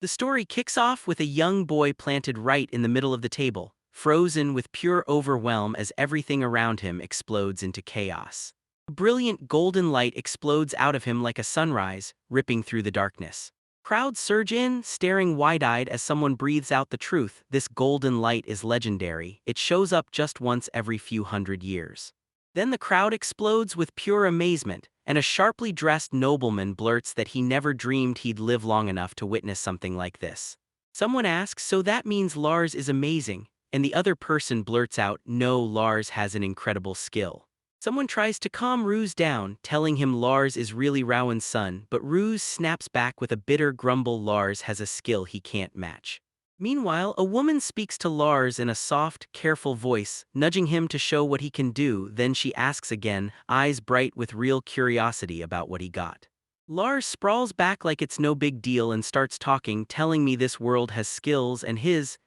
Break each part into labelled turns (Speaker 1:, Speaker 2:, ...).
Speaker 1: The story kicks off with a young boy planted right in the middle of the table, frozen with pure overwhelm as everything around him explodes into chaos. A brilliant golden light explodes out of him like a sunrise, ripping through the darkness. Crowds surge in, staring wide-eyed as someone breathes out the truth. This golden light is legendary. It shows up just once every few hundred years. Then the crowd explodes with pure amazement, and a sharply dressed nobleman blurts that he never dreamed he'd live long enough to witness something like this. Someone asks, "So that means Lars is amazing?" And the other person blurts out, "No, Lars has an incredible skill." Someone tries to calm Ruse down, telling him Lars is really Rowan's son, but Ruse snaps back with a bitter grumble. Lars has a skill he can't match. Meanwhile, a woman speaks to Lars in a soft, careful voice, nudging him to show what he can do. Then she asks again, eyes bright with real curiosity about what he got. Lars sprawls back like it's no big deal and starts talking, telling me this world has skills and he's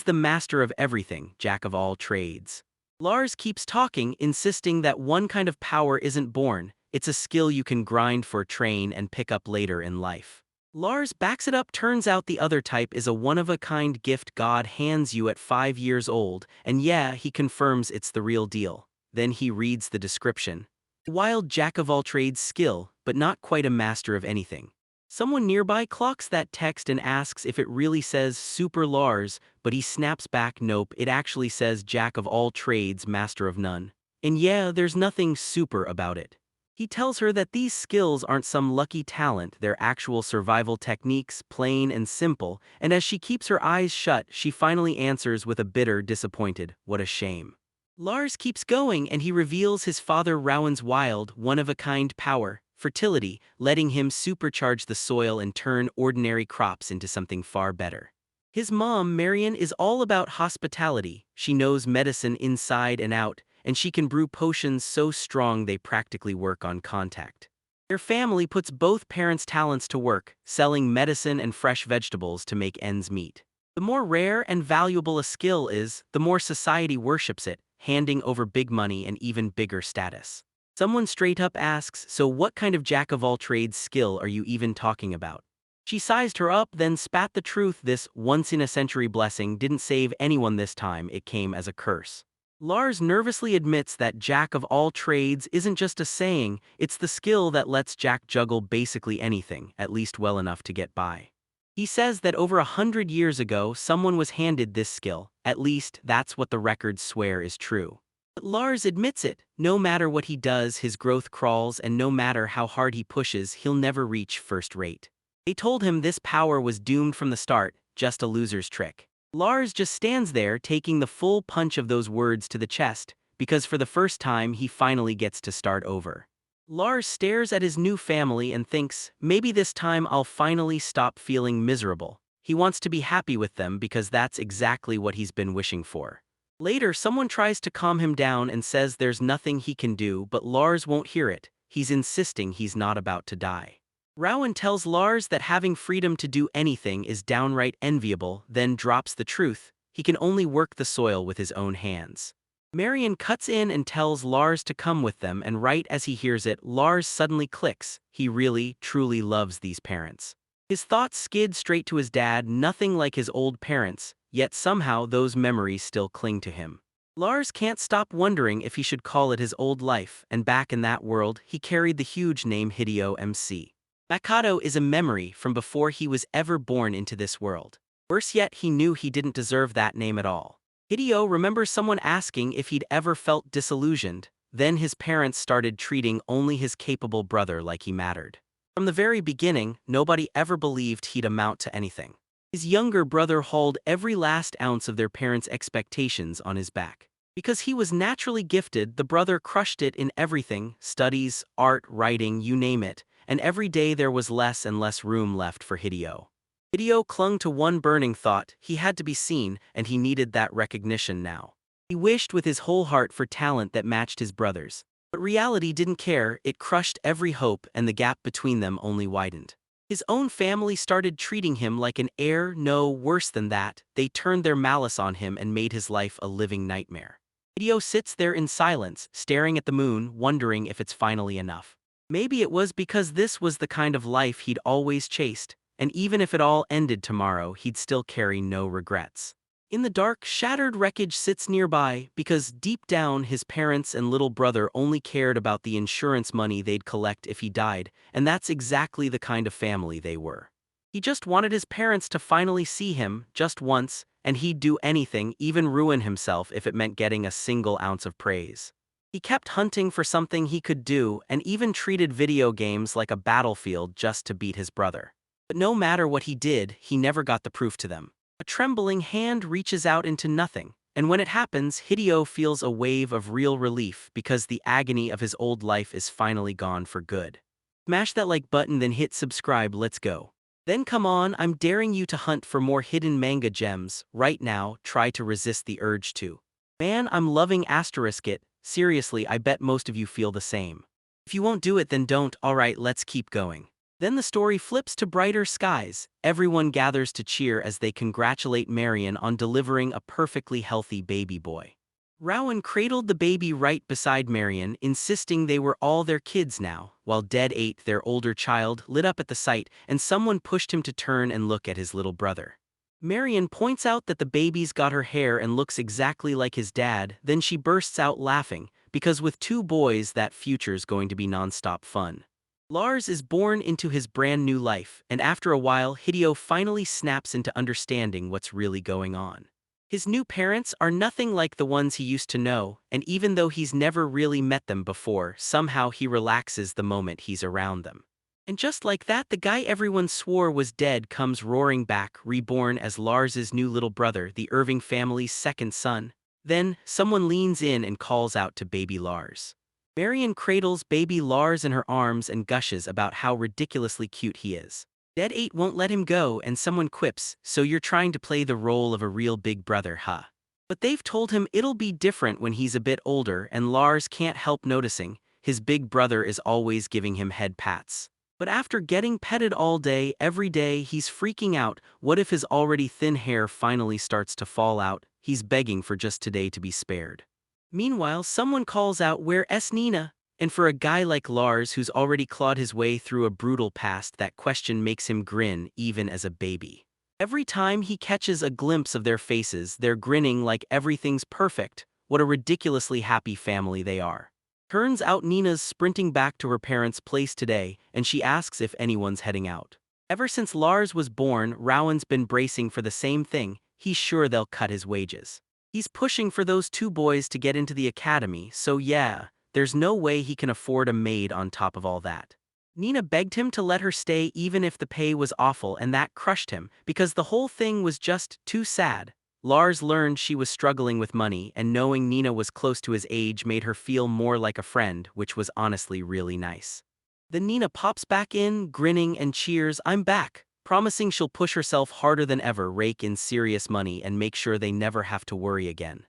Speaker 1: the master of everything, jack of all trades. Lars keeps talking, insisting that one kind of power isn't born, it's a skill you can grind for, train, and pick up later in life. Lars backs it up. Turns out the other type is a one-of-a-kind gift God hands you at 5 years old, and yeah, he confirms it's the real deal. Then he reads the description. Wild jack-of-all-trades skill, but not quite a master of anything. Someone nearby clocks that text and asks if it really says Super Lars, but he snaps back, nope, it actually says Jack of all trades, master of none. And yeah, there's nothing super about it. He tells her that these skills aren't some lucky talent, they're actual survival techniques, plain and simple, and as she keeps her eyes shut, she finally answers with a bitter, disappointed, "What a shame." Lars keeps going and he reveals his father Rowan's wild, one-of-a-kind power, fertility, letting him supercharge the soil and turn ordinary crops into something far better. His mom, Marion, is all about hospitality. She knows medicine inside and out, and she can brew potions so strong they practically work on contact. Their family puts both parents' talents to work, selling medicine and fresh vegetables to make ends meet. The more rare and valuable a skill is, the more society worships it, handing over big money and even bigger status. Someone straight up asks, "So what kind of jack-of-all-trades skill are you even talking about?" She sized her up, then spat the truth. This once-in-a-century blessing didn't save anyone this time, it came as a curse. Lars nervously admits that jack-of-all-trades isn't just a saying, it's the skill that lets Jack juggle basically anything, at least well enough to get by. He says that over 100 years ago someone was handed this skill, at least that's what the records swear is true. But Lars admits it, no matter what he does his growth crawls and no matter how hard he pushes he'll never reach first rate. They told him this power was doomed from the start, just a loser's trick. Lars just stands there taking the full punch of those words to the chest, because for the first time he finally gets to start over. Lars stares at his new family and thinks, maybe this time I'll finally stop feeling miserable. He wants to be happy with them because that's exactly what he's been wishing for. Later, someone tries to calm him down and says there's nothing he can do, but Lars won't hear it. He's insisting he's not about to die. Rowan tells Lars that having freedom to do anything is downright enviable, then drops the truth. He can only work the soil with his own hands. Marion cuts in and tells Lars to come with them, and right as he hears it, Lars suddenly clicks. He really, truly loves these parents. His thoughts skid straight to his dad, nothing like his old parents, yet somehow those memories still cling to him. Lars can't stop wondering if he should call it his old life, and back in that world, he carried the huge name Hideo MC. Makoto is a memory from before he was ever born into this world. Worse yet, he knew he didn't deserve that name at all. Hideo remembers someone asking if he'd ever felt disillusioned, then his parents started treating only his capable brother like he mattered. From the very beginning, nobody ever believed he'd amount to anything. His younger brother hauled every last ounce of their parents' expectations on his back. Because he was naturally gifted, the brother crushed it in everything, studies, art, writing, you name it, and every day there was less and less room left for Hideo. Hideo clung to one burning thought: he had to be seen, and he needed that recognition now. He wished with his whole heart for talent that matched his brother's. But reality didn't care, it crushed every hope, and the gap between them only widened. His own family started treating him like an heir, no, worse than that, they turned their malice on him and made his life a living nightmare. Hideo sits there in silence, staring at the moon, wondering if it's finally enough. Maybe it was because this was the kind of life he'd always chased, and even if it all ended tomorrow, he'd still carry no regrets. In the dark, shattered wreckage sits nearby because deep down his parents and little brother only cared about the insurance money they'd collect if he died, and that's exactly the kind of family they were. He just wanted his parents to finally see him, just once, and he'd do anything, even ruin himself if it meant getting a single ounce of praise. He kept hunting for something he could do and even treated video games like a battlefield just to beat his brother. But no matter what he did, he never got the proof to them. A trembling hand reaches out into nothing, and when it happens, Hideo feels a wave of real relief because the agony of his old life is finally gone for good. Smash that like button, then hit subscribe, let's go. Then come on, I'm daring you to hunt for more hidden manga gems. Right now, try to resist the urge to. Man, I'm loving it. Seriously, I bet most of you feel the same. If you won't do it, then don't. Alright, let's keep going. Then the story flips to brighter skies. Everyone gathers to cheer as they congratulate Marion on delivering a perfectly healthy baby boy. Rowan cradled the baby right beside Marion, insisting they were all their kids now, while Dead 8, their older child, lit up at the sight, and someone pushed him to turn and look at his little brother. Marion points out that the baby's got her hair and looks exactly like his dad, then she bursts out laughing, because with 2 boys that future's going to be non-stop fun. Lars is born into his brand new life, and after a while Hideo finally snaps into understanding what's really going on. His new parents are nothing like the ones he used to know, and even though he's never really met them before, somehow he relaxes the moment he's around them. And just like that, the guy everyone swore was dead comes roaring back, reborn as Lars's new little brother, the Irving family's second son. Then, someone leans in and calls out to baby Lars. Marion cradles baby Lars in her arms and gushes about how ridiculously cute he is. Dead 8 won't let him go, and someone quips, "So you're trying to play the role of a real big brother, huh?" But they've told him it'll be different when he's a bit older, and Lars can't help noticing his big brother is always giving him head pats. But after getting petted all day, every day, he's freaking out. What if his already thin hair finally starts to fall out? He's begging for just today to be spared. Meanwhile, someone calls out, "Where's Nina?" And for a guy like Lars who's already clawed his way through a brutal past, that question makes him grin even as a baby. Every time he catches a glimpse of their faces, they're grinning like everything's perfect. What a ridiculously happy family they are. Turns out Nina's sprinting back to her parents' place today, and she asks if anyone's heading out. Ever since Lars was born, Rowan's been bracing for the same thing. He's sure they'll cut his wages. He's pushing for those 2 boys to get into the academy, so yeah, there's no way he can afford a maid on top of all that. Nina begged him to let her stay even if the pay was awful, and that crushed him, because the whole thing was just too sad. Lars learned she was struggling with money, and knowing Nina was close to his age made her feel more like a friend, which was honestly really nice. Then Nina pops back in, grinning, and cheers, "I'm back," promising she'll push herself harder than ever, rake in serious money, and make sure they never have to worry again.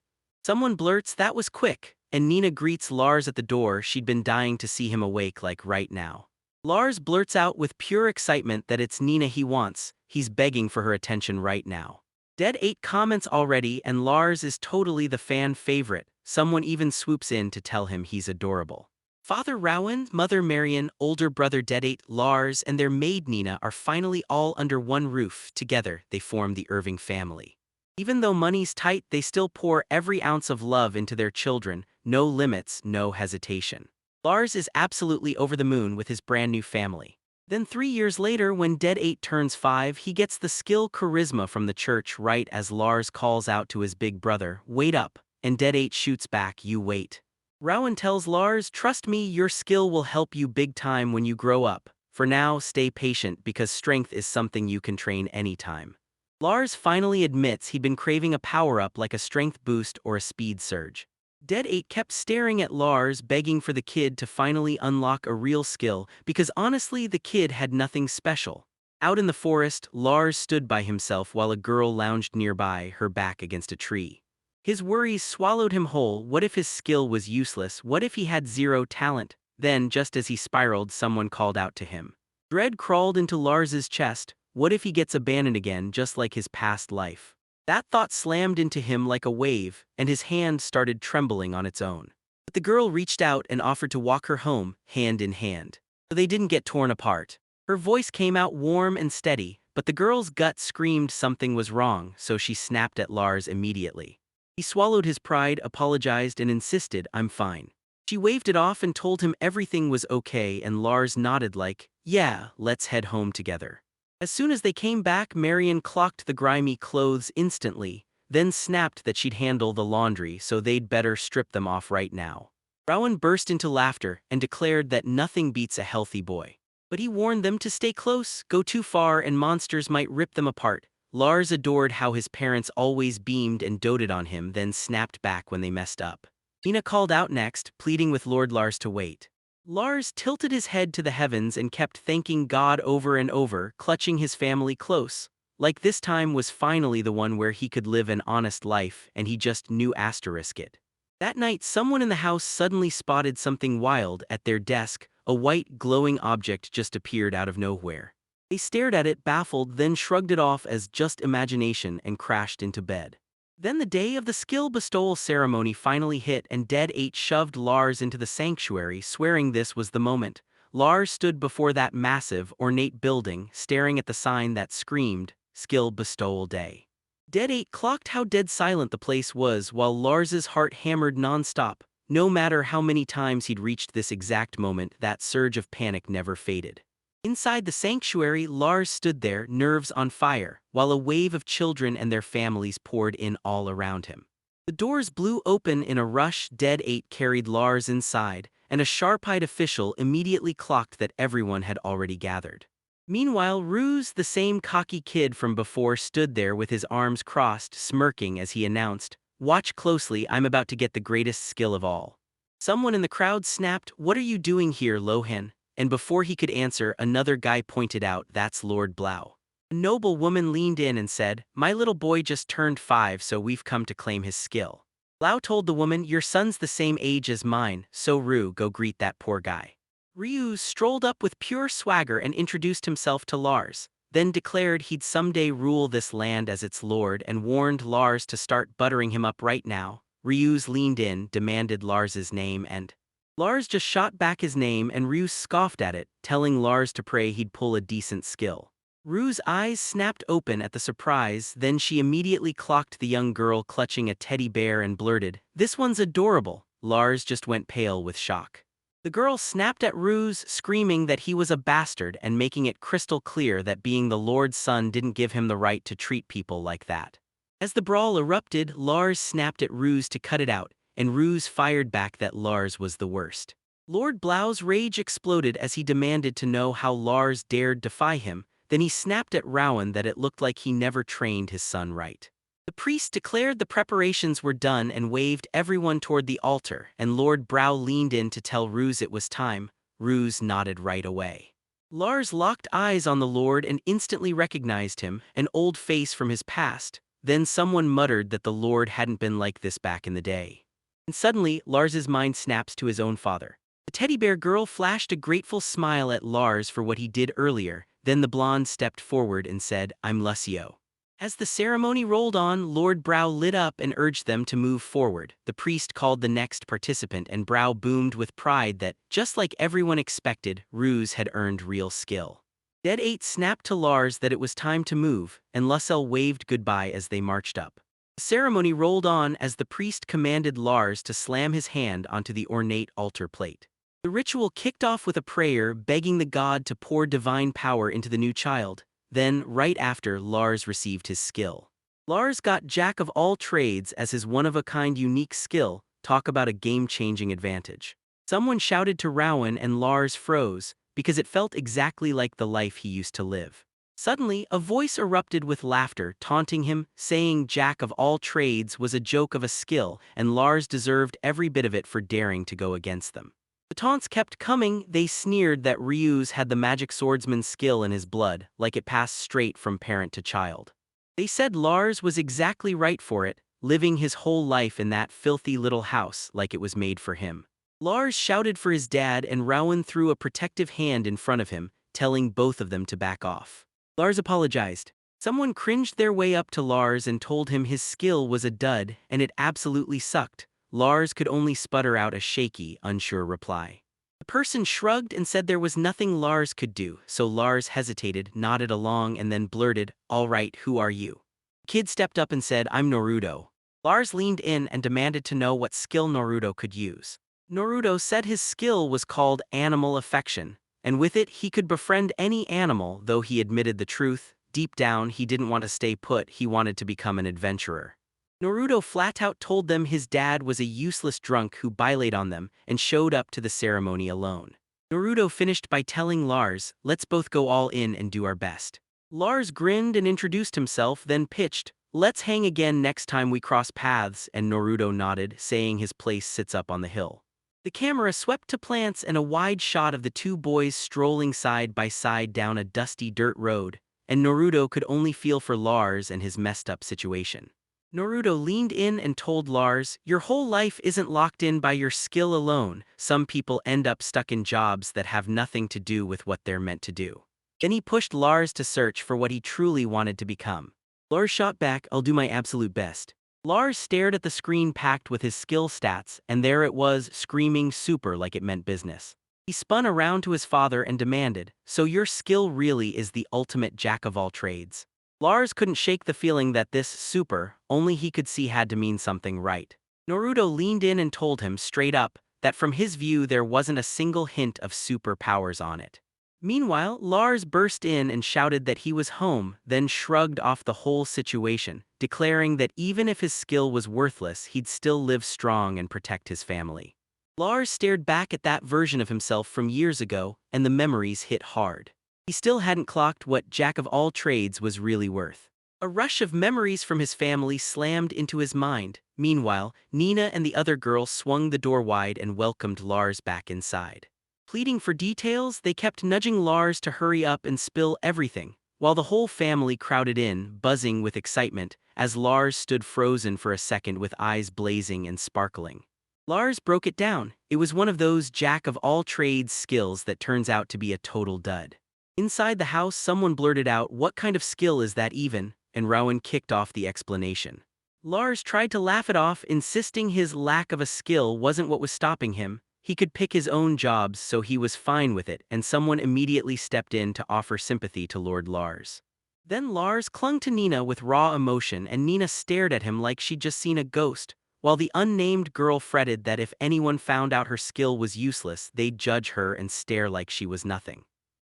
Speaker 1: Someone blurts, "That was quick," and Nina greets Lars at the door. She'd been dying to see him awake like right now. Lars blurts out with pure excitement that it's Nina he wants. He's begging for her attention right now. Dead 8 comments already, and Lars is totally the fan favorite. Someone even swoops in to tell him he's adorable. Father Rowan, Mother Marion, older brother Dead 8, Lars, and their maid Nina are finally all under one roof. Together, they form the Irving family. Even though money's tight, they still pour every ounce of love into their children. No limits, no hesitation. Lars is absolutely over the moon with his brand new family. Then 3 years later, when Dead 8 turns 5, he gets the skill charisma from the church right as Lars calls out to his big brother, "Wait up," and Dead 8 shoots back, "You wait." Rowan tells Lars, "Trust me, your skill will help you big time when you grow up. For now, stay patient because strength is something you can train anytime." Lars finally admits he'd been craving a power-up like a strength boost or a speed surge. Dead 8 kept staring at Lars, begging for the kid to finally unlock a real skill, because honestly, the kid had nothing special. Out in the forest, Lars stood by himself while a girl lounged nearby, her back against a tree. His worries swallowed him whole. What if his skill was useless? What if he had zero talent? Then, just as he spiraled, someone called out to him. Dread crawled into Lars's chest. What if he gets abandoned again, just like his past life? That thought slammed into him like a wave, and his hand started trembling on its own. But the girl reached out and offered to walk her home, hand in hand. So they didn't get torn apart. Her voice came out warm and steady, but the girl's gut screamed something was wrong, so she snapped at Lars immediately. He swallowed his pride, apologized, and insisted, "I'm fine." She waved it off and told him everything was okay, and Lars nodded like, "Yeah, let's head home together." As soon as they came back, Marion clocked the grimy clothes instantly, then snapped that she'd handle the laundry, so they'd better strip them off right now. Rowan burst into laughter and declared that nothing beats a healthy boy. But he warned them to stay close, go too far, and monsters might rip them apart. Lars adored how his parents always beamed and doted on him, then snapped back when they messed up. Nina called out next, pleading with Lord Lars to wait. Lars tilted his head to the heavens and kept thanking God over and over, clutching his family close. Like this time was finally the one where he could live an honest life, and he just knew it. That night, someone in the house suddenly spotted something wild at their desk. A white, glowing object just appeared out of nowhere. They stared at it, baffled, then shrugged it off as just imagination and crashed into bed. Then the day of the skill bestowal ceremony finally hit, and Dead 8 shoved Lars into the sanctuary, swearing this was the moment. Lars stood before that massive, ornate building, staring at the sign that screamed, "Skill Bestowal Day." Dead 8 clocked how dead silent the place was, while Lars's heart hammered non-stop. No matter how many times he'd reached this exact moment, that surge of panic never faded. Inside the sanctuary, Lars stood there, nerves on fire, while a wave of children and their families poured in all around him. The doors blew open in a rush. Dead 8 carried Lars inside, and a sharp-eyed official immediately clocked that everyone had already gathered. Meanwhile, Ruse, the same cocky kid from before, stood there with his arms crossed, smirking as he announced, "Watch closely, I'm about to get the greatest skill of all." Someone in the crowd snapped, "What are you doing here, Lohan?" And before he could answer, another guy pointed out, "That's Lord Blau." A noble woman leaned in and said, "My little boy just turned 5, so we've come to claim his skill." Blau told the woman, "Your son's the same age as mine, so Rue, go greet that poor guy." Ryu strolled up with pure swagger and introduced himself to Lars, then declared he'd someday rule this land as its lord and warned Lars to start buttering him up right now. Ryu's leaned in, demanded Lars's name, and Lars just shot back his name, and Ryu scoffed at it, telling Lars to pray he'd pull a decent skill. Ryu's eyes snapped open at the surprise, then she immediately clocked the young girl clutching a teddy bear and blurted, "This one's adorable." Lars just went pale with shock. The girl snapped at Ruse, screaming that he was a bastard and making it crystal clear that being the Lord's son didn't give him the right to treat people like that. As the brawl erupted, Lars snapped at Ruse to cut it out, and Ruse fired back that Lars was the worst. Lord Blau's rage exploded as he demanded to know how Lars dared defy him, then he snapped at Rowan that it looked like he never trained his son right. The priest declared the preparations were done and waved everyone toward the altar, and Lord Brow leaned in to tell Ruse it was time. Ruse nodded right away. Lars locked eyes on the Lord and instantly recognized him, an old face from his past. Then someone muttered that the Lord hadn't been like this back in the day. And suddenly, Lars's mind snaps to his own father. The teddy bear girl flashed a grateful smile at Lars for what he did earlier, then the blonde stepped forward and said, "I'm Lucio." As the ceremony rolled on, Lord Brow lit up and urged them to move forward. The priest called the next participant, and Brow boomed with pride that, just like everyone expected, Ruse had earned real skill. Dead 8 snapped to Lars that it was time to move, and Lucelle waved goodbye as they marched up. The ceremony rolled on as the priest commanded Lars to slam his hand onto the ornate altar plate. The ritual kicked off with a prayer begging the god to pour divine power into the new child. Then, right after, Lars received his skill. Lars got Jack of all trades as his one-of-a-kind unique skill. Talk about a game-changing advantage. Someone shouted to Rowan and Lars froze, because it felt exactly like the life he used to live. Suddenly, a voice erupted with laughter, taunting him, saying Jack of all trades was a joke of a skill, and Lars deserved every bit of it for daring to go against them. The taunts kept coming. They sneered that Ryu's had the magic swordsman's skill in his blood, like it passed straight from parent to child. They said Lars was exactly right for it, living his whole life in that filthy little house like it was made for him. Lars shouted for his dad, and Rowan threw a protective hand in front of him, telling both of them to back off. Lars apologized. Someone cringed their way up to Lars and told him his skill was a dud and it absolutely sucked. Lars could only sputter out a shaky, unsure reply. The person shrugged and said there was nothing Lars could do, so Lars hesitated, nodded along, and then blurted, "All right, who are you?" The kid stepped up and said, "I'm Naruto." Lars leaned in and demanded to know what skill Naruto could use. Naruto said his skill was called animal affection, and with it he could befriend any animal, though he admitted the truth. Deep down, he didn't want to stay put, he wanted to become an adventurer. Naruto flat out told them his dad was a useless drunk who bilated on them and showed up to the ceremony alone. Naruto finished by telling Lars, "Let's both go all in and do our best." Lars grinned and introduced himself, then pitched, "Let's hang again next time we cross paths," and Naruto nodded, saying his place sits up on the hill. The camera swept to plants and a wide shot of the two boys strolling side by side down a dusty dirt road, and Naruto could only feel for Lars and his messed up situation. Naruto leaned in and told Lars, "Your whole life isn't locked in by your skill alone. Some people end up stuck in jobs that have nothing to do with what they're meant to do." Then he pushed Lars to search for what he truly wanted to become. Lars shot back, "I'll do my absolute best." Lars stared at the screen packed with his skill stats, and there it was, screaming super like it meant business. He spun around to his father and demanded, "So your skill really is the ultimate jack of all trades?" Lars couldn't shake the feeling that this super, only he could see, had to mean something right. Naruto leaned in and told him straight up that from his view there wasn't a single hint of superpowers on it. Meanwhile, Lars burst in and shouted that he was home, then shrugged off the whole situation, declaring that even if his skill was worthless, he'd still live strong and protect his family. Lars stared back at that version of himself from years ago, and the memories hit hard. He still hadn't clocked what Jack of all trades was really worth. A rush of memories from his family slammed into his mind. Meanwhile, Nina and the other girl swung the door wide and welcomed Lars back inside. Pleading for details, they kept nudging Lars to hurry up and spill everything, while the whole family crowded in, buzzing with excitement, as Lars stood frozen for a second with eyes blazing and sparkling. Lars broke it down. It was one of those jack-of-all-trades skills that turns out to be a total dud. Inside the house, someone blurted out, "What kind of skill is that even?" and Rowan kicked off the explanation. Lars tried to laugh it off, insisting his lack of a skill wasn't what was stopping him. He could pick his own jobs, so he was fine with it, and someone immediately stepped in to offer sympathy to Lord Lars. Then Lars clung to Nina with raw emotion, and Nina stared at him like she'd just seen a ghost, while the unnamed girl fretted that if anyone found out her skill was useless, they'd judge her and stare like she was nothing.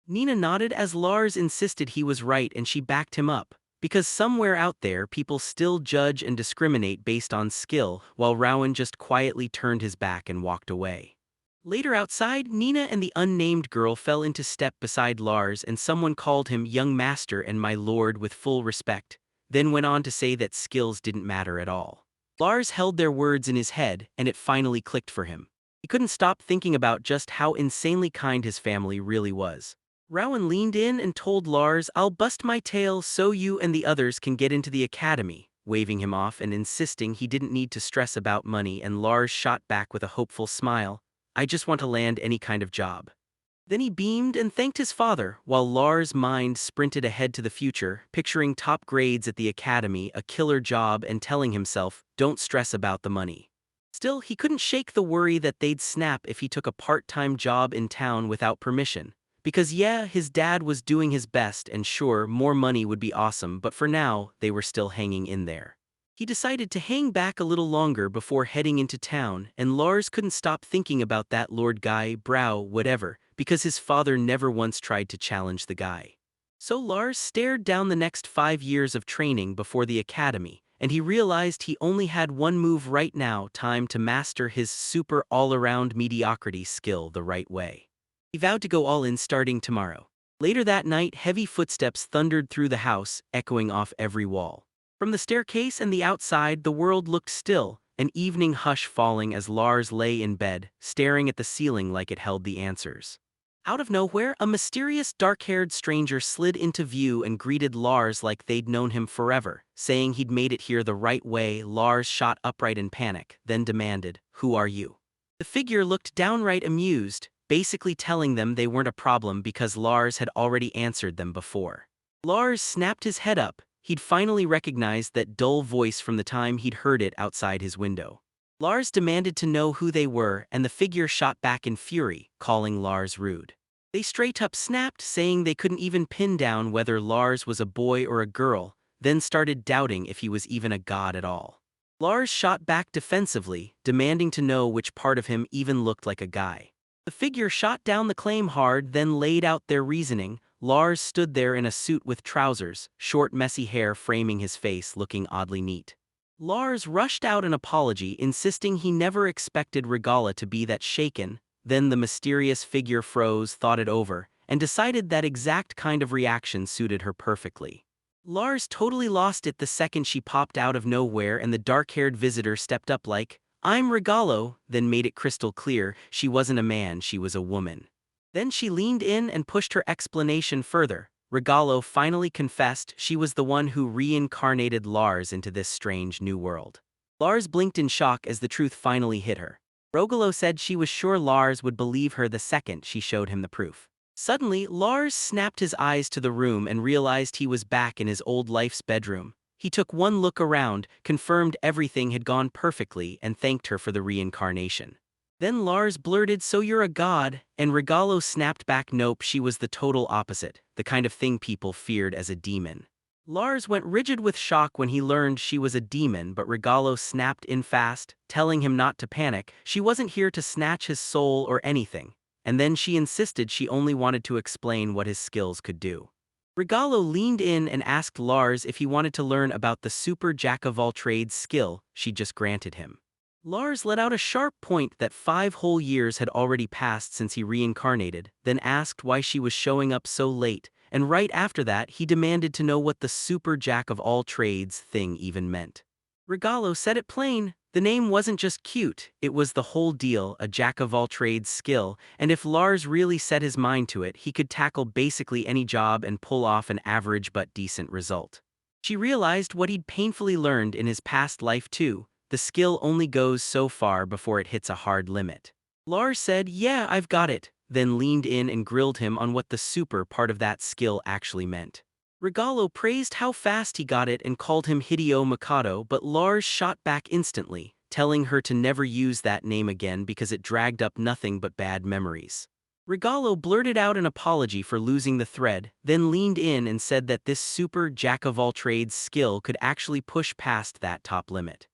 Speaker 1: Nina nodded as Lars insisted he was right, and she backed him up, because somewhere out there people still judge and discriminate based on skill, while Rowan just quietly turned his back and walked away. Later outside, Nina and the unnamed girl fell into step beside Lars, and someone called him young master and my lord with full respect, then went on to say that skills didn't matter at all. Lars held their words in his head, and it finally clicked for him. He couldn't stop thinking about just how insanely kind his family really was. Rowan leaned in and told Lars, "I'll bust my tail so you and the others can get into the academy," waving him off and insisting he didn't need to stress about money, and Lars shot back with a hopeful smile, "I just want to land any kind of job." Then he beamed and thanked his father, while Lars' mind sprinted ahead to the future, picturing top grades at the academy, a killer job, and telling himself, "Don't stress about the money." Still, he couldn't shake the worry that they'd snap if he took a part-time job in town without permission. Because yeah, his dad was doing his best, and sure, more money would be awesome, but for now, they were still hanging in there. He decided to hang back a little longer before heading into town, and Lars couldn't stop thinking about that Lord guy, Brow, whatever, because his father never once tried to challenge the guy. So Lars stared down the next 5 years of training before the academy, and he realized he only had one move right now, time to master his super all-around mediocrity skill the right way. He vowed to go all in starting tomorrow. Later that night, heavy footsteps thundered through the house, echoing off every wall. From the staircase and the outside, the world looked still, an evening hush falling as Lars lay in bed, staring at the ceiling like it held the answers. Out of nowhere, a mysterious dark-haired stranger slid into view and greeted Lars like they'd known him forever, saying he'd made it here the right way. Lars shot upright in panic, then demanded, "Who are you?" The figure looked downright amused, basically telling them they weren't a problem because Lars had already answered them before. Lars snapped his head up. He'd finally recognized that dull voice from the time he'd heard it outside his window. Lars demanded to know who they were, and the figure shot back in fury, calling Lars rude. They straight up snapped, saying they couldn't even pin down whether Lars was a boy or a girl, then started doubting if he was even a god at all. Lars shot back defensively, demanding to know which part of him even looked like a guy. The figure shot down the claim hard, then laid out their reasoning. Lars stood there in a suit with trousers, short messy hair framing his face, looking oddly neat. Lars rushed out an apology, insisting he never expected Regala to be that shaken. Then the mysterious figure froze, thought it over, and decided that exact kind of reaction suited her perfectly. Lars totally lost it the second she popped out of nowhere and the dark-haired visitor stepped up like, "I'm Regalo," then made it crystal clear she wasn't a man, she was a woman. Then she leaned in and pushed her explanation further. Regalo finally confessed she was the one who reincarnated Lars into this strange new world. Lars blinked in shock as the truth finally hit her. Regalo said she was sure Lars would believe her the second she showed him the proof. Suddenly, Lars snapped his eyes to the room and realized he was back in his old life's bedroom. He took one look around, confirmed everything had gone perfectly, and thanked her for the reincarnation. Then Lars blurted, "So you're a god?" And Regalo snapped back, "Nope, she was the total opposite, the kind of thing people feared as a demon." Lars went rigid with shock when he learned she was a demon, but Regalo snapped in fast, telling him not to panic. She wasn't here to snatch his soul or anything. And then she insisted she only wanted to explain what his skills could do. Regalo leaned in and asked Lars if he wanted to learn about the super jack-of-all-trades skill she just granted him. Lars let out a sharp point that 5 whole years had already passed since he reincarnated, then asked why she was showing up so late, and right after that he demanded to know what the super jack-of-all-trades thing even meant. Regalo said it plain, the name wasn't just cute, it was the whole deal, a jack-of-all-trades skill, and if Lars really set his mind to it, he could tackle basically any job and pull off an average but decent result. She realized what he'd painfully learned in his past life too. The skill only goes so far before it hits a hard limit. Lars said, "Yeah, I've got it," then leaned in and grilled him on what the super part of that skill actually meant. Regalo praised how fast he got it and called him Hideo Mikado, but Lars shot back instantly, telling her to never use that name again because it dragged up nothing but bad memories. Regalo blurted out an apology for losing the thread, then leaned in and said that this super jack-of-all-trades skill could actually push past that top limit.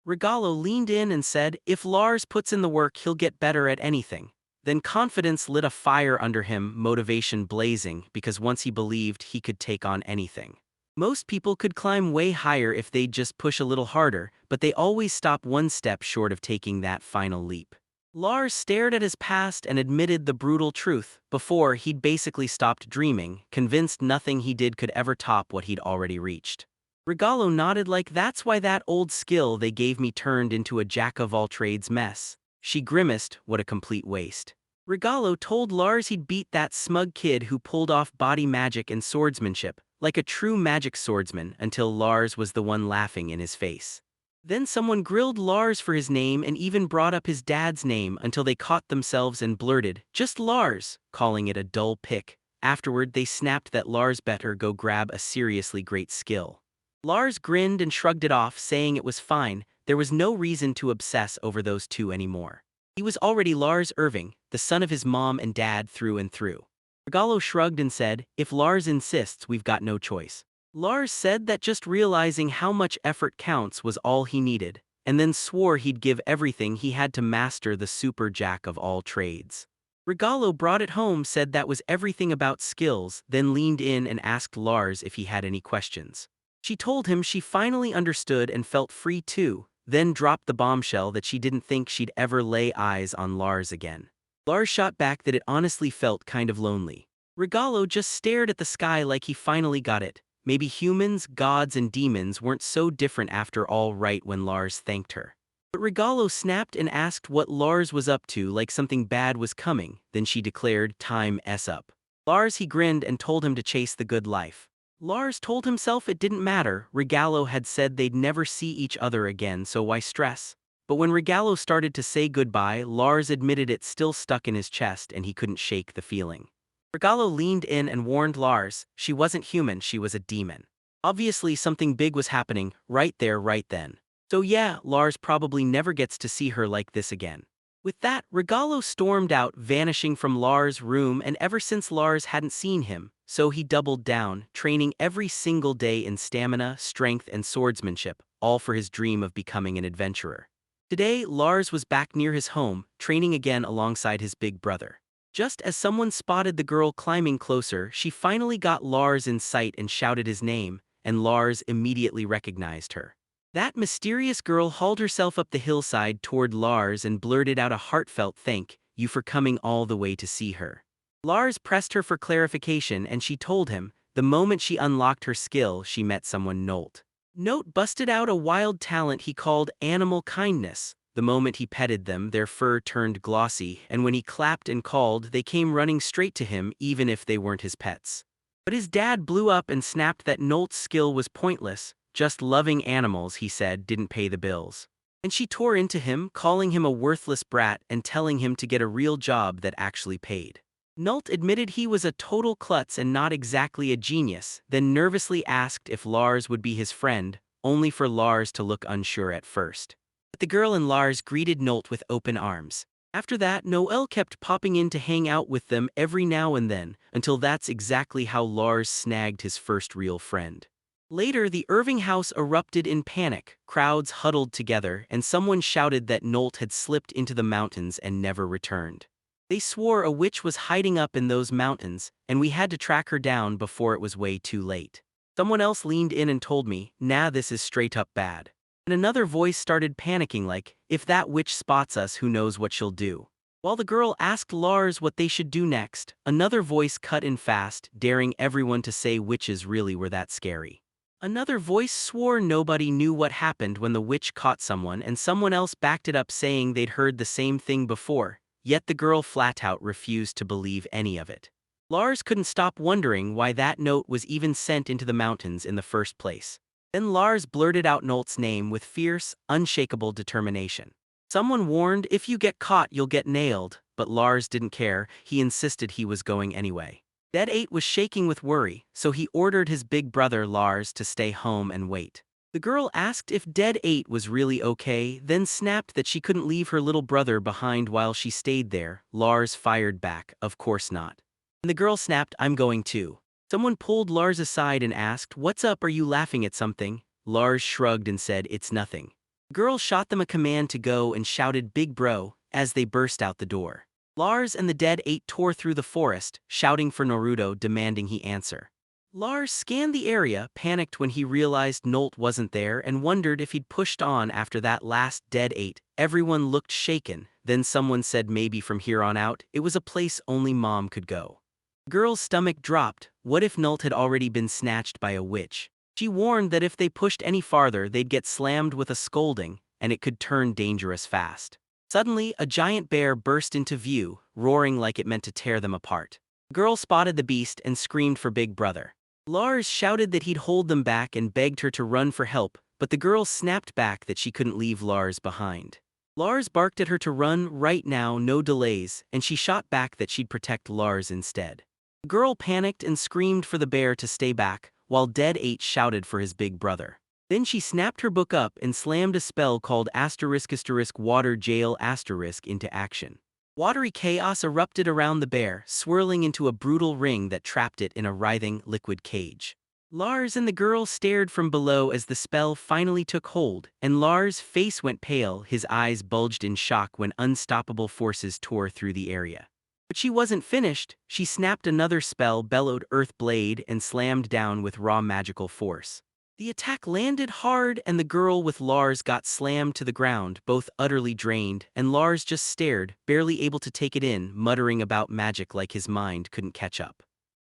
Speaker 1: Regalo leaned in and said, if Lars puts in the work he'll get better at anything. Then confidence lit a fire under him, motivation blazing, because once he believed he could take on anything. Most people could climb way higher if they'd just push a little harder, but they always stop one step short of taking that final leap. Lars stared at his past and admitted the brutal truth. Before, he'd basically stopped dreaming, convinced nothing he did could ever top what he'd already reached. Regalo nodded like that's why that old skill they gave me turned into a jack-of-all-trades mess. She grimaced, what a complete waste. Regalo told Lars he'd beat that smug kid who pulled off body magic and swordsmanship, like a true magic swordsman, until Lars was the one laughing in his face. Then someone grilled Lars for his name and even brought up his dad's name until they caught themselves and blurted, "Just Lars," calling it a dull pick. Afterward they snapped that Lars better go grab a seriously great skill. Lars grinned and shrugged it off, saying it was fine, there was no reason to obsess over those two anymore. He was already Lars Irving, the son of his mom and dad through and through. Regalo shrugged and said, if Lars insists, we've got no choice. Lars said that just realizing how much effort counts was all he needed, and then swore he'd give everything he had to master the super jack of all trades. Regalo brought it home, said that was everything about skills, then leaned in and asked Lars if he had any questions. She told him she finally understood and felt free too, then dropped the bombshell that she didn't think she'd ever lay eyes on Lars again. Lars shot back that it honestly felt kind of lonely. Regalo just stared at the sky like he finally got it. Maybe humans, gods, and demons weren't so different after all, right when Lars thanked her. But Regalo snapped and asked what Lars was up to, like something bad was coming. Then she declared, "Time's up." Lars, he grinned and told him to chase the good life. Lars told himself it didn't matter, Regalo had said they'd never see each other again, so why stress? But when Regalo started to say goodbye, Lars admitted it still stuck in his chest and he couldn't shake the feeling. Regalo leaned in and warned Lars, she wasn't human, she was a demon. Obviously something big was happening, right there, right then. So yeah, Lars probably never gets to see her like this again. With that, Regalo stormed out, vanishing from Lars' room, and ever since Lars hadn't seen him, so he doubled down, training every single day in stamina, strength, and swordsmanship, all for his dream of becoming an adventurer. Today, Lars was back near his home, training again alongside his big brother. Just as someone spotted the girl climbing closer, she finally got Lars in sight and shouted his name, and Lars immediately recognized her. That mysterious girl hauled herself up the hillside toward Lars and blurted out a heartfelt thank you for coming all the way to see her. Lars pressed her for clarification, and she told him, the moment she unlocked her skill, she met someone Nolt. Note busted out a wild talent he called animal kindness. The moment he petted them, their fur turned glossy, and when he clapped and called, they came running straight to him even if they weren't his pets. But his dad blew up and snapped that Nolt's skill was pointless. Just loving animals, he said, didn't pay the bills. And she tore into him, calling him a worthless brat and telling him to get a real job that actually paid. Nolt admitted he was a total klutz and not exactly a genius, then nervously asked if Lars would be his friend, only for Lars to look unsure at first. But the girl and Lars greeted Nolt with open arms. After that, Noel kept popping in to hang out with them every now and then, until that's exactly how Lars snagged his first real friend. Later, the Irving house erupted in panic, crowds huddled together, and someone shouted that Nolt had slipped into the mountains and never returned. They swore a witch was hiding up in those mountains, and we had to track her down before it was way too late. Someone else leaned in and told me, nah, this is straight up bad. And another voice started panicking like, if that witch spots us, who knows what she'll do. While the girl asked Lars what they should do next, another voice cut in fast, daring everyone to say witches really were that scary. Another voice swore nobody knew what happened when the witch caught someone, and someone else backed it up saying they'd heard the same thing before, yet the girl flat out refused to believe any of it. Lars couldn't stop wondering why that note was even sent into the mountains in the first place. Then Lars blurted out Nolt's name with fierce, unshakable determination. Someone warned, if you get caught you'll get nailed, but Lars didn't care, he insisted he was going anyway. Dead 8 was shaking with worry, so he ordered his big brother Lars to stay home and wait. The girl asked if Dead 8 was really okay, then snapped that she couldn't leave her little brother behind while she stayed there. Lars fired back, of course not. And the girl snapped, I'm going too. Someone pulled Lars aside and asked, what's up, are you laughing at something? Lars shrugged and said, it's nothing. The girl shot them a command to go and shouted, big bro, as they burst out the door. Lars and the Dead 8 tore through the forest, shouting for Naruto, demanding he answer. Lars scanned the area, panicked when he realized Nolt wasn't there, and wondered if he'd pushed on after that last Dead 8. Everyone looked shaken, then someone said maybe from here on out, it was a place only Mom could go. The girl's stomach dropped. What if Nolt had already been snatched by a witch? She warned that if they pushed any farther they'd get slammed with a scolding, and it could turn dangerous fast. Suddenly, a giant bear burst into view, roaring like it meant to tear them apart. The girl spotted the beast and screamed for Big Brother. Lars shouted that he'd hold them back and begged her to run for help, but the girl snapped back that she couldn't leave Lars behind. Lars barked at her to run right now, no delays, and she shot back that she'd protect Lars instead. The girl panicked and screamed for the bear to stay back, while Dead 8 shouted for his big brother. Then she snapped her book up and slammed a spell called **water jail* into action. Watery chaos erupted around the bear, swirling into a brutal ring that trapped it in a writhing, liquid cage. Lars and the girl stared from below as the spell finally took hold, and Lars' face went pale, his eyes bulged in shock when unstoppable forces tore through the area. But she wasn't finished. She snapped another spell, bellowed Earth Blade, and slammed down with raw magical force. The attack landed hard, and the girl with Lars got slammed to the ground, both utterly drained, and Lars just stared, barely able to take it in, muttering about magic like his mind couldn't catch up.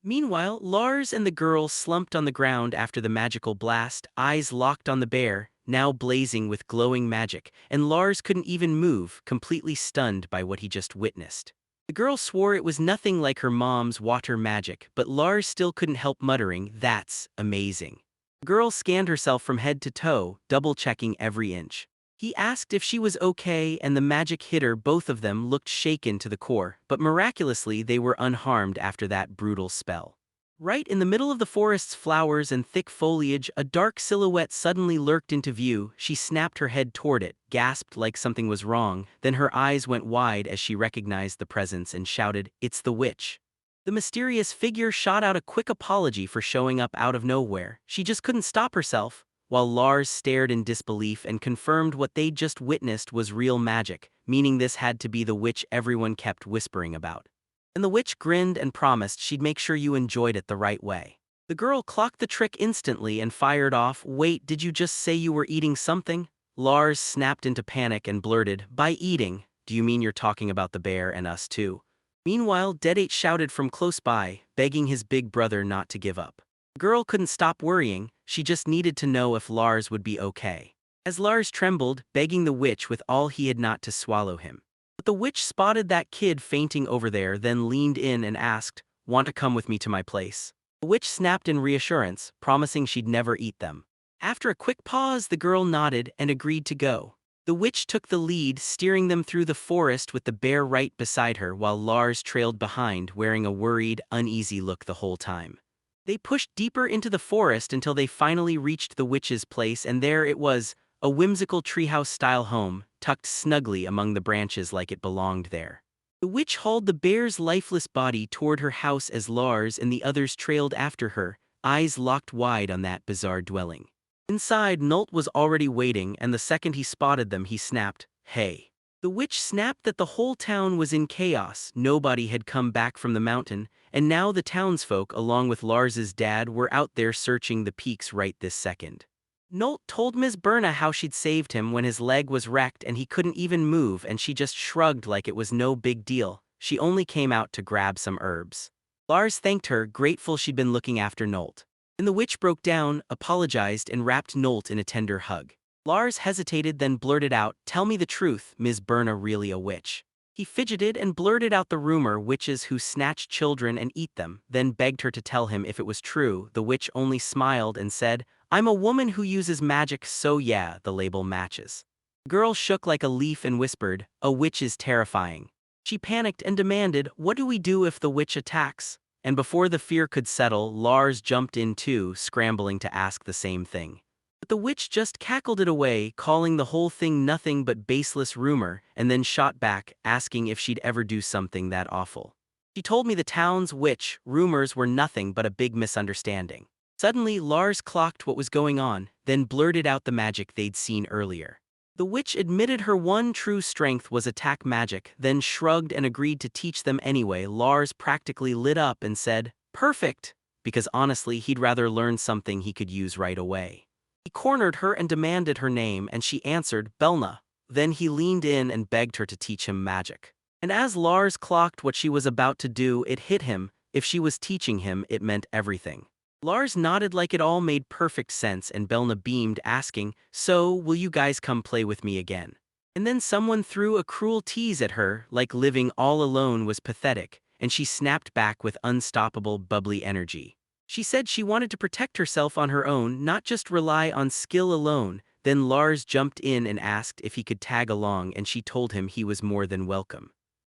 Speaker 1: Meanwhile, Lars and the girl slumped on the ground after the magical blast, eyes locked on the bear, now blazing with glowing magic, and Lars couldn't even move, completely stunned by what he just witnessed. The girl swore it was nothing like her mom's water magic, but Lars still couldn't help muttering, that's amazing. The girl scanned herself from head to toe, double-checking every inch. He asked if she was okay, and the magic hit her. Both of them looked shaken to the core, but miraculously they were unharmed after that brutal spell. Right in the middle of the forest's flowers and thick foliage, a dark silhouette suddenly lurked into view. She snapped her head toward it, gasped like something was wrong, then her eyes went wide as she recognized the presence and shouted, "It's the witch." The mysterious figure shot out a quick apology for showing up out of nowhere. She just couldn't stop herself, while Lars stared in disbelief and confirmed what they'd just witnessed was real magic, meaning this had to be the witch everyone kept whispering about. And the witch grinned and promised she'd make sure you enjoyed it the right way. The girl clocked the trick instantly and fired off, "Wait, did you just say you were eating something?" Lars snapped into panic and blurted, "By eating, do you mean you're talking about the bear and us too?" Meanwhile, Deadate shouted from close by, begging his big brother not to give up. The girl couldn't stop worrying, she just needed to know if Lars would be okay. As Lars trembled, begging the witch with all he had not to swallow him. But the witch spotted that kid fainting over there, then leaned in and asked, "Want to come with me to my place?" The witch snapped in reassurance, promising she'd never eat them. After a quick pause, the girl nodded and agreed to go. The witch took the lead, steering them through the forest with the bear right beside her while Lars trailed behind, wearing a worried, uneasy look the whole time. They pushed deeper into the forest until they finally reached the witch's place, and there it was, a whimsical treehouse-style home, tucked snugly among the branches like it belonged there. The witch hauled the bear's lifeless body toward her house as Lars and the others trailed after her, eyes locked wide on that bizarre dwelling. Inside, Nult was already waiting, and the second he spotted them, he snapped, "Hey." The witch snapped that the whole town was in chaos, nobody had come back from the mountain, and now the townsfolk, along with Lars's dad, were out there searching the peaks right this second. Nult told Ms. Berna how she'd saved him when his leg was wrecked and he couldn't even move, and she just shrugged like it was no big deal. She only came out to grab some herbs. Lars thanked her, grateful she'd been looking after Nult. And the witch broke down, apologized, and wrapped Nult in a tender hug. Lars hesitated, then blurted out, "Tell me the truth, Ms. Berna really a witch?" He fidgeted and blurted out the rumor, witches who snatch children and eat them, then begged her to tell him if it was true. The witch only smiled and said, "I'm a woman who uses magic, so yeah, the label matches." The girl shook like a leaf and whispered, "A witch is terrifying." She panicked and demanded, "What do we do if the witch attacks?" And before the fear could settle, Lars jumped in too, scrambling to ask the same thing. But the witch just cackled it away, calling the whole thing nothing but baseless rumor, and then shot back, asking if she'd ever do something that awful. She told me the town's witch rumors were nothing but a big misunderstanding. Suddenly, Lars clocked what was going on, then blurted out the magic they'd seen earlier. The witch admitted her one true strength was attack magic, then shrugged and agreed to teach them anyway. Lars practically lit up and said, "Perfect," because honestly he'd rather learn something he could use right away. He cornered her and demanded her name, and she answered, "Belna." Then he leaned in and begged her to teach him magic. And as Lars clocked what she was about to do, it hit him, if she was teaching him, it meant everything. Lars nodded like it all made perfect sense, and Belna beamed, asking, "So, will you guys come play with me again?" And then someone threw a cruel tease at her, like living all alone was pathetic, and she snapped back with unstoppable, bubbly energy. She said she wanted to protect herself on her own, not just rely on skill alone. Then Lars jumped in and asked if he could tag along, and she told him he was more than welcome.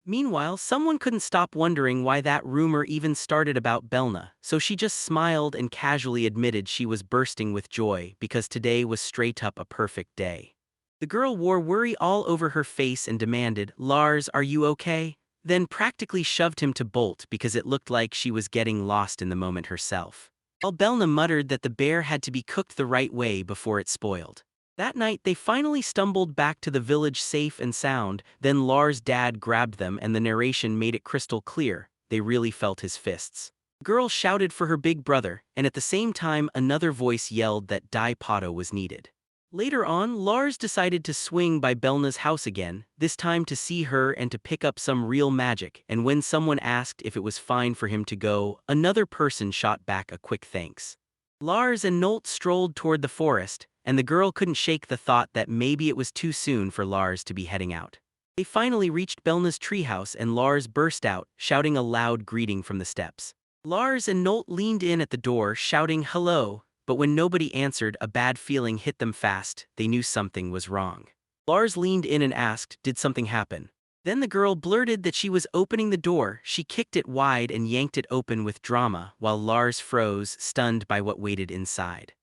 Speaker 1: Meanwhile, someone couldn't stop wondering why that rumor even started about Belna, so she just smiled and casually admitted she was bursting with joy because today was straight up a perfect day. The girl wore worry all over her face and demanded, "Lars, are you okay?" Then practically shoved him to bolt because it looked like she was getting lost in the moment herself. While Belna muttered that the bear had to be cooked the right way before it spoiled. That night, they finally stumbled back to the village safe and sound. Then Lars' dad grabbed them, and the narration made it crystal clear. They really felt his fists. The girl shouted for her big brother, and at the same time another voice yelled that Dai Pato was needed. Later on, Lars decided to swing by Belna's house again, this time to see her and to pick up some real magic, and when someone asked if it was fine for him to go, another person shot back a quick thanks. Lars and Nult strolled toward the forest, and the girl couldn't shake the thought that maybe it was too soon for Lars to be heading out. They finally reached Belna's treehouse, and Lars burst out, shouting a loud greeting from the steps. Lars and Nult leaned in at the door, shouting hello, but when nobody answered, a bad feeling hit them fast. They knew something was wrong. Lars leaned in and asked, "Did something happen?" Then the girl blurted that she was opening the door. She kicked it wide and yanked it open with drama, while Lars froze, stunned by what waited inside.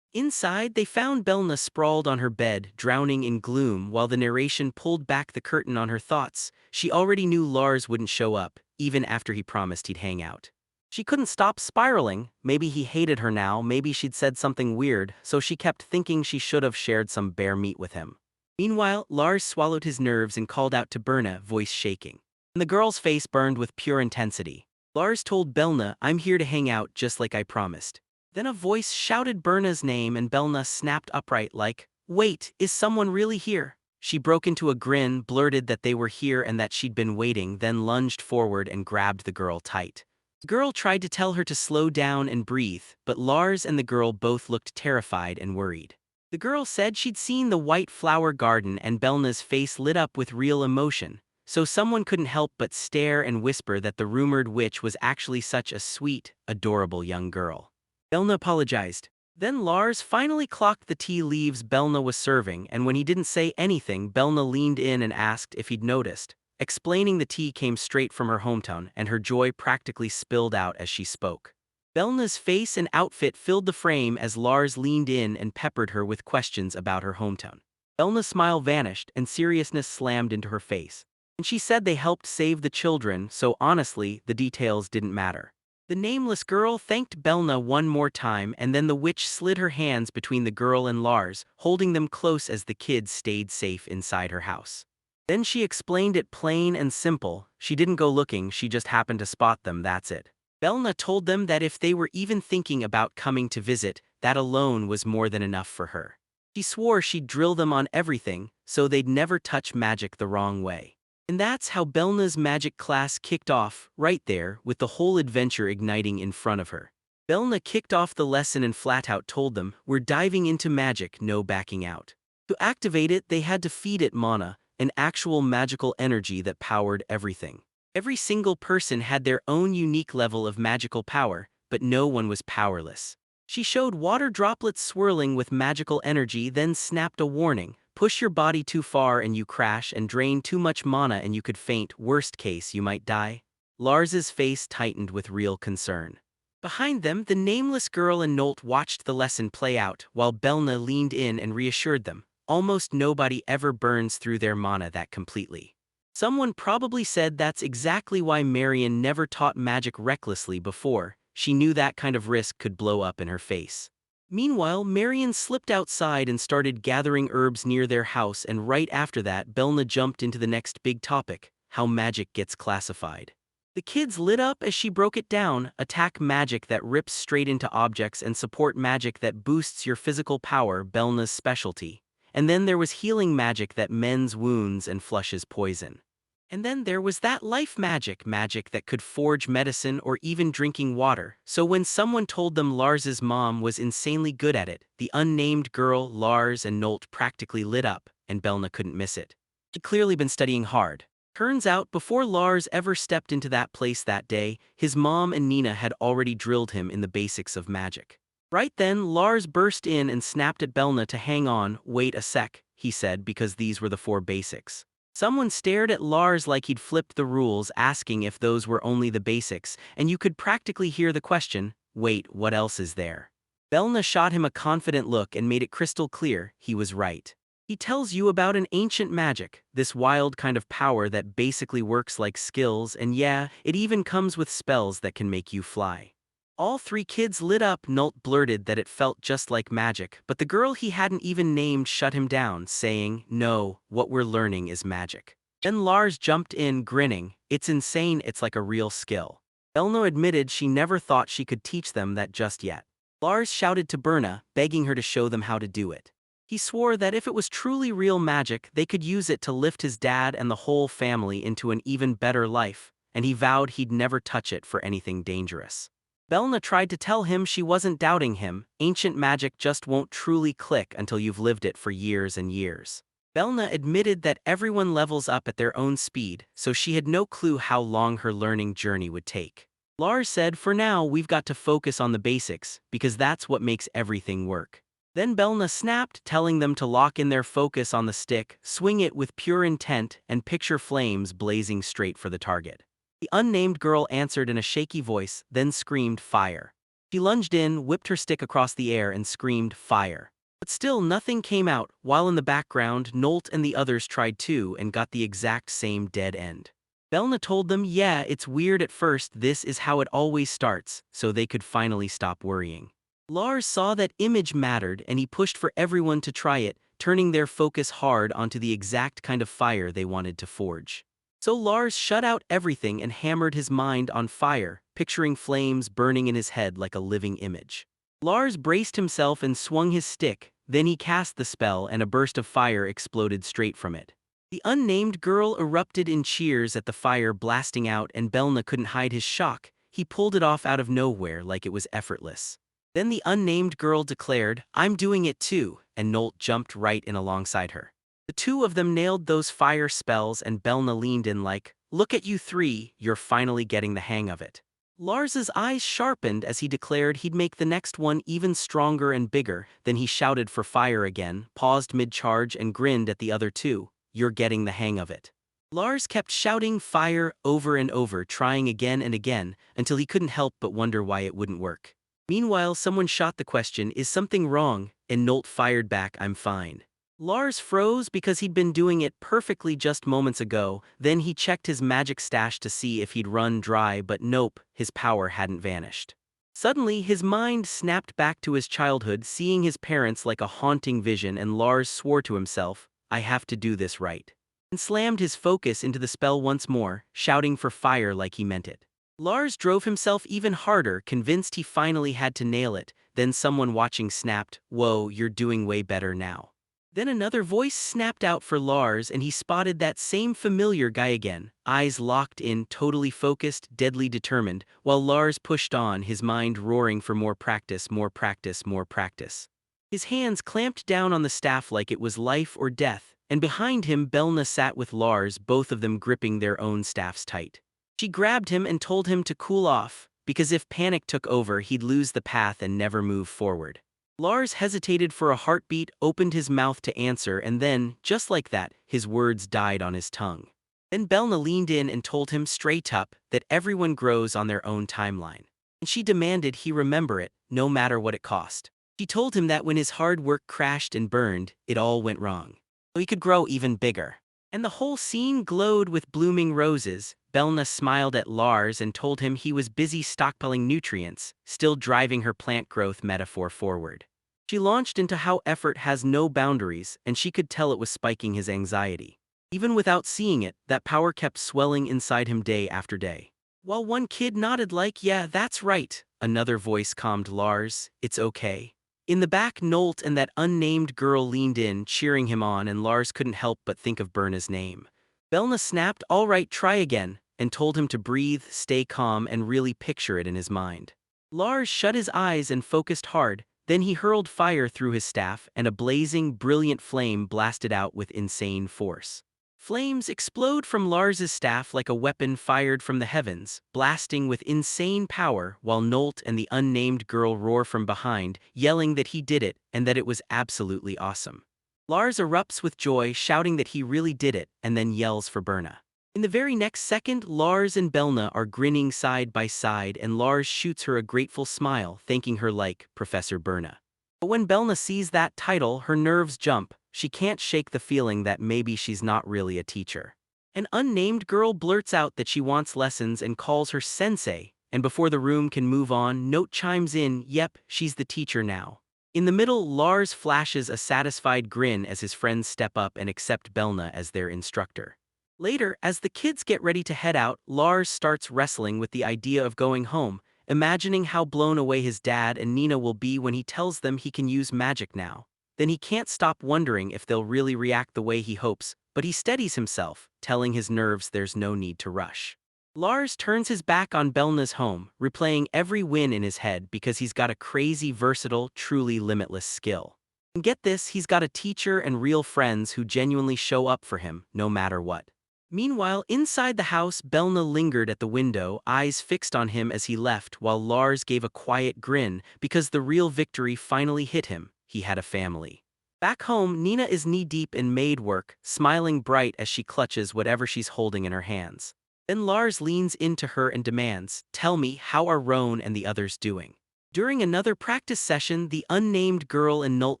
Speaker 1: Inside, they found Belna sprawled on her bed, drowning in gloom while the narration pulled back the curtain on her thoughts. She already knew Lars wouldn't show up, even after he promised he'd hang out. She couldn't stop spiraling. Maybe he hated her now, maybe she'd said something weird, so she kept thinking she should have shared some bear meat with him. Meanwhile, Lars swallowed his nerves and called out to Berna, voice shaking. And the girl's face burned with pure intensity. Lars told Belna, "I'm here to hang out just like I promised." Then a voice shouted Berna's name and Belna snapped upright like, "Wait, is someone really here?" She broke into a grin, blurted that they were here and that she'd been waiting, then lunged forward and grabbed the girl tight. The girl tried to tell her to slow down and breathe, but Lars and the girl both looked terrified and worried. The girl said she'd seen the white flower garden and Belna's face lit up with real emotion, so someone couldn't help but stare and whisper that the rumored witch was actually such a sweet, adorable young girl. Belna apologized. Then Lars finally clocked the tea leaves Belna was serving, and when he didn't say anything, Belna leaned in and asked if he'd noticed. Explaining the tea came straight from her hometown, and her joy practically spilled out as she spoke. Belna's face and outfit filled the frame as Lars leaned in and peppered her with questions about her hometown. Belna's smile vanished, and seriousness slammed into her face. And she said they helped save the children, so honestly, the details didn't matter. The nameless girl thanked Belna one more time, and then the witch slid her hands between the girl and Lars, holding them close as the kids stayed safe inside her house. Then she explained it plain and simple. She didn't go looking, she just happened to spot them, that's it. Belna told them that if they were even thinking about coming to visit, that alone was more than enough for her. She swore she'd drill them on everything, so they'd never touch magic the wrong way. And that's how Belna's magic class kicked off, right there, with the whole adventure igniting in front of her. Belna kicked off the lesson and flat out told them, "We're diving into magic, no backing out." To activate it, they had to feed it mana, an actual magical energy that powered everything. Every single person had their own unique level of magical power, but no one was powerless. She showed water droplets swirling with magical energy, then snapped a warning. Push your body too far and you crash, and drain too much mana and you could faint, worst case you might die. Lars's face tightened with real concern. Behind them, the nameless girl and Nolt watched the lesson play out, while Belna leaned in and reassured them. Almost nobody ever burns through their mana that completely. Someone probably said that's exactly why Marion never taught magic recklessly before. She knew that kind of risk could blow up in her face. Meanwhile, Marion slipped outside and started gathering herbs near their house, and right after that, Belna jumped into the next big topic, how magic gets classified. The kids lit up as she broke it down: attack magic that rips straight into objects and support magic that boosts your physical power, Belna's specialty. And then there was healing magic that mends wounds and flushes poison. And then there was that life magic that could forge medicine or even drinking water. So when someone told them Lars's mom was insanely good at it, the unnamed girl, Lars, and Nolt practically lit up, and Belna couldn't miss it. He'd clearly been studying hard. Turns out, before Lars ever stepped into that place that day, his mom and Nina had already drilled him in the basics of magic. Right then, Lars burst in and snapped at Belna to hang on. "Wait a sec," he said, because these were the 4 basics. Someone stared at Lars like he'd flipped the rules, asking if those were only the basics, and you could practically hear the question, "Wait, what else is there?" Belna shot him a confident look and made it crystal clear he was right. He tells you about an ancient magic, this wild kind of power that basically works like skills, and yeah, it even comes with spells that can make you fly. All 3 kids lit up. Nolt blurted that it felt just like magic, but the girl he hadn't even named shut him down, saying, "No, what we're learning is magic." Then Lars jumped in, grinning, "It's insane, it's like a real skill." Belna admitted she never thought she could teach them that just yet. Lars shouted to Berna, begging her to show them how to do it. He swore that if it was truly real magic, they could use it to lift his dad and the whole family into an even better life, and he vowed he'd never touch it for anything dangerous. Belna tried to tell him she wasn't doubting him. Ancient magic just won't truly click until you've lived it for years and years. Belna admitted that everyone levels up at their own speed, so she had no clue how long her learning journey would take. Lars said, "For now, we've got to focus on the basics, because that's what makes everything work." Then Belna snapped, telling them to lock in their focus on the stick, swing it with pure intent, and picture flames blazing straight for the target. The unnamed girl answered in a shaky voice, then screamed, "Fire." She lunged in, whipped her stick across the air, and screamed, "Fire." But still nothing came out, while in the background, Nolt and the others tried too and got the exact same dead end. Belna told them, yeah, it's weird at first, this is how it always starts, so they could finally stop worrying. Lars saw that image mattered and he pushed for everyone to try it, turning their focus hard onto the exact kind of fire they wanted to forge. So Lars shut out everything and hammered his mind on fire, picturing flames burning in his head like a living image. Lars braced himself and swung his stick, then he cast the spell and a burst of fire exploded straight from it. The unnamed girl erupted in cheers at the fire blasting out and Belna couldn't hide his shock. He pulled it off out of nowhere like it was effortless. Then the unnamed girl declared, "I'm doing it too," and Nolt jumped right in alongside her. The two of them nailed those fire spells and Belna leaned in like, "Look at you three, you're finally getting the hang of it." Lars's eyes sharpened as he declared he'd make the next one even stronger and bigger, then he shouted for fire again, paused mid-charge and grinned at the other two, "You're getting the hang of it." Lars kept shouting fire over and over, trying again and again, until he couldn't help but wonder why it wouldn't work. Meanwhile, someone shot the question, "Is something wrong?" and Nolt fired back, "I'm fine." Lars froze because he'd been doing it perfectly just moments ago, then he checked his magic stash to see if he'd run dry, but nope, his power hadn't vanished. Suddenly, his mind snapped back to his childhood, seeing his parents like a haunting vision, and Lars swore to himself, "I have to do this right," and slammed his focus into the spell once more, shouting for fire like he meant it. Lars drove himself even harder, convinced he finally had to nail it, then someone watching snapped, "Whoa, you're doing way better now." Then another voice snapped out for Lars and he spotted that same familiar guy again, eyes locked in, totally focused, deadly determined, while Lars pushed on, his mind roaring for more practice, more practice, more practice. His hands clamped down on the staff like it was life or death, and behind him Belna sat with Lars, both of them gripping their own staffs tight. She grabbed him and told him to cool off, because if panic took over he'd lose the path and never move forward. Lars hesitated for a heartbeat, opened his mouth to answer, and then, just like that, his words died on his tongue. Then Belna leaned in and told him straight up that everyone grows on their own timeline. And she demanded he remember it, no matter what it cost. She told him that when his hard work crashed and burned, it all went wrong. So he could grow even bigger. And the whole scene glowed with blooming roses. Belna smiled at Lars and told him he was busy stockpiling nutrients, still driving her plant growth metaphor forward. She launched into how effort has no boundaries, and she could tell it was spiking his anxiety. Even without seeing it, that power kept swelling inside him day after day. While one kid nodded like, "Yeah, that's right," another voice calmed Lars, "It's okay." In the back, Nolt and that unnamed girl leaned in, cheering him on, and Lars couldn't help but think of Berna's name. Belna snapped, "All right, try again," and told him to breathe, stay calm, and really picture it in his mind. Lars shut his eyes and focused hard, then he hurled fire through his staff, and a blazing, brilliant flame blasted out with insane force. Flames explode from Lars's staff like a weapon fired from the heavens, blasting with insane power, while Nolt and the unnamed girl roar from behind, yelling that he did it and that it was absolutely awesome. Lars erupts with joy, shouting that he really did it, and then yells for Berna. In the very next second, Lars and Belna are grinning side by side, and Lars shoots her a grateful smile, thanking her like Professor Berna. But when Belna sees that title, her nerves jump. She can't shake the feeling that maybe she's not really a teacher. An unnamed girl blurts out that she wants lessons and calls her sensei, and before the room can move on, Note chimes in, "Yep, she's the teacher now." In the middle, Lars flashes a satisfied grin as his friends step up and accept Belna as their instructor. Later, as the kids get ready to head out, Lars starts wrestling with the idea of going home, imagining how blown away his dad and Nina will be when he tells them he can use magic now. Then he can't stop wondering if they'll really react the way he hopes, but he steadies himself, telling his nerves there's no need to rush. Lars turns his back on Belna's home, replaying every win in his head because he's got a crazy, versatile, truly limitless skill. And get this, he's got a teacher and real friends who genuinely show up for him, no matter what. Meanwhile, inside the house, Belna lingered at the window, eyes fixed on him as he left, while Lars gave a quiet grin because the real victory finally hit him. he had a family. Back home, Nina is knee-deep in maid work, smiling bright as she clutches whatever she's holding in her hands. Then Lars leans into her and demands, "Tell me, how are Roan and the others doing?" During another practice session, the unnamed girl and Nult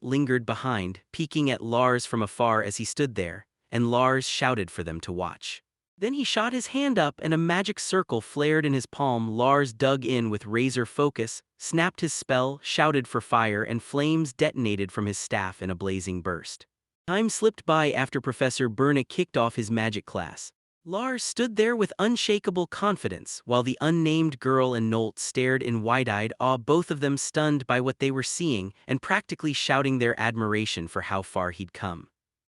Speaker 1: lingered behind, peeking at Lars from afar as he stood there, and Lars shouted for them to watch. Then he shot his hand up and a magic circle flared in his palm. Lars dug in with razor focus, snapped his spell, shouted for fire, and flames detonated from his staff in a blazing burst. Time slipped by after Professor Berna kicked off his magic class. Lars stood there with unshakable confidence, while the unnamed girl and Nolt stared in wide-eyed awe, both of them stunned by what they were seeing and practically shouting their admiration for how far he'd come.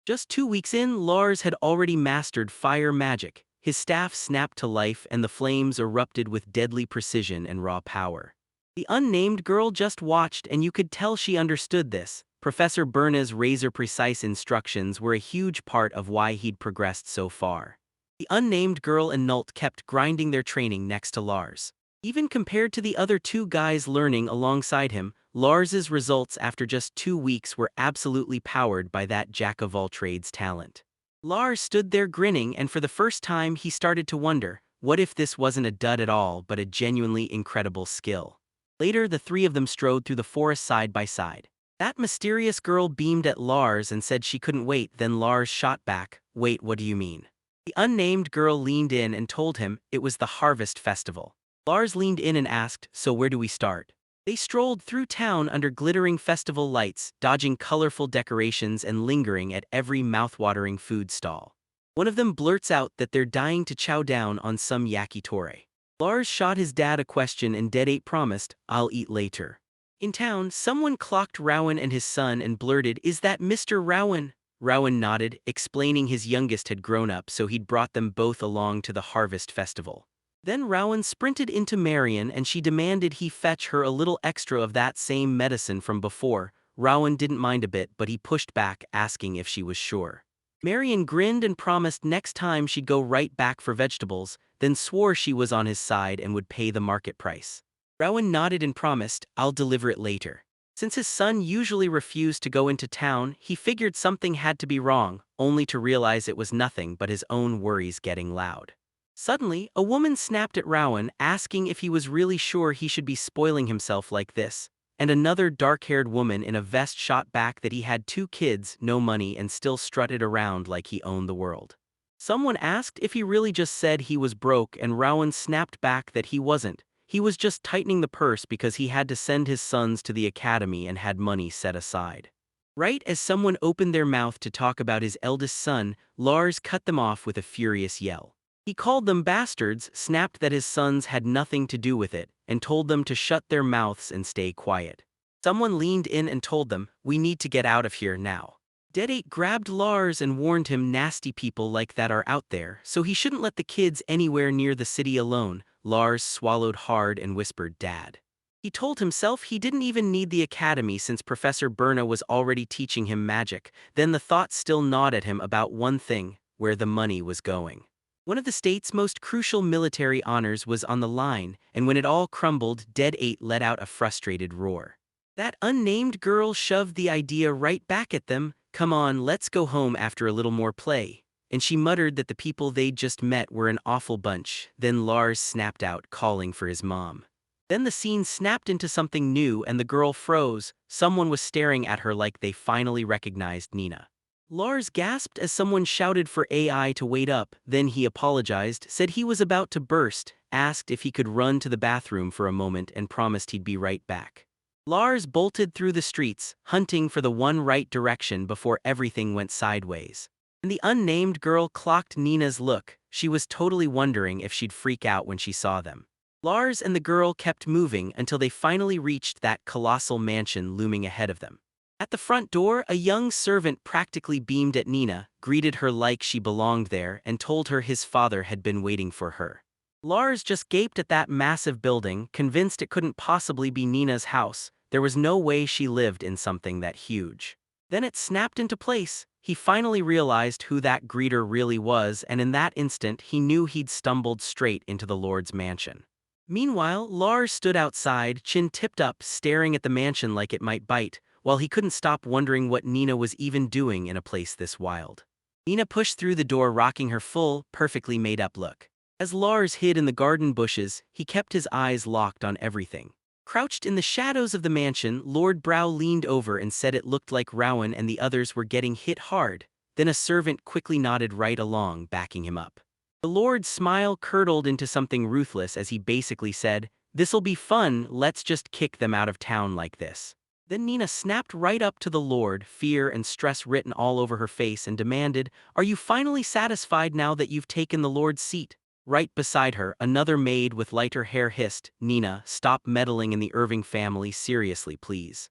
Speaker 1: Just 2 weeks in, Lars had already mastered fire magic. His staff snapped to life and the flames erupted with deadly precision and raw power. The unnamed girl just watched, and you could tell she understood this. Professor Berna's razor-precise instructions were a huge part of why he'd progressed so far. The unnamed girl and Nult kept grinding their training next to Lars. Even compared to the other two guys learning alongside him, Lars's results after just 2 weeks were absolutely powered by that jack-of-all-trades talent. Lars stood there grinning, and for the first time he started to wonder, what if this wasn't a dud at all but a genuinely incredible skill? Later, the three of them strode through the forest side by side. That mysterious girl beamed at Lars and said she couldn't wait. Then Lars shot back, "Wait, what do you mean?" The unnamed girl leaned in and told him it was the Harvest Festival. Lars leaned in and asked, "So where do we start?" They strolled through town under glittering festival lights, dodging colorful decorations and lingering at every mouth-watering food stall. One of them blurts out that they're dying to chow down on some yakitori. Lars shot his dad a question and Dead8 promised, "I'll eat later." In town, someone clocked Rowan and his son and blurted, "Is that Mr. Rowan?" Rowan nodded, explaining his youngest had grown up, so he'd brought them both along to the Harvest Festival. Then Rowan sprinted into Marion and she demanded he fetch her a little extra of that same medicine from before. Rowan didn't mind a bit, but he pushed back, asking if she was sure. Marion grinned and promised next time she'd go right back for vegetables, then swore she was on his side and would pay the market price. Rowan nodded and promised, "I'll deliver it later." Since his son usually refused to go into town, he figured something had to be wrong, only to realize it was nothing but his own worries getting loud. Suddenly, a woman snapped at Rowan, asking if he was really sure he should be spoiling himself like this, and another dark-haired woman in a vest shot back that he had 2 kids, no money, and still strutted around like he owned the world. Someone asked if he really just said he was broke, and Rowan snapped back that he wasn't. He was just tightening the purse because he had to send his sons to the academy and had money set aside. Right as someone opened their mouth to talk about his eldest son, Lars cut them off with a furious yell. He called them bastards, snapped that his sons had nothing to do with it, and told them to shut their mouths and stay quiet. Someone leaned in and told them, "We need to get out of here now." Dead8 grabbed Lars and warned him nasty people like that are out there, so he shouldn't let the kids anywhere near the city alone. Lars swallowed hard and whispered, "Dad." He told himself he didn't even need the academy since Professor Berna was already teaching him magic. Then the thought still gnawed at him about one thing, where the money was going. One of the state's most crucial military honors was on the line, and when it all crumbled, Dead8 let out a frustrated roar. That unnamed girl shoved the idea right back at them. "Come on, let's go home after a little more play." And she muttered that the people they'd just met were an awful bunch. Then Lars snapped out, calling for his mom. Then the scene snapped into something new and the girl froze. Someone was staring at her like they finally recognized Nina. Lars gasped as someone shouted for AI to wait up. Then he apologized, said he was about to burst, asked if he could run to the bathroom for a moment, and promised he'd be right back. Lars bolted through the streets, hunting for the one right direction before everything went sideways. And the unnamed girl clocked Nina's look. She was totally wondering if she'd freak out when she saw them. Lars and the girl kept moving until they finally reached that colossal mansion looming ahead of them. At the front door, a young servant practically beamed at Nina, greeted her like she belonged there, and told her his father had been waiting for her. Lars just gaped at that massive building, convinced it couldn't possibly be Nina's house. There was no way she lived in something that huge. Then it snapped into place. He finally realized who that greeter really was, and in that instant he knew he'd stumbled straight into the Lord's mansion. Meanwhile, Lars stood outside, chin tipped up, staring at the mansion like it might bite. while he couldn't stop wondering what Nina was even doing in a place this wild. Nina pushed through the door, rocking her full, perfectly made-up look. As Lars hid in the garden bushes, he kept his eyes locked on everything. Crouched in the shadows of the mansion, Lord Brow leaned over and said it looked like Rowan and the others were getting hit hard. Then a servant quickly nodded right along, backing him up. The Lord's smile curdled into something ruthless as he basically said, "This'll be fun, let's just kick them out of town like this." Then Nina snapped right up to the Lord, fear and stress written all over her face, and demanded, "Are you finally satisfied now that you've taken the Lord's seat?" Right beside her, another maid with lighter hair hissed, "Nina, stop meddling in the Irving family, seriously please."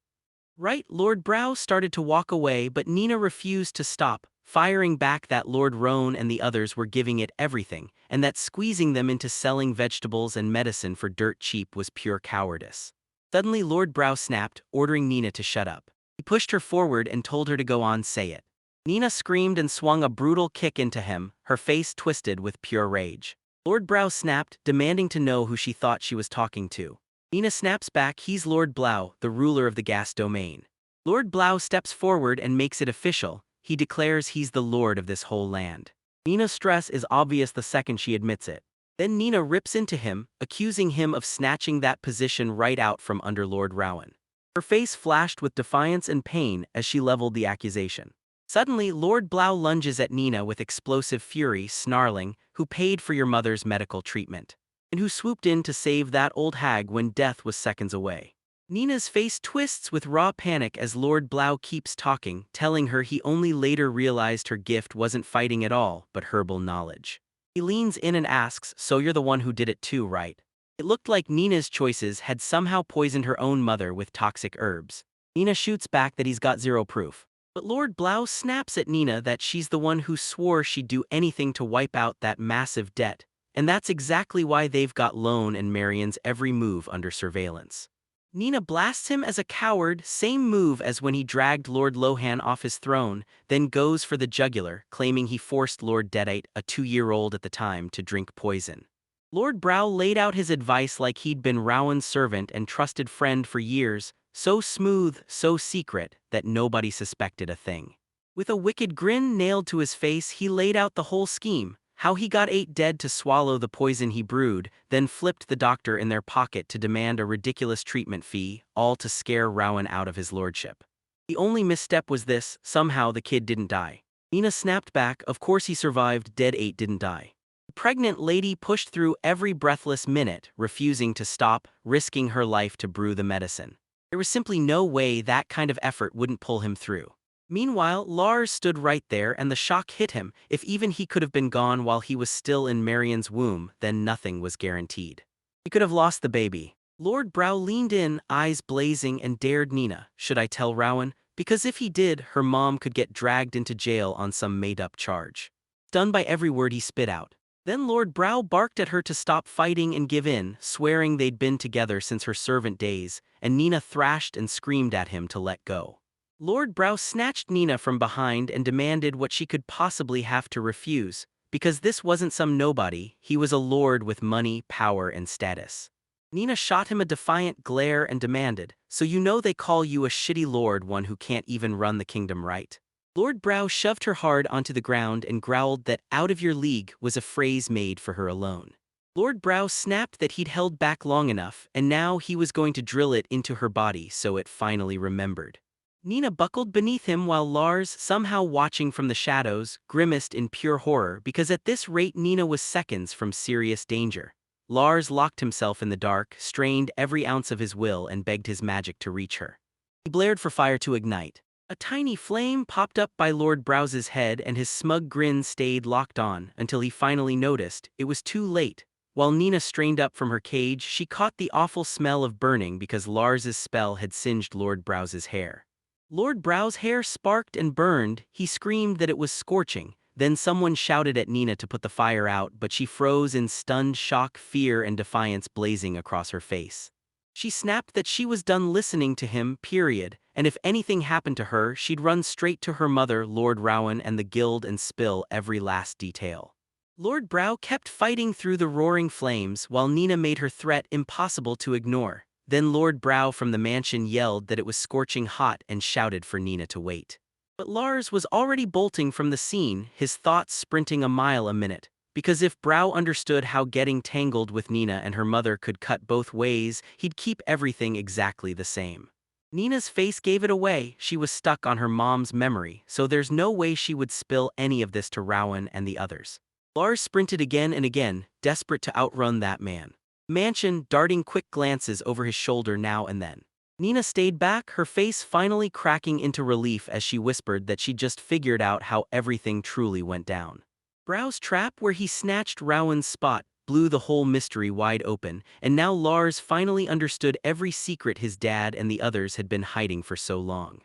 Speaker 1: Right, Lord Brow started to walk away, but Nina refused to stop, firing back that Lord Roan and the others were giving it everything, and that squeezing them into selling vegetables and medicine for dirt cheap was pure cowardice. Suddenly Lord Brow snapped, ordering Nina to shut up. He pushed her forward and told her to go on, say it. Nina screamed and swung a brutal kick into him, her face twisted with pure rage. Lord Brow snapped, demanding to know who she thought she was talking to. Nina snaps back, "He's Lord Blau, the ruler of the gas domain." Lord Blau steps forward and makes it official. He declares he's the lord of this whole land. Nina's stress is obvious the second she admits it. Then Nina rips into him, accusing him of snatching that position right out from under Lord Rowan. Her face flashed with defiance and pain as she leveled the accusation. Suddenly, Lord Blau lunges at Nina with explosive fury, snarling, "Who paid for your mother's medical treatment? And who swooped in to save that old hag when death was seconds away?" Nina's face twists with raw panic as Lord Blau keeps talking, telling her he only later realized her gift wasn't fighting at all, but herbal knowledge. He leans in and asks, "So you're the one who did it too, right?" It looked like Nina's choices had somehow poisoned her own mother with toxic herbs. Nina shoots back that he's got zero proof. But Lord Blau snaps at Nina that she's the one who swore she'd do anything to wipe out that massive debt, and that's exactly why they've got Lone and Marion's every move under surveillance. Nina blasts him as a coward, same move as when he dragged Lord Lohan off his throne, then goes for the jugular, claiming he forced Lord Deadite, a 2-year-old at the time, to drink poison. Lord Brow laid out his advice like he'd been Rowan's servant and trusted friend for years, so smooth, so secret, that nobody suspected a thing. With a wicked grin nailed to his face, he laid out the whole scheme, how he got 8 dead to swallow the poison he brewed, then flipped the doctor in their pocket to demand a ridiculous treatment fee, all to scare Rowan out of his lordship. The only misstep was this: somehow the kid didn't die. Nina snapped back, "Of course he survived, dead 8 didn't die." The pregnant lady pushed through every breathless minute, refusing to stop, risking her life to brew the medicine. There was simply no way that kind of effort wouldn't pull him through. Meanwhile, Lars stood right there and the shock hit him. If even he could have been gone while he was still in Marion's womb, then nothing was guaranteed. He could have lost the baby. Lord Brow leaned in, eyes blazing, and dared Nina, "Should I tell Rowan? Because if he did, her mom could get dragged into jail on some made-up charge." Stunned by every word he spit out. Then Lord Brow barked at her to stop fighting and give in, swearing they'd been together since her servant days, and Nina thrashed and screamed at him to let go. Lord Brow snatched Nina from behind and demanded what she could possibly have to refuse, because this wasn't some nobody, he was a lord with money, power, and status. Nina shot him a defiant glare and demanded, "So you know they call you a shitty lord, one who can't even run the kingdom right?" Lord Brow shoved her hard onto the ground and growled that "out of your league" was a phrase made for her alone. Lord Brow snapped that he'd held back long enough, and now he was going to drill it into her body so it finally remembered. Nina buckled beneath him while Lars, somehow watching from the shadows, grimaced in pure horror because at this rate Nina was seconds from serious danger. Lars locked himself in the dark, strained every ounce of his will and begged his magic to reach her. He blared for fire to ignite. A tiny flame popped up by Lord Browse's head and his smug grin stayed locked on until he finally noticed it was too late. While Nina strained up from her cage, she caught the awful smell of burning because Lars's spell had singed Lord Browse's hair. Lord Brow's hair sparked and burned, he screamed that it was scorching, then someone shouted at Nina to put the fire out, but she froze in stunned shock, fear and defiance blazing across her face. She snapped that she was done listening to him, period, and if anything happened to her, she'd run straight to her mother, Lord Rowan, and the guild and spill every last detail. Lord Brow kept fighting through the roaring flames while Nina made her threat impossible to ignore. Then Lord Brow from the mansion yelled that it was scorching hot and shouted for Nina to wait. But Lars was already bolting from the scene, his thoughts sprinting a mile a minute. Because if Brow understood how getting tangled with Nina and her mother could cut both ways, he'd keep everything exactly the same. Nina's face gave it away. She was stuck on her mom's memory, so there's no way she would spill any of this to Rowan and the others. Lars sprinted again and again, desperate to outrun that man. Mansion, darting quick glances over his shoulder now and then. Nina stayed back, her face finally cracking into relief as she whispered that she'd just figured out how everything truly went down. Brow's trap, where he snatched Rowan's spot, blew the whole mystery wide open, and now Lars finally understood every secret his dad and the others had been hiding for so long.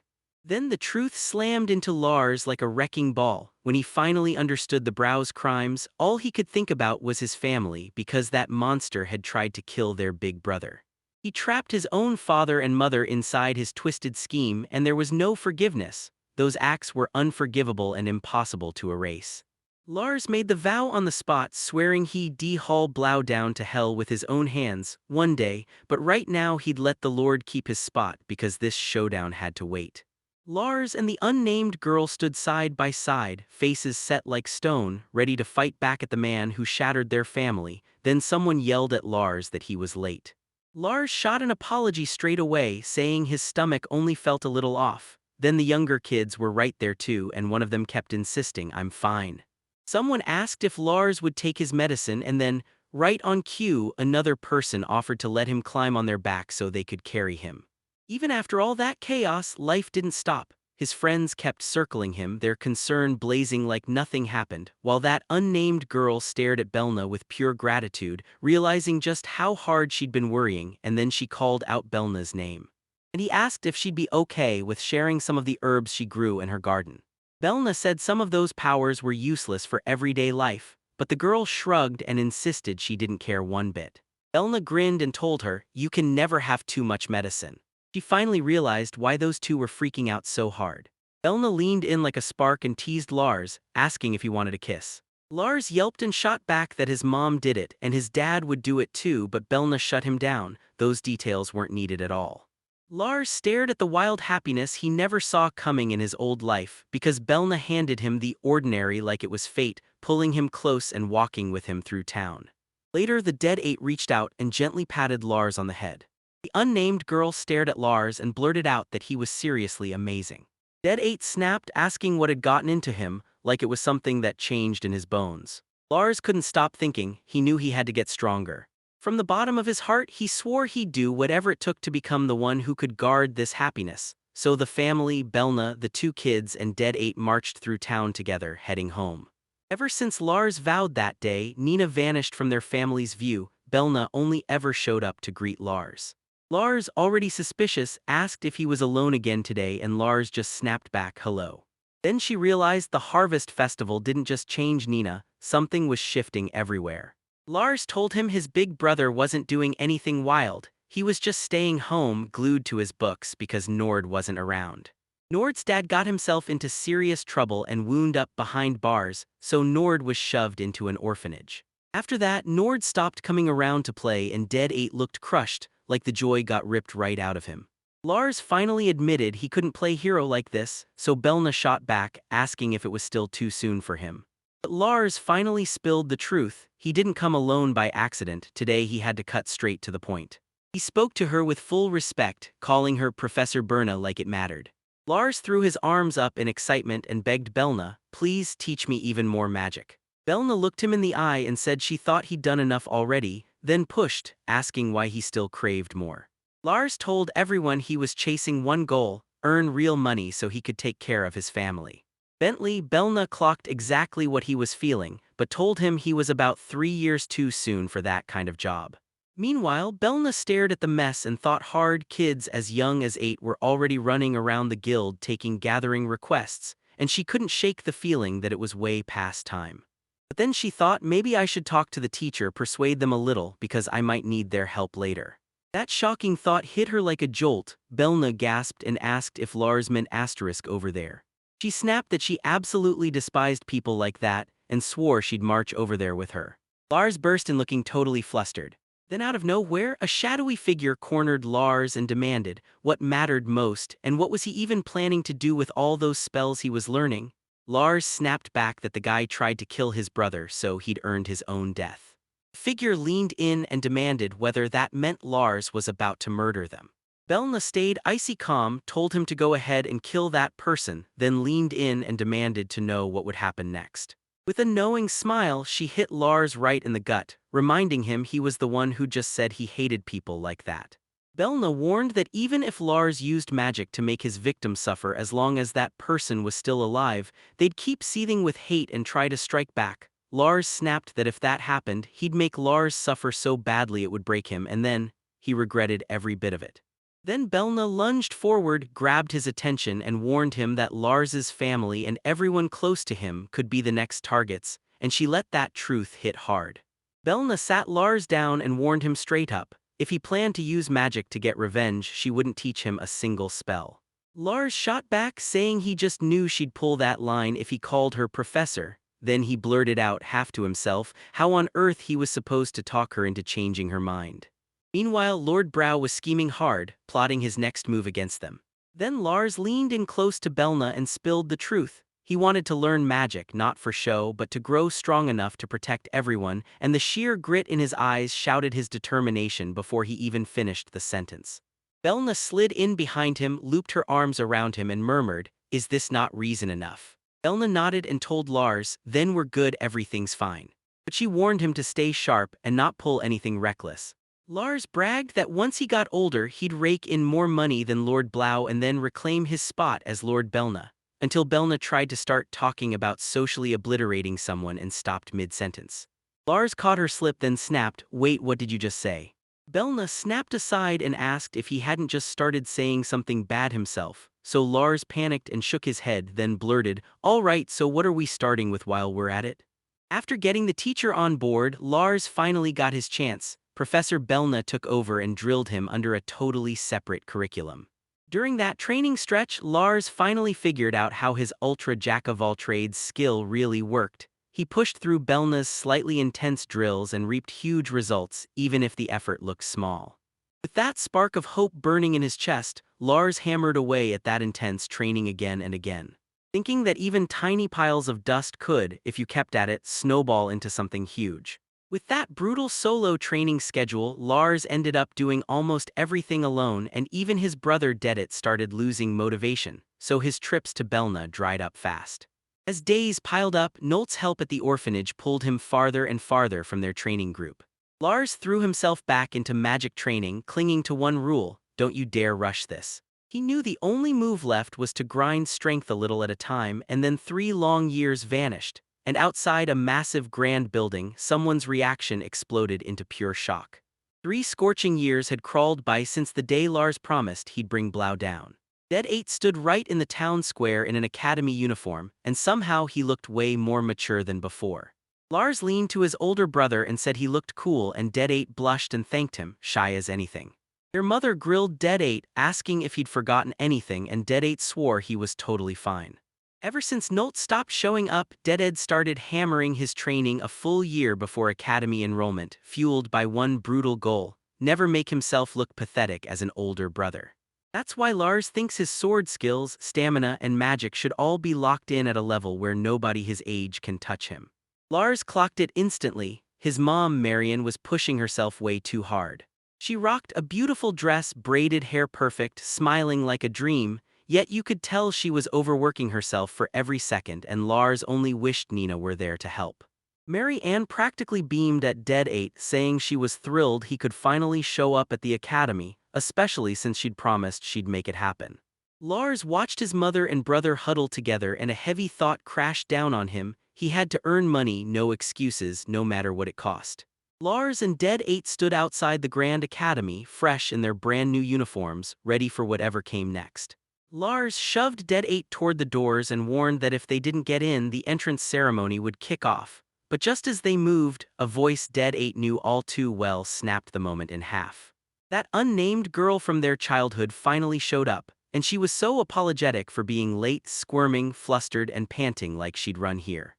Speaker 1: Then the truth slammed into Lars like a wrecking ball. When he finally understood the Brow's crimes, all he could think about was his family because that monster had tried to kill their big brother. He trapped his own father and mother inside his twisted scheme, and there was no forgiveness. Those acts were unforgivable and impossible to erase. Lars made the vow on the spot, swearing he'd haul Blau down to hell with his own hands one day, but right now he'd let the Lord keep his spot because this showdown had to wait. Lars and the unnamed girl stood side by side, faces set like stone, ready to fight back at the man who shattered their family. Then someone yelled at Lars that he was late. Lars shot an apology straight away, saying his stomach only felt a little off. Then the younger kids were right there too, and one of them kept insisting, "I'm fine." Someone asked if Lars would take his medicine, and then, right on cue, another person offered to let him climb on their back so they could carry him. Even after all that chaos, life didn't stop. His friends kept circling him, their concern blazing like nothing happened, while that unnamed girl stared at Belna with pure gratitude, realizing just how hard she'd been worrying, and then she called out Belna's name. And he asked if she'd be okay with sharing some of the herbs she grew in her garden. Belna said some of those powers were useless for everyday life, but the girl shrugged and insisted she didn't care one bit. Belna grinned and told her, "You can never have too much medicine." She finally realized why those two were freaking out so hard. Belna leaned in like a spark and teased Lars, asking if he wanted a kiss. Lars yelped and shot back that his mom did it and his dad would do it too, but Belna shut him down. Those details weren't needed at all. Lars stared at the wild happiness he never saw coming in his old life, because Belna handed him the ordinary like it was fate, pulling him close and walking with him through town. Later, the dead eight reached out and gently patted Lars on the head. The unnamed girl stared at Lars and blurted out that he was seriously amazing. Dead eight snapped, asking what had gotten into him, like it was something that changed in his bones. Lars couldn't stop thinking. He knew he had to get stronger. From the bottom of his heart, he swore he'd do whatever it took to become the one who could guard this happiness. So the family, Belna, the two kids, and Dead Eight marched through town together, heading home. Ever since Lars vowed that day, Nina vanished from their family's view. Belna only ever showed up to greet Lars. Lars, already suspicious, asked if he was alone again today, and Lars just snapped back, "Hello." Then she realized the Harvest Festival didn't just change Nina, something was shifting everywhere. Lars told him his big brother wasn't doing anything wild, he was just staying home, glued to his books because Nord wasn't around. Nord's dad got himself into serious trouble and wound up behind bars, so Nord was shoved into an orphanage. After that, Nord stopped coming around to play and Dead Eight looked crushed, like the joy got ripped right out of him. Lars finally admitted he couldn't play hero like this, so Belna shot back, asking if it was still too soon for him. But Lars finally spilled the truth. He didn't come alone by accident. Today he had to cut straight to the point. He spoke to her with full respect, calling her Professor Berna like it mattered. Lars threw his arms up in excitement and begged Belna, "Please teach me even more magic." Belna looked him in the eye and said she thought he'd done enough already, then pushed, asking why he still craved more. Lars told everyone he was chasing one goal, earn real money so he could take care of his family. Belna clocked exactly what he was feeling, but told him he was about 3 years too soon for that kind of job. Meanwhile, Belna stared at the mess and thought hard. Kids as young as 8 were already running around the guild taking gathering requests, and she couldn't shake the feeling that it was way past time. But then she thought, maybe I should talk to the teacher, persuade them a little, because I might need their help later. That shocking thought hit her like a jolt. Belna gasped and asked if Lars meant asterisk over there. She snapped that she absolutely despised people like that, and swore she'd march over there with her. Lars burst in looking totally flustered. Then out of nowhere, a shadowy figure cornered Lars and demanded what mattered most and what was he even planning to do with all those spells he was learning. Lars snapped back that the guy tried to kill his brother so he'd earned his own death. The figure leaned in and demanded whether that meant Lars was about to murder them. Belna stayed icy calm, told him to go ahead and kill that person, then leaned in and demanded to know what would happen next. With a knowing smile, she hit Lars right in the gut, reminding him he was the one who just said he hated people like that. Belna warned that even if Lars used magic to make his victim suffer, as long as that person was still alive, they'd keep seething with hate and try to strike back. Lars snapped that if that happened, he'd make Lars suffer so badly it would break him, and then he regretted every bit of it. Then Belna lunged forward, grabbed his attention and warned him that Lars's family and everyone close to him could be the next targets, and she let that truth hit hard. Belna sat Lars down and warned him straight up, if he planned to use magic to get revenge, she wouldn't teach him a single spell. Lars shot back, saying he just knew she'd pull that line if he called her professor. Then he blurted out, half to himself, how on earth he was supposed to talk her into changing her mind. Meanwhile, Lord Brow was scheming hard, plotting his next move against them. Then Lars leaned in close to Belna and spilled the truth. He wanted to learn magic, not for show, but to grow strong enough to protect everyone, and the sheer grit in his eyes shouted his determination before he even finished the sentence. Belna slid in behind him, looped her arms around him and murmured, "Is this not reason enough?" Belna nodded and told Lars, "Then we're good, everything's fine." But she warned him to stay sharp and not pull anything reckless. Lars bragged that once he got older he'd rake in more money than Lord Blau and then reclaim his spot as Lord Belna, until Belna tried to start talking about socially obliterating someone and stopped mid-sentence. Lars caught her slip, then snapped, "Wait, what did you just say?" Belna snapped aside and asked if he hadn't just started saying something bad himself, so Lars panicked and shook his head, then blurted, "All right, so what are we starting with while we're at it?" After getting the teacher on board, Lars finally got his chance. Professor Belna took over and drilled him under a totally separate curriculum. During that training stretch, Lars finally figured out how his ultra jack-of-all-trades skill really worked. He pushed through Belna's slightly intense drills and reaped huge results, even if the effort looked small. With that spark of hope burning in his chest, Lars hammered away at that intense training again and again, thinking that even tiny piles of dust could, if you kept at it, snowball into something huge. With that brutal solo training schedule, Lars ended up doing almost everything alone, and even his brother Dedit started losing motivation, so his trips to Belna dried up fast. As days piled up, Nolt's help at the orphanage pulled him farther and farther from their training group. Lars threw himself back into magic training, clinging to one rule: don't you dare rush this. He knew the only move left was to grind strength a little at a time, and then 3 long years vanished. And outside a massive grand building, someone's reaction exploded into pure shock. 3 scorching years had crawled by since the day Lars promised he'd bring Blau down. Dead 8 stood right in the town square in an academy uniform, and somehow he looked way more mature than before. Lars leaned to his older brother and said he looked cool, and Dead 8 blushed and thanked him, shy as anything. Their mother grilled Dead 8, asking if he'd forgotten anything, and Dead 8 swore he was totally fine. Ever since Nolt stopped showing up, Deaded started hammering his training a full year before academy enrollment, fueled by one brutal goal: never make himself look pathetic as an older brother. That's why Lars thinks his sword skills, stamina, and magic should all be locked in at a level where nobody his age can touch him. Lars clocked it instantly. His mom, Marion, was pushing herself way too hard. She rocked a beautiful dress, braided hair perfect, smiling like a dream, yet you could tell she was overworking herself for every second, and Lars only wished Nina were there to help. Mary Ann practically beamed at Dead 8, saying she was thrilled he could finally show up at the academy, especially since she'd promised she'd make it happen. Lars watched his mother and brother huddle together, and a heavy thought crashed down on him: he had to earn money, no excuses, no matter what it cost. Lars and Dead 8 stood outside the Grand Academy, fresh in their brand new uniforms, ready for whatever came next. Lars shoved Dead 8 toward the doors and warned that if they didn't get in, the entrance ceremony would kick off. But just as they moved, a voice Dead 8 knew all too well snapped the moment in half. That unnamed girl from their childhood finally showed up, and she was so apologetic for being late, squirming, flustered, and panting like she'd run here.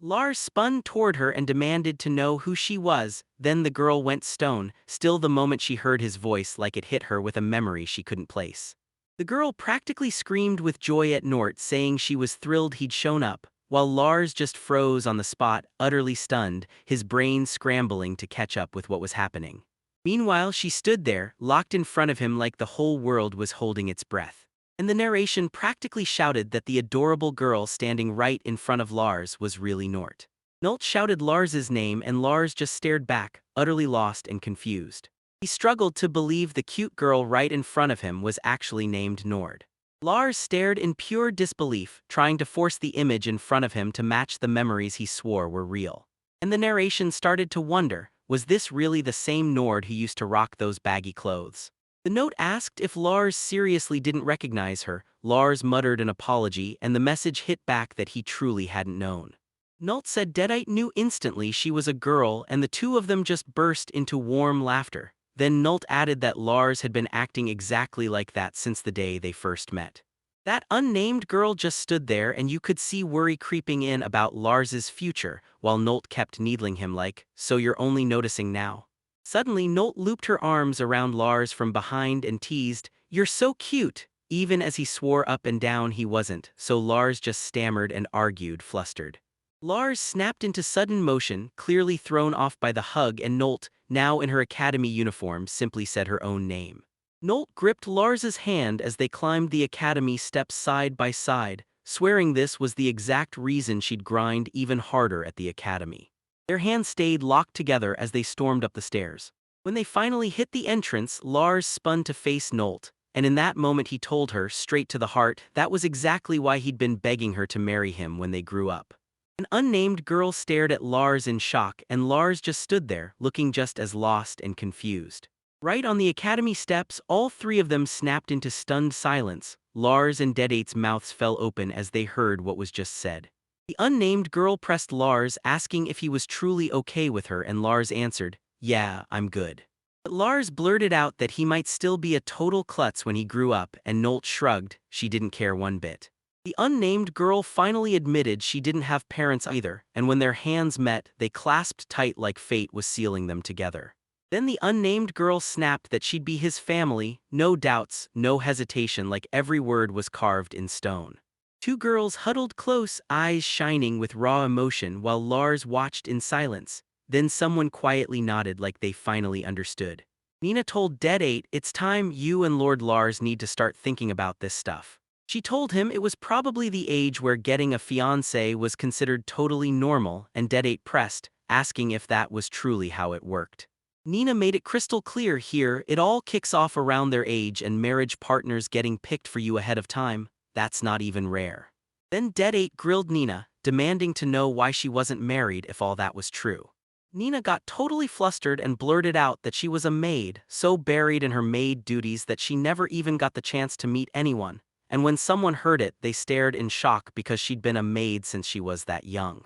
Speaker 1: Lars spun toward her and demanded to know who she was, then the girl went stone, still the moment she heard his voice like it hit her with a memory she couldn't place. The girl practically screamed with joy at Nort, saying she was thrilled he'd shown up, while Lars just froze on the spot, utterly stunned, his brain scrambling to catch up with what was happening. Meanwhile, she stood there, locked in front of him like the whole world was holding its breath. And the narration practically shouted that the adorable girl standing right in front of Lars was really Nort. Nort shouted Lars's name and Lars just stared back, utterly lost and confused. He struggled to believe the cute girl right in front of him was actually named Nord. Lars stared in pure disbelief, trying to force the image in front of him to match the memories he swore were real. And the narration started to wonder, was this really the same Nord who used to rock those baggy clothes? The note asked if Lars seriously didn't recognize her. Lars muttered an apology, and the message hit back that he truly hadn't known. Nult said Deadite knew instantly she was a girl, and the two of them just burst into warm laughter. Then Nult added that Lars had been acting exactly like that since the day they first met. That unnamed girl just stood there, and you could see worry creeping in about Lars's future, while Nult kept needling him like, "So you're only noticing now?" Suddenly, Nult looped her arms around Lars from behind and teased, "You're so cute," even as he swore up and down he wasn't, so Lars just stammered and argued, flustered. Lars snapped into sudden motion, clearly thrown off by the hug, and Nult, now in her academy uniform, simply said her own name. Nult gripped Lars's hand as they climbed the academy steps side by side, swearing this was the exact reason she'd grind even harder at the academy. Their hands stayed locked together as they stormed up the stairs. When they finally hit the entrance, Lars spun to face Nult, and in that moment he told her, straight to the heart, that was exactly why he'd been begging her to marry him when they grew up. An unnamed girl stared at Lars in shock, and Lars just stood there, looking just as lost and confused. Right on the academy steps, all three of them snapped into stunned silence. Lars and Dedate's mouths fell open as they heard what was just said. The unnamed girl pressed Lars, asking if he was truly okay with her, and Lars answered, "Yeah, I'm good." But Lars blurted out that he might still be a total klutz when he grew up, and Nult shrugged, she didn't care one bit. The unnamed girl finally admitted she didn't have parents either, and when their hands met, they clasped tight like fate was sealing them together. Then the unnamed girl snapped that she'd be his family, no doubts, no hesitation, like every word was carved in stone. Two girls huddled close, eyes shining with raw emotion, while Lars watched in silence. Then someone quietly nodded like they finally understood. Nina told Deadate, "It's time you and Lord Lars need to start thinking about this stuff." She told him it was probably the age where getting a fiancé was considered totally normal, and Deadate pressed, asking if that was truly how it worked. Nina made it crystal clear here, it all kicks off around their age, and marriage partners getting picked for you ahead of time, that's not even rare. Then Deadate grilled Nina, demanding to know why she wasn't married if all that was true. Nina got totally flustered and blurted out that she was a maid, so buried in her maid duties that she never even got the chance to meet anyone, and when someone heard it, they stared in shock because she'd been a maid since she was that young.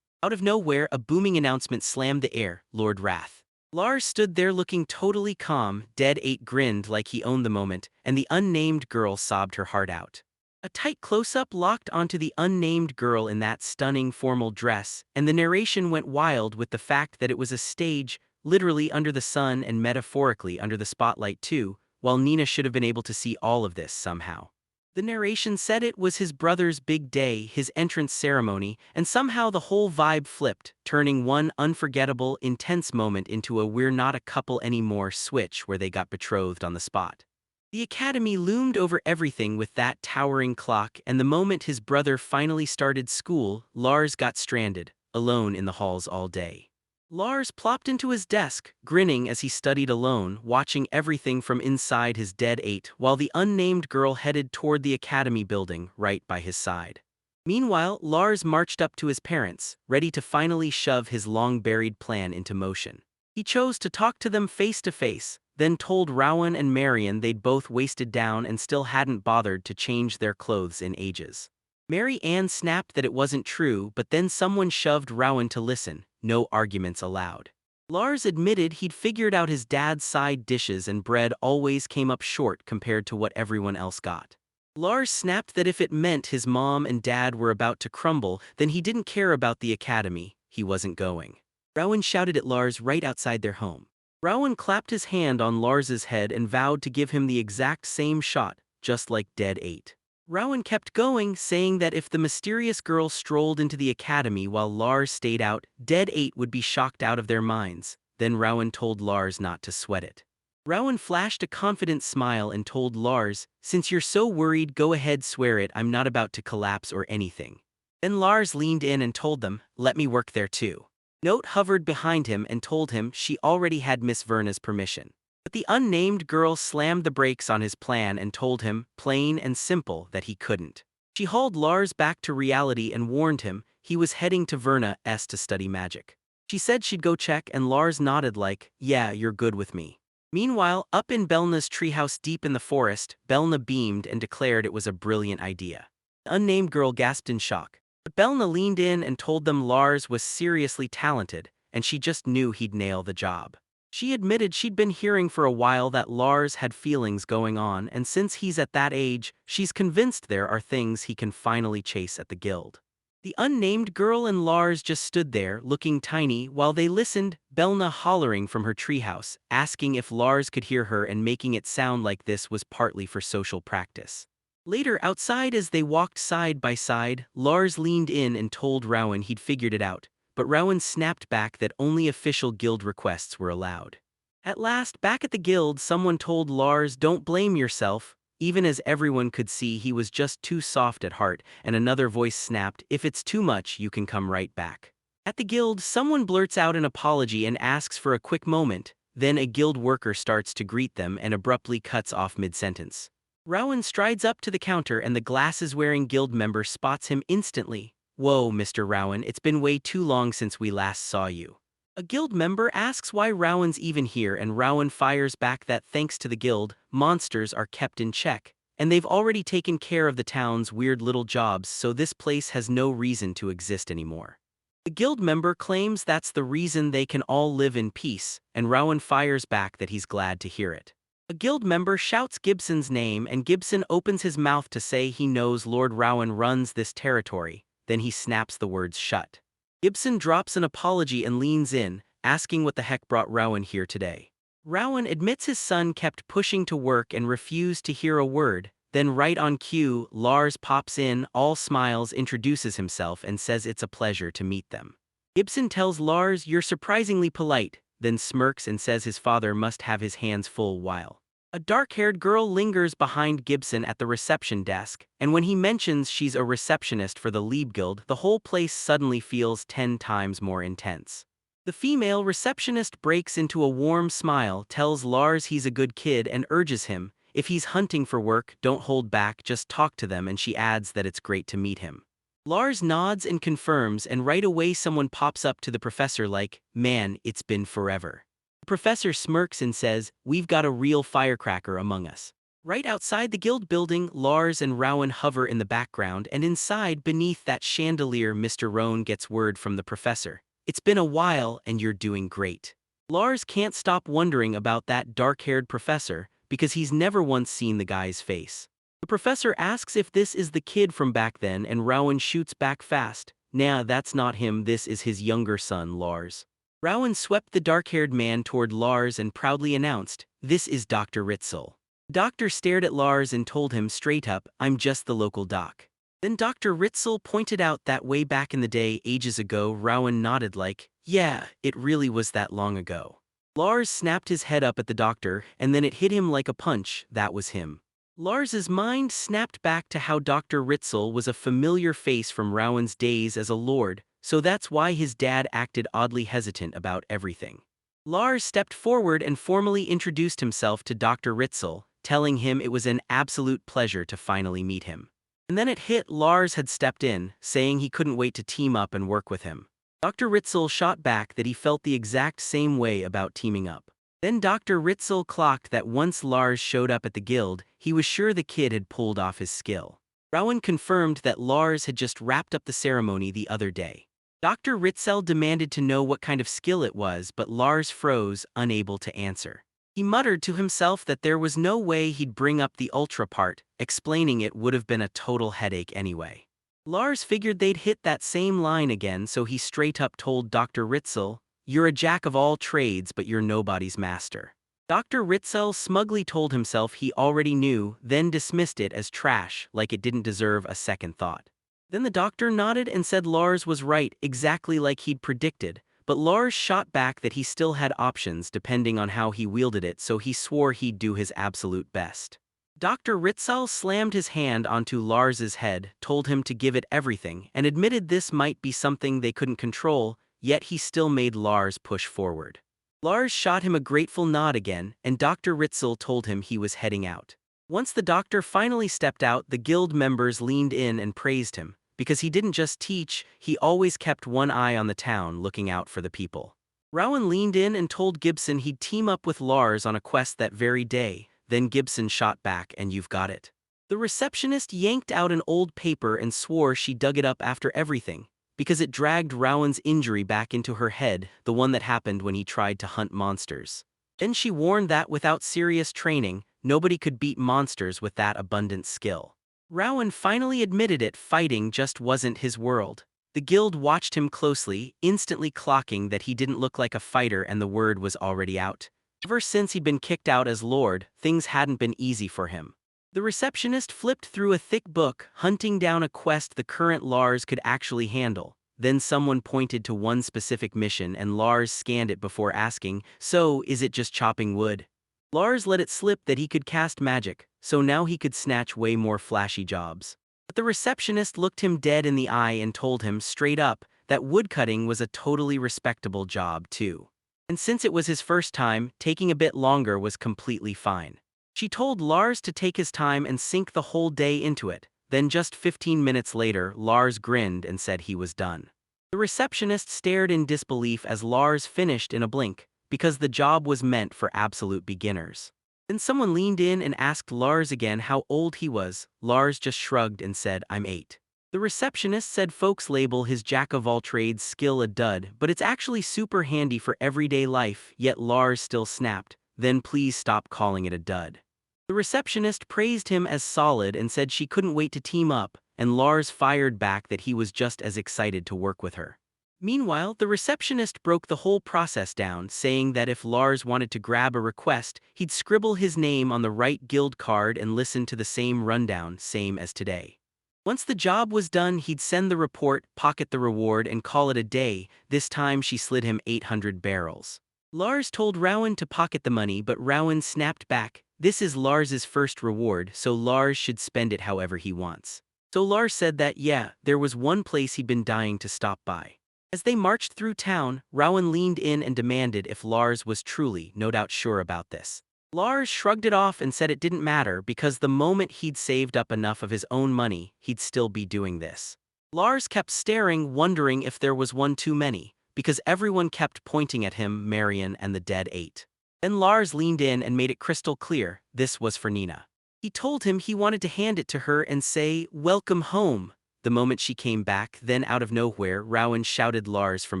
Speaker 1: Out of nowhere, a booming announcement slammed the air, Lord Wrath. Lars stood there looking totally calm, Deadate grinned like he owned the moment, and the unnamed girl sobbed her heart out. A tight close-up locked onto the unnamed girl in that stunning formal dress, and the narration went wild with the fact that it was a stage, literally under the sun and metaphorically under the spotlight too, while Nina should have been able to see all of this somehow. The narration said it was his brother's big day, his entrance ceremony, and somehow the whole vibe flipped, turning one unforgettable, intense moment into a "we're not a couple anymore" switch where they got betrothed on the spot. The academy loomed over everything with that towering clock, and the moment his brother finally started school, Lars got stranded, alone in the halls all day. Lars plopped into his desk, grinning as he studied alone, watching everything from inside his Deadate, while the unnamed girl headed toward the academy building, right by his side. Meanwhile, Lars marched up to his parents, ready to finally shove his long-buried plan into motion. He chose to talk to them face to face, then told Rowan and Marian they'd both wasted down and still hadn't bothered to change their clothes in ages. Mary Ann snapped that it wasn't true, but then someone shoved Rowan to listen, no arguments allowed. Lars admitted he'd figured out his dad's side dishes and bread always came up short compared to what everyone else got. Lars snapped that if it meant his mom and dad were about to crumble, then he didn't care about the academy, he wasn't going. Rowan shouted at Lars right outside their home. Rowan clapped his hand on Lars's head and vowed to give him the exact same shot, just like Dead 8. Rowan kept going, saying that if the mysterious girl strolled into the academy while Lars stayed out, Dead 8 would be shocked out of their minds. Then Rowan told Lars not to sweat it. Rowan flashed a confident smile and told Lars, "Since you're so worried, go ahead, swear it, I'm not about to collapse or anything." Then Lars leaned in and told them, "Let me work there too." Note hovered behind him and told him she already had Miss Verna's permission. But the unnamed girl slammed the brakes on his plan and told him, plain and simple, that he couldn't. She hauled Lars back to reality and warned him he was heading to Verna's to study magic. She said she'd go check, and Lars nodded like, "Yeah, you're good with me." Meanwhile, up in Belna's treehouse deep in the forest, Belna beamed and declared it was a brilliant idea. The unnamed girl gasped in shock. But Belna leaned in and told them Lars was seriously talented, and she just knew he'd nail the job. She admitted she'd been hearing for a while that Lars had feelings going on, and since he's at that age, she's convinced there are things he can finally chase at the guild. The unnamed girl and Lars just stood there, looking tiny, while they listened, Belna hollering from her treehouse, asking if Lars could hear her and making it sound like this was partly for social practice. Later, outside as they walked side by side, Lars leaned in and told Rowan he'd figured it out, but Rowan snapped back that only official guild requests were allowed. At last, back at the guild, someone told Lars, "Don't blame yourself," even as everyone could see he was just too soft at heart, and another voice snapped, "If it's too much, you can come right back." At the guild, someone blurts out an apology and asks for a quick moment, then a guild worker starts to greet them and abruptly cuts off mid-sentence. Rowan strides up to the counter and the glasses-wearing guild member spots him instantly. "Whoa, Mr. Rowan, it's been way too long since we last saw you." A guild member asks why Rowan's even here, and Rowan fires back that thanks to the guild, monsters are kept in check, and they've already taken care of the town's weird little jobs, so this place has no reason to exist anymore. The guild member claims that's the reason they can all live in peace, and Rowan fires back that he's glad to hear it. A guild member shouts Gibson's name, and Gibson opens his mouth to say he knows Lord Rowan runs this territory, then he snaps the words shut. Gibson drops an apology and leans in, asking what the heck brought Rowan here today. Rowan admits his son kept pushing to work and refused to hear a word. Then right on cue, Lars pops in, all smiles, introduces himself and says it's a pleasure to meet them. Gibson tells Lars, "You're surprisingly polite," then smirks and says his father must have his hands full while. A dark-haired girl lingers behind Gibson at the reception desk, and when he mentions she's a receptionist for the Lieb Guild, the whole place suddenly feels 10 times more intense. The female receptionist breaks into a warm smile, tells Lars he's a good kid and urges him, if he's hunting for work, don't hold back, just talk to them, and she adds that it's great to meet him. Lars nods and confirms, and right away someone pops up to the professor like, "Man, it's been forever." The professor smirks and says, "We've got a real firecracker among us." Right outside the guild building, Lars and Rowan hover in the background, and inside, beneath that chandelier, Mr. Rowan gets word from the professor. "It's been a while, and you're doing great." Lars can't stop wondering about that dark-haired professor, because he's never once seen the guy's face. The professor asks if this is the kid from back then, and Rowan shoots back fast. "Nah, that's not him, this is his younger son, Lars." Rowan swept the dark-haired man toward Lars and proudly announced, "This is Dr. Ritzel." The doctor stared at Lars and told him straight up, "I'm just the local doc." Then Dr. Ritzel pointed out that way back in the day, ages ago. Rowan nodded like, "Yeah, it really was that long ago." Lars snapped his head up at the doctor, and then it hit him like a punch, that was him. Lars's mind snapped back to how Dr. Ritzel was a familiar face from Rowan's days as a lord, so that's why his dad acted oddly hesitant about everything. Lars stepped forward and formally introduced himself to Dr. Ritzel, telling him it was an absolute pleasure to finally meet him. And then it hit, Lars had stepped in, saying he couldn't wait to team up and work with him. Dr. Ritzel shot back that he felt the exact same way about teaming up. Then Dr. Ritzel clocked that once Lars showed up at the guild, he was sure the kid had pulled off his skill. Rowan confirmed that Lars had just wrapped up the ceremony the other day. Dr. Ritzel demanded to know what kind of skill it was, but Lars froze, unable to answer. He muttered to himself that there was no way he'd bring up the ultra part, explaining it would have been a total headache anyway. Lars figured they'd hit that same line again, so he straight up told Dr. Ritzel, "You're a jack of all trades, but you're nobody's master." Dr. Ritzel smugly told himself he already knew, then dismissed it as trash, like it didn't deserve a second thought. Then the doctor nodded and said Lars was right, exactly like he'd predicted, but Lars shot back that he still had options depending on how he wielded it, so he swore he'd do his absolute best. Dr. Ritzel slammed his hand onto Lars's head, told him to give it everything, and admitted this might be something they couldn't control, yet he still made Lars push forward. Lars shot him a grateful nod again, and Dr. Ritzel told him he was heading out. Once the doctor finally stepped out, the guild members leaned in and praised him, because he didn't just teach, he always kept one eye on the town, looking out for the people. Rowan leaned in and told Gibson he'd team up with Lars on a quest that very day. Then Gibson shot back, "And you've got it." The receptionist yanked out an old paper and swore she dug it up after everything, because it dragged Rowan's injury back into her head, the one that happened when he tried to hunt monsters. Then she warned that without serious training, nobody could beat monsters with that abundant skill. Rowan finally admitted it, fighting just wasn't his world. The guild watched him closely, instantly clocking that he didn't look like a fighter, and the word was already out. Ever since he'd been kicked out as Lord, things hadn't been easy for him. The receptionist flipped through a thick book, hunting down a quest the current Lars could actually handle. Then someone pointed to one specific mission and Lars scanned it before asking, "So, is it just chopping wood?" Lars let it slip that he could cast magic, so now he could snatch way more flashy jobs. But the receptionist looked him dead in the eye and told him straight up that woodcutting was a totally respectable job too. And since it was his first time, taking a bit longer was completely fine. She told Lars to take his time and sink the whole day into it. Then just 15 minutes later, Lars grinned and said he was done. The receptionist stared in disbelief as Lars finished in a blink, because the job was meant for absolute beginners. Then someone leaned in and asked Lars again how old he was. Lars just shrugged and said, "I'm 8. The receptionist said folks label his jack-of-all-trades skill a dud, but it's actually super handy for everyday life, yet Lars still snapped, "Then please stop calling it a dud." The receptionist praised him as solid and said she couldn't wait to team up, and Lars fired back that he was just as excited to work with her. Meanwhile, the receptionist broke the whole process down, saying that if Lars wanted to grab a request, he'd scribble his name on the right guild card and listen to the same rundown, same as today. Once the job was done, he'd send the report, pocket the reward, and call it a day. This time she slid him 800 barrels. Lars told Rowan to pocket the money, but Rowan snapped back, "This is Lars's first reward, so Lars should spend it however he wants." So Lars said that, yeah, there was one place he'd been dying to stop by. As they marched through town, Rowan leaned in and demanded if Lars was truly, no doubt, sure about this. Lars shrugged it off and said it didn't matter because the moment he'd saved up enough of his own money, he'd still be doing this. Lars kept staring, wondering if there was one too many, because everyone kept pointing at him, Marion, and the dead 8. Then Lars leaned in and made it crystal clear, this was for Nina. He told him he wanted to hand it to her and say, "Welcome home." The moment she came back, then out of nowhere, Rowan shouted Lars from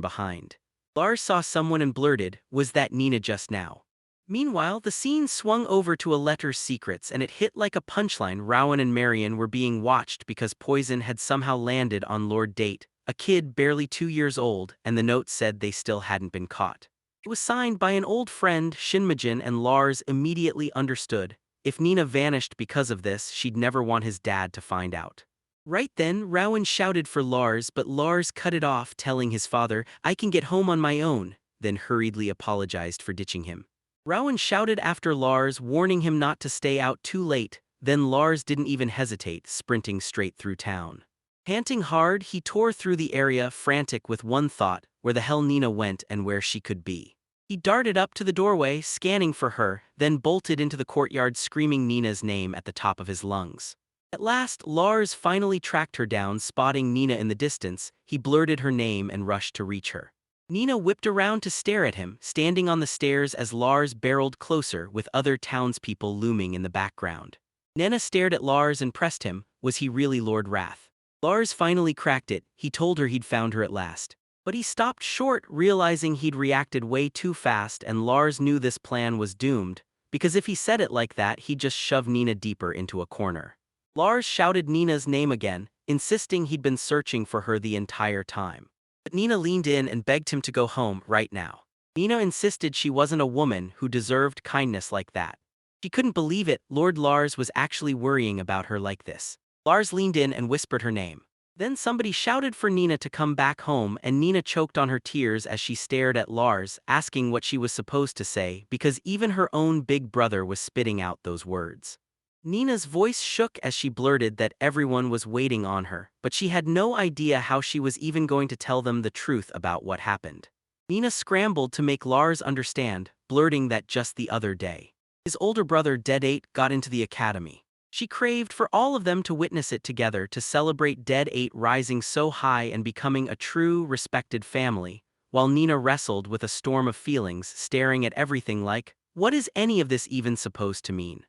Speaker 1: behind. Lars saw someone and blurted, "Was that Nina just now?" Meanwhile, the scene swung over to a letter's secrets and it hit like a punchline. Rowan and Marion were being watched because poison had somehow landed on Lord Date, a kid barely 2 years old, and the note said they still hadn't been caught. It was signed by an old friend, Shinmajin, and Lars immediately understood. If Nina vanished because of this, she'd never want his dad to find out. Right then, Rowan shouted for Lars, but Lars cut it off, telling his father, "I can get home on my own," then hurriedly apologized for ditching him. Rowan shouted after Lars, warning him not to stay out too late. Then Lars didn't even hesitate, sprinting straight through town. Panting hard, he tore through the area, frantic with one thought, where the hell Nina went and where she could be. He darted up to the doorway, scanning for her, then bolted into the courtyard screaming Nina's name at the top of his lungs. At last, Lars finally tracked her down, spotting Nina in the distance. He blurted her name and rushed to reach her. Nina whipped around to stare at him, standing on the stairs as Lars barreled closer with other townspeople looming in the background. Nena stared at Lars and pressed him, was he really Lord Wrath? Lars finally cracked it, he told her he'd found her at last. But he stopped short, realizing he'd reacted way too fast, and Lars knew this plan was doomed, because if he said it like that, he'd just shove Nina deeper into a corner. Lars shouted Nina's name again, insisting he'd been searching for her the entire time. But Nina leaned in and begged him to go home right now. Nina insisted she wasn't a woman who deserved kindness like that. She couldn't believe it, Lord Lars was actually worrying about her like this. Lars leaned in and whispered her name. Then somebody shouted for Nina to come back home, and Nina choked on her tears as she stared at Lars, asking what she was supposed to say because even her own big brother was spitting out those words. Nina's voice shook as she blurted that everyone was waiting on her, but she had no idea how she was even going to tell them the truth about what happened. Nina scrambled to make Lars understand, blurting that just the other day, his older brother Dead 8 got into the academy. She craved for all of them to witness it together to celebrate Dead 8 rising so high and becoming a true, respected family, while Nina wrestled with a storm of feelings, staring at everything like, what is any of this even supposed to mean?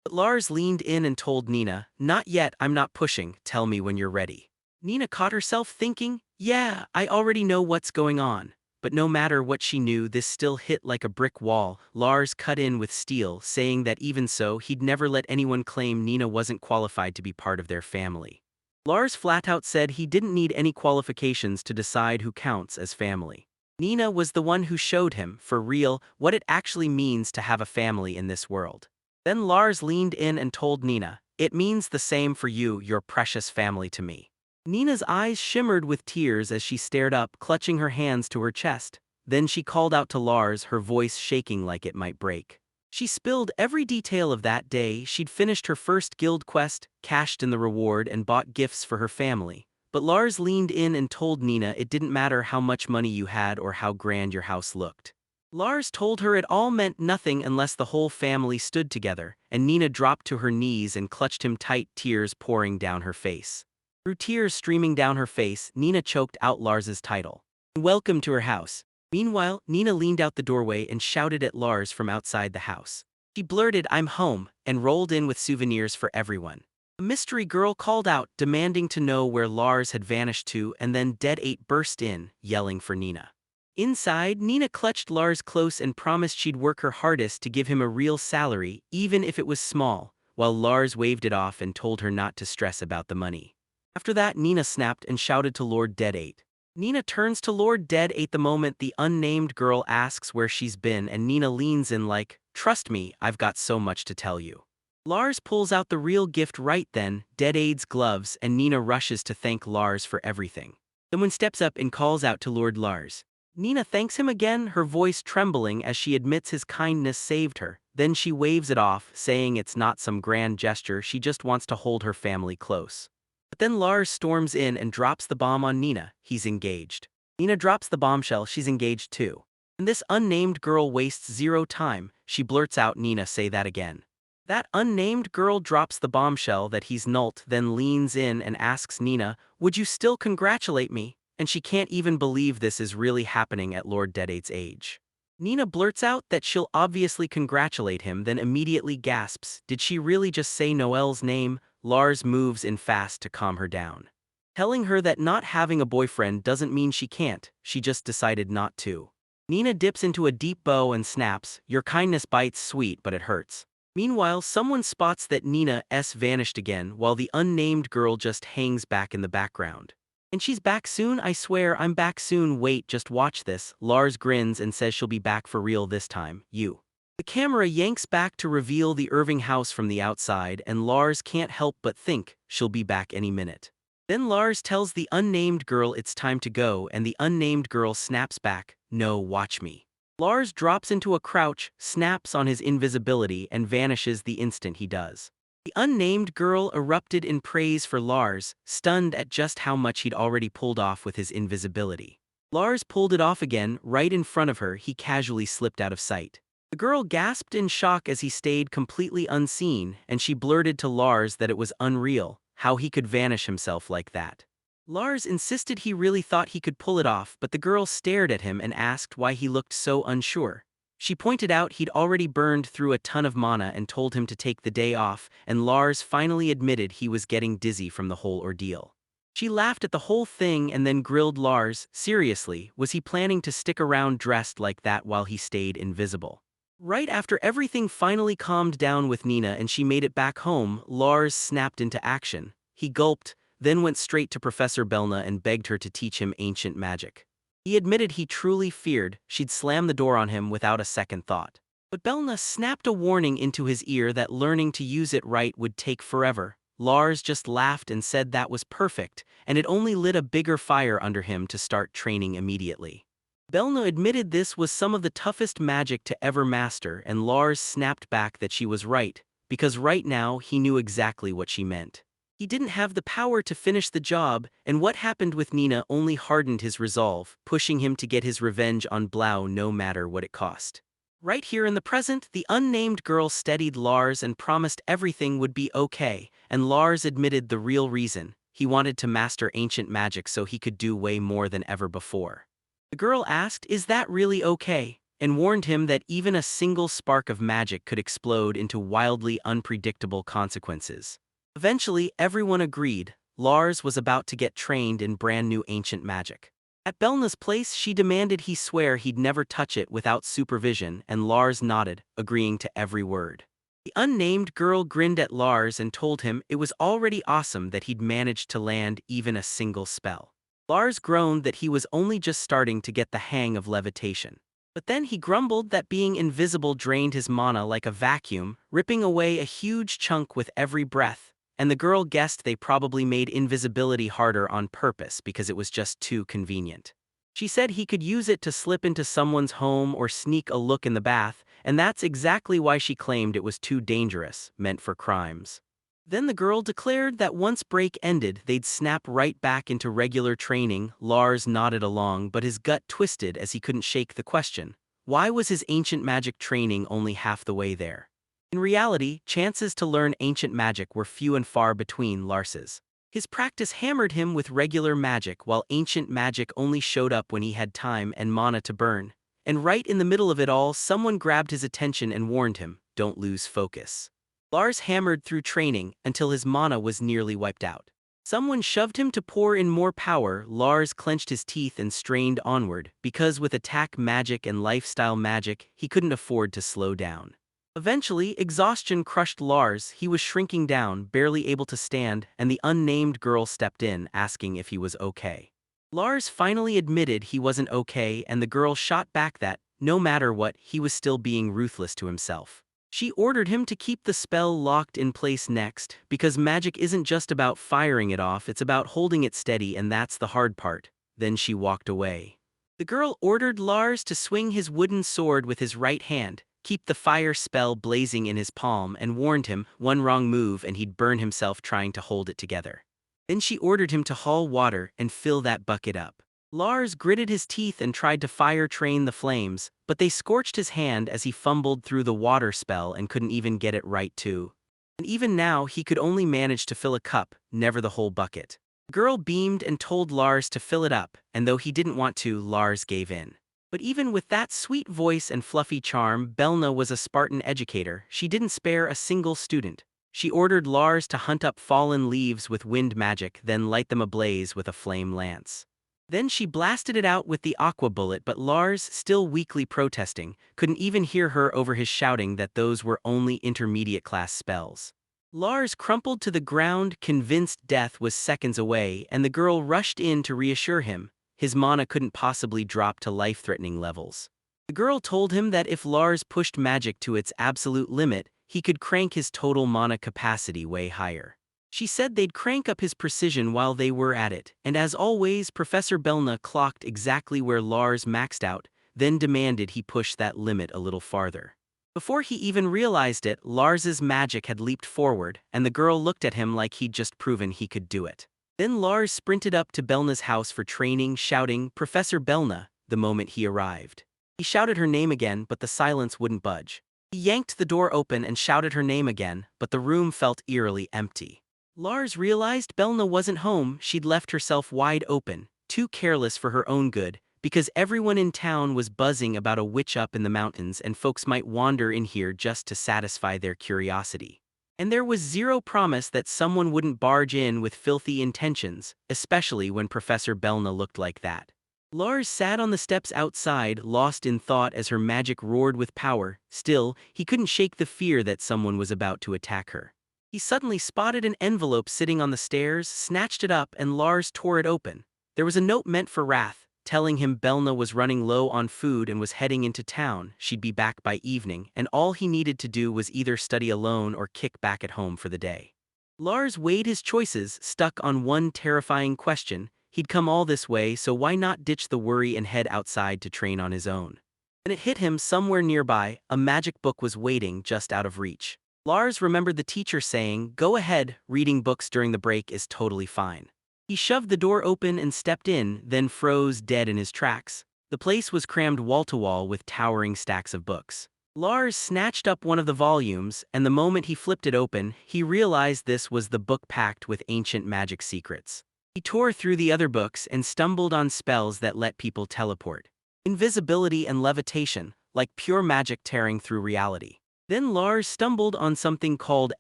Speaker 1: But Lars leaned in and told Nina, not yet, I'm not pushing, tell me when you're ready. Nina caught herself thinking, yeah, I already know what's going on. But no matter what she knew, this still hit like a brick wall. Lars cut in with steel, saying that even so, he'd never let anyone claim Nina wasn't qualified to be part of their family. Lars flat out said he didn't need any qualifications to decide who counts as family. Nina was the one who showed him, for real, what it actually means to have a family in this world. Then Lars leaned in and told Nina, it means the same for you, your precious family to me. Nina's eyes shimmered with tears as she stared up, clutching her hands to her chest. Then she called out to Lars, her voice shaking like it might break. She spilled every detail of that day. She'd finished her first guild quest, cashed in the reward, and bought gifts for her family. But Lars leaned in and told Nina it didn't matter how much money you had or how grand your house looked. Lars told her it all meant nothing unless the whole family stood together, and Nina dropped to her knees and clutched him tight, tears pouring down her face. Through tears streaming down her face, Nina choked out Lars's title. Welcome to her house. Meanwhile, Nina leaned out the doorway and shouted at Lars from outside the house. She blurted, I'm home, and rolled in with souvenirs for everyone. A mystery girl called out, demanding to know where Lars had vanished to, and then Dead 8 burst in, yelling for Nina. Inside, Nina clutched Lars close and promised she'd work her hardest to give him a real salary, even if it was small, while Lars waved it off and told her not to stress about the money. After that, Nina snapped and shouted to Lord Dead 8. Nina turns to Lord Dead 8 the moment the unnamed girl asks where she's been, and Nina leans in like, trust me, I've got so much to tell you. Lars pulls out the real gift right then, Dead 8's gloves, and Nina rushes to thank Lars for everything. Someone steps up and calls out to Lord Lars. Nina thanks him again, her voice trembling as she admits his kindness saved her. Then she waves it off, saying it's not some grand gesture, she just wants to hold her family close. But then Lars storms in and drops the bomb on Nina, he's engaged. Nina drops the bombshell, she's engaged too. And this unnamed girl wastes zero time, she blurts out, Nina, say that again. That unnamed girl drops the bombshell that he's nulled, then leans in and asks Nina, would you still congratulate me? And she can't even believe this is really happening at Lord Dead 8's age. Nina blurts out that she'll obviously congratulate him, then immediately gasps, did she really just say Noelle's name? Lars moves in fast to calm her down, telling her that not having a boyfriend doesn't mean she can't, she just decided not to. Nina dips into a deep bow and snaps, your kindness bites sweet but it hurts. Meanwhile, someone spots that Nina's vanished again while the unnamed girl just hangs back in the background. And she's back soon, I swear I'm back soon, wait, just watch this. Lars grins and says she'll be back for real this time, you. The camera yanks back to reveal the Irving house from the outside, and Lars can't help but think she'll be back any minute. Then Lars tells the unnamed girl it's time to go, and the unnamed girl snaps back, no, watch me. Lars drops into a crouch, snaps on his invisibility, and vanishes the instant he does. The unnamed girl erupted in praise for Lars, stunned at just how much he'd already pulled off with his invisibility. Lars pulled it off again, right in front of her, he casually slipped out of sight. The girl gasped in shock as he stayed completely unseen, and she blurted to Lars that it was unreal, how he could vanish himself like that. Lars insisted he really thought he could pull it off, but the girl stared at him and asked why he looked so unsure. She pointed out he'd already burned through a ton of mana and told him to take the day off, and Lars finally admitted he was getting dizzy from the whole ordeal. She laughed at the whole thing and then grilled Lars. Seriously, was he planning to stick around dressed like that while he stayed invisible? Right after everything finally calmed down with Nina and she made it back home, Lars snapped into action. He gulped, then went straight to Professor Belna and begged her to teach him ancient magic. He admitted he truly feared she'd slam the door on him without a second thought. But Belna snapped a warning into his ear that learning to use it right would take forever. Lars just laughed and said that was perfect, and it only lit a bigger fire under him to start training immediately. Belna admitted this was some of the toughest magic to ever master, and Lars snapped back that she was right, because right now he knew exactly what she meant. He didn't have the power to finish the job, and what happened with Nina only hardened his resolve, pushing him to get his revenge on Blau no matter what it cost. Right here in the present, the unnamed girl steadied Lars and promised everything would be okay, and Lars admitted the real reason. He wanted to master ancient magic so he could do way more than ever before. The girl asked, "Is that really okay?" and warned him that even a single spark of magic could explode into wildly unpredictable consequences. Eventually, everyone agreed. Lars was about to get trained in brand new ancient magic. At Belna's place, she demanded he swear he'd never touch it without supervision, and Lars nodded, agreeing to every word. The unnamed girl grinned at Lars and told him it was already awesome that he'd managed to land even a single spell. Lars groaned that he was only just starting to get the hang of levitation. But then he grumbled that being invisible drained his mana like a vacuum, ripping away a huge chunk with every breath, and the girl guessed they probably made invisibility harder on purpose because it was just too convenient. She said he could use it to slip into someone's home or sneak a look in the bath, and that's exactly why she claimed it was too dangerous, meant for crimes. Then the girl declared that once break ended, they'd snap right back into regular training. Lars nodded along, but his gut twisted as he couldn't shake the question. Why was his ancient magic training only half the way there? In reality, chances to learn ancient magic were few and far between Lars's. His practice hammered him with regular magic, while ancient magic only showed up when he had time and mana to burn. And right in the middle of it all, someone grabbed his attention and warned him, "Don't lose focus." Lars hammered through training until his mana was nearly wiped out. Someone shoved him to pour in more power. Lars clenched his teeth and strained onward, because with attack magic and lifestyle magic, he couldn't afford to slow down. Eventually, exhaustion crushed Lars. He was shrinking down, barely able to stand, and the unnamed girl stepped in, asking if he was okay. Lars finally admitted he wasn't okay, and the girl shot back that, no matter what, he was still being ruthless to himself. She ordered him to keep the spell locked in place next, because magic isn't just about firing it off, it's about holding it steady, and that's the hard part. Then she walked away. The girl ordered Lars to swing his wooden sword with his right hand, keep the fire spell blazing in his palm, and warned him one wrong move and he'd burn himself trying to hold it together. Then she ordered him to haul water and fill that bucket up. Lars gritted his teeth and tried to fire train the flames, but they scorched his hand as he fumbled through the water spell and couldn't even get it right too. And even now he could only manage to fill a cup, never the whole bucket. The girl beamed and told Lars to fill it up, and though he didn't want to, Lars gave in. But even with that sweet voice and fluffy charm, Belna was a Spartan educator. She didn't spare a single student. She ordered Lars to hunt up fallen leaves with wind magic, then light them ablaze with a flame lance. Then she blasted it out with the aqua bullet, but Lars, still weakly protesting, couldn't even hear her over his shouting that those were only intermediate class spells. Lars crumpled to the ground, convinced death was seconds away, and the girl rushed in to reassure him. His mana couldn't possibly drop to life-threatening levels. The girl told him that if Lars pushed magic to its absolute limit, he could crank his total mana capacity way higher. She said they'd crank up his precision while they were at it, and as always, Professor Belna clocked exactly where Lars maxed out, then demanded he push that limit a little farther. Before he even realized it, Lars's magic had leaped forward, and the girl looked at him like he'd just proven he could do it. Then Lars sprinted up to Belna's house for training, shouting, "Professor Belna," the moment he arrived. He shouted her name again, but the silence wouldn't budge. He yanked the door open and shouted her name again, but the room felt eerily empty. Lars realized Belna wasn't home. She'd left herself wide open, too careless for her own good, because everyone in town was buzzing about a witch up in the mountains and folks might wander in here just to satisfy their curiosity. And there was zero promise that someone wouldn't barge in with filthy intentions, especially when Professor Belna looked like that. Lars sat on the steps outside, lost in thought as her magic roared with power. Still, he couldn't shake the fear that someone was about to attack her. He suddenly spotted an envelope sitting on the stairs, snatched it up, and Lars tore it open. There was a note meant for Wrath, telling him Belna was running low on food and was heading into town. She'd be back by evening, and all he needed to do was either study alone or kick back at home for the day. Lars weighed his choices, stuck on one terrifying question. He'd come all this way, so why not ditch the worry and head outside to train on his own? And it hit him somewhere nearby, a magic book was waiting just out of reach. Lars remembered the teacher saying, "Go ahead, reading books during the break is totally fine." He shoved the door open and stepped in, then froze dead in his tracks. The place was crammed wall-to-wall with towering stacks of books. Lars snatched up one of the volumes, and the moment he flipped it open, he realized this was the book packed with ancient magic secrets. He tore through the other books and stumbled on spells that let people teleport. Invisibility and levitation, like pure magic tearing through reality. Then Lars stumbled on something called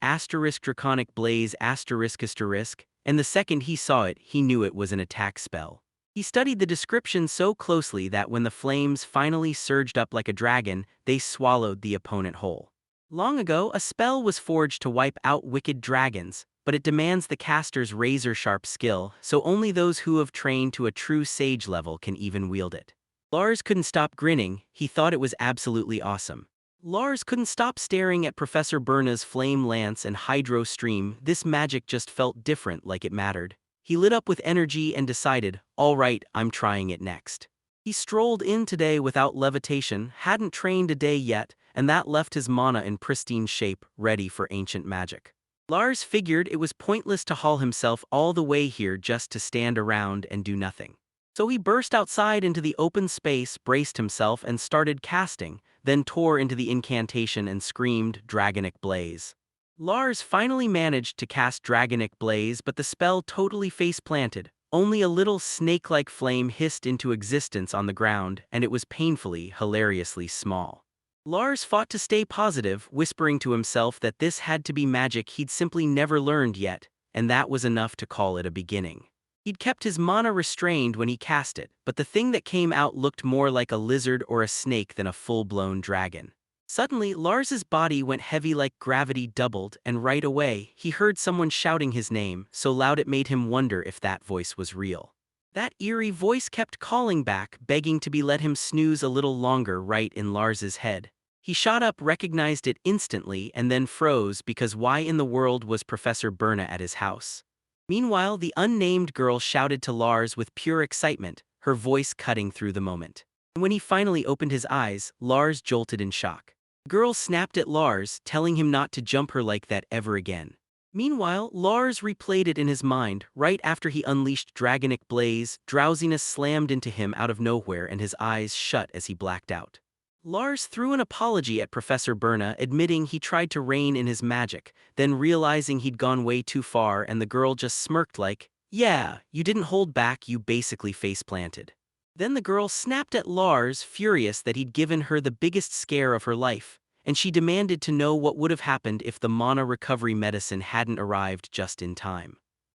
Speaker 1: Draconic Blaze ***, and the second he saw it, he knew it was an attack spell. He studied the description so closely that when the flames finally surged up like a dragon, they swallowed the opponent whole. Long ago, a spell was forged to wipe out wicked dragons, but it demands the caster's razor-sharp skill, so only those who have trained to a true sage level can even wield it. Lars couldn't stop grinning, he thought it was absolutely awesome. Lars couldn't stop staring at Professor Berna's flame lance and hydro stream. This magic just felt different, like it mattered. He lit up with energy and decided, all right, I'm trying it next. He strolled in today without levitation, hadn't trained a day yet, and that left his mana in pristine shape, ready for ancient magic. Lars figured it was pointless to haul himself all the way here just to stand around and do nothing. So he burst outside into the open space, braced himself, and started casting, then tore into the incantation and screamed, "Dragonic Blaze." Lars finally managed to cast Dragonic Blaze, but the spell totally face-planted. Only a little snake-like flame hissed into existence on the ground, and it was painfully, hilariously small. Lars fought to stay positive, whispering to himself that this had to be magic he'd simply never learned yet, and that was enough to call it a beginning. He'd kept his mana restrained when he cast it, but the thing that came out looked more like a lizard or a snake than a full-blown dragon. Suddenly, Lars's body went heavy like gravity doubled, and right away, he heard someone shouting his name, so loud it made him wonder if that voice was real. That eerie voice kept calling back, begging to be let him snooze a little longer right in Lars's head. He shot up, recognized it instantly, and then froze because why in the world was Professor Berna at his house? Meanwhile, the unnamed girl shouted to Lars with pure excitement, her voice cutting through the moment. And when he finally opened his eyes, Lars jolted in shock. The girl snapped at Lars, telling him not to jump her like that ever again. Meanwhile, Lars replayed it in his mind. Right after he unleashed Dragonic Blaze, drowsiness slammed into him out of nowhere and his eyes shut as he blacked out. Lars threw an apology at Professor Berna, admitting he tried to rein in his magic, then realizing he'd gone way too far, and the girl just smirked like, "Yeah, you didn't hold back, you basically face-planted." Then the girl snapped at Lars, furious that he'd given her the biggest scare of her life, and she demanded to know what would have happened if the mana recovery medicine hadn't arrived just in time.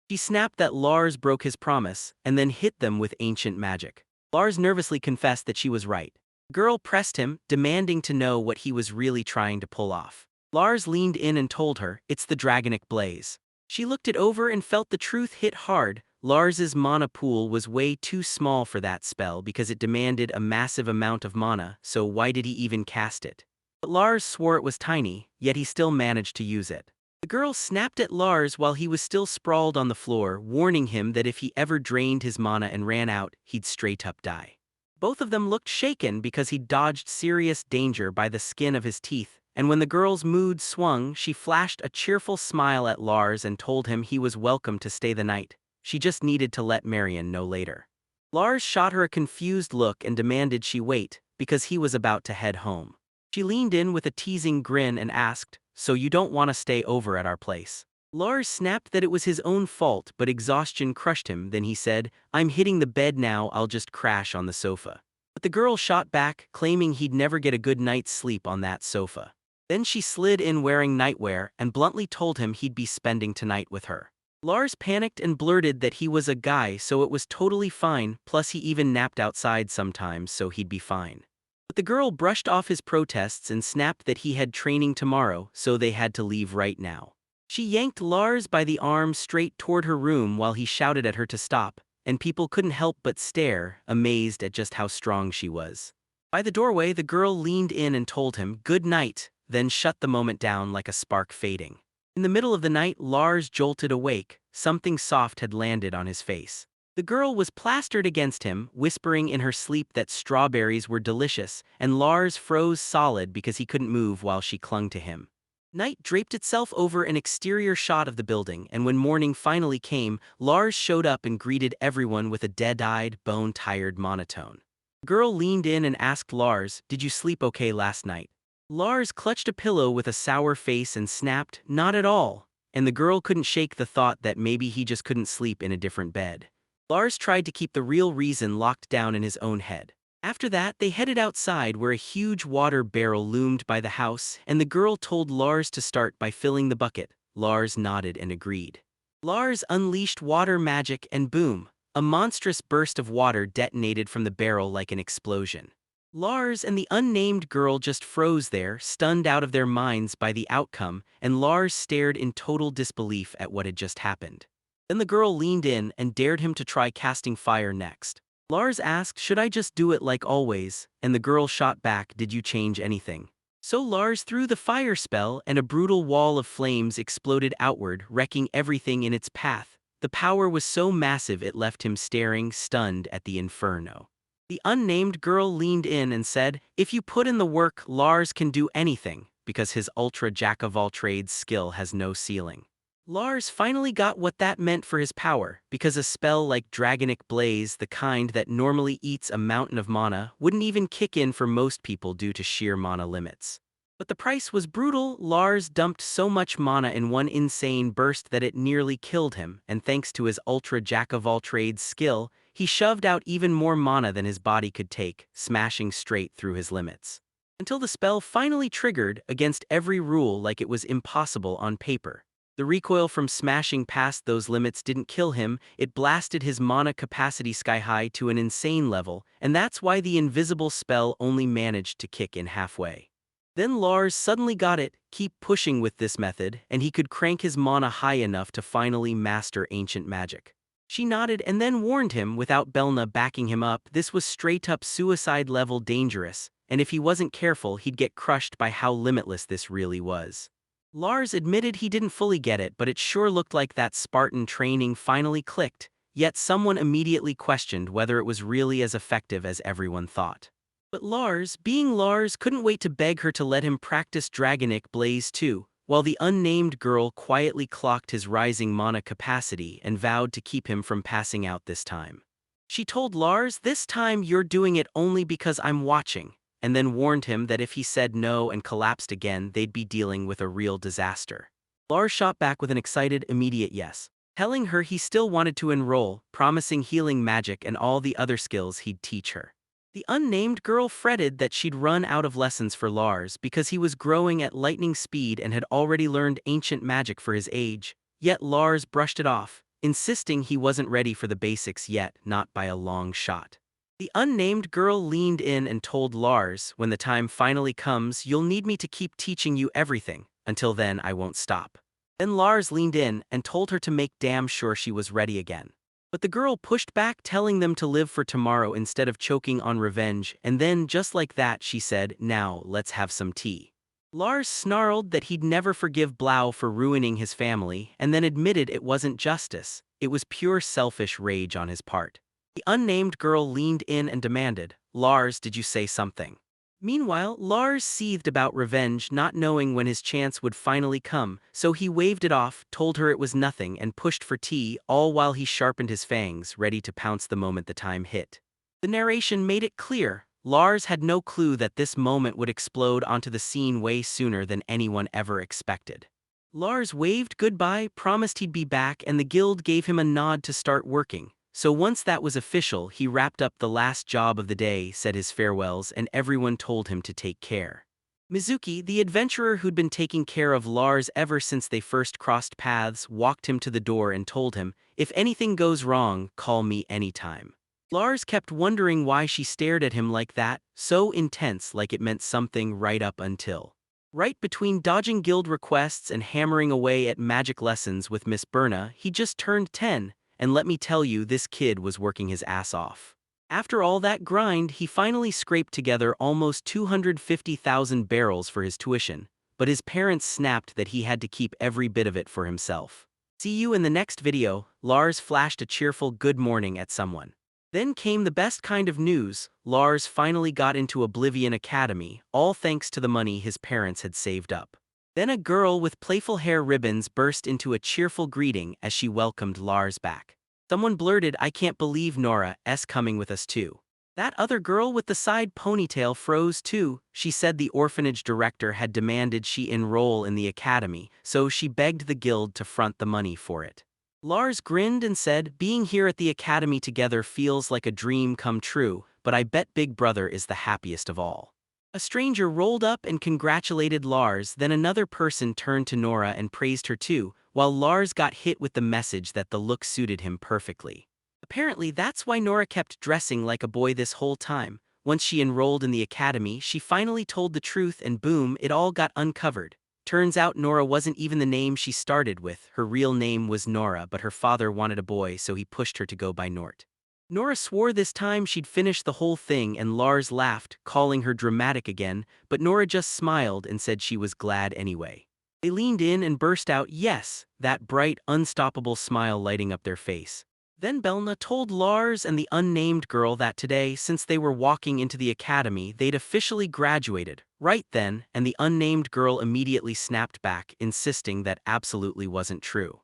Speaker 1: She snapped that Lars broke his promise, and then hit them with ancient magic. Lars nervously confessed that she was right. The girl pressed him, demanding to know what he was really trying to pull off. Lars leaned in and told her, "It's the Dragonic Blaze." She looked it over and felt the truth hit hard. Lars's mana pool was way too small for that spell because it demanded a massive amount of mana, so why did he even cast it? But Lars swore it was tiny, yet he still managed to use it. The girl snapped at Lars while he was still sprawled on the floor, warning him that if he ever drained his mana and ran out, he'd straight up die. Both of them looked shaken because he'd dodged serious danger by the skin of his teeth, and when the girl's mood swung, she flashed a cheerful smile at Lars and told him he was welcome to stay the night. She just needed to let Marion know later. Lars shot her a confused look and demanded she wait, because he was about to head home. She leaned in with a teasing grin and asked, "So you don't want to stay over at our place?" Lars snapped that it was his own fault, but exhaustion crushed him. Then he said, "I'm hitting the bed now, I'll just crash on the sofa." But the girl shot back, claiming he'd never get a good night's sleep on that sofa. Then she slid in wearing nightwear and bluntly told him he'd be spending tonight with her. Lars panicked and blurted that he was a guy, so it was totally fine, plus he even napped outside sometimes, so he'd be fine. But the girl brushed off his protests and snapped that he had training tomorrow, so they had to leave right now. She yanked Lars by the arm straight toward her room while he shouted at her to stop, and people couldn't help but stare, amazed at just how strong she was. By the doorway, the girl leaned in and told him, "Good night," then shut the moment down like a spark fading. In the middle of the night, Lars jolted awake. Something soft had landed on his face. The girl was plastered against him, whispering in her sleep that strawberries were delicious, and Lars froze solid because he couldn't move while she clung to him. Night draped itself over an exterior shot of the building, and when morning finally came, Lars showed up and greeted everyone with a dead-eyed, bone-tired monotone. The girl leaned in and asked Lars, "Did you sleep okay last night?" Lars clutched a pillow with a sour face and snapped, "Not at all," and the girl couldn't shake the thought that maybe he just couldn't sleep in a different bed. Lars tried to keep the real reason locked down in his own head. After that, they headed outside where a huge water barrel loomed by the house, and the girl told Lars to start by filling the bucket. Lars nodded and agreed. Lars unleashed water magic and boom, a monstrous burst of water detonated from the barrel like an explosion. Lars and the unnamed girl just froze there, stunned out of their minds by the outcome, and Lars stared in total disbelief at what had just happened. Then the girl leaned in and dared him to try casting fire next. Lars asked, "Should I just do it like always?" And the girl shot back, "Did you change anything?" So Lars threw the fire spell, and a brutal wall of flames exploded outward, wrecking everything in its path. The power was so massive it left him staring, stunned at the inferno. The unnamed girl leaned in and said, "If you put in the work, Lars can do anything, because his ultra jack-of-all-trades skill has no ceiling." Lars finally got what that meant for his power, because a spell like Dragonic Blaze, the kind that normally eats a mountain of mana, wouldn't even kick in for most people due to sheer mana limits. But the price was brutal. Lars dumped so much mana in one insane burst that it nearly killed him, and thanks to his ultra jack-of-all-trades skill, he shoved out even more mana than his body could take, smashing straight through his limits. Until the spell finally triggered, against every rule like it was impossible on paper. The recoil from smashing past those limits didn't kill him, it blasted his mana capacity sky-high to an insane level, and that's why the invisible spell only managed to kick in halfway. Then Lars suddenly got it, keep pushing with this method, and he could crank his mana high enough to finally master ancient magic. She nodded and then warned him, without Belna backing him up, this was straight-up suicide-level dangerous, and if he wasn't careful he'd get crushed by how limitless this really was. Lars admitted he didn't fully get it, but it sure looked like that Spartan training finally clicked, yet someone immediately questioned whether it was really as effective as everyone thought. But Lars, being Lars, couldn't wait to beg her to let him practice Dragonic Blaze too, while the unnamed girl quietly clocked his rising mana capacity and vowed to keep him from passing out this time. She told Lars, "This time you're doing it only because I'm watching," and then warned him that if he said no and collapsed again, they'd be dealing with a real disaster. Lars shot back with an excited, immediate yes, telling her he still wanted to enroll, promising healing magic and all the other skills he'd teach her. The unnamed girl fretted that she'd run out of lessons for Lars because he was growing at lightning speed and had already learned ancient magic for his age, yet Lars brushed it off, insisting he wasn't ready for the basics yet, not by a long shot. The unnamed girl leaned in and told Lars, "When the time finally comes, you'll need me to keep teaching you everything. Until then, I won't stop." Then Lars leaned in and told her to make damn sure she was ready again. But the girl pushed back, telling them to live for tomorrow instead of choking on revenge, and then, just like that, she said, "Now, let's have some tea." Lars snarled that he'd never forgive Blau for ruining his family, and then admitted it wasn't justice, it was pure selfish rage on his part. The unnamed girl leaned in and demanded, "Lars, did you say something?" Meanwhile, Lars seethed about revenge, not knowing when his chance would finally come, so he waved it off, told her it was nothing, and pushed for tea, all while he sharpened his fangs, ready to pounce the moment the time hit. The narration made it clear. Lars had no clue that this moment would explode onto the scene way sooner than anyone ever expected. Lars waved goodbye, promised he'd be back, and the guild gave him a nod to start working. So once that was official, he wrapped up the last job of the day, said his farewells, and everyone told him to take care. Mizuki, the adventurer who'd been taking care of Lars ever since they first crossed paths, walked him to the door and told him, "If anything goes wrong, call me anytime." Lars kept wondering why she stared at him like that, so intense like it meant something right up until. Right between dodging guild requests and hammering away at magic lessons with Miss Berna, he just turned 10, and let me tell you, this kid was working his ass off. After all that grind, he finally scraped together almost 250,000 barrels for his tuition, but his parents snapped that he had to keep every bit of it for himself. See you in the next video. Lars flashed a cheerful good morning at someone. Then came the best kind of news. Lars finally got into Oblivion Academy, all thanks to the money his parents had saved up. Then a girl with playful hair ribbons burst into a cheerful greeting as she welcomed Lars back. Someone blurted, "I can't believe Nora's coming with us too." That other girl with the side ponytail froze too. She said the orphanage director had demanded she enroll in the academy, so she begged the guild to front the money for it. Lars grinned and said, "Being here at the academy together feels like a dream come true, but I bet Big Brother is the happiest of all." A stranger rolled up and congratulated Lars, then another person turned to Nora and praised her too, while Lars got hit with the message that the look suited him perfectly. Apparently that's why Nora kept dressing like a boy this whole time. Once she enrolled in the academy, she finally told the truth and boom, it all got uncovered. Turns out Nora wasn't even the name she started with. Her real name was Nora, but her father wanted a boy, so he pushed her to go by Nort. Nora swore this time she'd finish the whole thing, and Lars laughed, calling her dramatic again, but Nora just smiled and said she was glad anyway. They leaned in and burst out, "Yes," that bright, unstoppable smile lighting up their face. Then Belna told Lars and the unnamed girl that today, since they were walking into the academy, they'd officially graduated. Right then, and the unnamed girl immediately snapped back, insisting that absolutely wasn't true.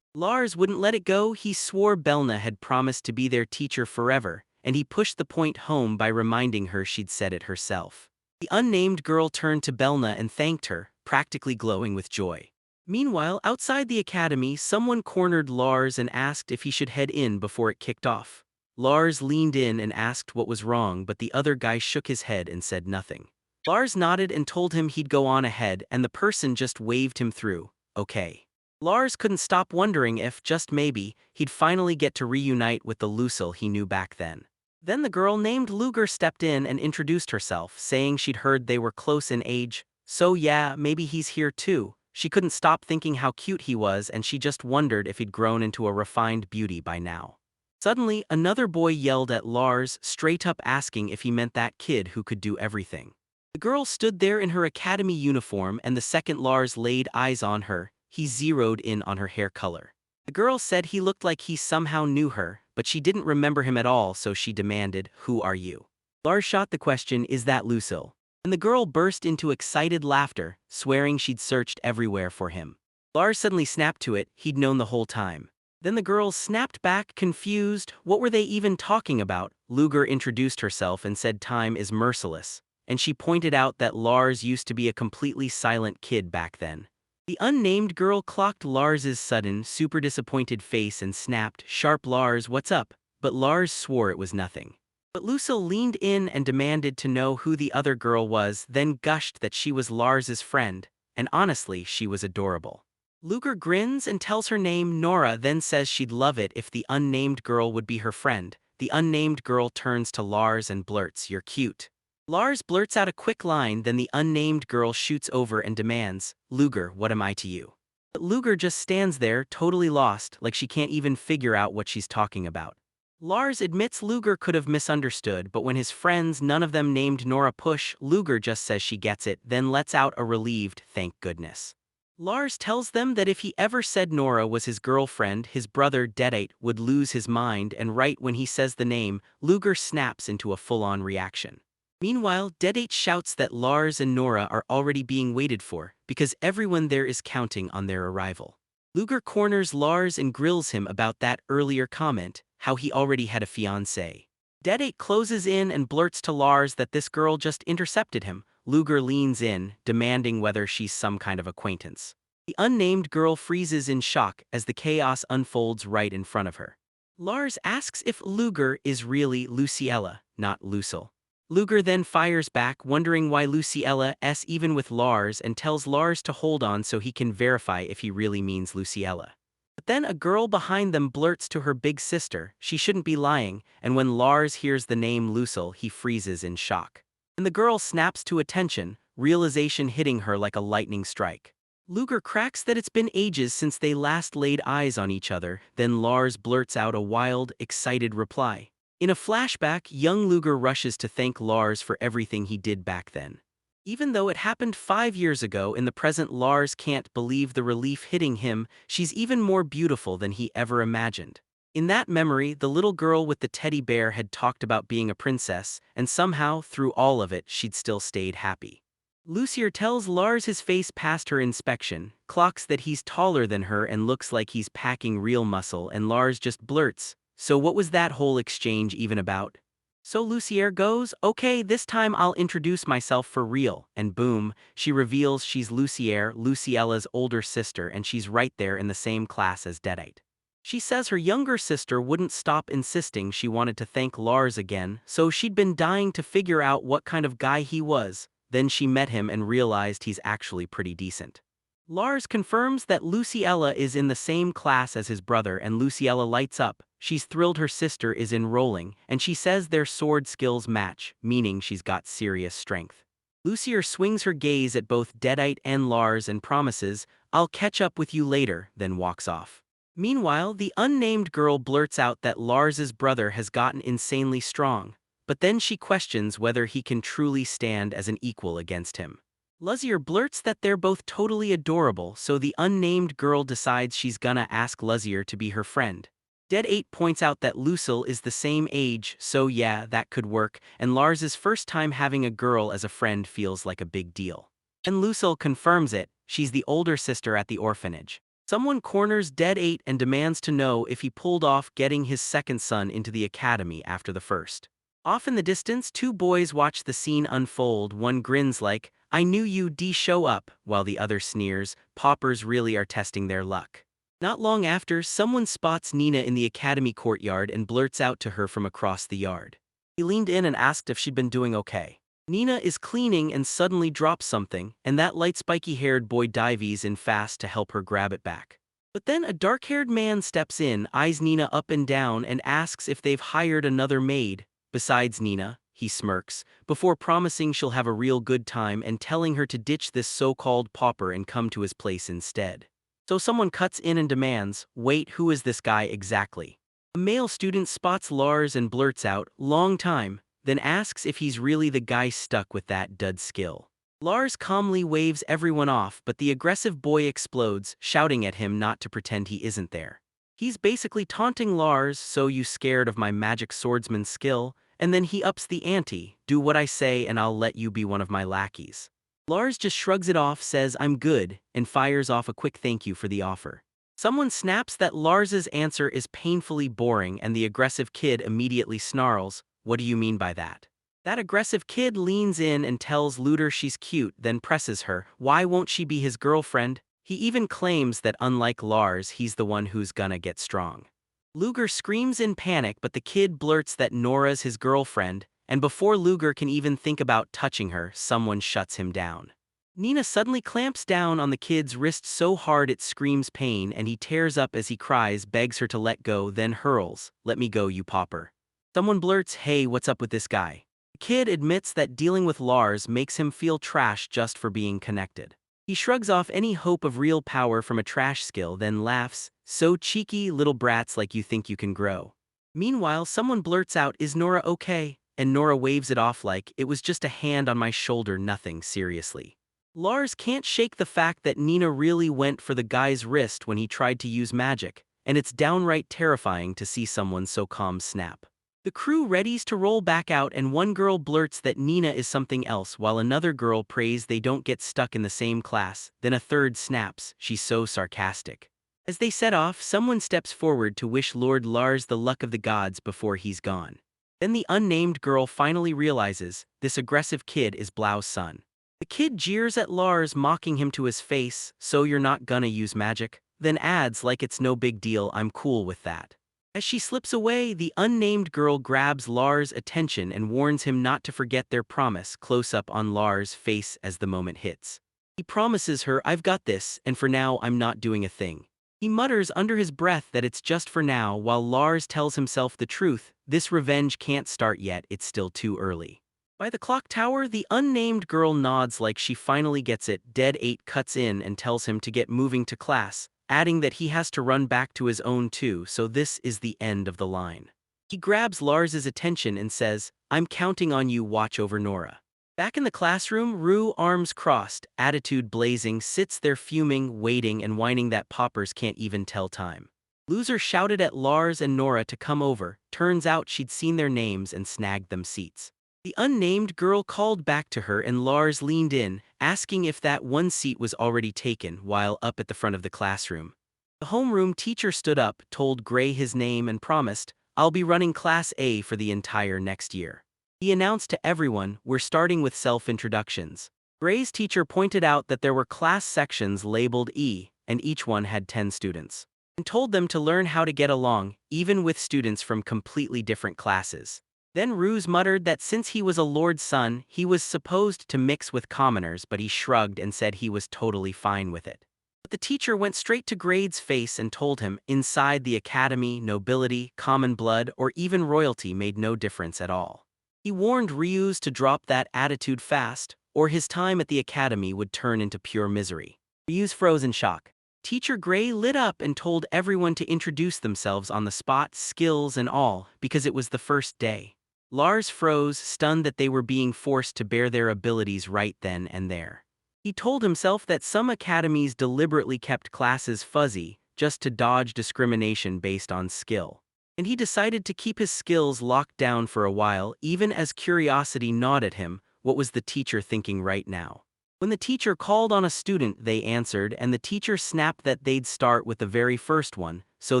Speaker 1: Lars wouldn't let it go. He swore Belna had promised to be their teacher forever, and he pushed the point home by reminding her she'd said it herself. The unnamed girl turned to Belna and thanked her, practically glowing with joy. Meanwhile, outside the academy, someone cornered Lars and asked if he should head in before it kicked off. Lars leaned in and asked what was wrong, but the other guy shook his head and said nothing. Lars nodded and told him he'd go on ahead, and the person just waved him through. Okay. Lars couldn't stop wondering if, just maybe, he'd finally get to reunite with the Lucille he knew back then. Then the girl named Luger stepped in and introduced herself, saying she'd heard they were close in age. So yeah, maybe he's here too. She couldn't stop thinking how cute he was, and she just wondered if he'd grown into a refined beauty by now. Suddenly, another boy yelled at Lars, straight up asking if he meant that kid who could do everything. The girl stood there in her academy uniform, and the second Lars laid eyes on her, he zeroed in on her hair color. The girl said he looked like he somehow knew her, but she didn't remember him at all, so she demanded, "Who are you?" Lars shot the question, "Is that Lucille?" And the girl burst into excited laughter, swearing she'd searched everywhere for him. Lars suddenly snapped to it, he'd known the whole time. Then the girl snapped back, confused. What were they even talking about? Luger introduced herself and said time is merciless, and she pointed out that Lars used to be a completely silent kid back then. The unnamed girl clocked Lars's sudden, super disappointed face and snapped, "Sharp Lars, what's up?" But Lars swore it was nothing. But Lucille leaned in and demanded to know who the other girl was, then gushed that she was Lars's friend, and honestly, she was adorable. Luger grins and tells her name, Nora, then says she'd love it if the unnamed girl would be her friend. The unnamed girl turns to Lars and blurts, "You're cute." Lars blurts out a quick line, then the unnamed girl shoots over and demands, "Luger, what am I to you?" But Luger just stands there, totally lost, like she can't even figure out what she's talking about. Lars admits Luger could have misunderstood, but when his friends, none of them named Nora, push, Luger just says she gets it, then lets out a relieved, "Thank goodness." Lars tells them that if he ever said Nora was his girlfriend, his brother, Dedate, would lose his mind, and right when he says the name, Luger snaps into a full-on reaction. Meanwhile, Dedate shouts that Lars and Nora are already being waited for, because everyone there is counting on their arrival. Luger corners Lars and grills him about that earlier comment, how he already had a fiancée. Dedate closes in and blurts to Lars that this girl just intercepted him. Luger leans in, demanding whether she's some kind of acquaintance. The unnamed girl freezes in shock as the chaos unfolds right in front of her. Lars asks if Luger is really Luciella, not Lucille. Luger then fires back, wondering why Luciela's even with Lars, and tells Lars to hold on so he can verify if he really means Luciela. But then a girl behind them blurts to her big sister she shouldn't be lying, and when Lars hears the name Lucille, he freezes in shock. And the girl snaps to attention, realization hitting her like a lightning strike. Luger cracks that it's been ages since they last laid eyes on each other, then Lars blurts out a wild, excited reply. In a flashback, young Luger rushes to thank Lars for everything he did back then. Even though it happened 5 years ago, in the present Lars can't believe the relief hitting him. She's even more beautiful than he ever imagined. In that memory, the little girl with the teddy bear had talked about being a princess, and somehow, through all of it, she'd still stayed happy. Lucier tells Lars his face passed her inspection, clocks that he's taller than her and looks like he's packing real muscle, and Lars just blurts, "So what was that whole exchange even about?" So Lucier goes, "Okay, this time I'll introduce myself for real," and boom, she reveals she's Lucier, Luciela's older sister, and she's right there in the same class as Deadite. She says her younger sister wouldn't stop insisting she wanted to thank Lars again, so she'd been dying to figure out what kind of guy he was. Then she met him and realized he's actually pretty decent. Lars confirms that Luciela is in the same class as his brother, and Luciela lights up. She's thrilled her sister is enrolling, and she says their sword skills match, meaning she's got serious strength. Lucier swings her gaze at both Deadite and Lars and promises, "I'll catch up with you later," then walks off. Meanwhile, the unnamed girl blurts out that Lars's brother has gotten insanely strong, but then she questions whether he can truly stand as an equal against him. Lucier blurts that they're both totally adorable, so the unnamed girl decides she's gonna ask Lucier to be her friend. Dead8 points out that Lucille is the same age, so yeah, that could work, and Lars's first time having a girl as a friend feels like a big deal. And Lucille confirms it, she's the older sister at the orphanage. Someone corners Dead8 and demands to know if he pulled off getting his second son into the academy after the first. Off in the distance, two boys watch the scene unfold. One grins like, "I knew you'd show up," while the other sneers, "Paupers really are testing their luck." Not long after, someone spots Nina in the academy courtyard and blurts out to her from across the yard. He leaned in and asked if she'd been doing okay. Nina is cleaning and suddenly drops something, and that light spiky-haired boy dives in fast to help her grab it back. But then a dark-haired man steps in, eyes Nina up and down, and asks if they've hired another maid. Besides Nina, he smirks, before promising she'll have a real good time and telling her to ditch this so-called pauper and come to his place instead. So someone cuts in and demands, "Wait, who is this guy exactly?" A male student spots Lars and blurts out, "Long time," then asks if he's really the guy stuck with that dud skill. Lars calmly waves everyone off, but the aggressive boy explodes, shouting at him not to pretend he isn't there. He's basically taunting Lars, "So you scared of my magic swordsman skill?" And then he ups the ante, "Do what I say and I'll let you be one of my lackeys." Lars just shrugs it off, says, "I'm good," and fires off a quick thank you for the offer. Someone snaps that Lars's answer is painfully boring, and the aggressive kid immediately snarls, "What do you mean by that?" That aggressive kid leans in and tells Luder she's cute, then presses her, why won't she be his girlfriend? He even claims that unlike Lars, he's the one who's gonna get strong. Luger screams in panic, but the kid blurts that Nora's his girlfriend, and before Luger can even think about touching her, someone shuts him down. Nina suddenly clamps down on the kid's wrist so hard it screams pain, and he tears up as he cries, begs her to let go, then hurls, "Let me go, you pauper." Someone blurts, "Hey, what's up with this guy?" The kid admits that dealing with Lars makes him feel trash just for being connected. He shrugs off any hope of real power from a trash skill, then laughs, "So cheeky, little brats like you think you can grow." Meanwhile, someone blurts out, "Is Nora okay?" And Nora waves it off like, "It was just a hand on my shoulder, nothing seriously." Lars can't shake the fact that Nina really went for the guy's wrist when he tried to use magic, and it's downright terrifying to see someone so calm snap. The crew readies to roll back out, and one girl blurts that Nina is something else, while another girl prays they don't get stuck in the same class, then a third snaps, "She's so sarcastic." As they set off, someone steps forward to wish Lord Lars the luck of the gods before he's gone. Then the unnamed girl finally realizes, this aggressive kid is Blau's son. The kid jeers at Lars, mocking him to his face, "So you're not gonna use magic?" Then adds like it's no big deal, "I'm cool with that." As she slips away, the unnamed girl grabs Lars' attention and warns him not to forget their promise, close up on Lars' face as the moment hits. He promises her, "I've got this, and for now I'm not doing a thing." He mutters under his breath that it's just for now, while Lars tells himself the truth: this revenge can't start yet, it's still too early. By the clock tower, the unnamed girl nods like she finally gets it. Dead 8 cuts in and tells him to get moving to class, adding that he has to run back to his own too, so this is the end of the line. He grabs Lars's attention and says, "I'm counting on you, watch over Nora." Back in the classroom, Rue, arms crossed, attitude blazing, sits there fuming, waiting and whining that poppers can't even tell time. Loser shouted at Lars and Nora to come over. Turns out she'd seen their names and snagged them seats. The unnamed girl called back to her and Lars leaned in, asking if that one seat was already taken, while up at the front of the classroom. The homeroom teacher stood up, told Gray his name and promised, "I'll be running Class A for the entire next year." He announced to everyone, "We're starting with self-introductions." Gray's teacher pointed out that there were class sections labeled E, and each one had 10 students, and told them to learn how to get along, even with students from completely different classes. Then Ruse muttered that since he was a lord's son, he was supposed to mix with commoners, but he shrugged and said he was totally fine with it. But the teacher went straight to Grade's face and told him, inside the academy, nobility, common blood, or even royalty made no difference at all. He warned Ryuz to drop that attitude fast, or his time at the academy would turn into pure misery. Ryuz froze in shock. Teacher Gray lit up and told everyone to introduce themselves on the spot, skills and all, because it was the first day. Lars froze, stunned that they were being forced to bear their abilities right then and there. He told himself that some academies deliberately kept classes fuzzy, just to dodge discrimination based on skill. And he decided to keep his skills locked down for a while, even as curiosity gnawed at him. What was the teacher thinking right now? When the teacher called on a student, they answered, and the teacher snapped that they'd start with the very first one, so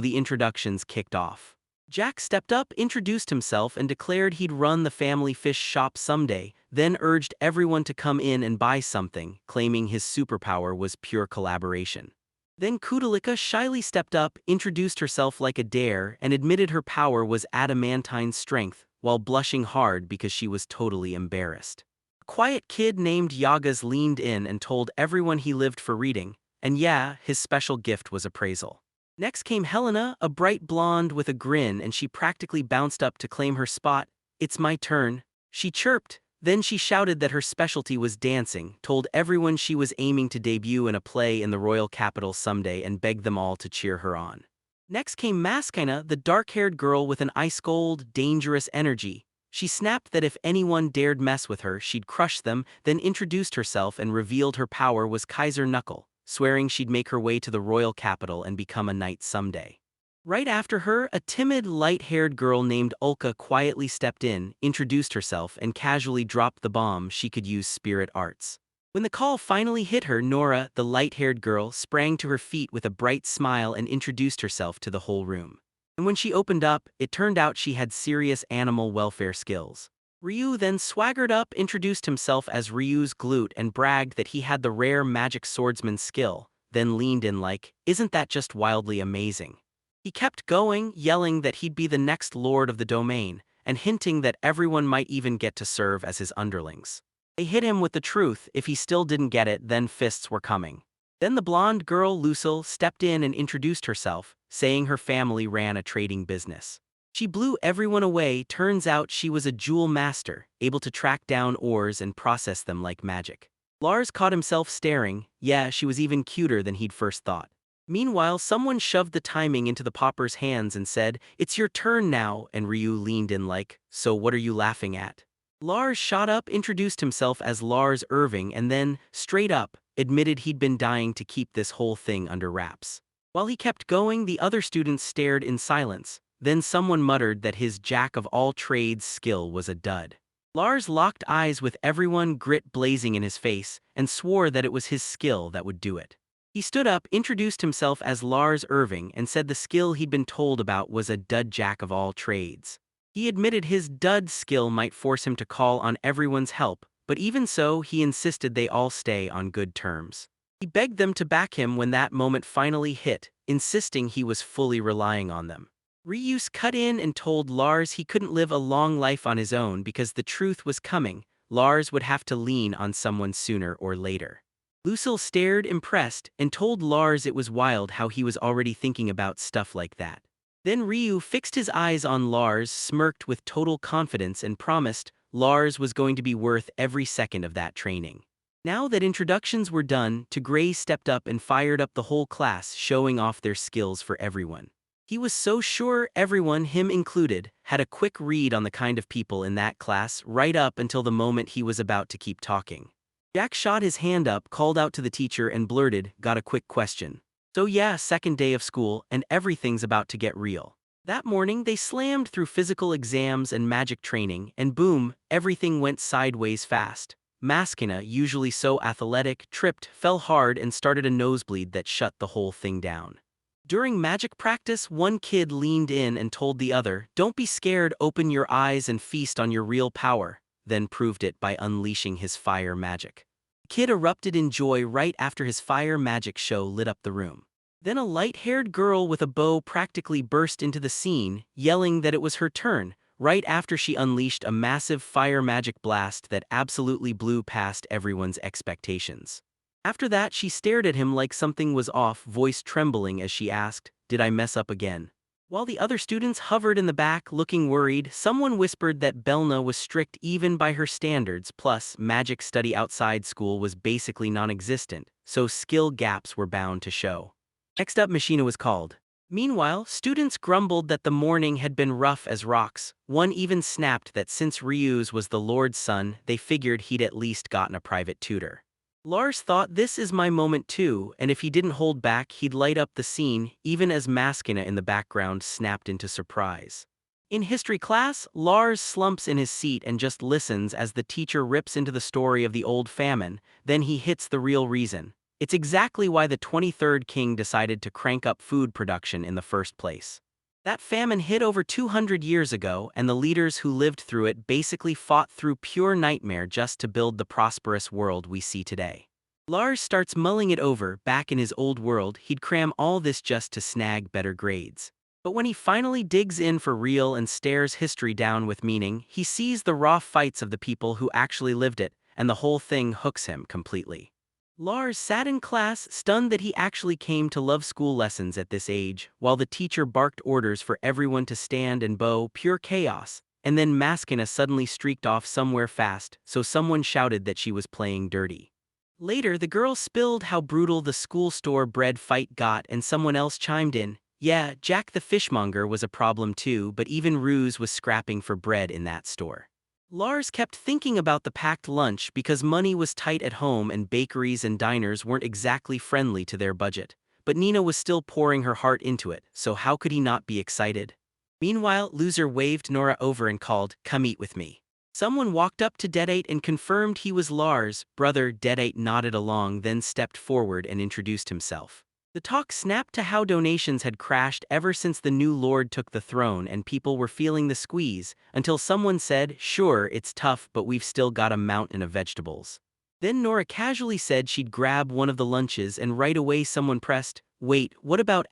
Speaker 1: the introductions kicked off. Jack stepped up, introduced himself, and declared he'd run the family fish shop someday, then urged everyone to come in and buy something, claiming his superpower was pure collaboration. Then Kudalika shyly stepped up, introduced herself like a dare, and admitted her power was adamantine strength, while blushing hard because she was totally embarrassed. A quiet kid named Yagas leaned in and told everyone he lived for reading, and yeah, his special gift was appraisal. Next came Helena, a bright blonde with a grin, and she practically bounced up to claim her spot. "It's my turn," she chirped. Then she shouted that her specialty was dancing, told everyone she was aiming to debut in a play in the royal capital someday, and begged them all to cheer her on. Next came Maskina, the dark-haired girl with an ice-cold, dangerous energy. She snapped that if anyone dared mess with her, she'd crush them, then introduced herself and revealed her power was Kaiser Knuckle, swearing she'd make her way to the royal capital and become a knight someday. Right after her, a timid, light-haired girl named Ulka quietly stepped in, introduced herself, and casually dropped the bomb she could use spirit arts. When the call finally hit her, Nora, the light-haired girl, sprang to her feet with a bright smile and introduced herself to the whole room. And when she opened up, it turned out she had serious animal welfare skills. Ryu then swaggered up, introduced himself as Ryu's glute, and bragged that he had the rare magic swordsman skill, then leaned in like, "Isn't that just wildly amazing?" He kept going, yelling that he'd be the next lord of the domain, and hinting that everyone might even get to serve as his underlings. They hit him with the truth. If he still didn't get it, then fists were coming. Then the blonde girl, Lucille, stepped in and introduced herself, saying her family ran a trading business. She blew everyone away. Turns out she was a jewel master, able to track down ores and process them like magic. Lars caught himself staring. Yeah, she was even cuter than he'd first thought. Meanwhile, someone shoved the timing into the popper's hands and said, "It's your turn now," and Ryu leaned in like, "So what are you laughing at?" Lars shot up, introduced himself as Lars Irving, and then, straight up, admitted he'd been dying to keep this whole thing under wraps. While he kept going, the other students stared in silence. Then someone muttered that his jack-of-all-trades skill was a dud. Lars locked eyes with everyone, grit blazing in his face, and swore that it was his skill that would do it. He stood up, introduced himself as Lars Irving, and said the skill he'd been told about was a dud jack-of-all-trades. He admitted his dud skill might force him to call on everyone's help, but even so, he insisted they all stay on good terms. He begged them to back him when that moment finally hit, insisting he was fully relying on them. Ryus cut in and told Lars he couldn't live a long life on his own because the truth was coming. Lars would have to lean on someone sooner or later. Lucille stared impressed and told Lars it was wild how he was already thinking about stuff like that. Then Ryu fixed his eyes on Lars, smirked with total confidence and promised Lars was going to be worth every second of that training. Now that introductions were done, Gray stepped up and fired up the whole class, showing off their skills for everyone. He was so sure everyone, him included, had a quick read on the kind of people in that class right up until the moment he was about to keep talking. Jack shot his hand up, called out to the teacher and blurted, "Got a quick question." So yeah, second day of school and everything's about to get real. That morning they slammed through physical exams and magic training and boom, everything went sideways fast. Maskina, usually so athletic, tripped, fell hard and started a nosebleed that shut the whole thing down. During magic practice, one kid leaned in and told the other, "Don't be scared, open your eyes and feast on your real power," then proved it by unleashing his fire magic. The kid erupted in joy right after his fire magic show lit up the room. Then a light-haired girl with a bow practically burst into the scene, yelling that it was her turn, right after she unleashed a massive fire magic blast that absolutely blew past everyone's expectations. After that, she stared at him like something was off, voice trembling as she asked, "Did I mess up again?" While the other students hovered in the back looking worried, someone whispered that Belna was strict even by her standards, plus magic study outside school was basically non-existent, so skill gaps were bound to show. Next up, Machina was called. Meanwhile, students grumbled that the morning had been rough as rocks. One even snapped that since Ryu's was the Lord's son, they figured he'd at least gotten a private tutor. Lars thought, "This is my moment too," and if he didn't hold back, he'd light up the scene, even as Maskina in the background snapped into surprise. In history class, Lars slumps in his seat and just listens as the teacher rips into the story of the old famine, then he hits the real reason. It's exactly why the 23rd king decided to crank up food production in the first place. That famine hit over 200 years ago, and the leaders who lived through it basically fought through pure nightmare just to build the prosperous world we see today. Lars starts mulling it over. Back in his old world, he'd cram all this just to snag better grades. But when he finally digs in for real and stares history down with meaning, he sees the raw fights of the people who actually lived it, and the whole thing hooks him completely. Lars sat in class, stunned that he actually came to love school lessons at this age, while the teacher barked orders for everyone to stand and bow, pure chaos, and then Maskina suddenly streaked off somewhere fast, so someone shouted that she was playing dirty. Later, the girl spilled how brutal the school store bread fight got and someone else chimed in, "Yeah, Jack the fishmonger was a problem too, but even Ruse was scrapping for bread in that store." Lars kept thinking about the packed lunch because money was tight at home and bakeries and diners weren't exactly friendly to their budget. But Nina was still pouring her heart into it, so how could he not be excited? Meanwhile, Loser waved Nora over and called, "Come eat with me." Someone walked up to Deadite and confirmed he was Lars' brother. Deadite nodded along, then stepped forward and introduced himself. The talk snapped to how donations had crashed ever since the new lord took the throne and people were feeling the squeeze, until someone said, "Sure, it's tough, but we've still got a mountain of vegetables." Then Nora casually said she'd grab one of the lunches and right away someone pressed, "Wait, what about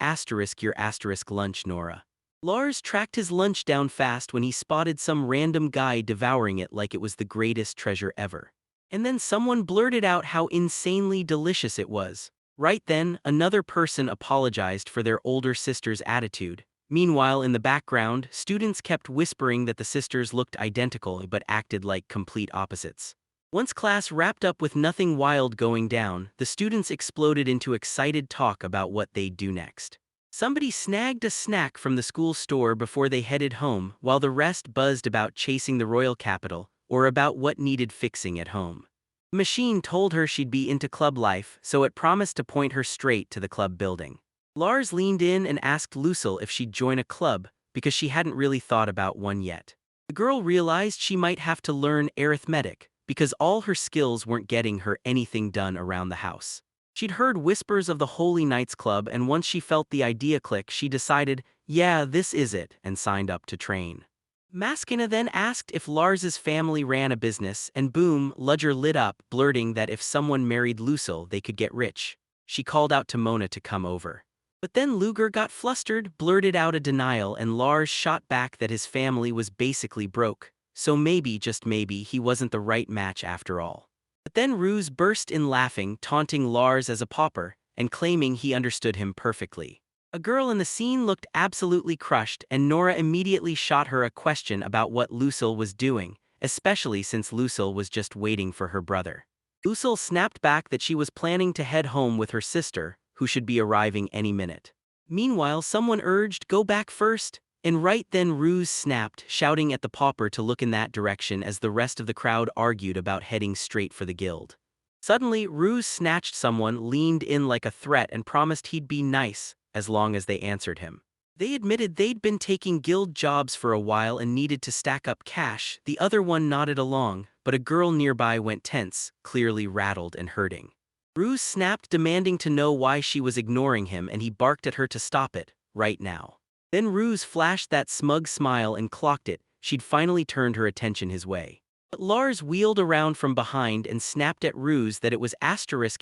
Speaker 1: your asterisk lunch, Nora?" Lars tracked his lunch down fast when he spotted some random guy devouring it like it was the greatest treasure ever. And then someone blurted out how insanely delicious it was. Right then, another person apologized for their older sister's attitude. Meanwhile, in the background, students kept whispering that the sisters looked identical but acted like complete opposites. Once class wrapped up with nothing wild going down, the students exploded into excited talk about what they'd do next. Somebody snagged a snack from the school store before they headed home, while the rest buzzed about chasing the royal capital, or about what needed fixing at home. The machine told her she'd be into club life, so it promised to point her straight to the club building. Lars leaned in and asked Lucille if she'd join a club, because she hadn't really thought about one yet. The girl realized she might have to learn arithmetic, because all her skills weren't getting her anything done around the house. She'd heard whispers of the Holy Knights Club, and once she felt the idea click, she decided, "Yeah, this is it," and signed up to train. Maskina then asked if Lars's family ran a business, and boom, Ludger lit up, blurting that if someone married Lucille, they could get rich. She called out to Mona to come over. But then Luger got flustered, blurted out a denial, and Lars shot back that his family was basically broke, so maybe, just maybe, he wasn't the right match after all. But then Ruse burst in laughing, taunting Lars as a pauper, and claiming he understood him perfectly. A girl in the scene looked absolutely crushed, and Nora immediately shot her a question about what Lucille was doing, especially since Lucille was just waiting for her brother. Lucille snapped back that she was planning to head home with her sister, who should be arriving any minute. Meanwhile, someone urged, "Go back first," and right then Ruse snapped, shouting at the pauper to look in that direction as the rest of the crowd argued about heading straight for the guild. Suddenly, Ruse snatched someone, leaned in like a threat, and promised he'd be nice, as long as they answered him. They admitted they'd been taking guild jobs for a while and needed to stack up cash. The other one nodded along, but a girl nearby went tense, clearly rattled and hurting. Ruse snapped, demanding to know why she was ignoring him, and he barked at her to stop it, right now. Then Ruse flashed that smug smile and clocked it, she'd finally turned her attention his way. But Lars wheeled around from behind and snapped at Ruse that it was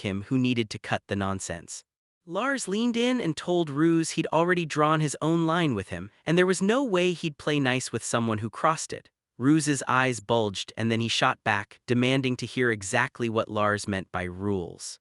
Speaker 1: him who needed to cut the nonsense. Lars leaned in and told Ruse he'd already drawn his own line with him, and there was no way he'd play nice with someone who crossed it. Ruse's eyes bulged, and then he shot back, demanding to hear exactly what Lars meant by rules.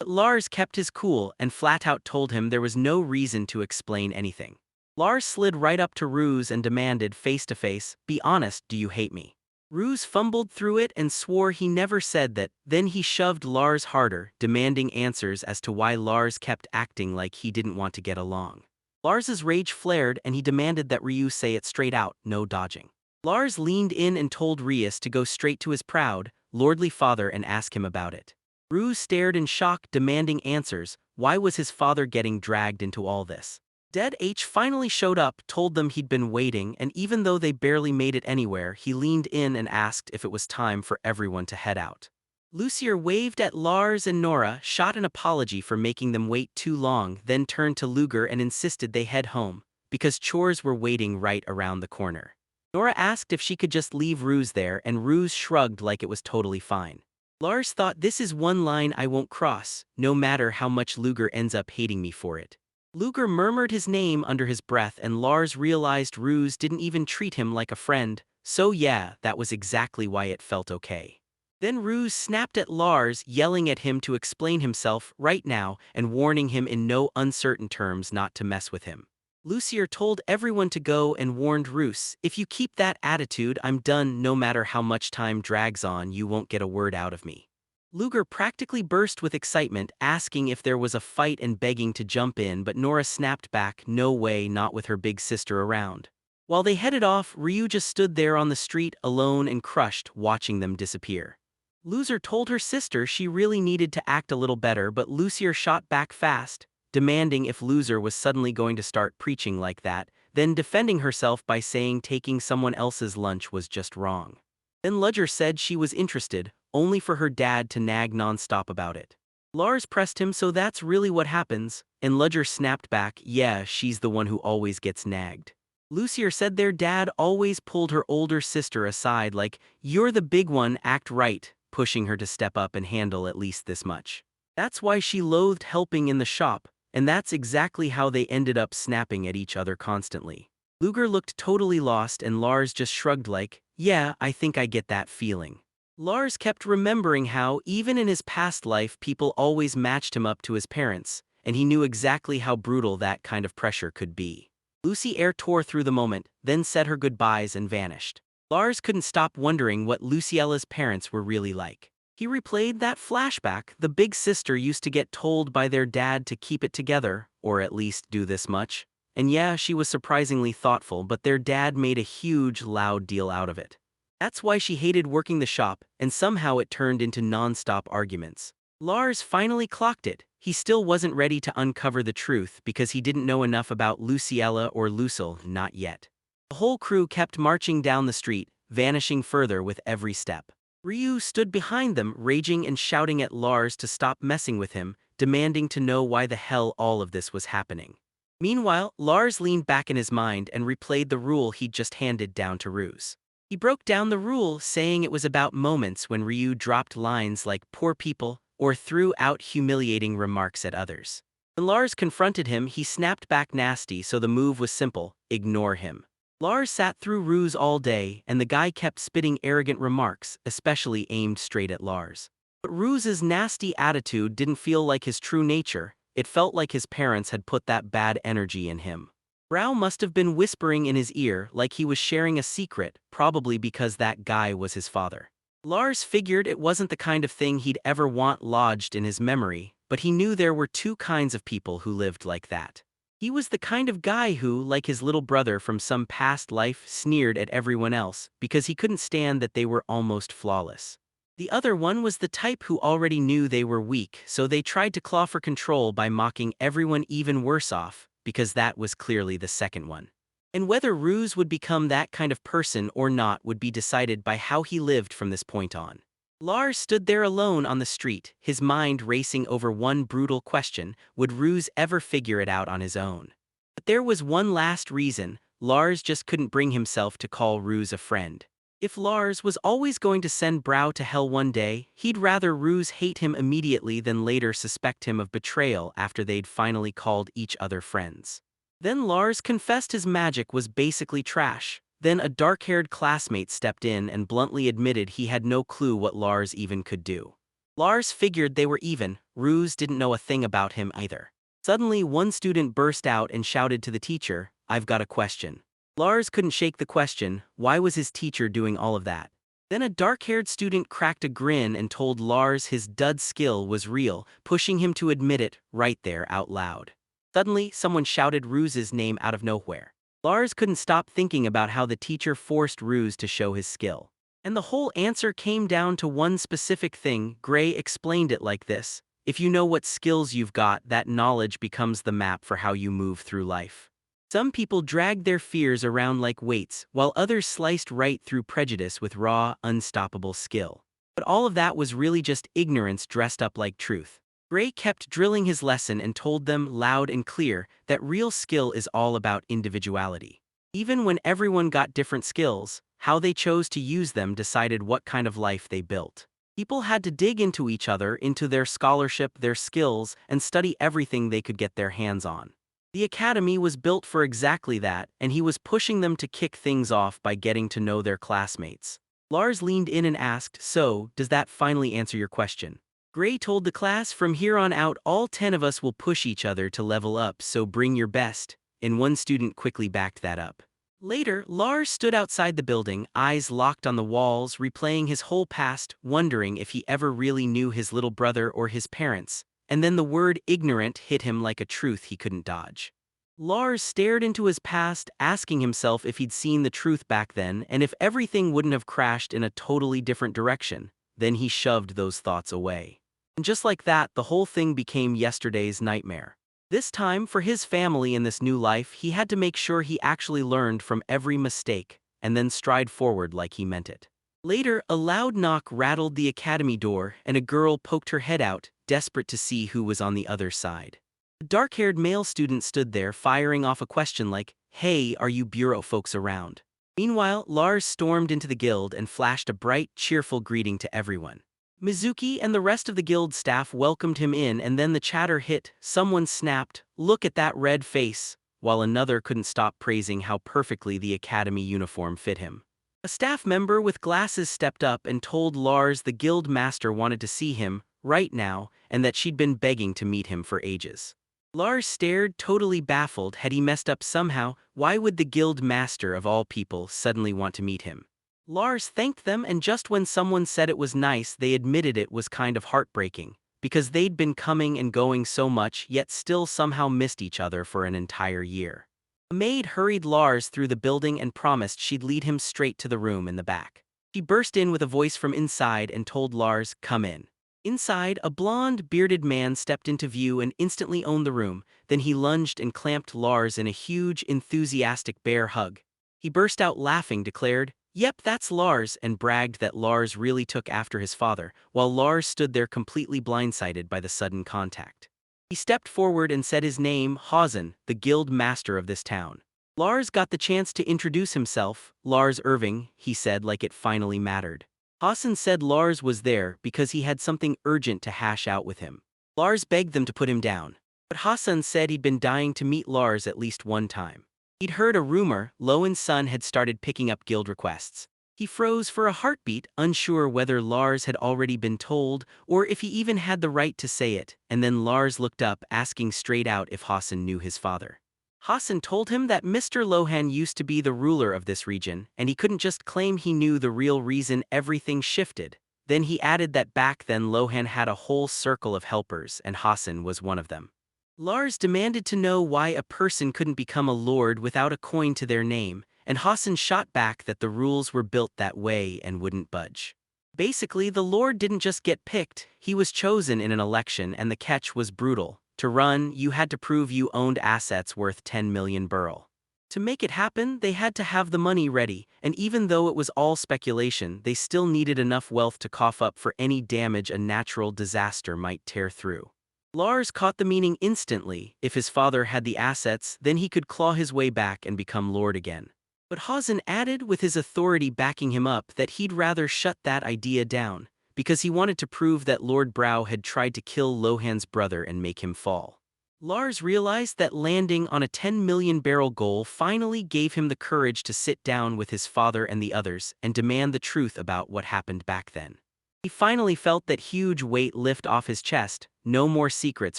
Speaker 1: But Lars kept his cool and flat out told him there was no reason to explain anything. Lars slid right up to Ruse and demanded face to face, "Be honest, do you hate me?" Ruse fumbled through it and swore he never said that. Then he shoved Lars harder, demanding answers as to why Lars kept acting like he didn't want to get along. Lars's rage flared and he demanded that Ryu say it straight out, no dodging. Lars leaned in and told Rius to go straight to his proud, lordly father and ask him about it. Ruse stared in shock, demanding answers. Why was his father getting dragged into all this? Dead H finally showed up, told them he'd been waiting, and even though they barely made it anywhere, he leaned in and asked if it was time for everyone to head out. Lucier waved at Lars and Nora, shot an apology for making them wait too long, then turned to Luger and insisted they head home, because chores were waiting right around the corner. Nora asked if she could just leave Ruse there, and Ruse shrugged like it was totally fine. Lars thought, "This is one line I won't cross, no matter how much Luger ends up hating me for it." Luger murmured his name under his breath, and Lars realized Ruse didn't even treat him like a friend, so yeah, that was exactly why it felt okay. Then Ruse snapped at Lars, yelling at him to explain himself right now and warning him in no uncertain terms not to mess with him. Lucier told everyone to go and warned Ruse, "If you keep that attitude, I'm done. No matter how much time drags on, you won't get a word out of me." Luger practically burst with excitement, asking if there was a fight and begging to jump in, but Nora snapped back, "No way, not with her big sister around." While they headed off, Ryu just stood there on the street, alone and crushed, watching them disappear. Loser told her sister she really needed to act a little better, but Lucier shot back fast, demanding if Loser was suddenly going to start preaching like that, then defending herself by saying taking someone else's lunch was just wrong. Then Ludger said she was interested, only for her dad to nag non-stop about it. Lars pressed him, "So that's really what happens?" And Ludger snapped back, "Yeah, she's the one who always gets nagged." Lucier said their dad always pulled her older sister aside like, "You're the big one, act right," pushing her to step up and handle at least this much. That's why she loathed helping in the shop, and that's exactly how they ended up snapping at each other constantly. Luger looked totally lost and Lars just shrugged like, "Yeah, I think I get that feeling." Lars kept remembering how, even in his past life, people always matched him up to his parents, and he knew exactly how brutal that kind of pressure could be. Lucy Air tore through the moment, then said her goodbyes and vanished. Lars couldn't stop wondering what Luciella's parents were really like. He replayed that flashback. The big sister used to get told by their dad to keep it together, or at least do this much. And yeah, she was surprisingly thoughtful, but their dad made a huge, loud deal out of it. That's why she hated working the shop, and somehow it turned into non-stop arguments. Lars finally clocked it. He still wasn't ready to uncover the truth because he didn't know enough about Luciella or Lucille, not yet. The whole crew kept marching down the street, vanishing further with every step. Ryu stood behind them, raging and shouting at Lars to stop messing with him, demanding to know why the hell all of this was happening. Meanwhile, Lars leaned back in his mind and replayed the rule he'd just handed down to Ruse. He broke down the rule, saying it was about moments when Ryu dropped lines like "poor people" or threw out humiliating remarks at others. When Lars confronted him, he snapped back nasty, so the move was simple: ignore him. Lars sat through ruse all day, and the guy kept spitting arrogant remarks, especially aimed straight at Lars. But Ruse's nasty attitude didn't feel like his true nature. It felt like his parents had put that bad energy in him. Brow must have been whispering in his ear like he was sharing a secret, probably because that guy was his father. Lars figured it wasn't the kind of thing he'd ever want lodged in his memory, but he knew there were two kinds of people who lived like that. He was the kind of guy who, like his little brother from some past life, sneered at everyone else because he couldn't stand that they were almost flawless. The other one was the type who already knew they were weak, so they tried to claw for control by mocking everyone even worse off, because that was clearly the second one. And whether Ruse would become that kind of person or not would be decided by how he lived from this point on. Lars stood there alone on the street, his mind racing over one brutal question: would Ruse ever figure it out on his own? But there was one last reason: Lars just couldn't bring himself to call Ruse a friend. If Lars was always going to send Brow to hell one day, he'd rather Ruse hate him immediately than later suspect him of betrayal after they'd finally called each other friends. Then Lars confessed his magic was basically trash. Then a dark-haired classmate stepped in and bluntly admitted he had no clue what Lars even could do. Lars figured they were even. Ruse didn't know a thing about him either. Suddenly, one student burst out and shouted to the teacher, "I've got a question." Lars couldn't shake the question: why was his teacher doing all of that? Then a dark-haired student cracked a grin and told Lars his dud skill was real, pushing him to admit it right there out loud. Suddenly, someone shouted Ruse's name out of nowhere. Lars couldn't stop thinking about how the teacher forced Ruse to show his skill. And the whole answer came down to one specific thing. Gray explained it like this: if you know what skills you've got, that knowledge becomes the map for how you move through life. Some people dragged their fears around like weights, while others sliced right through prejudice with raw, unstoppable skill. But all of that was really just ignorance dressed up like truth. Gray kept drilling his lesson and told them loud and clear that real skill is all about individuality. Even when everyone got different skills, how they chose to use them decided what kind of life they built. People had to dig into each other, into their scholarship, their skills, and study everything they could get their hands on. The academy was built for exactly that, and he was pushing them to kick things off by getting to know their classmates. Lars leaned in and asked, "So, does that finally answer your question?" Gray told the class, "From here on out, all 10 of us will push each other to level up, so bring your best," and one student quickly backed that up. Later, Lars stood outside the building, eyes locked on the walls, replaying his whole past, wondering if he ever really knew his little brother or his parents. And then the word ignorant hit him like a truth he couldn't dodge. Lars stared into his past, asking himself if he'd seen the truth back then and if everything wouldn't have crashed in a totally different direction. Then he shoved those thoughts away. And just like that, the whole thing became yesterday's nightmare. This time, for his family in this new life, he had to make sure he actually learned from every mistake and then stride forward like he meant it. Later, a loud knock rattled the academy door, and a girl poked her head out, desperate to see who was on the other side. A dark-haired male student stood there, firing off a question like, "Hey, are you bureau folks around?" Meanwhile, Lars stormed into the guild and flashed a bright, cheerful greeting to everyone. Mizuki and the rest of the guild staff welcomed him in, and then the chatter hit. Someone snapped, "Look at that red face," while another couldn't stop praising how perfectly the academy uniform fit him. A staff member with glasses stepped up and told Lars the guild master wanted to see him right now, and that she'd been begging to meet him for ages. Lars stared, totally baffled. Had he messed up somehow? Why would the guild master of all people suddenly want to meet him? Lars thanked them, and just when someone said it was nice, they admitted it was kind of heartbreaking, because they'd been coming and going so much, yet still somehow missed each other for an entire year. A maid hurried Lars through the building and promised she'd lead him straight to the room in the back. She burst in with a voice from inside and told Lars, "Come in." Inside, a blonde, bearded man stepped into view and instantly owned the room. Then he lunged and clamped Lars in a huge, enthusiastic bear hug. He burst out laughing, declared, "Yep, that's Lars," and bragged that Lars really took after his father, while Lars stood there completely blindsided by the sudden contact. He stepped forward and said his name, Hausen, the guild master of this town. Lars got the chance to introduce himself. "Lars Irving," he said like it finally mattered. Hausen said Lars was there because he had something urgent to hash out with him. Lars begged them to put him down. But Hassan said he'd been dying to meet Lars at least one time. He'd heard a rumor Lowen's son had started picking up guild requests. He froze for a heartbeat, unsure whether Lars had already been told or if he even had the right to say it, and then Lars looked up, asking straight out if Hassan knew his father. Hassan told him that Mr. Lohan used to be the ruler of this region, and he couldn't just claim he knew the real reason everything shifted. Then he added that back then Lohan had a whole circle of helpers, and Hassan was one of them. Lars demanded to know why a person couldn't become a lord without a coin to their name, and Hassan shot back that the rules were built that way and wouldn't budge. Basically, the lord didn't just get picked, he was chosen in an election, and the catch was brutal. To run, you had to prove you owned assets worth 10 million burl. To make it happen, they had to have the money ready, and even though it was all speculation, they still needed enough wealth to cough up for any damage a natural disaster might tear through. Lars caught the meaning instantly. If his father had the assets, then he could claw his way back and become lord again. But Hassan added, with his authority backing him up, that he'd rather shut that idea down, because he wanted to prove that Lord Brow had tried to kill Lohan's brother and make him fall. Lars realized that landing on a 10 million barrel goal finally gave him the courage to sit down with his father and the others and demand the truth about what happened back then. He finally felt that huge weight lift off his chest, no more secrets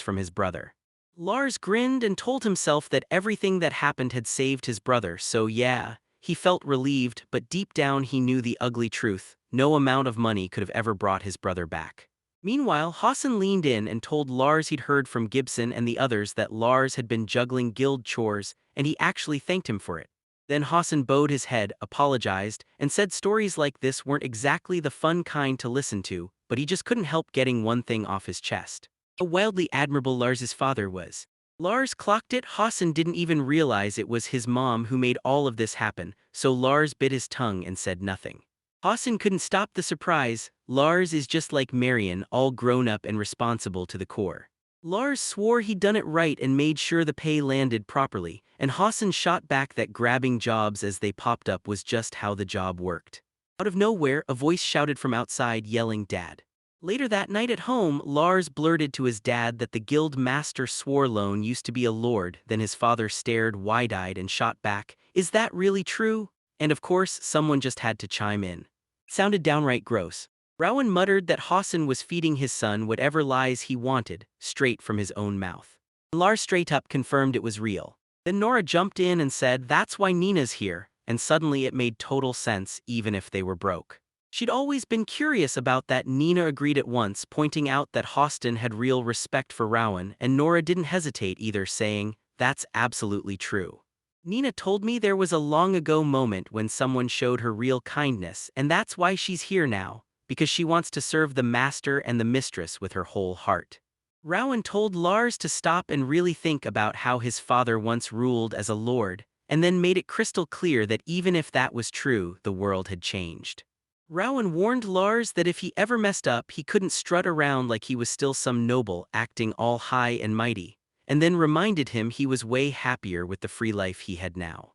Speaker 1: from his brother. Lars grinned and told himself that everything that happened had saved his brother, so yeah, he felt relieved, but deep down he knew the ugly truth: no amount of money could have ever brought his brother back. Meanwhile, Hassan leaned in and told Lars he'd heard from Gibson and the others that Lars had been juggling guild chores, and he actually thanked him for it. Then Hassan bowed his head, apologized, and said stories like this weren't exactly the fun kind to listen to, but he just couldn't help getting one thing off his chest. How wildly admirable Lars's father was. Lars clocked it. Hassan didn't even realize it was his mom who made all of this happen, so Lars bit his tongue and said nothing. Hassan couldn't stop the surprise. Lars is just like Marion, all grown up and responsible to the core. Lars swore he'd done it right and made sure the pay landed properly, and Hassan shot back that grabbing jobs as they popped up was just how the job worked. Out of nowhere, a voice shouted from outside, yelling, "Dad." Later that night at home, Lars blurted to his dad that the guild master swore Lone used to be a lord. Then his father stared wide-eyed and shot back, "Is that really true?" And of course, someone just had to chime in. It sounded downright gross. Rowan muttered that Hassan was feeding his son whatever lies he wanted, straight from his own mouth. Lars straight up confirmed it was real. Then Nora jumped in and said, "That's why Nina's here," and suddenly it made total sense, even if they were broke. She'd always been curious about that. Nina agreed at once, pointing out that Hassan had real respect for Rowan, and Nora didn't hesitate either, saying, "That's absolutely true. Nina told me there was a long ago moment when someone showed her real kindness, and that's why she's here now, because she wants to serve the master and the mistress with her whole heart." Rowan told Lars to stop and really think about how his father once ruled as a lord, and then made it crystal clear that even if that was true, the world had changed. Rowan warned Lars that if he ever messed up, he couldn't strut around like he was still some noble acting all high and mighty, and then reminded him he was way happier with the free life he had now.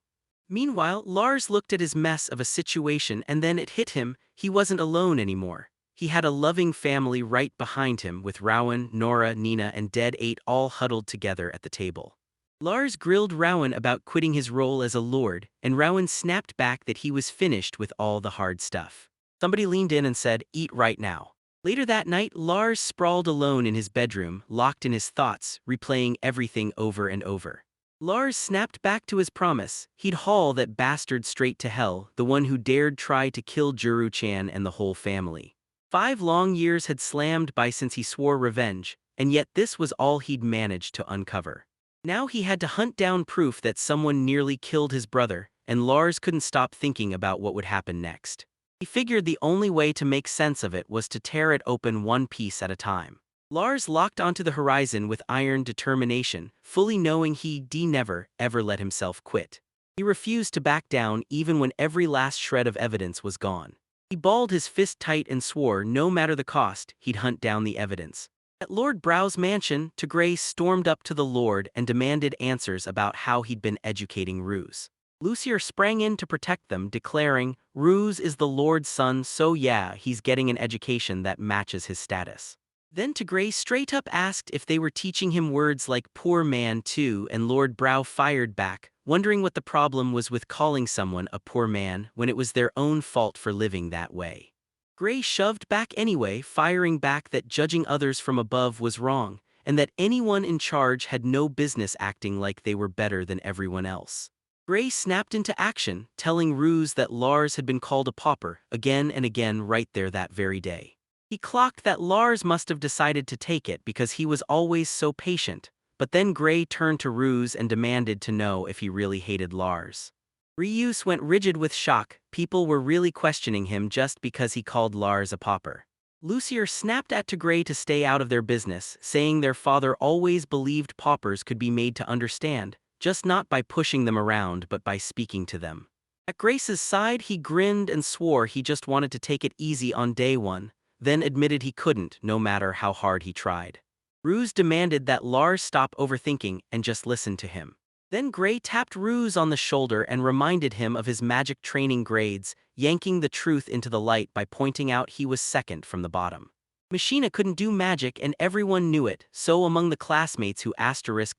Speaker 1: Meanwhile, Lars looked at his mess of a situation and then it hit him: he wasn't alone anymore. He had a loving family right behind him, with Rowan, Nora, Nina, and Dead 8 all huddled together at the table. Lars grilled Rowan about quitting his role as a lord, and Rowan snapped back that he was finished with all the hard stuff. Somebody leaned in and said, "Eat right now." Later that night, Lars sprawled alone in his bedroom, locked in his thoughts, replaying everything over and over. Lars snapped back to his promise. He'd haul that bastard straight to hell, the one who dared try to kill Juru-chan and the whole family. 5 long years had slammed by since he swore revenge, and yet this was all he'd managed to uncover. Now he had to hunt down proof that someone nearly killed his brother, and Lars couldn't stop thinking about what would happen next. He figured the only way to make sense of it was to tear it open one piece at a time. Lars locked onto the horizon with iron determination, fully knowing he'd never, ever let himself quit. He refused to back down even when every last shred of evidence was gone. He balled his fist tight and swore no matter the cost, he'd hunt down the evidence. At Lord Brow's mansion, Tigray stormed up to the Lord and demanded answers about how he'd been educating Ruse. Lucier sprang in to protect them, declaring, "Ruse is the Lord's son, so yeah, he's getting an education that matches his status." Then Gray straight up asked if they were teaching him words like poor man too, and Lord Brow fired back, wondering what the problem was with calling someone a poor man when it was their own fault for living that way. Gray shoved back anyway, firing back that judging others from above was wrong, and that anyone in charge had no business acting like they were better than everyone else. Gray snapped into action, telling Ruse that Lars had been called a pauper again and again right there that very day. He clocked that Lars must have decided to take it because he was always so patient, but then Gray turned to Ruse and demanded to know if he really hated Lars. Ryus went rigid with shock. People were really questioning him just because he called Lars a pauper. Lucier snapped at Gray to stay out of their business, saying their father always believed paupers could be made to understand, just not by pushing them around but by speaking to them. At Grace's side he grinned and swore he just wanted to take it easy on day one, then admitted he couldn't no matter how hard he tried. Ruse demanded that Lars stop overthinking and just listen to him. Then Gray tapped Ruse on the shoulder and reminded him of his magic training grades, yanking the truth into the light by pointing out he was second from the bottom. Machina couldn't do magic and everyone knew it, so among the classmates who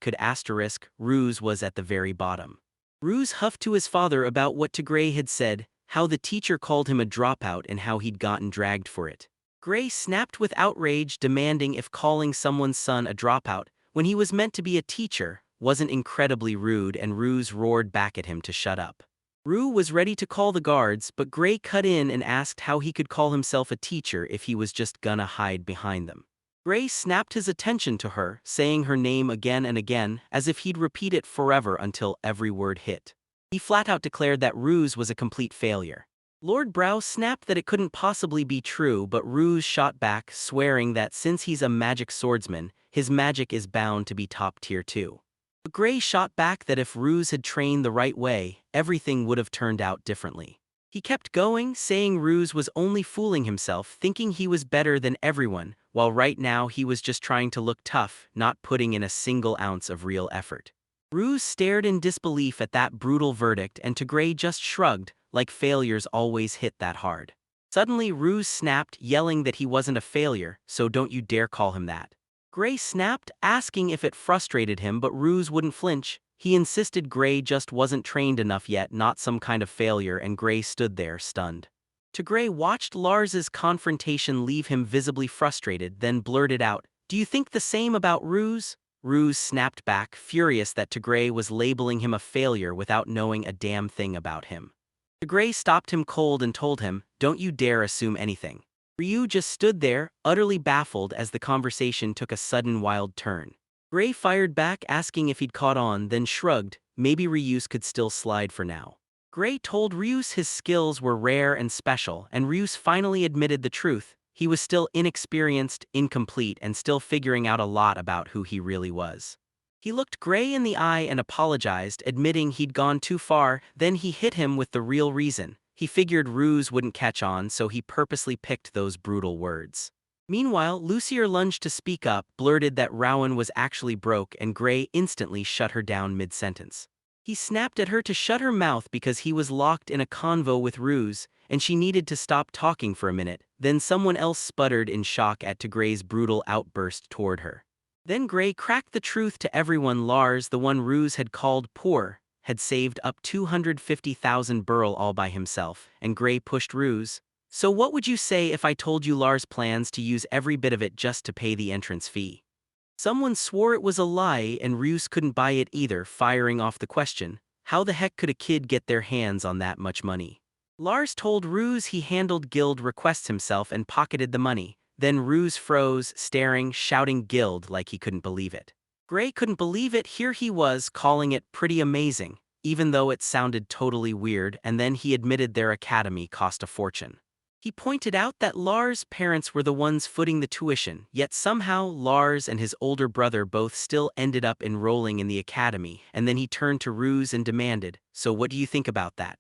Speaker 1: could Ruse was at the very bottom. Ruse huffed to his father about what Gray had said, how the teacher called him a dropout and how he'd gotten dragged for it. Gray snapped with outrage, demanding if calling someone's son a dropout, when he was meant to be a teacher, wasn't incredibly rude, and Ruse roared back at him to shut up. Rue was ready to call the guards, but Gray cut in and asked how he could call himself a teacher if he was just gonna hide behind them. Gray snapped his attention to her, saying her name again and again, as if he'd repeat it forever until every word hit. He flat out declared that Ruse was a complete failure. Lord Brow snapped that it couldn't possibly be true, but Ruse shot back, swearing that since he's a magic swordsman, his magic is bound to be top tier too. But Gray shot back that if Ruse had trained the right way, everything would have turned out differently. He kept going, saying Ruse was only fooling himself, thinking he was better than everyone, while right now he was just trying to look tough, not putting in a single ounce of real effort. Ruse stared in disbelief at that brutal verdict, and Gray just shrugged, like failures always hit that hard. Suddenly Ruse snapped, yelling that he wasn't a failure, so don't you dare call him that. Gray snapped, asking if it frustrated him, but Ruse wouldn't flinch. He insisted Gray just wasn't trained enough yet, not some kind of failure, and Gray stood there, stunned. Gray watched Lars's confrontation leave him visibly frustrated, then blurted out, "Do you think the same about Ruse?" Ruse snapped back, furious that Gray was labeling him a failure without knowing a damn thing about him. Gray stopped him cold and told him, "Don't you dare assume anything." Ryu just stood there, utterly baffled as the conversation took a sudden wild turn. Gray fired back, asking if he'd caught on, then shrugged, maybe Ryus could still slide for now. Gray told Ryus his skills were rare and special, and Ryus finally admitted the truth. He was still inexperienced, incomplete, and still figuring out a lot about who he really was. He looked Gray in the eye and apologized, admitting he'd gone too far, then he hit him with the real reason. He figured Ruse wouldn't catch on, so he purposely picked those brutal words. Meanwhile, Lucier lunged to speak up, blurted that Rowan was actually broke, and Gray instantly shut her down mid-sentence. He snapped at her to shut her mouth because he was locked in a convo with Ruse, and she needed to stop talking for a minute. Then someone else sputtered in shock at Gray's brutal outburst toward her. Then Gray cracked the truth to everyone. Lars, the one Ruse had called poor, had saved up 250,000 burl all by himself, and Gray pushed Ruse. "So what would you say if I told you Lars plans to use every bit of it just to pay the entrance fee?" Someone swore it was a lie, and Ruse couldn't buy it either, firing off the question, how the heck could a kid get their hands on that much money? Lars told Ruse he handled guild requests himself and pocketed the money. Then Ruse froze, staring, shouting guild like he couldn't believe it. Gray couldn't believe it. Here he was, calling it pretty amazing, even though it sounded totally weird, and then he admitted their academy cost a fortune. He pointed out that Lars' parents were the ones footing the tuition, yet somehow Lars and his older brother both still ended up enrolling in the academy, and then he turned to Ruse and demanded, "So what do you think about that?"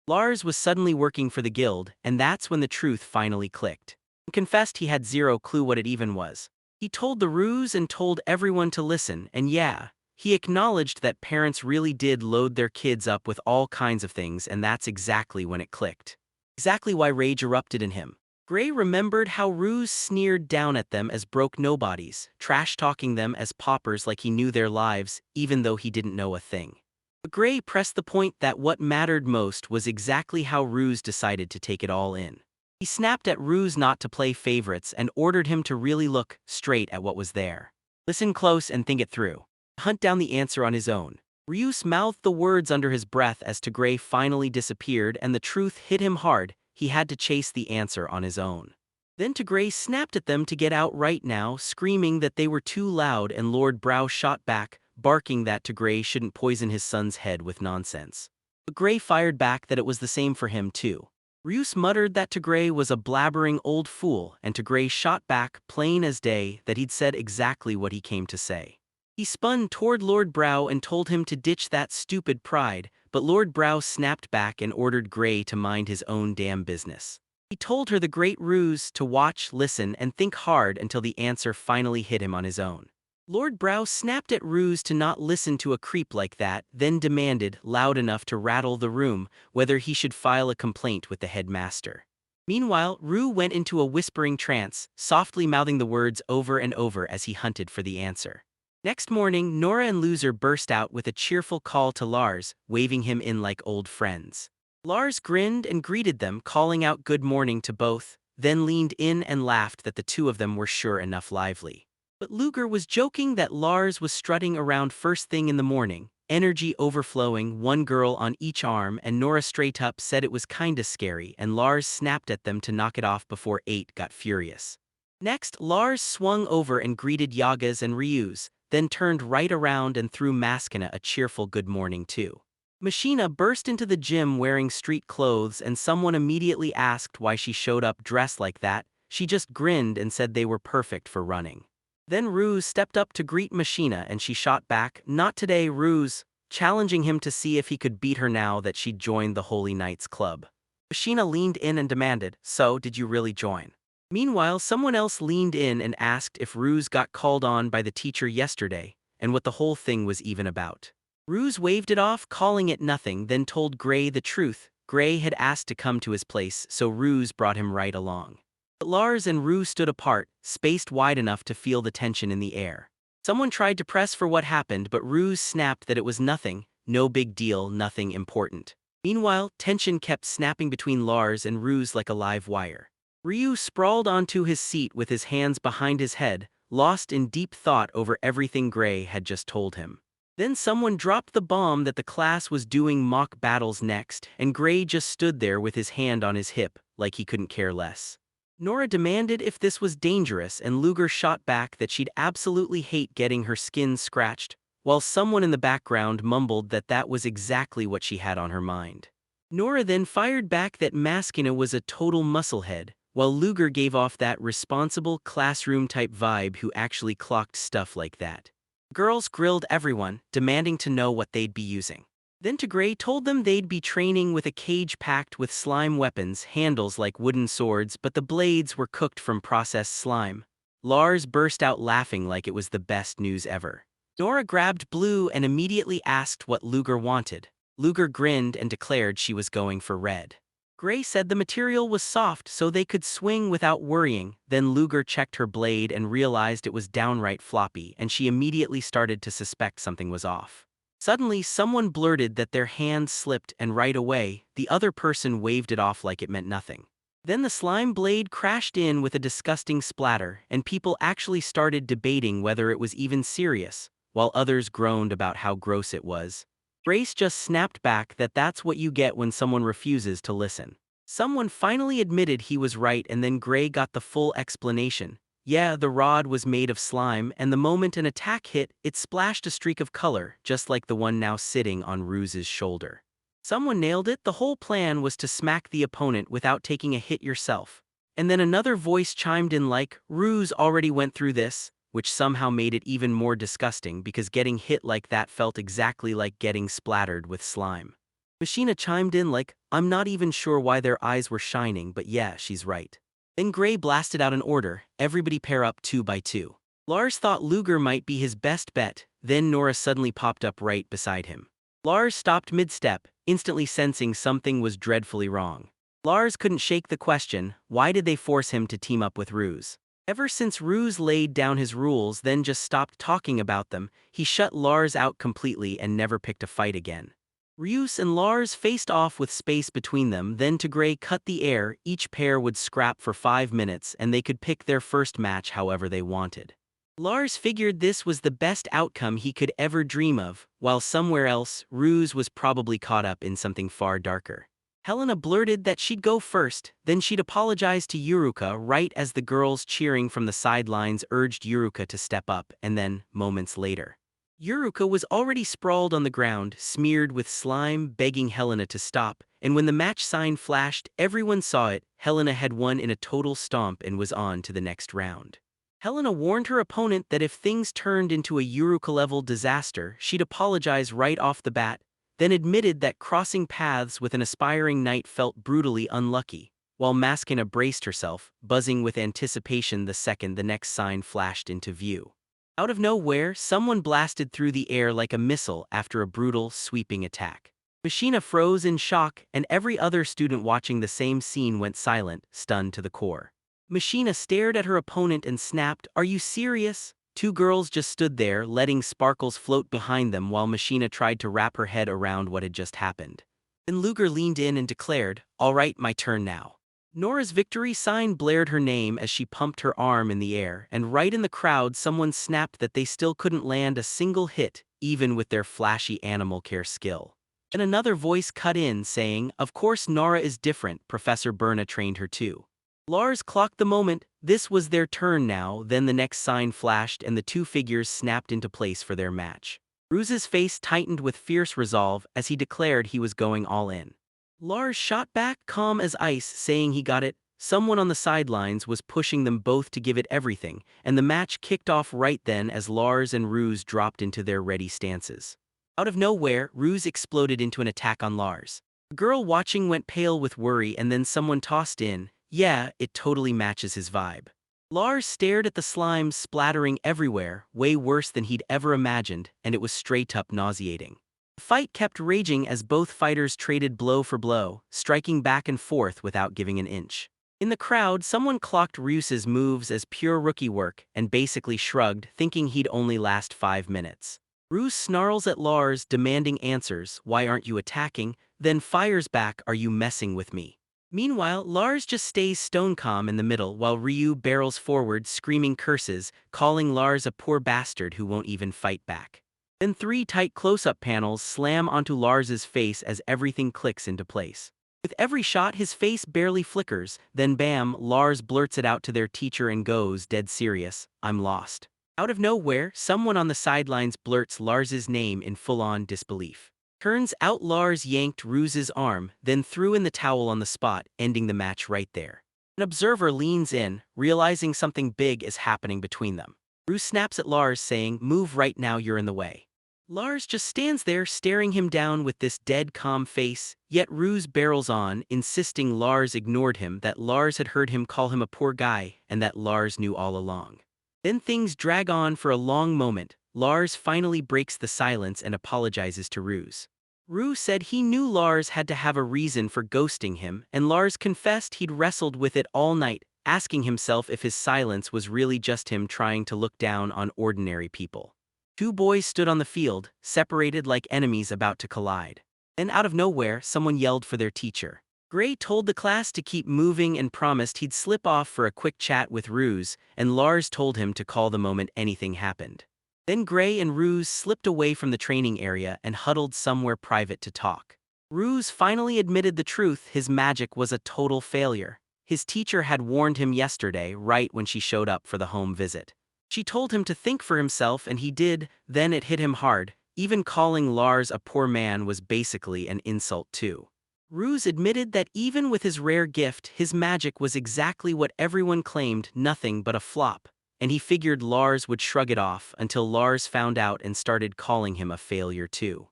Speaker 1: Lars was suddenly working for the guild, and that's when the truth finally clicked. He confessed he had zero clue what it even was. He told the Ruse and told everyone to listen, and yeah, he acknowledged that parents really did load their kids up with all kinds of things, and that's exactly when it clicked. Exactly why rage erupted in him. Gray remembered how Ruse sneered down at them as broke nobodies, trash-talking them as paupers like he knew their lives, even though he didn't know a thing. But Gray pressed the point that what mattered most was exactly how Ruse decided to take it all in. He snapped at Ruse not to play favorites and ordered him to really look straight at what was there. Listen close and think it through. Hunt down the answer on his own. Ruse mouthed the words under his breath as Gray finally disappeared and the truth hit him hard. He had to chase the answer on his own. Then Gray snapped at them to get out right now, screaming that they were too loud, and Lord Brow shot back, barking that Gray shouldn't poison his son's head with nonsense. But Gray fired back that it was the same for him too. Ruse muttered that Gray was a blabbering old fool, and Gray shot back, plain as day, that he'd said exactly what he came to say. He spun toward Lord Brow and told him to ditch that stupid pride, but Lord Brow snapped back and ordered Gray to mind his own damn business. He told her the great Ruse to watch, listen, and think hard until the answer finally hit him on his own. Lord Brow snapped at Ruse to not listen to a creep like that, then demanded, loud enough to rattle the room, whether he should file a complaint with the headmaster. Meanwhile, Rue went into a whispering trance, softly mouthing the words over and over as he hunted for the answer. Next morning, Nora and Loser burst out with a cheerful call to Lars, waving him in like old friends. Lars grinned and greeted them, calling out good morning to both, then leaned in and laughed that the two of them were sure enough lively. But Luger was joking that Lars was strutting around first thing in the morning, energy overflowing, one girl on each arm, and Nora straight up said it was kinda scary, and Lars snapped at them to knock it off before 8 got furious. Next, Lars swung over and greeted Yaga's and Ryu's, then turned right around and threw Maskina a cheerful good morning too. Machina burst into the gym wearing street clothes, and someone immediately asked why she showed up dressed like that. She just grinned and said they were perfect for running. Then Ruse stepped up to greet Machina and she shot back, "Not today, Ruse," challenging him to see if he could beat her now that she'd joined the Holy Knights Club. Machina leaned in and demanded, "So, did you really join?" Meanwhile, someone else leaned in and asked if Ruse got called on by the teacher yesterday, and what the whole thing was even about. Ruse waved it off, calling it nothing, then told Gray the truth. Gray had asked to come to his place, so Ruse brought him right along. But Lars and Ruse stood apart, spaced wide enough to feel the tension in the air. Someone tried to press for what happened, but Ruse snapped that it was nothing, no big deal, nothing important. Meanwhile, tension kept snapping between Lars and Ruse like a live wire. Ryu sprawled onto his seat with his hands behind his head, lost in deep thought over everything Gray had just told him. Then someone dropped the bomb that the class was doing mock battles next, and Gray just stood there with his hand on his hip, like he couldn't care less. Nora demanded if this was dangerous, and Luger shot back that she'd absolutely hate getting her skin scratched, while someone in the background mumbled that that was exactly what she had on her mind. Nora then fired back that Maskina was a total musclehead, while Luger gave off that responsible classroom-type vibe who actually clocked stuff like that. Girls grilled everyone, demanding to know what they'd be using. Then Gray told them they'd be training with a cage packed with slime weapons, handles like wooden swords, but the blades were cooked from processed slime. Lars burst out laughing like it was the best news ever. Nora grabbed blue and immediately asked what Luger wanted. Luger grinned and declared she was going for red. Gray said the material was soft so they could swing without worrying. Then Luger checked her blade and realized it was downright floppy, and she immediately started to suspect something was off. Suddenly, someone blurted that their hand slipped, and right away, the other person waved it off like it meant nothing. Then the slime blade crashed in with a disgusting splatter, and people actually started debating whether it was even serious, while others groaned about how gross it was. Grace just snapped back that that's what you get when someone refuses to listen. Someone finally admitted he was right, and then Gray got the full explanation. Yeah, the rod was made of slime, and the moment an attack hit, it splashed a streak of color, just like the one now sitting on Ruse's shoulder. Someone nailed it. The whole plan was to smack the opponent without taking a hit yourself. And then another voice chimed in like, "Ruse already went through this," which somehow made it even more disgusting because getting hit like that felt exactly like getting splattered with slime. Machina chimed in like, "I'm not even sure why their eyes were shining, but yeah, she's right." Then Gray blasted out an order, "Everybody pair up 2 by 2. Lars thought Luger might be his best bet, then Nora suddenly popped up right beside him. Lars stopped mid-step, instantly sensing something was dreadfully wrong. Lars couldn't shake the question, why did they force him to team up with Ruse? Ever since Ruse laid down his rules then just stopped talking about them, he shut Lars out completely and never picked a fight again. Ruse and Lars faced off with space between them, then Tigray cut the air, each pair would scrap for 5 minutes and they could pick their first match however they wanted. Lars figured this was the best outcome he could ever dream of, while somewhere else, Ruse was probably caught up in something far darker. Helena blurted that she'd go first, then she'd apologize to Yuruka right as the girls cheering from the sidelines urged Yuruka to step up, and then, moments later, Yuruka was already sprawled on the ground, smeared with slime, begging Helena to stop, and when the match sign flashed, everyone saw it. Helena had won in a total stomp and was on to the next round. Helena warned her opponent that if things turned into a Yuruka-level disaster, she'd apologize right off the bat, then admitted that crossing paths with an aspiring knight felt brutally unlucky, while Maskina braced herself, buzzing with anticipation the second the next sign flashed into view. Out of nowhere, someone blasted through the air like a missile after a brutal, sweeping attack. Machina froze in shock, and every other student watching the same scene went silent, stunned to the core. Machina stared at her opponent and snapped, "Are you serious?" Two girls just stood there, letting sparkles float behind them while Machina tried to wrap her head around what had just happened. Then Luger leaned in and declared, "All right, my turn now." Nora's victory sign blared her name as she pumped her arm in the air, and right in the crowd someone snapped that they still couldn't land a single hit, even with their flashy animal care skill. And another voice cut in saying, "Of course Nora is different, Professor Berna trained her too." Lars clocked the moment. This was their turn now, then the next sign flashed and the two figures snapped into place for their match. Ruse's face tightened with fierce resolve as he declared he was going all in. Lars shot back, calm as ice, saying he got it. Someone on the sidelines was pushing them both to give it everything, and the match kicked off right then as Lars and Ruse dropped into their ready stances. Out of nowhere, Ruse exploded into an attack on Lars. The girl watching went pale with worry and then someone tossed in, "Yeah, it totally matches his vibe." Lars stared at the slime splattering everywhere, way worse than he'd ever imagined, and it was straight up nauseating. The fight kept raging as both fighters traded blow for blow, striking back and forth without giving an inch. In the crowd, someone clocked Ruse's moves as pure rookie work and basically shrugged, thinking he'd only last 5 minutes. Ruse snarls at Lars, demanding answers. "Why aren't you attacking?" Then fires back, "Are you messing with me?" Meanwhile, Lars just stays stone calm in the middle while Ryu barrels forward screaming curses, calling Lars a poor bastard who won't even fight back. Then 3 tight close-up panels slam onto Lars's face as everything clicks into place. With every shot his face barely flickers, then bam, Lars blurts it out to their teacher and goes dead serious, "I'm lost." Out of nowhere, someone on the sidelines blurts Lars's name in full-on disbelief. Turns out Lars yanked Ruse's arm, then threw in the towel on the spot, ending the match right there. An observer leans in, realizing something big is happening between them. Ruse snaps at Lars saying, "Move right now, you're in the way." Lars just stands there staring him down with this dead calm face, yet Ruse barrels on, insisting Lars ignored him, that Lars had heard him call him a poor guy, and that Lars knew all along. Then things drag on for a long moment. Lars finally breaks the silence and apologizes to Ruse. Ruse said he knew Lars had to have a reason for ghosting him, and Lars confessed he'd wrestled with it all night, asking himself if his silence was really just him trying to look down on ordinary people. 2 boys stood on the field, separated like enemies about to collide. Then out of nowhere, someone yelled for their teacher. Gray told the class to keep moving and promised he'd slip off for a quick chat with Ruse, and Lars told him to call the moment anything happened. Then Gray and Ruse slipped away from the training area and huddled somewhere private to talk. Ruse finally admitted the truth: his magic was a total failure. His teacher had warned him yesterday, right when she showed up for the home visit. She told him to think for himself and he did, then it hit him hard. Even calling Lars a poor man was basically an insult too. Ruse admitted that even with his rare gift, his magic was exactly what everyone claimed, nothing but a flop, and he figured Lars would shrug it off until Lars found out and started calling him a failure too.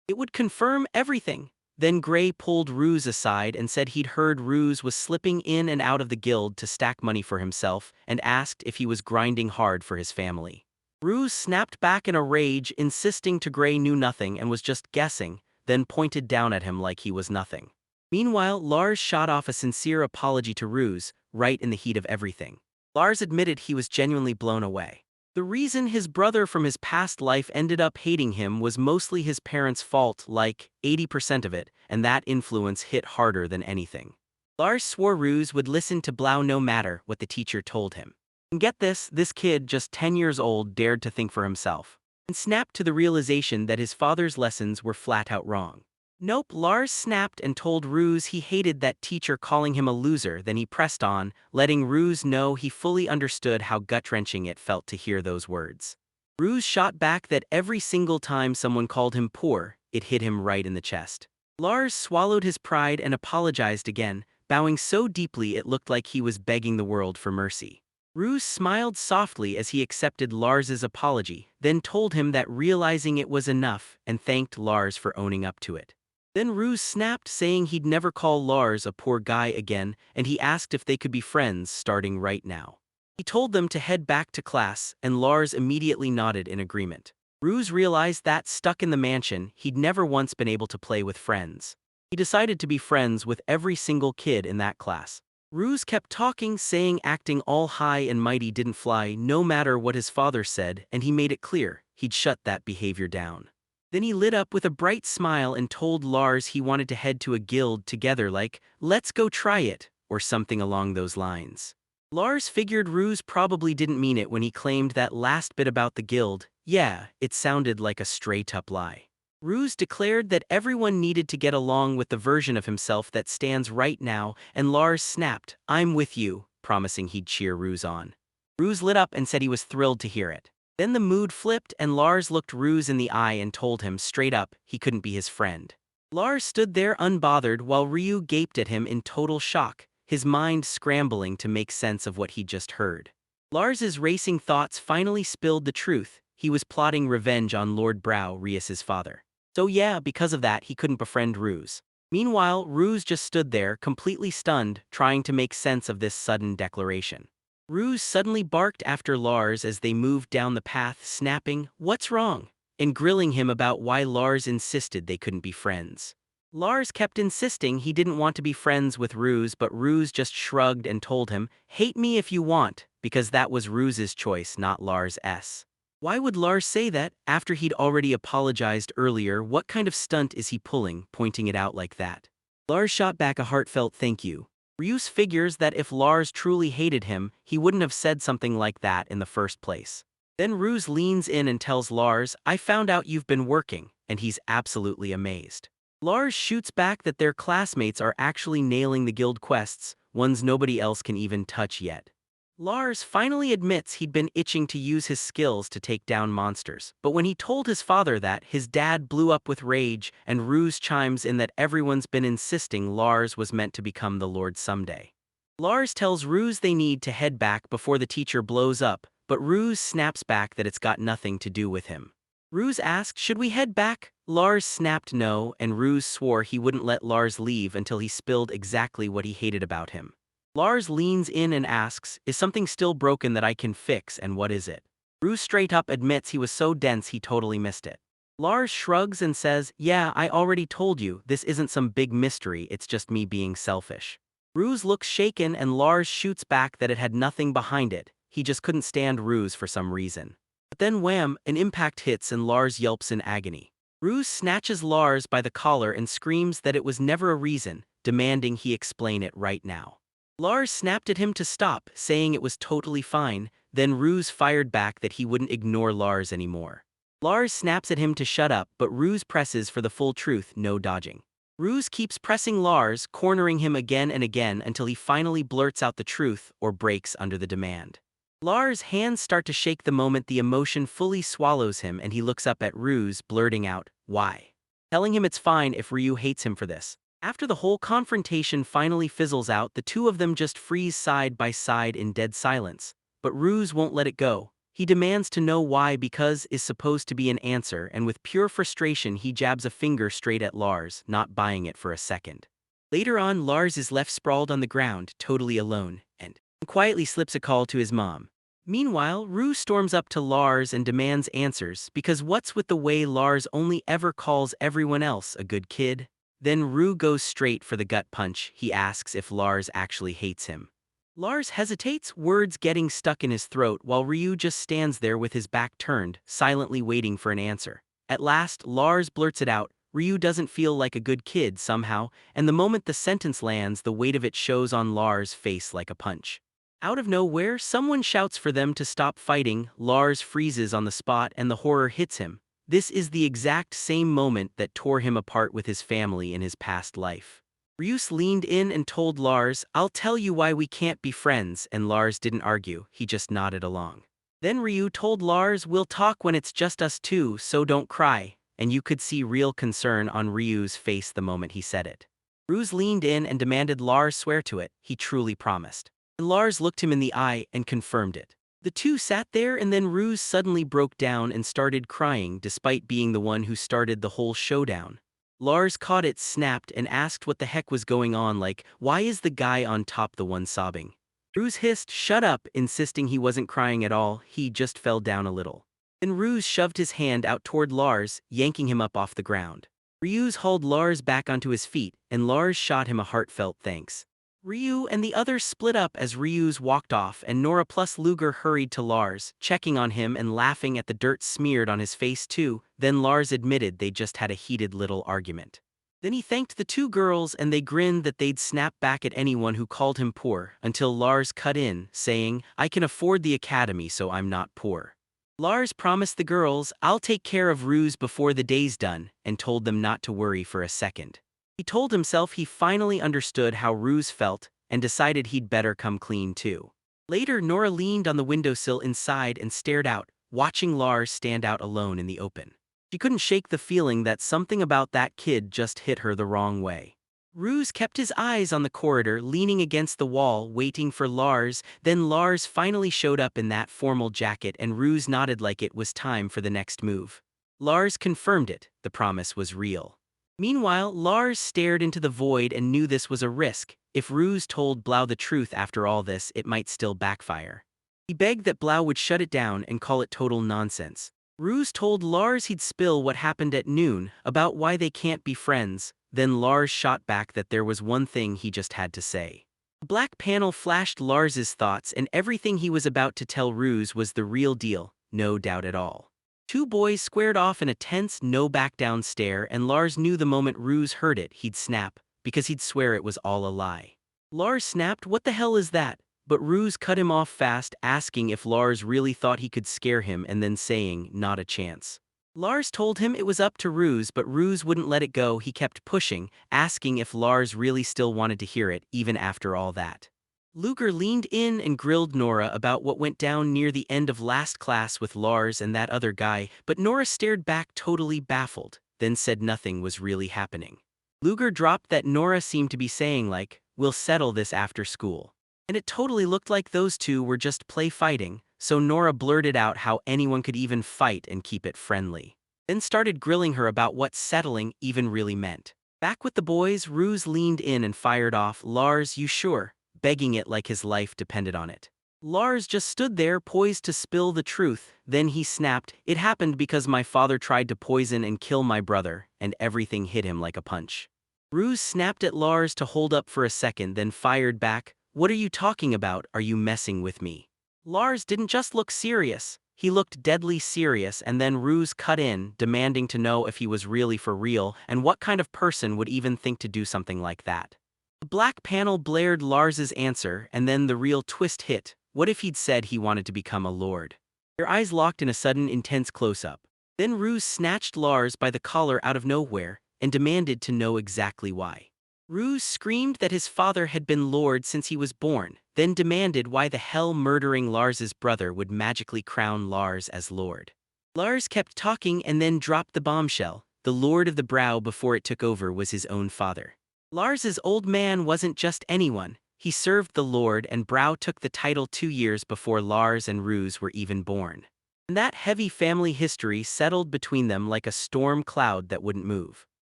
Speaker 1: It would confirm everything. Then Gray pulled Ruse aside and said he'd heard Ruse was slipping in and out of the guild to stack money for himself and asked if he was grinding hard for his family. Ruse snapped back in a rage, insisting to Gray knew nothing and was just guessing, then pointed down at him like he was nothing. Meanwhile, Lars shot off a sincere apology to Ruse, right in the heat of everything. Lars admitted he was genuinely blown away. The reason his brother from his past life ended up hating him was mostly his parents' fault, like 80% of it, and that influence hit harder than anything. Lars swore Ruse would listen to Blau no matter what the teacher told him. And get this kid, just 10 years old, dared to think for himself. And snapped to the realization that his father's lessons were flat out wrong. Nope, Lars snapped and told Ruse he hated that teacher calling him a loser. Then he pressed on, letting Ruse know he fully understood how gut-wrenching it felt to hear those words. Ruse shot back that every single time someone called him poor, it hit him right in the chest. Lars swallowed his pride and apologized again, bowing so deeply it looked like he was begging the world for mercy. Ruse smiled softly as he accepted Lars's apology, then told him that realizing it was enough, and thanked Lars for owning up to it. Then Ruse snapped, saying he'd never call Lars a poor guy again, and he asked if they could be friends starting right now. He told them to head back to class, and Lars immediately nodded in agreement. Ruse realized that, stuck in the mansion, he'd never once been able to play with friends. He decided to be friends with every single kid in that class. Ruse kept talking, saying acting all high and mighty didn't fly no matter what his father said, and he made it clear he'd shut that behavior down. Then he lit up with a bright smile and told Lars he wanted to head to a guild together, like, "Let's go try it," or something along those lines. Lars figured Ruse probably didn't mean it when he claimed that last bit about the guild. Yeah, it sounded like a straight-up lie. Ruse declared that everyone needed to get along with the version of himself that stands right now, and Lars snapped, "I'm with you," promising he'd cheer Ruse on. Ruse lit up and said he was thrilled to hear it. Then the mood flipped and Lars looked Ruse in the eye and told him straight up he couldn't be his friend. Lars stood there unbothered while Ryu gaped at him in total shock, his mind scrambling to make sense of what he'd just heard. Lars's racing thoughts finally spilled the truth. He was plotting revenge on Lord Brow, Rias's father. So yeah, because of that he couldn't befriend Ruse. Meanwhile, Ruse just stood there, completely stunned, trying to make sense of this sudden declaration. Ruse suddenly barked after Lars as they moved down the path, snapping, "What's wrong?" and grilling him about why Lars insisted they couldn't be friends. Lars kept insisting he didn't want to be friends with Ruse, but Ruse just shrugged and told him, "Hate me if you want," because that was Ruse's choice, not Lars's. Why would Lars say that, after he'd already apologized earlier? What kind of stunt is he pulling, pointing it out like that? Lars shot back a heartfelt thank you. Ruse figures that if Lars truly hated him, he wouldn't have said something like that in the first place. Then Ruse leans in and tells Lars, "I found out you've been working," and he's absolutely amazed. Lars shoots back that their classmates are actually nailing the guild quests, ones nobody else can even touch yet. Lars finally admits he'd been itching to use his skills to take down monsters, but when he told his father that, his dad blew up with rage, and Ruse chimes in that everyone's been insisting Lars was meant to become the Lord someday. Lars tells Ruse they need to head back before the teacher blows up, but Ruse snaps back that it's got nothing to do with him. Ruse asked, "Should we head back?" Lars snapped no, and Ruse swore he wouldn't let Lars leave until he spilled exactly what he hated about him. Lars leans in and asks, "Is something still broken that I can fix, and what is it?" Ruse straight up admits he was so dense he totally missed it. Lars shrugs and says, "Yeah, I already told you, this isn't some big mystery, it's just me being selfish." Ruse looks shaken and Lars shoots back that it had nothing behind it, he just couldn't stand Ruse for some reason. But then wham, an impact hits and Lars yelps in agony. Ruse snatches Lars by the collar and screams that it was never a reason, demanding he explain it right now. Lars snapped at him to stop, saying it was totally fine, then Ruse fired back that he wouldn't ignore Lars anymore. Lars snaps at him to shut up, but Ruse presses for the full truth, no dodging. Ruse keeps pressing Lars, cornering him again and again until he finally blurts out the truth or breaks under the demand. Lars' hands start to shake the moment the emotion fully swallows him and he looks up at Ruse, blurting out, "Why?" telling him it's fine if Ryu hates him for this. After the whole confrontation finally fizzles out, the two of them just freeze side by side in dead silence. But Ruse won't let it go. He demands to know why because is supposed to be an answer, and with pure frustration he jabs a finger straight at Lars, not buying it for a second. Later on, Lars is left sprawled on the ground, totally alone, and quietly slips a call to his mom. Meanwhile, Rue storms up to Lars and demands answers because what's with the way Lars only ever calls everyone else a good kid? Then Rue goes straight for the gut punch. He asks if Lars actually hates him. Lars hesitates, words getting stuck in his throat, while Ryu just stands there with his back turned, silently waiting for an answer. At last, Lars blurts it out. Ryu doesn't feel like a good kid somehow, and the moment the sentence lands, the weight of it shows on Lars' face like a punch. Out of nowhere, someone shouts for them to stop fighting. Lars freezes on the spot and the horror hits him. This is the exact same moment that tore him apart with his family in his past life. Ryus leaned in and told Lars, "I'll tell you why we can't be friends," and Lars didn't argue, he just nodded along. Then Ryu told Lars, "We'll talk when it's just us two, so don't cry," and you could see real concern on Ryu's face the moment he said it. Ryus leaned in and demanded Lars swear to it. He truly promised. And Lars looked him in the eye and confirmed it. The two sat there and then Ryus suddenly broke down and started crying despite being the one who started the whole showdown. Lars caught it, snapped, and asked what the heck was going on, like, why is the guy on top the one sobbing? Ryus hissed, "Shut up," insisting he wasn't crying at all, he just fell down a little. Then Ryus shoved his hand out toward Lars, yanking him up off the ground. Ryus hauled Lars back onto his feet, and Lars shot him a heartfelt thanks. Ryu and the others split up as Ryus walked off, and Nora plus Luger hurried to Lars, checking on him and laughing at the dirt smeared on his face too. Then Lars admitted they just had a heated little argument. Then he thanked the two girls and they grinned that they'd snap back at anyone who called him poor, until Lars cut in, saying, "I can afford the academy so I'm not poor." Lars promised the girls, "I'll take care of Ryus before the day's done," and told them not to worry for a second. He told himself he finally understood how Ryus felt, and decided he'd better come clean too. Later, Nora leaned on the windowsill inside and stared out, watching Lars stand out alone in the open. She couldn't shake the feeling that something about that kid just hit her the wrong way. Ryus kept his eyes on the corridor, leaning against the wall, waiting for Lars. Then Lars finally showed up in that formal jacket and Ryus nodded like it was time for the next move. Lars confirmed it, the promise was real. Meanwhile, Lars stared into the void and knew this was a risk. If Ryus told Blau the truth after all this, it might still backfire. He begged that Blau would shut it down and call it total nonsense. Ryus told Lars he'd spill what happened at noon, about why they can't be friends. Then Lars shot back that there was one thing he just had to say. A black panel flashed Lars's thoughts and everything he was about to tell Ryus was the real deal, no doubt at all. Two boys squared off in a tense, no-back-down stare, and Lars knew the moment Ryus heard it, he'd snap, because he'd swear it was all a lie. Lars snapped, "What the hell is that?" But Ryus cut him off fast, asking if Lars really thought he could scare him and then saying, "Not a chance." Lars told him it was up to Ryus, but Ryus wouldn't let it go. He kept pushing, asking if Lars really still wanted to hear it, even after all that. Luger leaned in and grilled Nora about what went down near the end of last class with Lars and that other guy, but Nora stared back totally baffled, then said nothing was really happening. Luger dropped that Nora seemed to be saying like, "We'll settle this after school." And it totally looked like those two were just play fighting, so Nora blurted out how anyone could even fight and keep it friendly. Then started grilling her about what settling even really meant. Back with the boys, Ryus leaned in and fired off, "Lars, you sure?" begging it like his life depended on it. Lars just stood there poised to spill the truth. Then he snapped, "It happened because my father tried to poison and kill my brother," and everything hit him like a punch. Ryus snapped at Lars to hold up for a second, then fired back, "What are you talking about? Are you messing with me?" Lars didn't just look serious, he looked deadly serious, and then Ryus cut in, demanding to know if he was really for real and what kind of person would even think to do something like that. The black panel blared Lars's answer, and then the real twist hit. What if he'd said he wanted to become a lord? Their eyes locked in a sudden intense close-up. Then Ryus snatched Lars by the collar out of nowhere and demanded to know exactly why. Ryus screamed that his father had been lord since he was born, then demanded why the hell murdering Lars's brother would magically crown Lars as lord. Lars kept talking and then dropped the bombshell. The Lord of the Brow before it took over was his own father. Lars's old man wasn't just anyone, he served the Lord, and Brow took the title 2 years before Lars and Ryus were even born. And that heavy family history settled between them like a storm cloud that wouldn't move.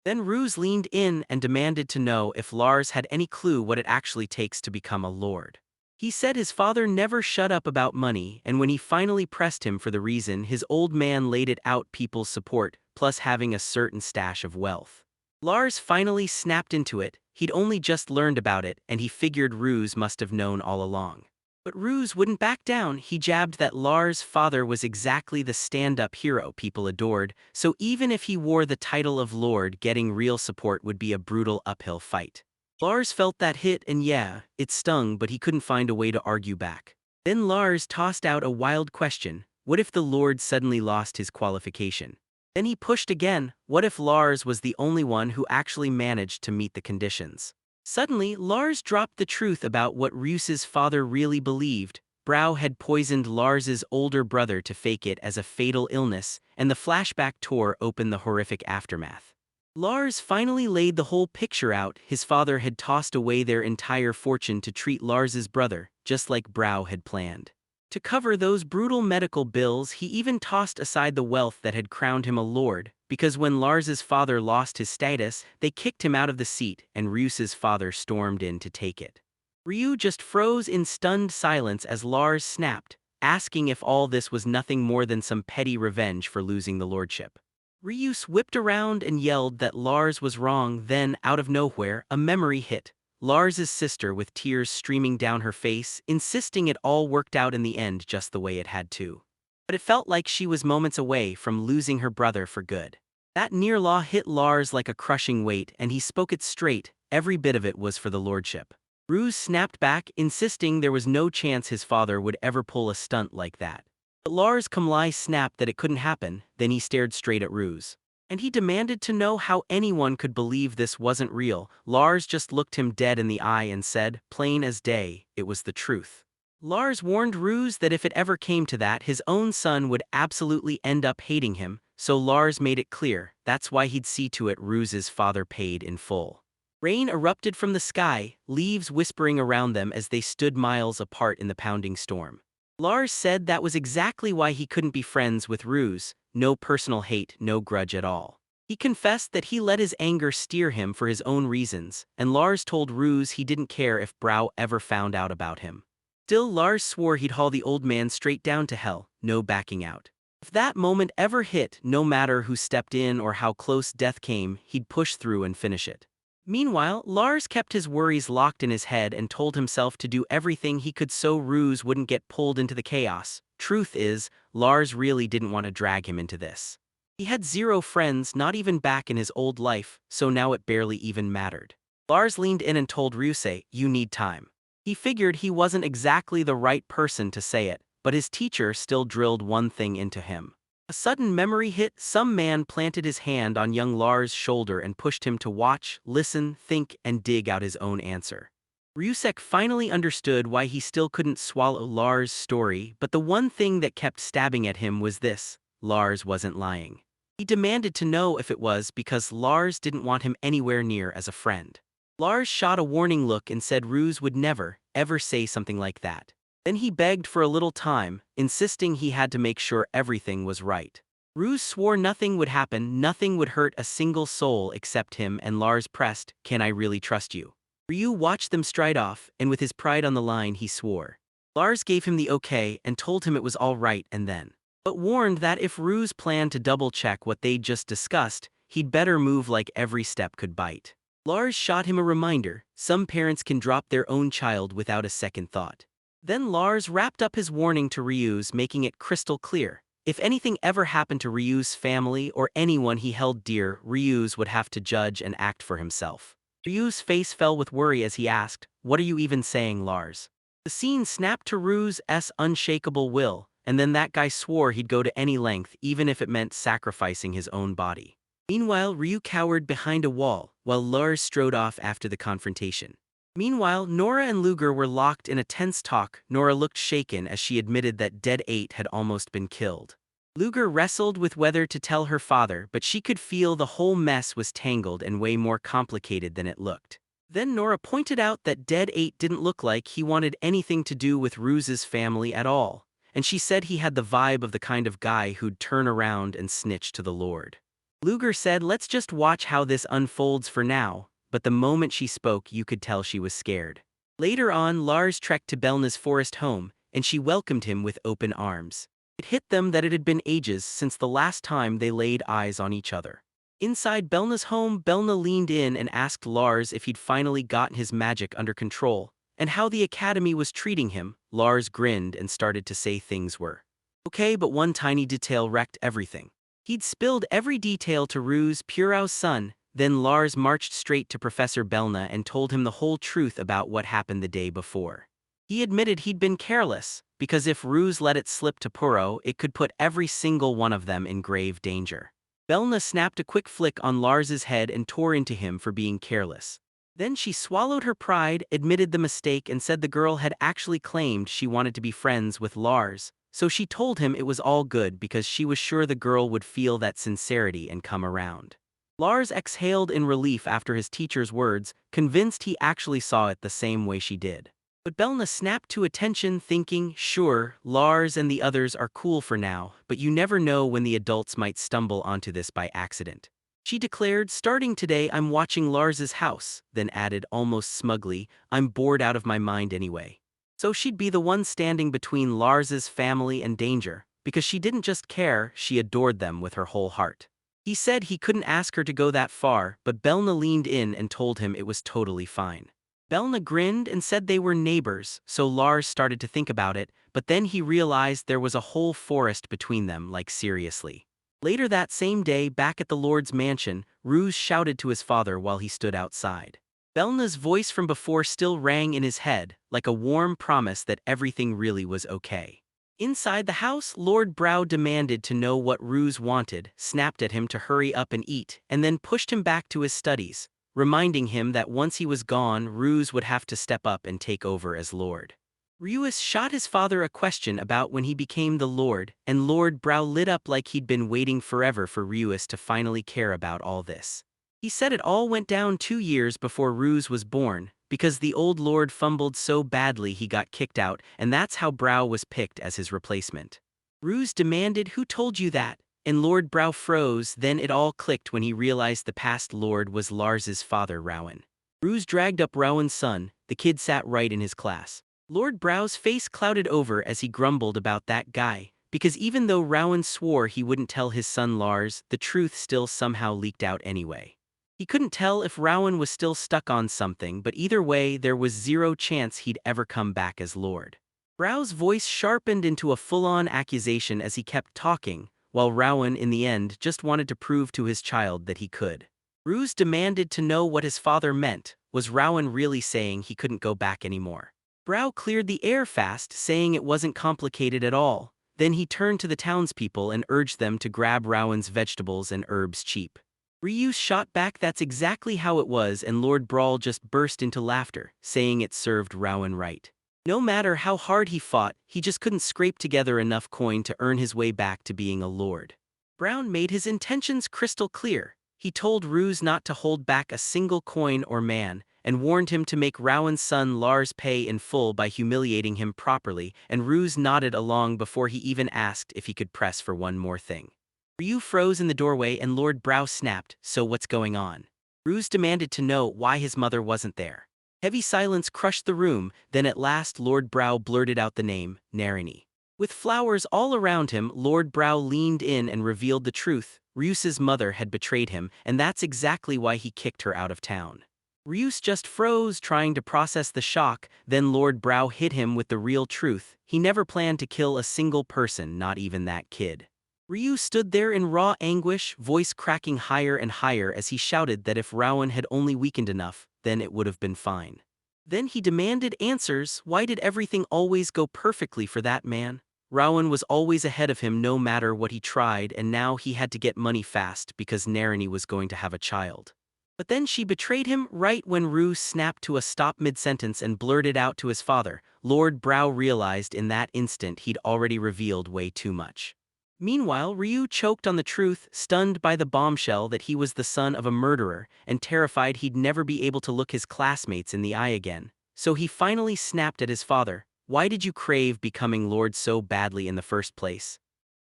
Speaker 1: Then Ryus leaned in and demanded to know if Lars had any clue what it actually takes to become a lord. He said his father never shut up about money, and when he finally pressed him for the reason, his old man laid it out: people's support, plus having a certain stash of wealth. Lars finally snapped into it. He'd only just learned about it, and he figured Ruse must have known all along. But Ruse wouldn't back down. He jabbed that Lars' father was exactly the stand-up hero people adored, so even if he wore the title of Lord, getting real support would be a brutal uphill fight. Lars felt that hit, and yeah, it stung, but he couldn't find a way to argue back. Then Lars tossed out a wild question: what if the Lord suddenly lost his qualification? Then he pushed again: what if Lars was the only one who actually managed to meet the conditions? Suddenly, Lars dropped the truth about what Ruse's father really believed. Brow had poisoned Lars's older brother to fake it as a fatal illness, and the flashback tore open the horrific aftermath. Lars finally laid the whole picture out. His father had tossed away their entire fortune to treat Lars's brother, just like Brow had planned. To cover those brutal medical bills, he even tossed aside the wealth that had crowned him a lord, because when Lars's father lost his status, they kicked him out of the seat, and Ruse's father stormed in to take it. Ryu just froze in stunned silence as Lars snapped, asking if all this was nothing more than some petty revenge for losing the lordship. Ryu whipped around and yelled that Lars was wrong. Then, out of nowhere, a memory hit. Lars's sister, with tears streaming down her face, insisting it all worked out in the end just the way it had to. But it felt like she was moments away from losing her brother for good. That near-law hit Lars like a crushing weight, and he spoke it straight. Every bit of it was for the lordship. Ruse snapped back, insisting there was no chance his father would ever pull a stunt like that. But Lars Kumlai snapped that it couldn't happen. Then he stared straight at Ruse. And he demanded to know how anyone could believe this wasn't real. Lars just looked him dead in the eye and said, plain as day, it was the truth. Lars warned Ruse that if it ever came to that, his own son would absolutely end up hating him, so Lars made it clear that's why he'd see to it Ruse's father paid in full. Rain erupted from the sky, leaves whispering around them as they stood miles apart in the pounding storm. Lars said that was exactly why he couldn't be friends with Ruse. No personal hate, no grudge at all. He confessed that he let his anger steer him for his own reasons, and Lars told Ruse he didn't care if Brow ever found out about him. Still, Lars swore he'd haul the old man straight down to hell, no backing out. If that moment ever hit, no matter who stepped in or how close death came, he'd push through and finish it. Meanwhile, Lars kept his worries locked in his head and told himself to do everything he could so Ruse wouldn't get pulled into the chaos. Truth is, Lars really didn't want to drag him into this. He had zero friends, not even back in his old life, so now it barely even mattered. Lars leaned in and told Ruse, you need time. He figured he wasn't exactly the right person to say it, but his teacher still drilled one thing into him. A sudden memory hit. Some man planted his hand on young Lars' shoulder and pushed him to watch, listen, think, and dig out his own answer. Ryusek finally understood why he still couldn't swallow Lars' story, but the one thing that kept stabbing at him was this: Lars wasn't lying. He demanded to know if it was because Lars didn't want him anywhere near as a friend. Lars shot a warning look and said Ruse would never, ever say something like that. Then he begged for a little time, insisting he had to make sure everything was right. Ruse swore nothing would happen, nothing would hurt a single soul except him, and Lars pressed, can I really trust you? Ryu watched them stride off, and with his pride on the line he swore. Lars gave him the okay and told him it was all right and then. But warned that if Ruse planned to double-check what they'd just discussed, he'd better move like every step could bite. Lars shot him a reminder: some parents can drop their own child without a second thought. Then Lars wrapped up his warning to Ryu's, making it crystal clear. If anything ever happened to Ryu's family or anyone he held dear, Ryu's would have to judge and act for himself. Ryu's face fell with worry as he asked, what are you even saying, Lars? The scene snapped to Ryu's unshakable will, and then that guy swore he'd go to any length, even if it meant sacrificing his own body. Meanwhile, Ryu cowered behind a wall, while Lars strode off after the confrontation. Meanwhile, Nora and Luger were locked in a tense talk. Nora looked shaken as she admitted that Dead 8 had almost been killed. Luger wrestled with whether to tell her father, but she could feel the whole mess was tangled and way more complicated than it looked. Then Nora pointed out that Dead 8 didn't look like he wanted anything to do with Ruse's family at all, and she said he had the vibe of the kind of guy who'd turn around and snitch to the Lord. Luger said, let's just watch how this unfolds for now, but the moment she spoke you could tell she was scared. Later on, Lars trekked to Belna's forest home, and she welcomed him with open arms. It hit them that it had been ages since the last time they laid eyes on each other. Inside Belna's home, Belna leaned in and asked Lars if he'd finally gotten his magic under control, and how the academy was treating him. Lars grinned and started to say things were okay, but one tiny detail wrecked everything. He'd spilled every detail to Ruse, Purao's son. Then Lars marched straight to Professor Belna and told him the whole truth about what happened the day before. He admitted he'd been careless, because if Ruse let it slip to Puro, it could put every single one of them in grave danger. Belna snapped a quick flick on Lars's head and tore into him for being careless. Then she swallowed her pride, admitted the mistake, and said the girl had actually claimed she wanted to be friends with Lars, so she told him it was all good because she was sure the girl would feel that sincerity and come around. Lars exhaled in relief after his teacher's words, convinced he actually saw it the same way she did. But Belna snapped to attention, thinking, sure, Lars and the others are cool for now, but you never know when the adults might stumble onto this by accident. She declared, starting today I'm watching Lars's house, then added almost smugly, I'm bored out of my mind anyway. So she'd be the one standing between Lars's family and danger, because she didn't just care, she adored them with her whole heart. He said he couldn't ask her to go that far, but Belna leaned in and told him it was totally fine. Belna grinned and said they were neighbors, so Lars started to think about it, but then he realized there was a whole forest between them, like seriously. Later that same day, back at the Lord's mansion, Ruse shouted to his father while he stood outside. Belna's voice from before still rang in his head, like a warm promise that everything really was okay. Inside the house, Lord Brow demanded to know what Ruse wanted, snapped at him to hurry up and eat, and then pushed him back to his studies, reminding him that once he was gone, Ruse would have to step up and take over as Lord. Ruse shot his father a question about when he became the Lord, and Lord Brow lit up like he'd been waiting forever for Ruse to finally care about all this. He said it all went down 2 years before Ruse was born, because the old lord fumbled so badly he got kicked out, and that's how Brow was picked as his replacement. Ruse demanded, who told you that? And Lord Brow froze, then it all clicked when he realized the past lord was Lars's father, Rowan. Ruse dragged up Rowan's son, the kid sat right in his class. Lord Brow's face clouded over as he grumbled about that guy, because even though Rowan swore he wouldn't tell his son Lars, the truth still somehow leaked out anyway. He couldn't tell if Rowan was still stuck on something, but either way, there was zero chance he'd ever come back as Lord. Brow's voice sharpened into a full-on accusation as he kept talking, while Rowan, in the end, just wanted to prove to his child that he could. Ruse demanded to know what his father meant. Was Rowan really saying he couldn't go back anymore? Brow cleared the air fast, saying it wasn't complicated at all. Then he turned to the townspeople and urged them to grab Rowan's vegetables and herbs cheap. Ryu shot back, that's exactly how it was, and Lord Brawl just burst into laughter, saying it served Rowan right. No matter how hard he fought, he just couldn't scrape together enough coin to earn his way back to being a lord. Brown made his intentions crystal clear. He told Ruse not to hold back a single coin or man, and warned him to make Rowan's son Lars pay in full by humiliating him properly, and Ruse nodded along before he even asked if he could press for one more thing. Ryu froze in the doorway and Lord Brow snapped, so what's going on? Ruse demanded to know why his mother wasn't there. Heavy silence crushed the room, then at last Lord Brow blurted out the name, Narini. With flowers all around him, Lord Brow leaned in and revealed the truth. Ryu's mother had betrayed him, and that's exactly why he kicked her out of town. Ryus just froze, trying to process the shock, then Lord Brow hit him with the real truth. He never planned to kill a single person, not even that kid. Ryu stood there in raw anguish, voice cracking higher and higher as he shouted that if Rowan had only weakened enough, then it would have been fine. Then he demanded answers. Why did everything always go perfectly for that man? Rowan was always ahead of him no matter what he tried, and now he had to get money fast because Narini was going to have a child. But then she betrayed him right when Rue snapped to a stop mid-sentence and blurted out to his father. Lord Brow realized in that instant he'd already revealed way too much. Meanwhile, Ryu choked on the truth, stunned by the bombshell that he was the son of a murderer, and terrified he'd never be able to look his classmates in the eye again. So he finally snapped at his father. Why did you crave becoming Lord so badly in the first place?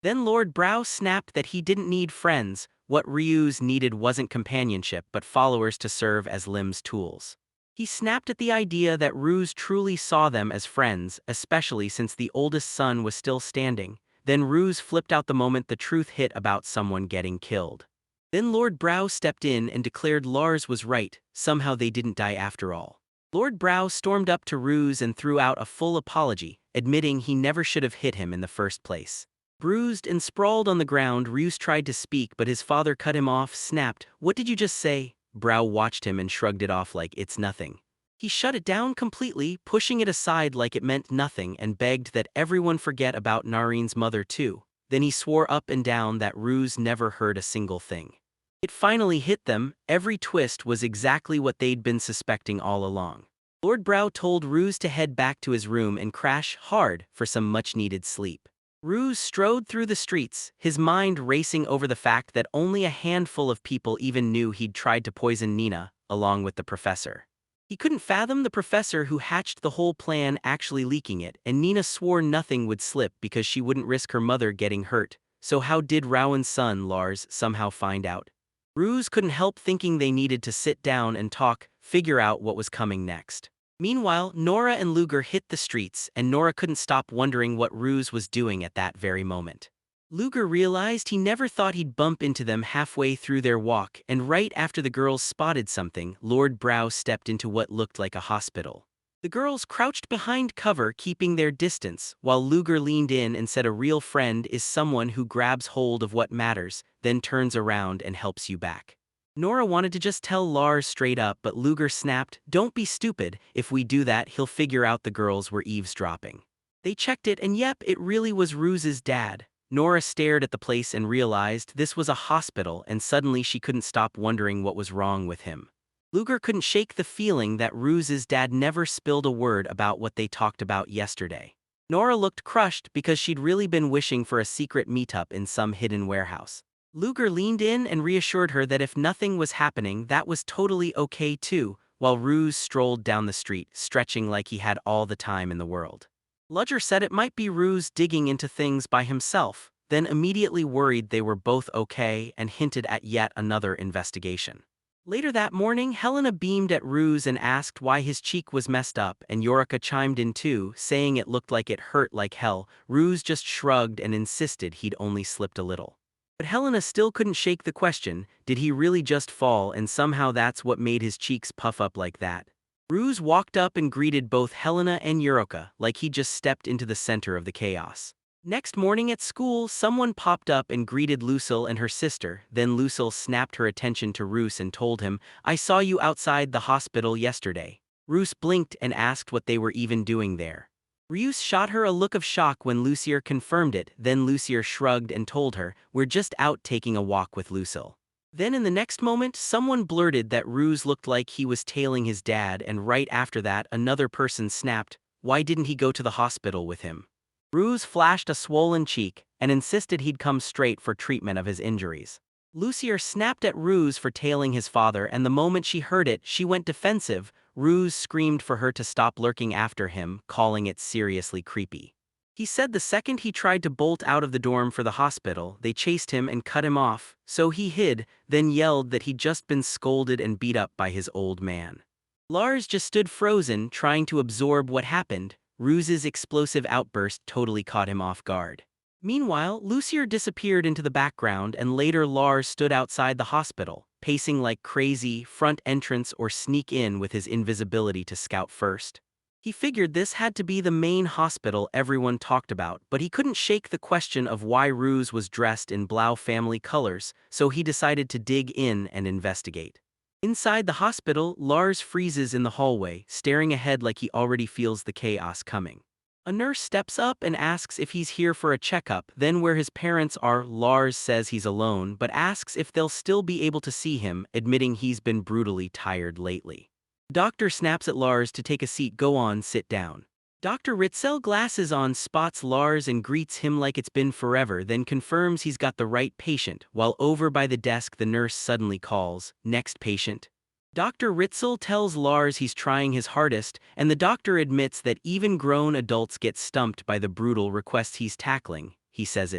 Speaker 1: Then Lord Brow snapped that he didn't need friends. What Ryu's needed wasn't companionship but followers to serve as Lim's tools. He snapped at the idea that Ruse truly saw them as friends, especially since the oldest son was still standing. Then Ruse flipped out the moment the truth hit about someone getting killed. Then Lord Brow stepped in and declared Lars was right, somehow they didn't die after all. Lord Brow stormed up to Ruse and threw out a full apology, admitting he never should have hit him in the first place. Bruised and sprawled on the ground, Ruse tried to speak but his father cut him off, snapped, "What did you just say?" Brow watched him and shrugged it off like it's nothing. He shut it down completely, pushing it aside like it meant nothing and begged that everyone forget about Narin's mother too. Then he swore up and down that Ruse never heard a single thing. It finally hit them, every twist was exactly what they'd been suspecting all along. Lord Brow told Ruse to head back to his room and crash hard for some much-needed sleep. Ruse strode through the streets, his mind racing over the fact that only a handful of people even knew he'd tried to poison Nina, along with the professor. He couldn't fathom the professor who hatched the whole plan actually leaking it, and Nina swore nothing would slip because she wouldn't risk her mother getting hurt. So how did Rowan's son, Lars, somehow find out? Ruse couldn't help thinking they needed to sit down and talk, figure out what was coming next. Meanwhile, Nora and Luger hit the streets, and Nora couldn't stop wondering what Ruse was doing at that very moment. Luger realized he never thought he'd bump into them halfway through their walk, and right after the girls spotted something, Lord Brow stepped into what looked like a hospital. The girls crouched behind cover, keeping their distance, while Luger leaned in and said a real friend is someone who grabs hold of what matters, then turns around and helps you back. Nora wanted to just tell Lars straight up, but Luger snapped, "Don't be stupid, if we do that he'll figure out the girls were eavesdropping." They checked it and yep, it really was Ruse's dad. Nora stared at the place and realized this was a hospital, and suddenly she couldn't stop wondering what was wrong with him. Luger couldn't shake the feeling that Ruse's dad never spilled a word about what they talked about yesterday. Nora looked crushed because she'd really been wishing for a secret meetup in some hidden warehouse. Luger leaned in and reassured her that if nothing was happening, that was totally okay too, while Ruse strolled down the street, stretching like he had all the time in the world. Luger said it might be Ruse digging into things by himself, then immediately worried they were both okay and hinted at yet another investigation. Later that morning, Helena beamed at Ruse and asked why his cheek was messed up, and Yorika chimed in too, saying it looked like it hurt like hell. Ruse just shrugged and insisted he'd only slipped a little. But Helena still couldn't shake the question, did he really just fall and somehow that's what made his cheeks puff up like that? Ruse walked up and greeted both Helena and Yorika like he just stepped into the center of the chaos. Next morning at school, someone popped up and greeted Lucille and her sister, then Lucille snapped her attention to Ruse and told him, "I saw you outside the hospital yesterday." Ruse blinked and asked what they were even doing there. Ruse shot her a look of shock when Lucier confirmed it, then Lucier shrugged and told her, "We're just out taking a walk with Lucille." Then in the next moment, someone blurted that Ruse looked like he was tailing his dad, and right after that another person snapped, "Why didn't he go to the hospital with him?" Ruse flashed a swollen cheek and insisted he'd come straight for treatment of his injuries. Lucier snapped at Ruse for tailing his father, and the moment she heard it, she went defensive. Ruse screamed for her to stop lurking after him, calling it seriously creepy. He said the second he tried to bolt out of the dorm for the hospital, they chased him and cut him off, so he hid, then yelled that he'd just been scolded and beat up by his old man. Lars just stood frozen, trying to absorb what happened. Ruse's explosive outburst totally caught him off guard. Meanwhile, Lucier disappeared into the background, and later Lars stood outside the hospital, pacing like crazy, front entrance or sneak in with his invisibility to scout first. He figured this had to be the main hospital everyone talked about, but he couldn't shake the question of why Ruse was dressed in Blau family colors, so he decided to dig in and investigate. Inside the hospital, Lars freezes in the hallway, staring ahead like he already feels the chaos coming. A nurse steps up and asks if he's here for a checkup, then where his parents are. Lars says he's alone, but asks if they'll still be able to see him, admitting he's been brutally tired lately. The doctor snaps at Lars to take a seat. "Go on, sit down." Dr. Ritzel, glasses on, spots Lars and greets him like it's been forever, then confirms he's got the right patient, while over by the desk the nurse suddenly calls, "Next patient." Dr. Ritzel tells Lars he's trying his hardest, and the doctor admits that even grown adults get stumped by the brutal requests he's tackling. He says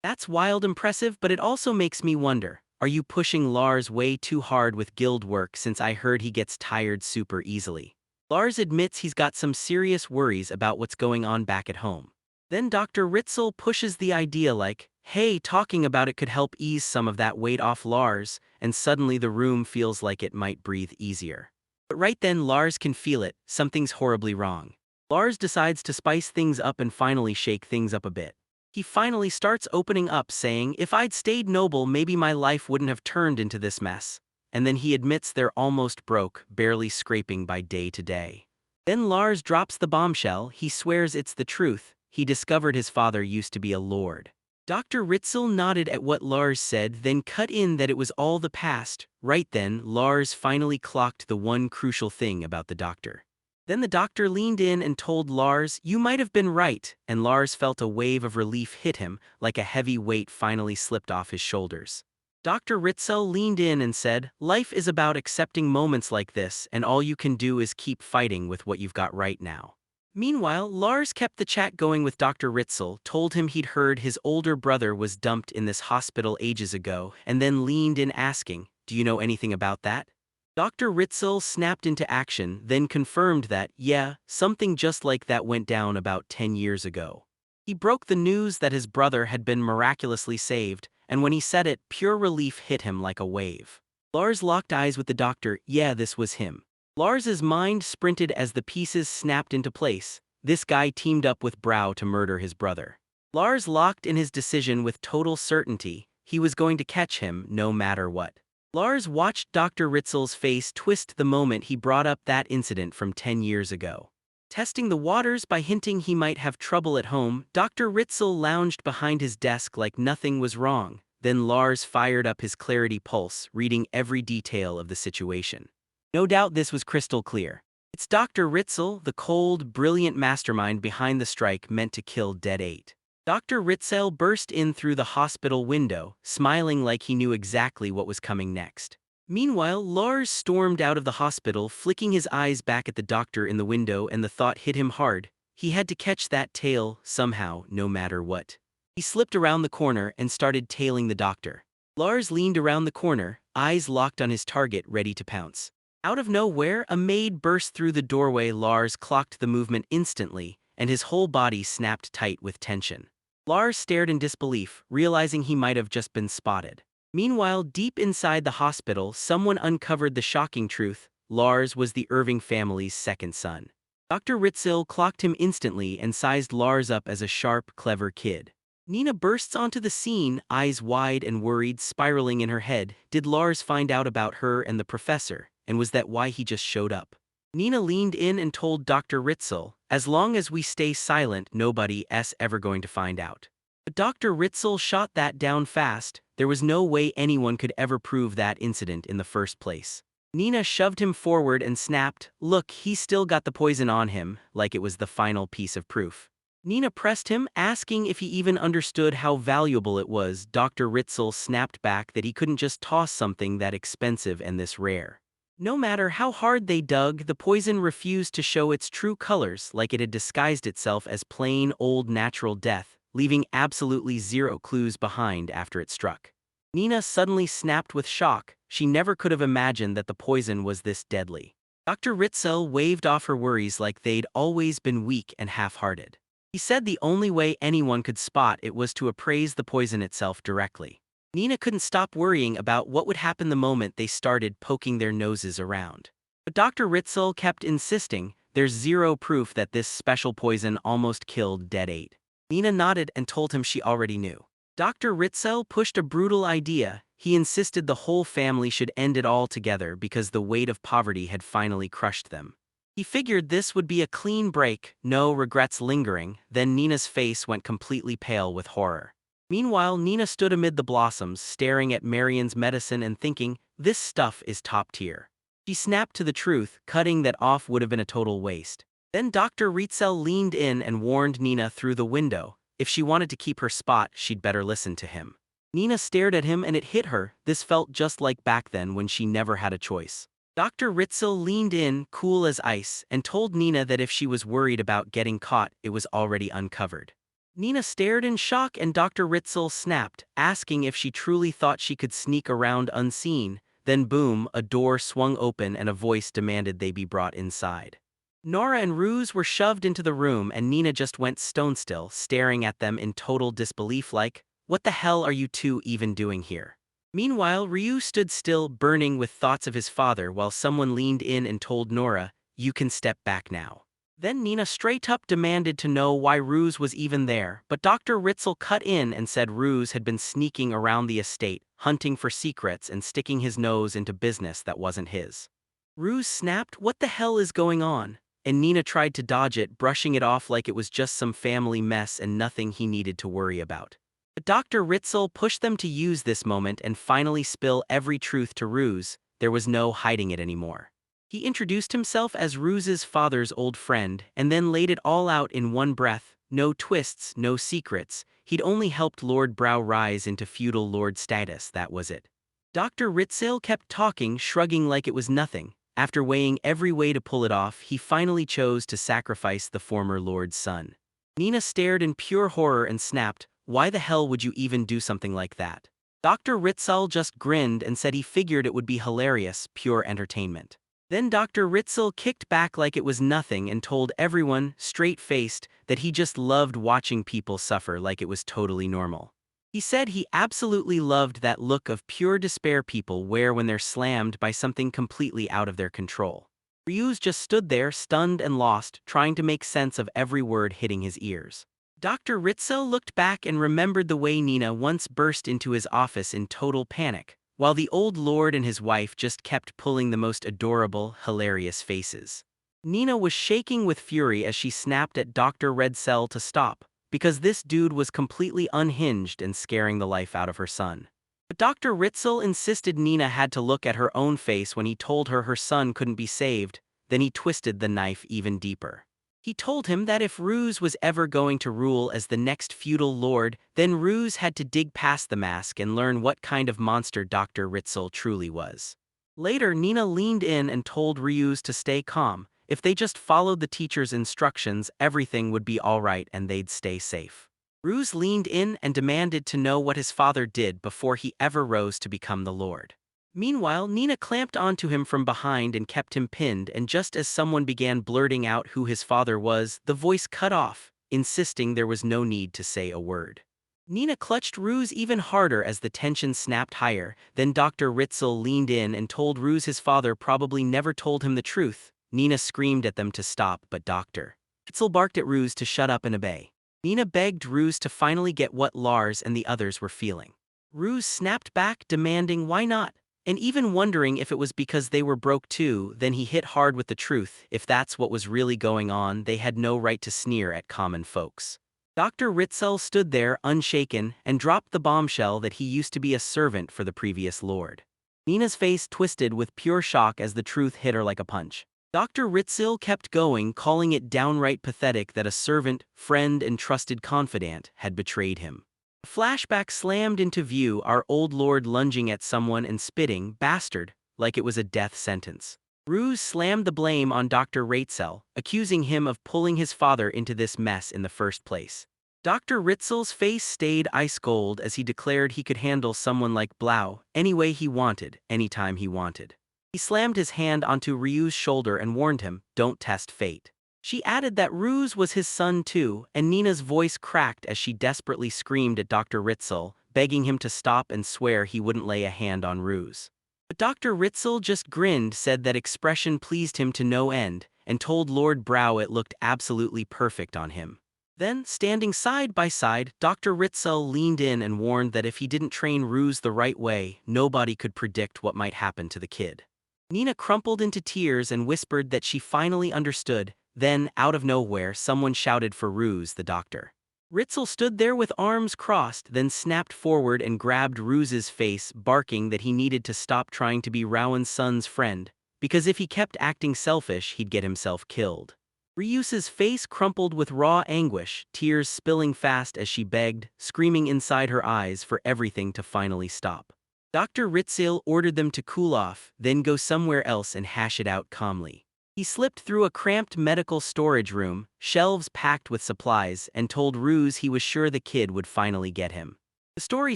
Speaker 1: that's wild impressive, but it also makes me wonder, are you pushing Lars way too hard with guild work since I heard he gets tired super easily? Lars admits he's got some serious worries about what's going on back at home. Then Dr. Ritzel pushes the idea like, "Hey, talking about it could help ease some of that weight off Lars," and suddenly the room feels like it might breathe easier. But right then Lars can feel it, something's horribly wrong. Lars decides to spice things up and finally shake things up a bit. He finally starts opening up, saying, "If I'd stayed noble, maybe my life wouldn't have turned into this mess." And then he admits they're almost broke, barely scraping by day to day. Then Lars drops the bombshell. He swears it's the truth. He discovered his father used to be a lord. Dr. Ritzel nodded at what Lars said, then cut in that it was all the past. Right then, Lars finally clocked the one crucial thing about the doctor. Then the doctor leaned in and told Lars, "You might have been right," and Lars felt a wave of relief hit him, like a heavy weight finally slipped off his shoulders. Dr. Ritzel leaned in and said, "Life is about accepting moments like this, and all you can do is keep fighting with what you've got right now." Meanwhile, Lars kept the chat going with Dr. Ritzel, told him he'd heard his older brother was dumped in this hospital ages ago, and then leaned in asking, "Do you know anything about that?" Dr. Ritzel snapped into action, then confirmed that, yeah, something just like that went down about 10 years ago. He broke the news that his brother had been miraculously saved, and when he said it, pure relief hit him like a wave. Lars locked eyes with the doctor. Yeah, this was him. Lars's mind sprinted as the pieces snapped into place. This guy teamed up with Brow to murder his brother. Lars locked in his decision with total certainty. He was going to catch him no matter what. Lars watched Dr. Ritzel's face twist the moment he brought up that incident from 10 years ago. Testing the waters by hinting he might have trouble at home, Dr. Ritzel lounged behind his desk like nothing was wrong. Then Lars fired up his clarity pulse, reading every detail of the situation. No doubt this was crystal clear. It's Dr. Ritzel, the cold, brilliant mastermind behind the strike meant to kill Dead 8. Dr. Ritzel burst in through the hospital window, smiling like he knew exactly what was coming next. Meanwhile, Lars stormed out of the hospital, flicking his eyes back at the doctor in the window, and the thought hit him hard. He had to catch that tail, somehow, no matter what. He slipped around the corner and started tailing the doctor. Lars leaned around the corner, eyes locked on his target, ready to pounce. Out of nowhere, a maid burst through the doorway. Lars clocked the movement instantly, and his whole body snapped tight with tension. Lars stared in disbelief, realizing he might have just been spotted. Meanwhile, deep inside the hospital, someone uncovered the shocking truth. Lars was the Irving family's second son. Dr. Ritzel clocked him instantly and sized Lars up as a sharp, clever kid. Nina bursts onto the scene, eyes wide and worried, spiraling in her head. Did Lars find out about her and the professor, and was that why he just showed up? Nina leaned in and told Dr. Ritzel, "As long as we stay silent, nobody's ever going to find out." But Dr. Ritzel shot that down fast. There was no way anyone could ever prove that incident in the first place. Nina shoved him forward and snapped, "Look, he's still got the poison on him," like it was the final piece of proof. Nina pressed him, asking if he even understood how valuable it was. Dr. Ritzel snapped back that he couldn't just toss something that expensive and this rare. No matter how hard they dug, the poison refused to show its true colors, like it had disguised itself as plain, old natural death, leaving absolutely zero clues behind after it struck. Nina suddenly snapped with shock. She never could have imagined that the poison was this deadly. Dr. Ritzel waved off her worries like they'd always been weak and half-hearted. He said the only way anyone could spot it was to appraise the poison itself directly. Nina couldn't stop worrying about what would happen the moment they started poking their noses around. But Dr. Ritzel kept insisting, "There's zero proof that this special poison almost killed Dead 8. Nina nodded and told him she already knew. Dr. Ritzel pushed a brutal idea. He insisted the whole family should end it all together because the weight of poverty had finally crushed them. He figured this would be a clean break, no regrets lingering. Then Nina's face went completely pale with horror. Meanwhile, Nina stood amid the blossoms, staring at Marion's medicine and thinking, "This stuff is top tier." She snapped to the truth, cutting that off would have been a total waste. Then Dr. Ritzel leaned in and warned Nina through the window. If she wanted to keep her spot, she'd better listen to him. Nina stared at him and it hit her. This felt just like back then when she never had a choice. Dr. Ritzel leaned in, cool as ice, and told Nina that if she was worried about getting caught, it was already uncovered. Nina stared in shock and Dr. Ritzel snapped, asking if she truly thought she could sneak around unseen. Then boom, a door swung open and a voice demanded they be brought inside. Nora and Ruse were shoved into the room and Nina just went stone still, staring at them in total disbelief like, What the hell are you two even doing here? Meanwhile, Ryu stood still, burning with thoughts of his father while someone leaned in and told Nora, "You can step back now." Then Nina straight up demanded to know why Ruse was even there, but Dr. Ritzel cut in and said Ruse had been sneaking around the estate, hunting for secrets and sticking his nose into business that wasn't his. Ruse snapped, "What the hell is going on?" And Nina tried to dodge it, brushing it off like it was just some family mess and nothing he needed to worry about. But Dr. Ritzel pushed them to use this moment and finally spill every truth to Ruse. There was no hiding it anymore. He introduced himself as Ruse's father's old friend and then laid it all out in one breath. No twists, no secrets. He'd only helped Lord Brow rise into feudal lord status, that was it. Dr. Ritzel kept talking, shrugging like it was nothing. After weighing every way to pull it off, he finally chose to sacrifice the former lord's son. Nina stared in pure horror and snapped, "Why the hell would you even do something like that?" Dr. Ritzel just grinned and said he figured it would be hilarious, pure entertainment. Then Dr. Ritzel kicked back like it was nothing and told everyone, straight-faced, that he just loved watching people suffer like it was totally normal. He said he absolutely loved that look of pure despair people wear when they're slammed by something completely out of their control. Ryuz just stood there, stunned and lost, trying to make sense of every word hitting his ears. Dr. Ritzel looked back and remembered the way Nina once burst into his office in total panic, while the old lord and his wife just kept pulling the most adorable, hilarious faces. Nina was shaking with fury as she snapped at Dr. Ritzel to stop, because this dude was completely unhinged and scaring the life out of her son. But Dr. Ritzel insisted Nina had to look at her own face when he told her son couldn't be saved. Then he twisted the knife even deeper. He told him that if Ruse was ever going to rule as the next feudal lord, then Ruse had to dig past the mask and learn what kind of monster Dr. Ritzel truly was. Later, Nina leaned in and told Ruse to stay calm. If they just followed the teacher's instructions, everything would be all right and they'd stay safe. Ruse leaned in and demanded to know what his father did before he ever rose to become the lord. Meanwhile, Nina clamped onto him from behind and kept him pinned, and just as someone began blurting out who his father was, the voice cut off, insisting there was no need to say a word. Nina clutched Ruse even harder as the tension snapped higher. Then Dr. Ritzel leaned in and told Ruse his father probably never told him the truth. Nina screamed at them to stop, but Dr. Ritzel barked at Ruse to shut up and obey. Nina begged Ruse to finally get what Lars and the others were feeling. Ruse snapped back, demanding why not, and even wondering if it was because they were broke too. Then he hit hard with the truth. If that's what was really going on, they had no right to sneer at common folks. Dr. Ritzel stood there, unshaken, and dropped the bombshell that he used to be a servant for the previous lord. Nina's face twisted with pure shock as the truth hit her like a punch. Dr. Ritzel kept going, calling it downright pathetic that a servant, friend, and trusted confidant had betrayed him. A flashback slammed into view, our old lord lunging at someone and spitting, "Bastard," like it was a death sentence. Ruse slammed the blame on Dr. Ritzel, accusing him of pulling his father into this mess in the first place. Dr. Ritzel's face stayed ice cold as he declared he could handle someone like Blau any way he wanted, anytime he wanted. He slammed his hand onto Ryu's shoulder and warned him, "Don't test fate." She added that Ruse was his son too, and Nina's voice cracked as she desperately screamed at Dr. Ritzel, begging him to stop and swear he wouldn't lay a hand on Ruse. But Dr. Ritzel just grinned, said that expression pleased him to no end, and told Lord Brow it looked absolutely perfect on him. Then, standing side by side, Dr. Ritzel leaned in and warned that if he didn't train Ruse the right way, nobody could predict what might happen to the kid. Nina crumpled into tears and whispered that she finally understood. Then, out of nowhere, someone shouted for Ruse the doctor. Ritzel stood there with arms crossed, then snapped forward and grabbed Ruse's face, barking that he needed to stop trying to be Rowan's son's friend, because if he kept acting selfish, he'd get himself killed. Ryuse's face crumpled with raw anguish, tears spilling fast as she begged, screaming inside her eyes for everything to finally stop. Dr. Ritzel ordered them to cool off, then go somewhere else and hash it out calmly. He slipped through a cramped medical storage room, shelves packed with supplies, and told Ruse he was sure the kid would finally get him. The story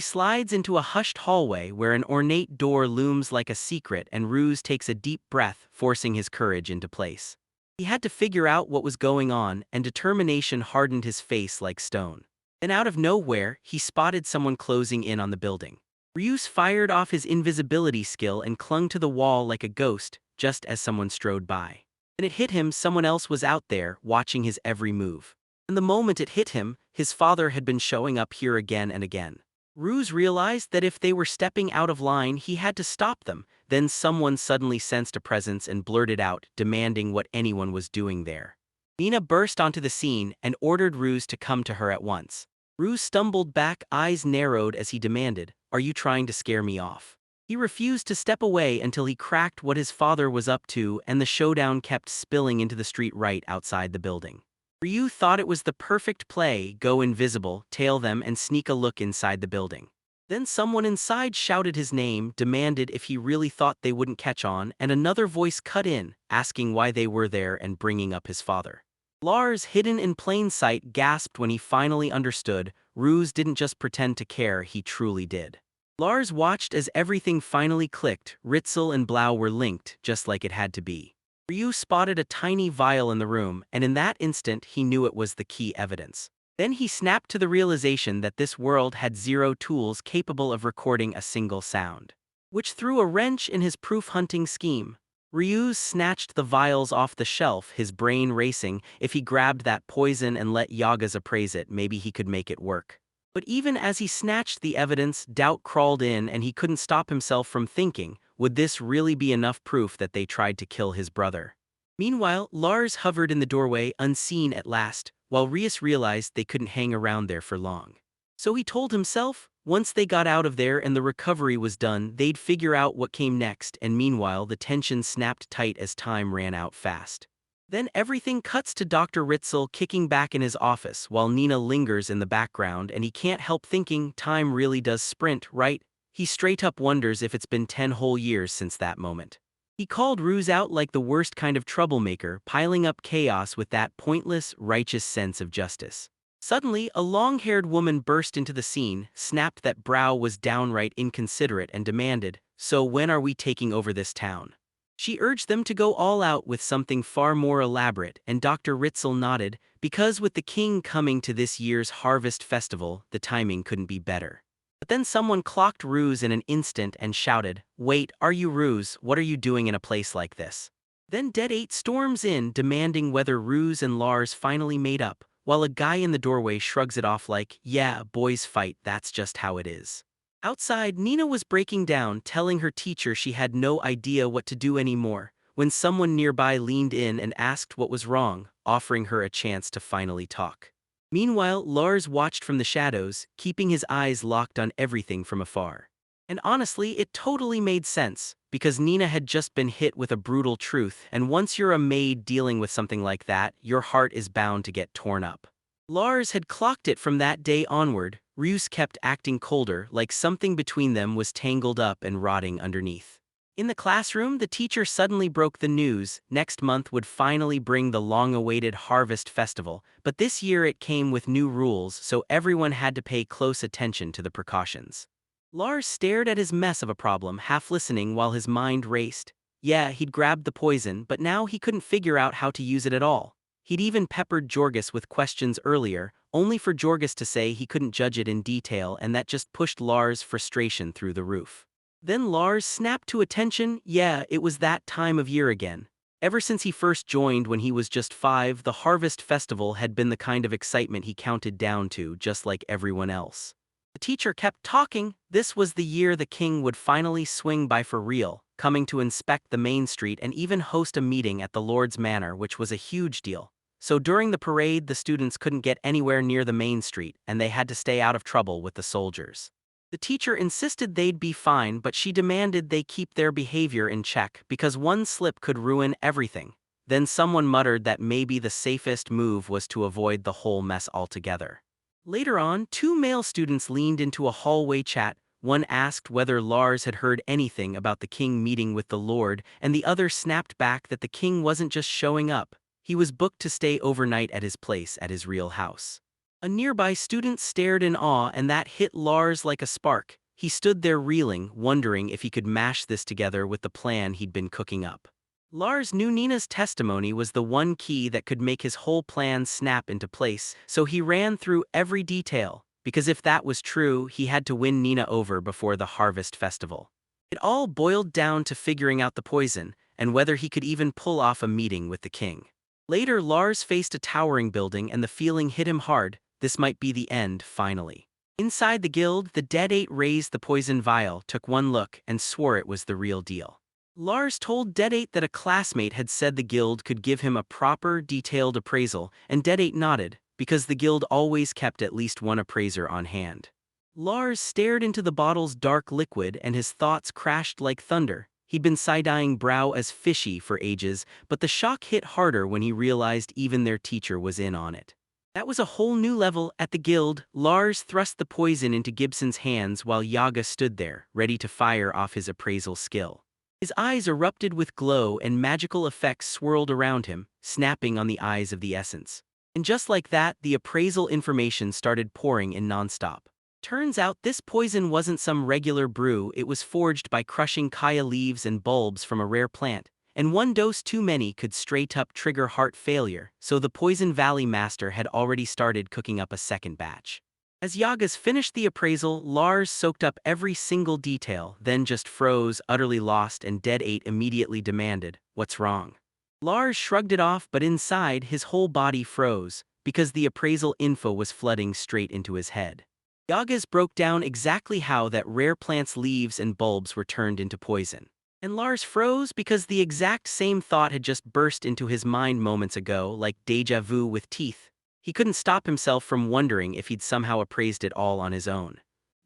Speaker 1: slides into a hushed hallway where an ornate door looms like a secret, and Ruse takes a deep breath, forcing his courage into place. He had to figure out what was going on, and determination hardened his face like stone. Then out of nowhere, he spotted someone closing in on the building. Ryus fired off his invisibility skill and clung to the wall like a ghost, just as someone strode by. And it hit him someone else was out there, watching his every move. And the moment it hit him, his father had been showing up here again and again. Ryus realized that if they were stepping out of line, he had to stop them. Then someone suddenly sensed a presence and blurted out, demanding what anyone was doing there. Nina burst onto the scene and ordered Ryus to come to her at once. Ryus stumbled back, eyes narrowed as he demanded, "Are you trying to scare me off?" He refused to step away until he cracked what his father was up to, and the showdown kept spilling into the street right outside the building. Ryu thought it was the perfect play, go invisible, tail them and sneak a look inside the building. Then someone inside shouted his name, demanded if he really thought they wouldn't catch on, and another voice cut in, asking why they were there and bringing up his father. Lars, hidden in plain sight, gasped when he finally understood. Ryus didn't just pretend to care, he truly did. Lars watched as everything finally clicked. Ritzel and Blau were linked, just like it had to be. Ryu spotted a tiny vial in the room, and in that instant he knew it was the key evidence. Then he snapped to the realization that this world had zero tools capable of recording a single sound, which threw a wrench in his proof-hunting scheme. Ryu snatched the vials off the shelf, his brain racing. If he grabbed that poison and let Yagas appraise it, maybe he could make it work. But even as he snatched the evidence, doubt crawled in and he couldn't stop himself from thinking, would this really be enough proof that they tried to kill his brother? Meanwhile, Lars hovered in the doorway, unseen at last, while Ryus realized they couldn't hang around there for long. So he told himself, once they got out of there and the recovery was done, they'd figure out what came next, and meanwhile the tension snapped tight as time ran out fast. Then everything cuts to Dr. Ritzel kicking back in his office while Nina lingers in the background, and he can't help thinking, time really does sprint, right? He straight up wonders if it's been 10 whole years since that moment. He called Ryus out like the worst kind of troublemaker, piling up chaos with that pointless, righteous sense of justice. Suddenly, a long-haired woman burst into the scene, snapped that Brow was downright inconsiderate, and demanded, "So when are we taking over this town?" She urged them to go all out with something far more elaborate, and Dr. Ritzel nodded, because with the king coming to this year's harvest festival, the timing couldn't be better. But then someone clocked Ryus in an instant and shouted, "Wait, are you Ryus? What are you doing in a place like this?" Then Dead 8 storms in, demanding whether Ryus and Lars finally made up, while a guy in the doorway shrugs it off like, "Yeah, boys fight, that's just how it is." Outside, Nina was breaking down, telling her teacher she had no idea what to do anymore, when someone nearby leaned in and asked what was wrong, offering her a chance to finally talk. Meanwhile, Lars watched from the shadows, keeping his eyes locked on everything from afar. And honestly, it totally made sense, because Nina had just been hit with a brutal truth, and once you're a maid dealing with something like that, your heart is bound to get torn up. Lars had clocked it from that day onward. Ryus kept acting colder, like something between them was tangled up and rotting underneath. In the classroom, the teacher suddenly broke the news. Next month would finally bring the long-awaited Harvest Festival, but this year it came with new rules, so everyone had to pay close attention to the precautions. Lars stared at his mess of a problem, half listening while his mind raced. Yeah, he'd grabbed the poison, but now he couldn't figure out how to use it at all. He'd even peppered Jorgis with questions earlier, only for Jorgis to say he couldn't judge it in detail, and that just pushed Lars' frustration through the roof. Then Lars snapped to attention. Yeah, it was that time of year again. Ever since he first joined when he was just 5, the Harvest Festival had been the kind of excitement he counted down to, just like everyone else. The teacher kept talking. This was the year the king would finally swing by for real, coming to inspect the main street and even host a meeting at the Lord's Manor, which was a huge deal. So during the parade, the students couldn't get anywhere near the main street, and they had to stay out of trouble with the soldiers. The teacher insisted they'd be fine, but she demanded they keep their behavior in check, because one slip could ruin everything. Then someone muttered that maybe the safest move was to avoid the whole mess altogether. Later on, 2 male students leaned into a hallway chat. One asked whether Lars had heard anything about the king meeting with the Lord, and the other snapped back that the king wasn't just showing up. He was booked to stay overnight at his place at his real house. A nearby student stared in awe, and that hit Lars like a spark. He stood there reeling, wondering if he could mash this together with the plan he'd been cooking up. Lars knew Nina's testimony was the one key that could make his whole plan snap into place, so he ran through every detail, because if that was true, he had to win Nina over before the Harvest Festival. It all boiled down to figuring out the poison, and whether he could even pull off a meeting with the king. Later, Lars faced a towering building and the feeling hit him hard. This might be the end, finally. Inside the guild, the Dead Eight raised the poison vial, took one look, and swore it was the real deal. Lars told Dead Eight that a classmate had said the guild could give him a proper, detailed appraisal, and Dead Eight nodded, because the guild always kept at least one appraiser on hand. Lars stared into the bottle's dark liquid and his thoughts crashed like thunder. He'd been side-eyeing Brow as fishy for ages, but the shock hit harder when he realized even their teacher was in on it. That was a whole new level. At the guild, Lars thrust the poison into Gibson's hands while Yaga stood there, ready to fire off his appraisal skill. His eyes erupted with glow and magical effects swirled around him, snapping on the eyes of the essence. And just like that, the appraisal information started pouring in nonstop. Turns out this poison wasn't some regular brew, it was forged by crushing kaya leaves and bulbs from a rare plant, and one dose too many could straight up trigger heart failure, so the Poison Valley master had already started cooking up a second batch. As Yagas finished the appraisal, Lars soaked up every single detail, then just froze, utterly lost, and Dead Eight immediately demanded, "What's wrong?" Lars shrugged it off, but inside, his whole body froze, because the appraisal info was flooding straight into his head. Yagas broke down exactly how that rare plant's leaves and bulbs were turned into poison. And Lars froze because the exact same thought had just burst into his mind moments ago, like deja vu with teeth. He couldn't stop himself from wondering if he'd somehow appraised it all on his own.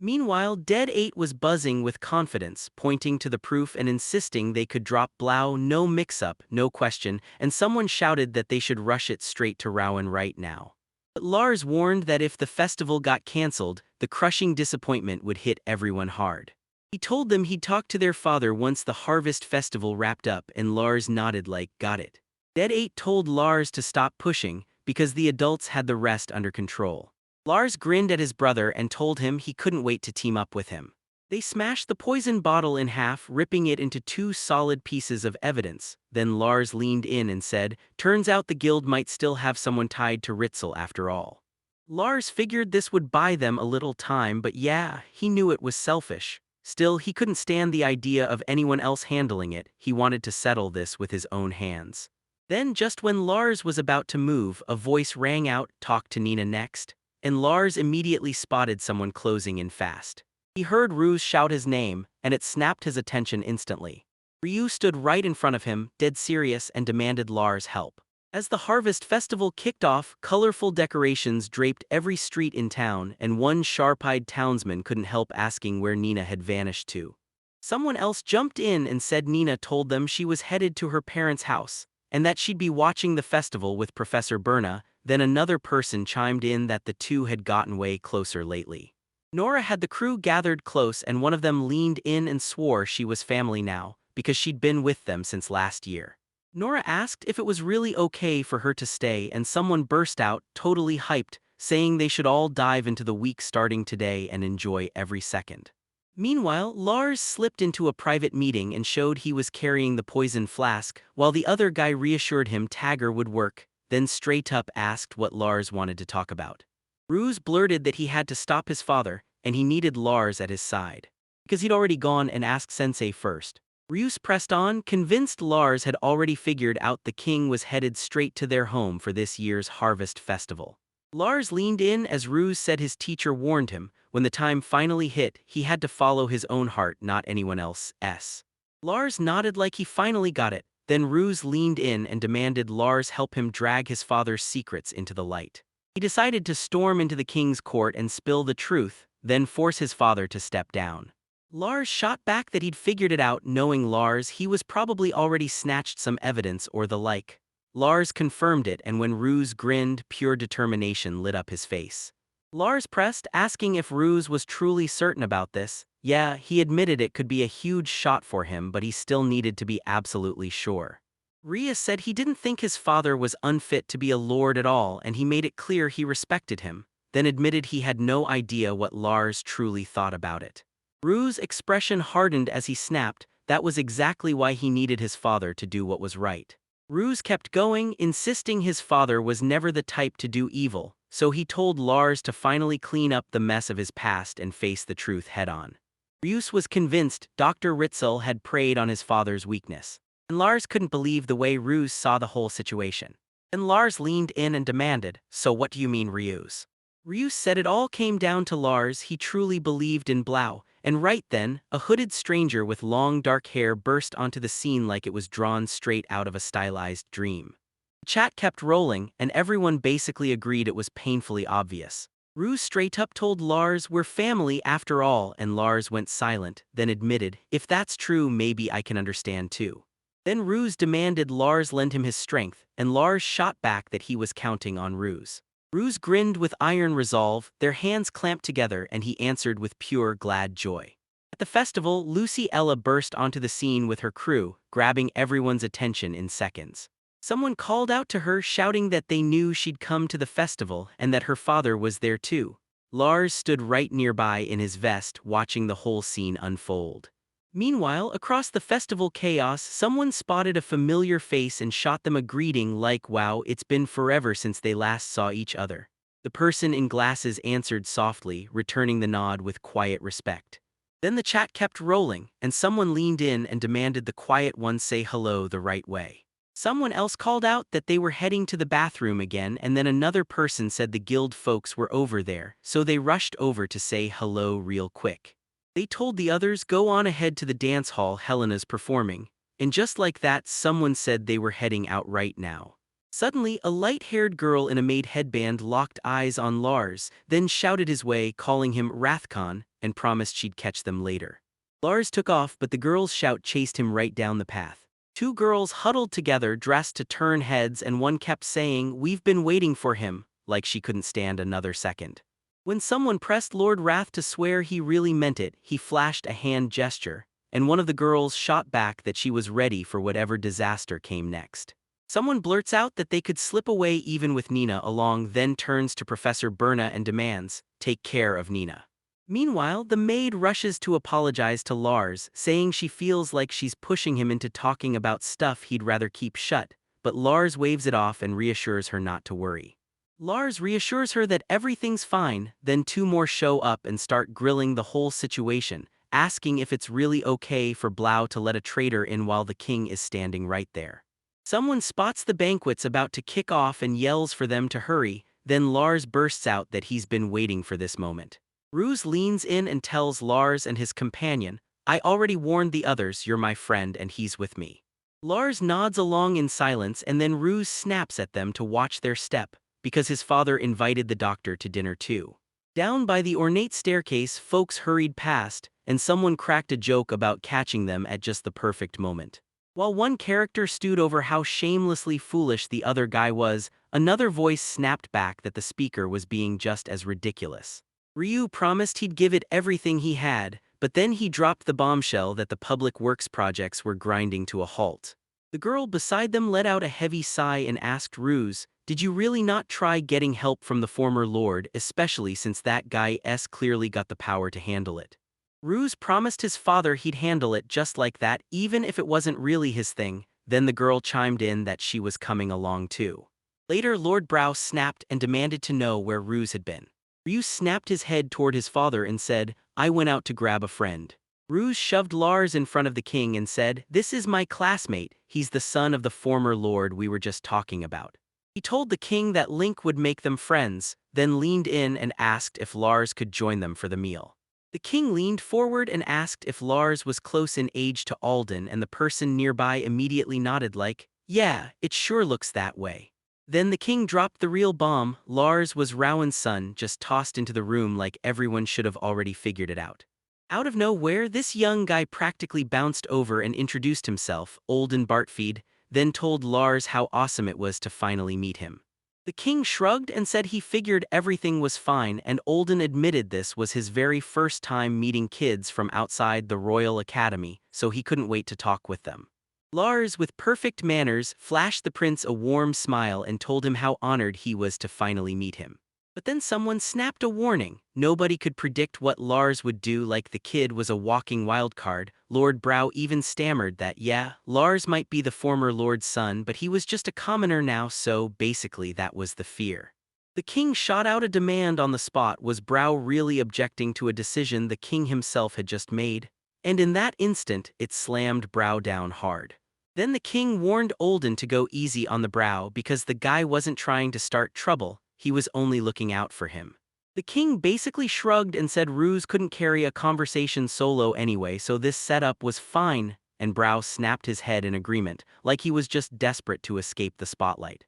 Speaker 1: Meanwhile, Dead Eight was buzzing with confidence, pointing to the proof and insisting they could drop Blau, no mix-up, no question, and someone shouted that they should rush it straight to Rowan right now. But Lars warned that if the festival got cancelled, the crushing disappointment would hit everyone hard. He told them he'd talk to their father once the Harvest Festival wrapped up, and Lars nodded like, "Got it." Dead Eight told Lars to stop pushing, because the adults had the rest under control. Lars grinned at his brother and told him he couldn't wait to team up with him. They smashed the poison bottle in half, ripping it into two solid pieces of evidence. Then Lars leaned in and said, "Turns out the guild might still have someone tied to Ritzel after all." Lars figured this would buy them a little time, but yeah, he knew it was selfish. Still, he couldn't stand the idea of anyone else handling it. He wanted to settle this with his own hands. Then, just when Lars was about to move, a voice rang out, "Talk to Nina next." And Lars immediately spotted someone closing in fast. He heard Ruse shout his name, and it snapped his attention instantly. Ryu stood right in front of him, dead serious, and demanded Lars' help. As the Harvest Festival kicked off, colorful decorations draped every street in town, and one sharp-eyed townsman couldn't help asking where Nina had vanished to. Someone else jumped in and said Nina told them she was headed to her parents' house, and that she'd be watching the festival with Professor Berna. Then another person chimed in that the two had gotten way closer lately. Nora had the crew gathered close, and one of them leaned in and swore she was family now, because she'd been with them since last year. Nora asked if it was really okay for her to stay, and someone burst out, totally hyped, saying they should all dive into the week starting today and enjoy every second. Meanwhile, Lars slipped into a private meeting and showed he was carrying the poison flask, while the other guy reassured him Tagger would work, then straight up asked what Lars wanted to talk about. Ruse blurted that he had to stop his father, and he needed Lars at his side. Because he'd already gone and asked Sensei first. Ruse pressed on, convinced Lars had already figured out the king was headed straight to their home for this year's Harvest Festival. Lars leaned in as Ruse said his teacher warned him, when the time finally hit, he had to follow his own heart, not anyone else's. Lars nodded like he finally got it, then Ruse leaned in and demanded Lars help him drag his father's secrets into the light. He decided to storm into the king's court and spill the truth, then force his father to step down. Lars shot back that he'd figured it out, knowing Lars he was probably already snatched some evidence or the like. Lars confirmed it, and when Ruse grinned, pure determination lit up his face. Lars pressed, asking if Ruse was truly certain about this. Yeah, he admitted it could be a huge shot for him, but he still needed to be absolutely sure. Rhea said he didn't think his father was unfit to be a lord at all, and he made it clear he respected him, then admitted he had no idea what Lars truly thought about it. Rue's expression hardened as he snapped, that was exactly why he needed his father to do what was right. Ruse kept going, insisting his father was never the type to do evil, so he told Lars to finally clean up the mess of his past and face the truth head-on. Ruse was convinced Dr. Ritzel had preyed on his father's weakness, and Lars couldn't believe the way Ruse saw the whole situation. And Lars leaned in and demanded, "So what do you mean, Ruse?" Ruse said it all came down to Lars. He truly believed in Blau, and right then, a hooded stranger with long dark hair burst onto the scene like it was drawn straight out of a stylized dream. The chat kept rolling, and everyone basically agreed it was painfully obvious. Ruse straight up told Lars, "We're family after all," and Lars went silent, then admitted, "If that's true, maybe I can understand too." Then Ruse demanded Lars lend him his strength, and Lars shot back that he was counting on Ruse. Ruse grinned with iron resolve, their hands clamped together, and he answered with pure glad joy. At the festival, Lucy Ella burst onto the scene with her crew, grabbing everyone's attention in seconds. Someone called out to her, shouting that they knew she'd come to the festival and that her father was there too. Lars stood right nearby in his vest, watching the whole scene unfold. Meanwhile, across the festival chaos, someone spotted a familiar face and shot them a greeting like, "Wow, it's been forever since they last saw each other." The person in glasses answered softly, returning the nod with quiet respect. Then the chat kept rolling, and someone leaned in and demanded the quiet one say hello the right way. Someone else called out that they were heading to the bathroom again, and then another person said the guild folks were over there, so they rushed over to say hello real quick. They told the others go on ahead to the dance hall Helena's performing, and just like that, someone said they were heading out right now. Suddenly, a light-haired girl in a maid headband locked eyes on Lars, then shouted his way, calling him Rathcon, and promised she'd catch them later. Lars took off, but the girl's shout chased him right down the path. Two girls huddled together, dressed to turn heads, and one kept saying, "We've been waiting for him," like she couldn't stand another second. When someone pressed Lord Wrath to swear he really meant it, he flashed a hand gesture, and one of the girls shot back that she was ready for whatever disaster came next. Someone blurts out that they could slip away even with Nina along, then turns to Professor Berna and demands, "Take care of Nina." Meanwhile, the maid rushes to apologize to Lars, saying she feels like she's pushing him into talking about stuff he'd rather keep shut, but Lars waves it off and reassures her not to worry. Lars reassures her that everything's fine, then two more show up and start grilling the whole situation, asking if it's really okay for Blau to let a traitor in while the king is standing right there. Someone spots the banquet's about to kick off and yells for them to hurry, then Lars bursts out that he's been waiting for this moment. Ruse leans in and tells Lars and his companion, "I already warned the others, you're my friend and he's with me." Lars nods along in silence, and then Ruse snaps at them to watch their step, because his father invited the doctor to dinner too. Down by the ornate staircase, folks hurried past, and someone cracked a joke about catching them at just the perfect moment. While one character stewed over how shamelessly foolish the other guy was, another voice snapped back that the speaker was being just as ridiculous. Ryu promised he'd give it everything he had, but then he dropped the bombshell that the public works projects were grinding to a halt. The girl beside them let out a heavy sigh and asked Ruse, "Did you really not try getting help from the former lord, especially since that guy's clearly got the power to handle it?" Ruse promised his father he'd handle it just like that, even if it wasn't really his thing. Then the girl chimed in that she was coming along too. Later, Lord Brow snapped and demanded to know where Ruse had been. Ruse snapped his head toward his father and said, "I went out to grab a friend." Ruse shoved Lars in front of the king and said, "This is my classmate, he's the son of the former lord we were just talking about." He told the king that Link would make them friends, then leaned in and asked if Lars could join them for the meal. The king leaned forward and asked if Lars was close in age to Alden, and the person nearby immediately nodded like, "Yeah, it sure looks that way." Then the king dropped the real bomb. Lars was Rowan's son, just tossed into the room like everyone should have already figured it out. Out of nowhere, this young guy practically bounced over and introduced himself, Olden Bartfeed, then told Lars how awesome it was to finally meet him. The king shrugged and said he figured everything was fine, and Olden admitted this was his very first time meeting kids from outside the Royal Academy, so he couldn't wait to talk with them. Lars, with perfect manners, flashed the prince a warm smile and told him how honored he was to finally meet him. But then someone snapped a warning. Nobody could predict what Lars would do, like the kid was a walking wildcard. Lord Brow even stammered that, yeah, Lars might be the former Lord's son, but he was just a commoner now, so basically that was the fear. The king shot out a demand on the spot. Was Brow really objecting to a decision the king himself had just made? And in that instant, it slammed Brow down hard. Then the king warned Olden to go easy on the Brow because the guy wasn't trying to start trouble, he was only looking out for him. The king basically shrugged and said Ruse couldn't carry a conversation solo anyway, so this setup was fine, and Brow snapped his head in agreement, like he was just desperate to escape the spotlight.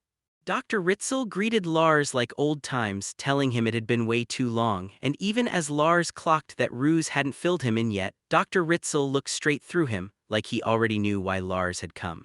Speaker 1: Dr. Ritzel greeted Lars like old times, telling him it had been way too long, and even as Lars clocked that Ruse hadn't filled him in yet, Dr. Ritzel looked straight through him, like he already knew why Lars had come.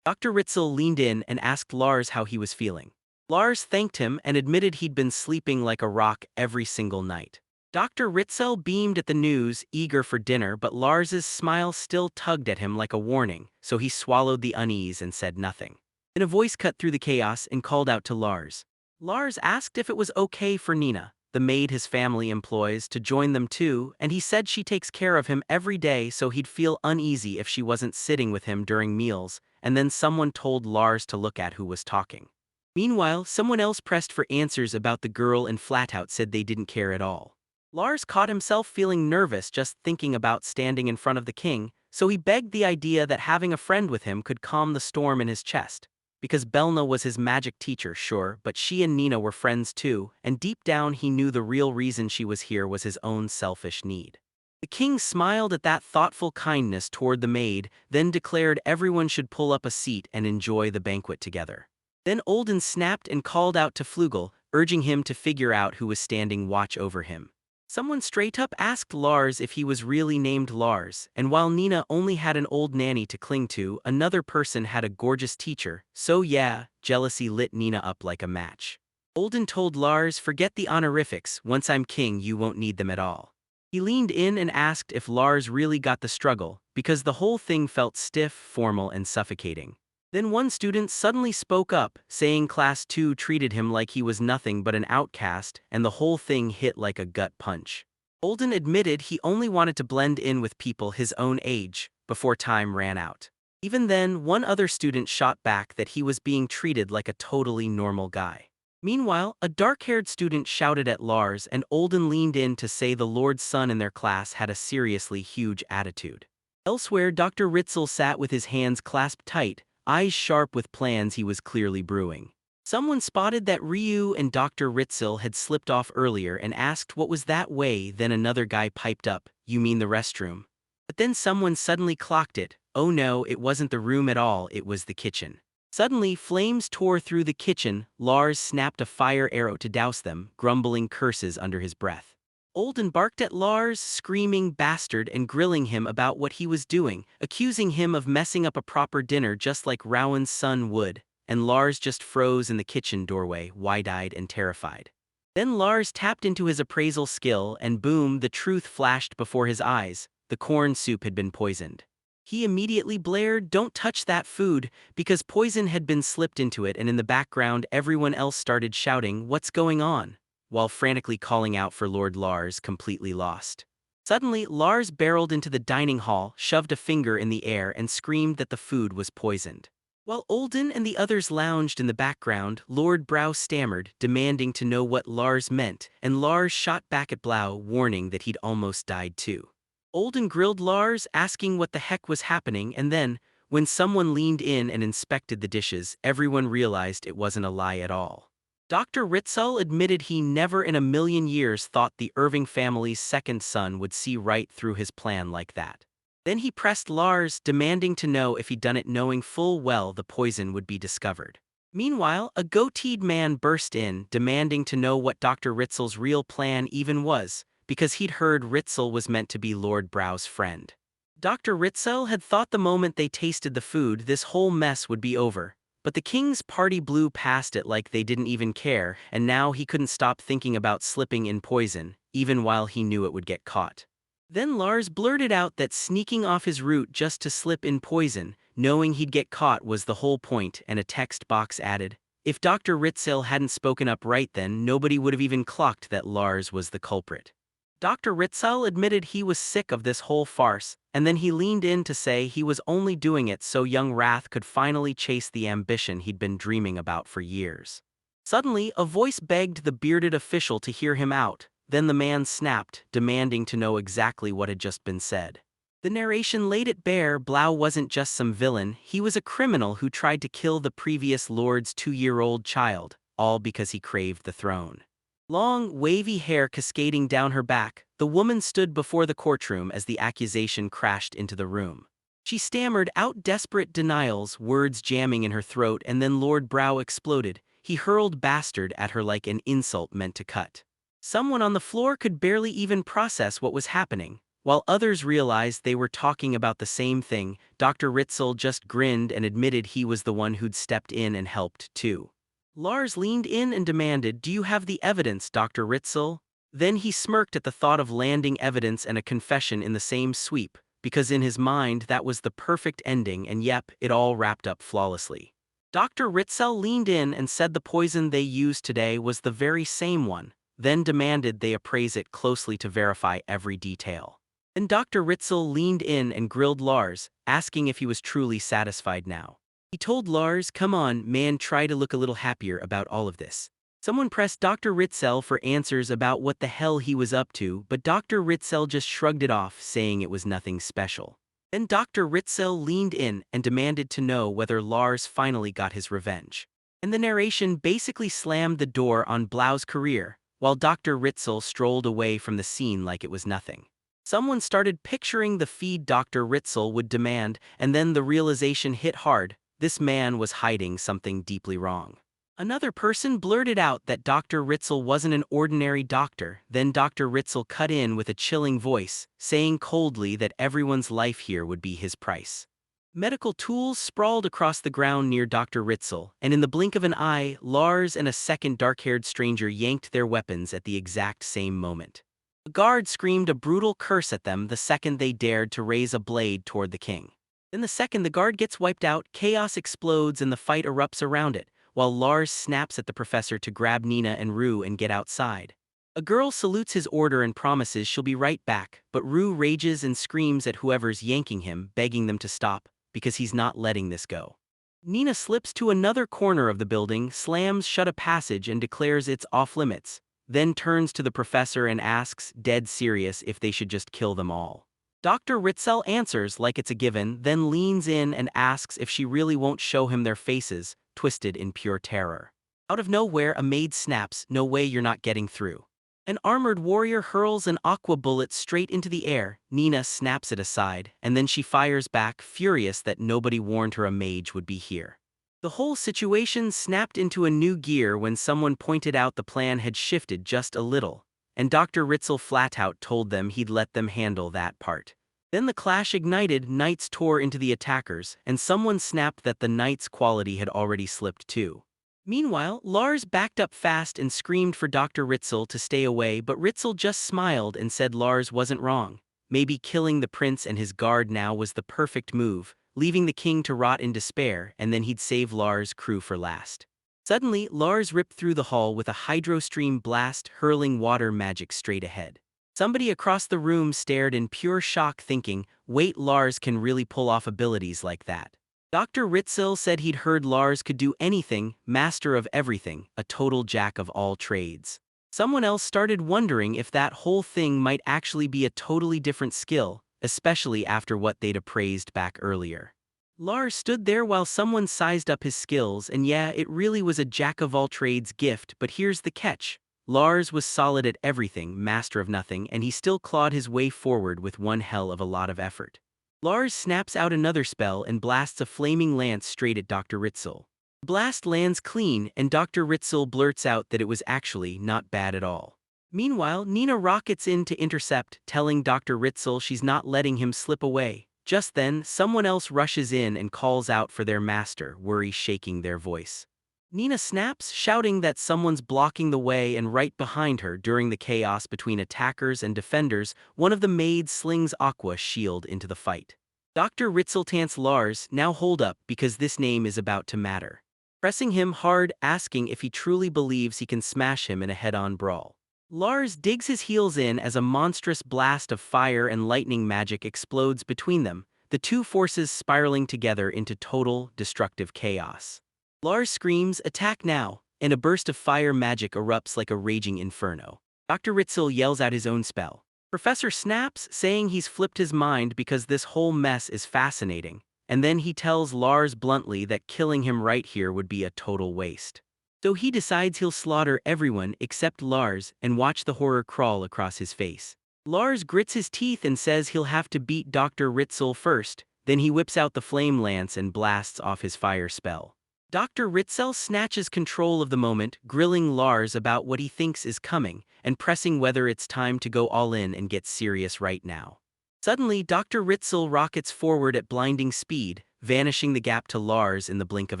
Speaker 1: Dr. Ritzel leaned in and asked Lars how he was feeling. Lars thanked him and admitted he'd been sleeping like a rock every single night. Dr. Ritzel beamed at the news, eager for dinner, but Lars's smile still tugged at him like a warning, so he swallowed the unease and said nothing. Then a voice cut through the chaos and called out to Lars. Lars asked if it was okay for Nina, the maid his family employs, to join them too, and he said she takes care of him every day, so he'd feel uneasy if she wasn't sitting with him during meals, and then someone told Lars to look at who was talking. Meanwhile, someone else pressed for answers about the girl and flat out said they didn't care at all. Lars caught himself feeling nervous just thinking about standing in front of the king, so he begged the idea that having a friend with him could calm the storm in his chest. Because Belna was his magic teacher, sure, but she and Nina were friends too, and deep down he knew the real reason she was here was his own selfish need. The king smiled at that thoughtful kindness toward the maid, then declared everyone should pull up a seat and enjoy the banquet together. Then Olden snapped and called out to Flugel, urging him to figure out who was standing watch over him. Someone straight up asked Lars if he was really named Lars, and while Nina only had an old nanny to cling to, another person had a gorgeous teacher, so yeah, jealousy lit Nina up like a match. Olden told Lars, forget the honorifics, once I'm king you won't need them at all. He leaned in and asked if Lars really got the struggle, because the whole thing felt stiff, formal, and suffocating. Then one student suddenly spoke up, saying Class 2 treated him like he was nothing but an outcast, and the whole thing hit like a gut punch. Olden admitted he only wanted to blend in with people his own age, before time ran out. Even then, one other student shot back that he was being treated like a totally normal guy. Meanwhile, a dark-haired student shouted at Lars, and Olden leaned in to say the Lord's son in their class had a seriously huge attitude. Elsewhere, Dr. Ritzel sat with his hands clasped tight, eyes sharp with plans he was clearly brewing. Someone spotted that Ryu and Dr. Ritzel had slipped off earlier and asked what was that way, then another guy piped up, you mean the restroom? But then someone suddenly clocked it, oh no, it wasn't the room at all, it was the kitchen. Suddenly, flames tore through the kitchen, Lars snapped a fire arrow to douse them, grumbling curses under his breath. Olden barked at Lars, screaming bastard and grilling him about what he was doing, accusing him of messing up a proper dinner just like Rowan's son would, and Lars just froze in the kitchen doorway, wide-eyed and terrified. Then Lars tapped into his appraisal skill and boom, the truth flashed before his eyes, the corn soup had been poisoned. He immediately blared, don't touch that food, because poison had been slipped into it, and in the background everyone else started shouting, what's going on? While frantically calling out for Lord Lars, completely lost. Suddenly, Lars barreled into the dining hall, shoved a finger in the air and screamed that the food was poisoned. While Olden and the others lounged in the background, Lord Brow stammered, demanding to know what Lars meant, and Lars shot back at Blau, warning that he'd almost died too. Olden grilled Lars, asking what the heck was happening, and then, when someone leaned in and inspected the dishes, everyone realized it wasn't a lie at all. Dr. Ritzel admitted he never in a million years thought the Irving family's second son would see right through his plan like that. Then he pressed Lars, demanding to know if he'd done it knowing full well the poison would be discovered. Meanwhile, a goateed man burst in, demanding to know what Dr. Ritzel's real plan even was, because he'd heard Ritzel was meant to be Lord Brow's friend. Dr. Ritzel had thought the moment they tasted the food this whole mess would be over. But the king's party blew past it like they didn't even care, and now he couldn't stop thinking about slipping in poison, even while he knew it would get caught. Then Lars blurted out that sneaking off his route just to slip in poison, knowing he'd get caught was the whole point, and a text box added, If Dr. Ritzel hadn't spoken up right then, nobody would have even clocked that Lars was the culprit. Dr. Ritzel admitted he was sick of this whole farce, and then he leaned in to say he was only doing it so young Wrath could finally chase the ambition he'd been dreaming about for years. Suddenly, a voice begged the bearded official to hear him out. Then the man snapped, demanding to know exactly what had just been said. The narration laid it bare. Blau wasn't just some villain, he was a criminal who tried to kill the previous lord's 2-year-old child, all because he craved the throne. Long, wavy hair cascading down her back, the woman stood before the courtroom as the accusation crashed into the room. She stammered out desperate denials, words jamming in her throat, and then Lord Brow exploded. He hurled bastard at her like an insult meant to cut. Someone on the floor could barely even process what was happening. While others realized they were talking about the same thing, Dr. Ritzel just grinned and admitted he was the one who'd stepped in and helped too. Lars leaned in and demanded, "Do you have the evidence, Dr. Ritzel?" Then he smirked at the thought of landing evidence and a confession in the same sweep, because in his mind that was the perfect ending, and yep, it all wrapped up flawlessly. Dr. Ritzel leaned in and said the poison they used today was the very same one, then demanded they appraise it closely to verify every detail. And Dr. Ritzel leaned in and grilled Lars, asking if he was truly satisfied now. He told Lars, "Come on, man, try to look a little happier about all of this." Someone pressed Dr. Ritzel for answers about what the hell he was up to, but Dr. Ritzel just shrugged it off, saying it was nothing special. Then Dr. Ritzel leaned in and demanded to know whether Lars finally got his revenge. And the narration basically slammed the door on Blau's career, while Dr. Ritzel strolled away from the scene like it was nothing. Someone started picturing the feed Dr. Ritzel would demand, and then the realization hit hard: this man was hiding something deeply wrong. Another person blurted out that Dr. Ritzel wasn't an ordinary doctor. Then Dr. Ritzel cut in with a chilling voice, saying coldly that everyone's life here would be his price. Medical tools sprawled across the ground near Dr. Ritzel, and in the blink of an eye, Lars and a second dark-haired stranger yanked their weapons at the exact same moment. A guard screamed a brutal curse at them the second they dared to raise a blade toward the king. Then the second the guard gets wiped out, chaos explodes and the fight erupts around it, while Lars snaps at the professor to grab Nina and Rue and get outside. A girl salutes his order and promises she'll be right back, but Rue rages and screams at whoever's yanking him, begging them to stop, because he's not letting this go. Nina slips to another corner of the building, slams shut a passage and declares it's off-limits, then turns to the professor and asks, dead serious, if they should just kill them all. Dr. Ritzel answers like it's a given, then leans in and asks if she really won't show him their faces, twisted in pure terror. Out of nowhere, a maid snaps, "No way, you're not getting through." An armored warrior hurls an aqua bullet straight into the air. Nina snaps it aside, and then she fires back, furious that nobody warned her a mage would be here. The whole situation snapped into a new gear when someone pointed out the plan had shifted just a little, and Dr. Ritzel flat out told them he'd let them handle that part. Then the clash ignited, knights tore into the attackers, and someone snapped that the knight's quality had already slipped too. Meanwhile, Lars backed up fast and screamed for Dr. Ritzel to stay away, but Ritzel just smiled and said Lars wasn't wrong. Maybe killing the prince and his guard now was the perfect move, leaving the king to rot in despair, and then he'd save Lars' crew for last. Suddenly, Lars ripped through the hall with a hydrostream blast, hurling water magic straight ahead. Somebody across the room stared in pure shock, thinking, wait, Lars can really pull off abilities like that. Dr. Ritzel said he'd heard Lars could do anything, master of everything, a total jack of all trades. Someone else started wondering if that whole thing might actually be a totally different skill, especially after what they'd appraised back earlier. Lars stood there while someone sized up his skills, and yeah, it really was a jack-of-all-trades gift, but here's the catch. Lars was solid at everything, master of nothing, and he still clawed his way forward with one hell of a lot of effort. Lars snaps out another spell and blasts a flaming lance straight at Dr. Ritzel. The blast lands clean, and Dr. Ritzel blurts out that it was actually not bad at all. Meanwhile, Nina rockets in to intercept, telling Dr. Ritzel she's not letting him slip away. Just then, someone else rushes in and calls out for their master, worry shaking their voice. Nina snaps, shouting that someone's blocking the way, and right behind her, during the chaos between attackers and defenders, one of the maids slings Aqua Shield into the fight. Dr. Ritzel taunts Lars, "Now hold up, because this name is about to matter." pressing him hard, asking if he truly believes he can smash him in a head-on brawl. Lars digs his heels in as a monstrous blast of fire and lightning magic explodes between them, the two forces spiraling together into total, destructive chaos. Lars screams, "Attack now!" and a burst of fire magic erupts like a raging inferno. Dr. Ritzel yells out his own spell. Professor snaps, saying he's flipped his mind because this whole mess is fascinating, and then he tells Lars bluntly that killing him right here would be a total waste. So he decides he'll slaughter everyone except Lars and watch the horror crawl across his face. Lars grits his teeth and says he'll have to beat Dr. Ritzel first, then he whips out the flame lance and blasts off his fire spell. Dr. Ritzel snatches control of the moment, grilling Lars about what he thinks is coming, and pressing whether it's time to go all in and get serious right now. Suddenly, Dr. Ritzel rockets forward at blinding speed, vanishing the gap to Lars in the blink of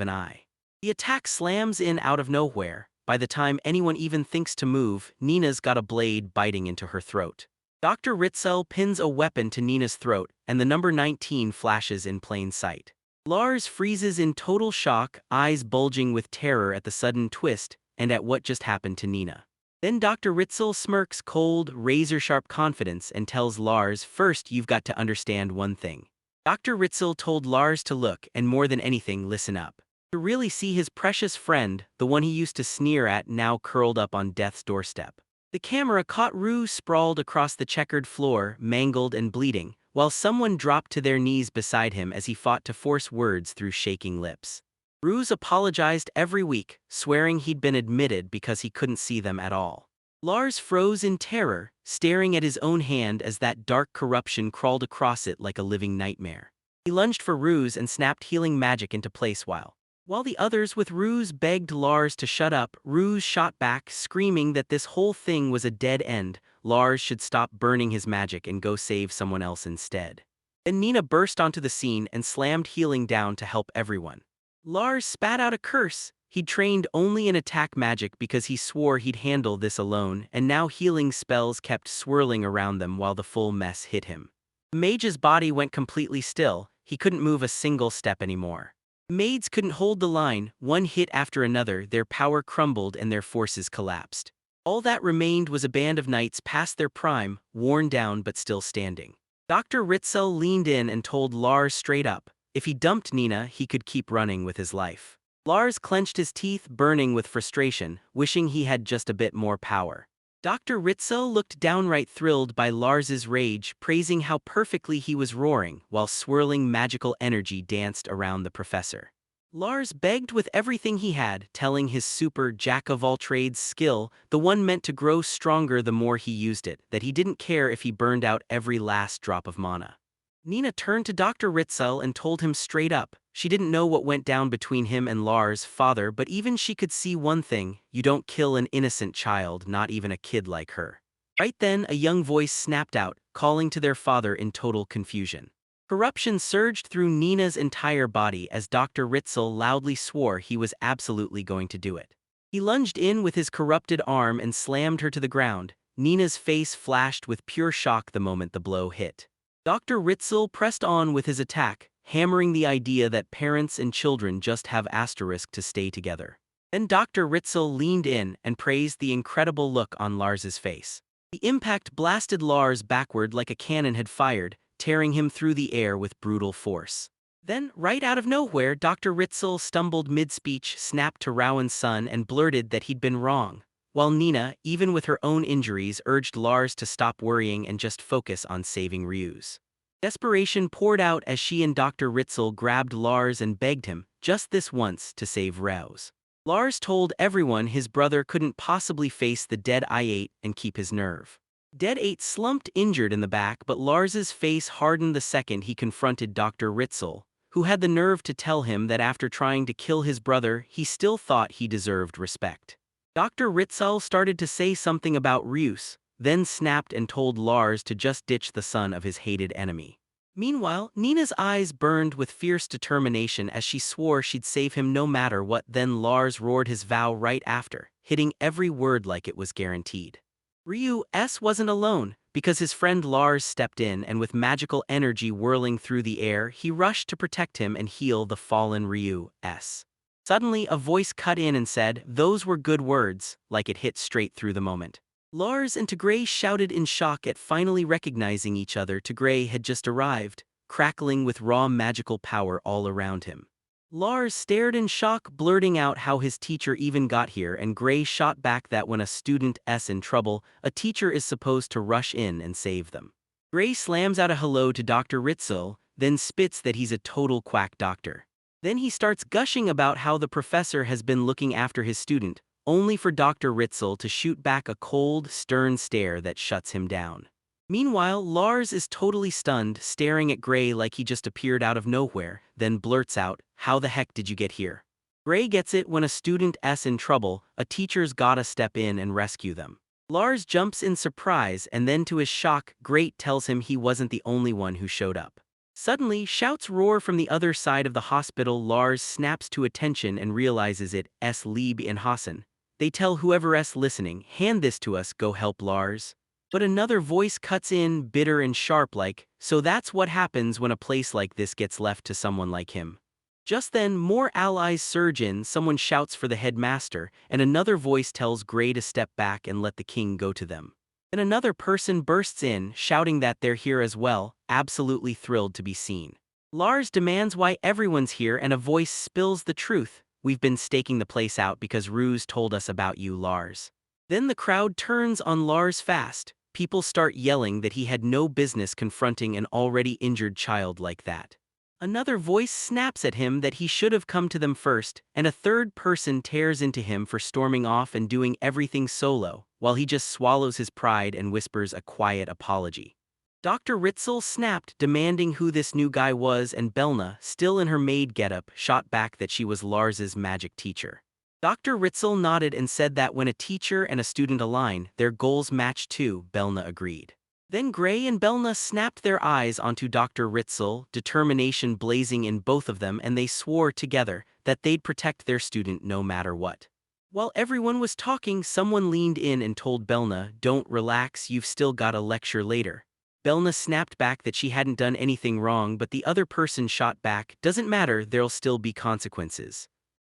Speaker 1: an eye. The attack slams in out of nowhere. By the time anyone even thinks to move, Nina's got a blade biting into her throat. Dr. Ritzel pins a weapon to Nina's throat, and the number 19 flashes in plain sight. Lars freezes in total shock, eyes bulging with terror at the sudden twist and at what just happened to Nina. Then Dr. Ritzel smirks cold, razor-sharp confidence and tells Lars, "First, you've got to understand one thing." Dr. Ritzel told Lars to look and more than anything listen up. To really see his precious friend, the one he used to sneer at, now curled up on death's doorstep. The camera caught Rue sprawled across the checkered floor, mangled and bleeding, while someone dropped to their knees beside him as he fought to force words through shaking lips. Ruse apologized every week, swearing he'd been admitted because he couldn't see them at all. Lars froze in terror, staring at his own hand as that dark corruption crawled across it like a living nightmare. He lunged for Ruse and snapped healing magic into place while the others with Ruse begged Lars to shut up. Ruse shot back, screaming that this whole thing was a dead end. Lars should stop burning his magic and go save someone else instead. Then Nina burst onto the scene and slammed healing down to help everyone. Lars spat out a curse. He'd trained only in attack magic because he swore he'd handle this alone, and now healing spells kept swirling around them while the full mess hit him. The mage's body went completely still. He couldn't move a single step anymore. Maids couldn't hold the line. One hit after another, their power crumbled and their forces collapsed. All that remained was a band of knights past their prime, worn down but still standing. Dr. Ritzel leaned in and told Lars straight up, if he dumped Nina, he could keep running with his life. Lars clenched his teeth, burning with frustration, wishing he had just a bit more power. Dr. Ritzel looked downright thrilled by Lars's rage, praising how perfectly he was roaring, while swirling magical energy danced around the professor. Lars begged with everything he had, telling his super jack-of-all-trades skill, the one meant to grow stronger the more he used it, that he didn't care if he burned out every last drop of mana. Nina turned to Dr. Ritzel and told him straight up. She didn't know what went down between him and Lars' father, but even she could see one thing: you don't kill an innocent child, not even a kid like her. Right then, a young voice snapped out, calling to their father in total confusion. Corruption surged through Nina's entire body as Dr. Ritzel loudly swore he was absolutely going to do it. He lunged in with his corrupted arm and slammed her to the ground. Nina's face flashed with pure shock the moment the blow hit. Dr. Ritzel pressed on with his attack, hammering the idea that parents and children just have asterisk to stay together. Then Dr. Ritzel leaned in and praised the incredible look on Lars's face. The impact blasted Lars backward like a cannon had fired, tearing him through the air with brutal force. Then, right out of nowhere, Dr. Ritzel stumbled mid-speech, snapped to Rowan's son and blurted that he'd been wrong, while Nina, even with her own injuries, urged Lars to stop worrying and just focus on saving Ryu's. Desperation poured out as she and Dr. Ritzel grabbed Lars and begged him, just this once, to save Rouse. Lars told everyone his brother couldn't possibly face the dead I-8 and keep his nerve. Dead 8 slumped injured in the back, but Lars's face hardened the second he confronted Dr. Ritzel, who had the nerve to tell him that after trying to kill his brother, he still thought he deserved respect. Dr. Ritzel started to say something about Ryus, then snapped and told Lars to just ditch the son of his hated enemy. Meanwhile, Nina's eyes burned with fierce determination as she swore she'd save him no matter what. Then Lars roared his vow right after, hitting every word like it was guaranteed. Ryus wasn't alone, because his friend Lars stepped in and with magical energy whirling through the air, he rushed to protect him and heal the fallen Ryus. Suddenly, a voice cut in and said, "Those were good words," like it hit straight through the moment. Lars and Tigray shouted in shock at finally recognizing each other. Tigray had just arrived, crackling with raw magical power all around him. Lars stared in shock, blurting out how his teacher even got here, and Gray shot back that when a student is in trouble, a teacher is supposed to rush in and save them. Gray slams out a hello to Dr. Ritzel, then spits that he's a total quack doctor. Then he starts gushing about how the professor has been looking after his student, only for Dr. Ritzel to shoot back a cold, stern stare that shuts him down. Meanwhile, Lars is totally stunned, staring at Gray like he just appeared out of nowhere, then blurts out, "How the heck did you get here?" Gray gets it: when a student is in trouble, a teacher's gotta step in and rescue them. Lars jumps in surprise, and then to his shock, Great tells him he wasn't the only one who showed up. Suddenly, shouts roar from the other side of the hospital. Lars snaps to attention and realizes it's Lieb and Hassan. They tell whoever's listening, "Hand this to us, go help Lars." But another voice cuts in, bitter and sharp like, "So that's what happens when a place like this gets left to someone like him." Just then, more allies surge in. Someone shouts for the headmaster, and another voice tells Gray to step back and let the king go to them. Then another person bursts in, shouting that they're here as well, absolutely thrilled to be seen. Lars demands why everyone's here, and a voice spills the truth: "We've been staking the place out because Ruse told us about you, Lars." Then the crowd turns on Lars fast. People start yelling that he had no business confronting an already injured child like that. Another voice snaps at him that he should have come to them first, and a third person tears into him for storming off and doing everything solo, while he just swallows his pride and whispers a quiet apology. Dr. Ritzel snapped, demanding who this new guy was, and Belna, still in her maid getup, shot back that she was Lars's magic teacher. Dr. Ritzel nodded and said that when a teacher and a student align, their goals match too. Belna agreed. Then Gray and Belna snapped their eyes onto Dr. Ritzel, determination blazing in both of them, and they swore together that they'd protect their student no matter what. While everyone was talking, someone leaned in and told Belna, "Don't relax, you've still got a lecture later." Belna snapped back that she hadn't done anything wrong, but the other person shot back, "Doesn't matter, there'll still be consequences."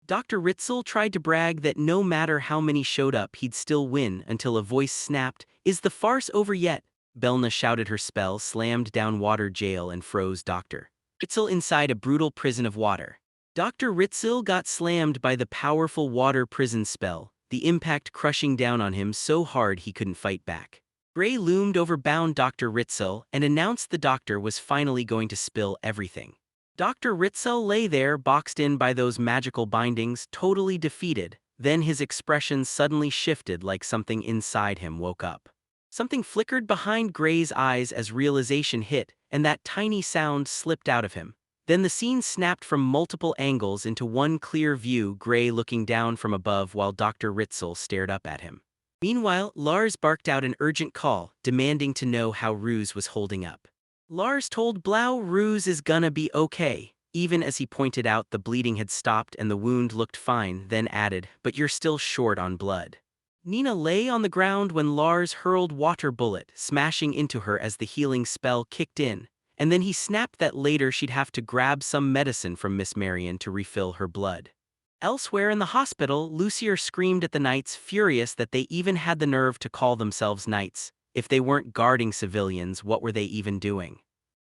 Speaker 1: Dr. Ritzel tried to brag that no matter how many showed up, he'd still win, until a voice snapped, "Is the farce over yet?" Belna shouted her spell, slammed down water jail, and froze Dr. Ritzel inside a brutal prison of water. Dr. Ritzel got slammed by the powerful water prison spell, the impact crushing down on him so hard he couldn't fight back. Gray loomed over bound Dr. Ritzel and announced the doctor was finally going to spill everything. Dr. Ritzel lay there, boxed in by those magical bindings, totally defeated. Then his expression suddenly shifted, like something inside him woke up. Something flickered behind Gray's eyes as realization hit, and that tiny sound slipped out of him. Then the scene snapped from multiple angles into one clear view, Gray looking down from above while Dr. Ritzel stared up at him. Meanwhile, Lars barked out an urgent call, demanding to know how Ruse was holding up. Lars told Blau Ruse is gonna be okay, even as he pointed out the bleeding had stopped and the wound looked fine, then added, "But you're still short on blood." Nina lay on the ground when Lars hurled water bullet, smashing into her as the healing spell kicked in, and then he snapped that later she'd have to grab some medicine from Miss Marion to refill her blood. Elsewhere in the hospital, Lucier screamed at the knights, furious that they even had the nerve to call themselves knights. If they weren't guarding civilians, what were they even doing?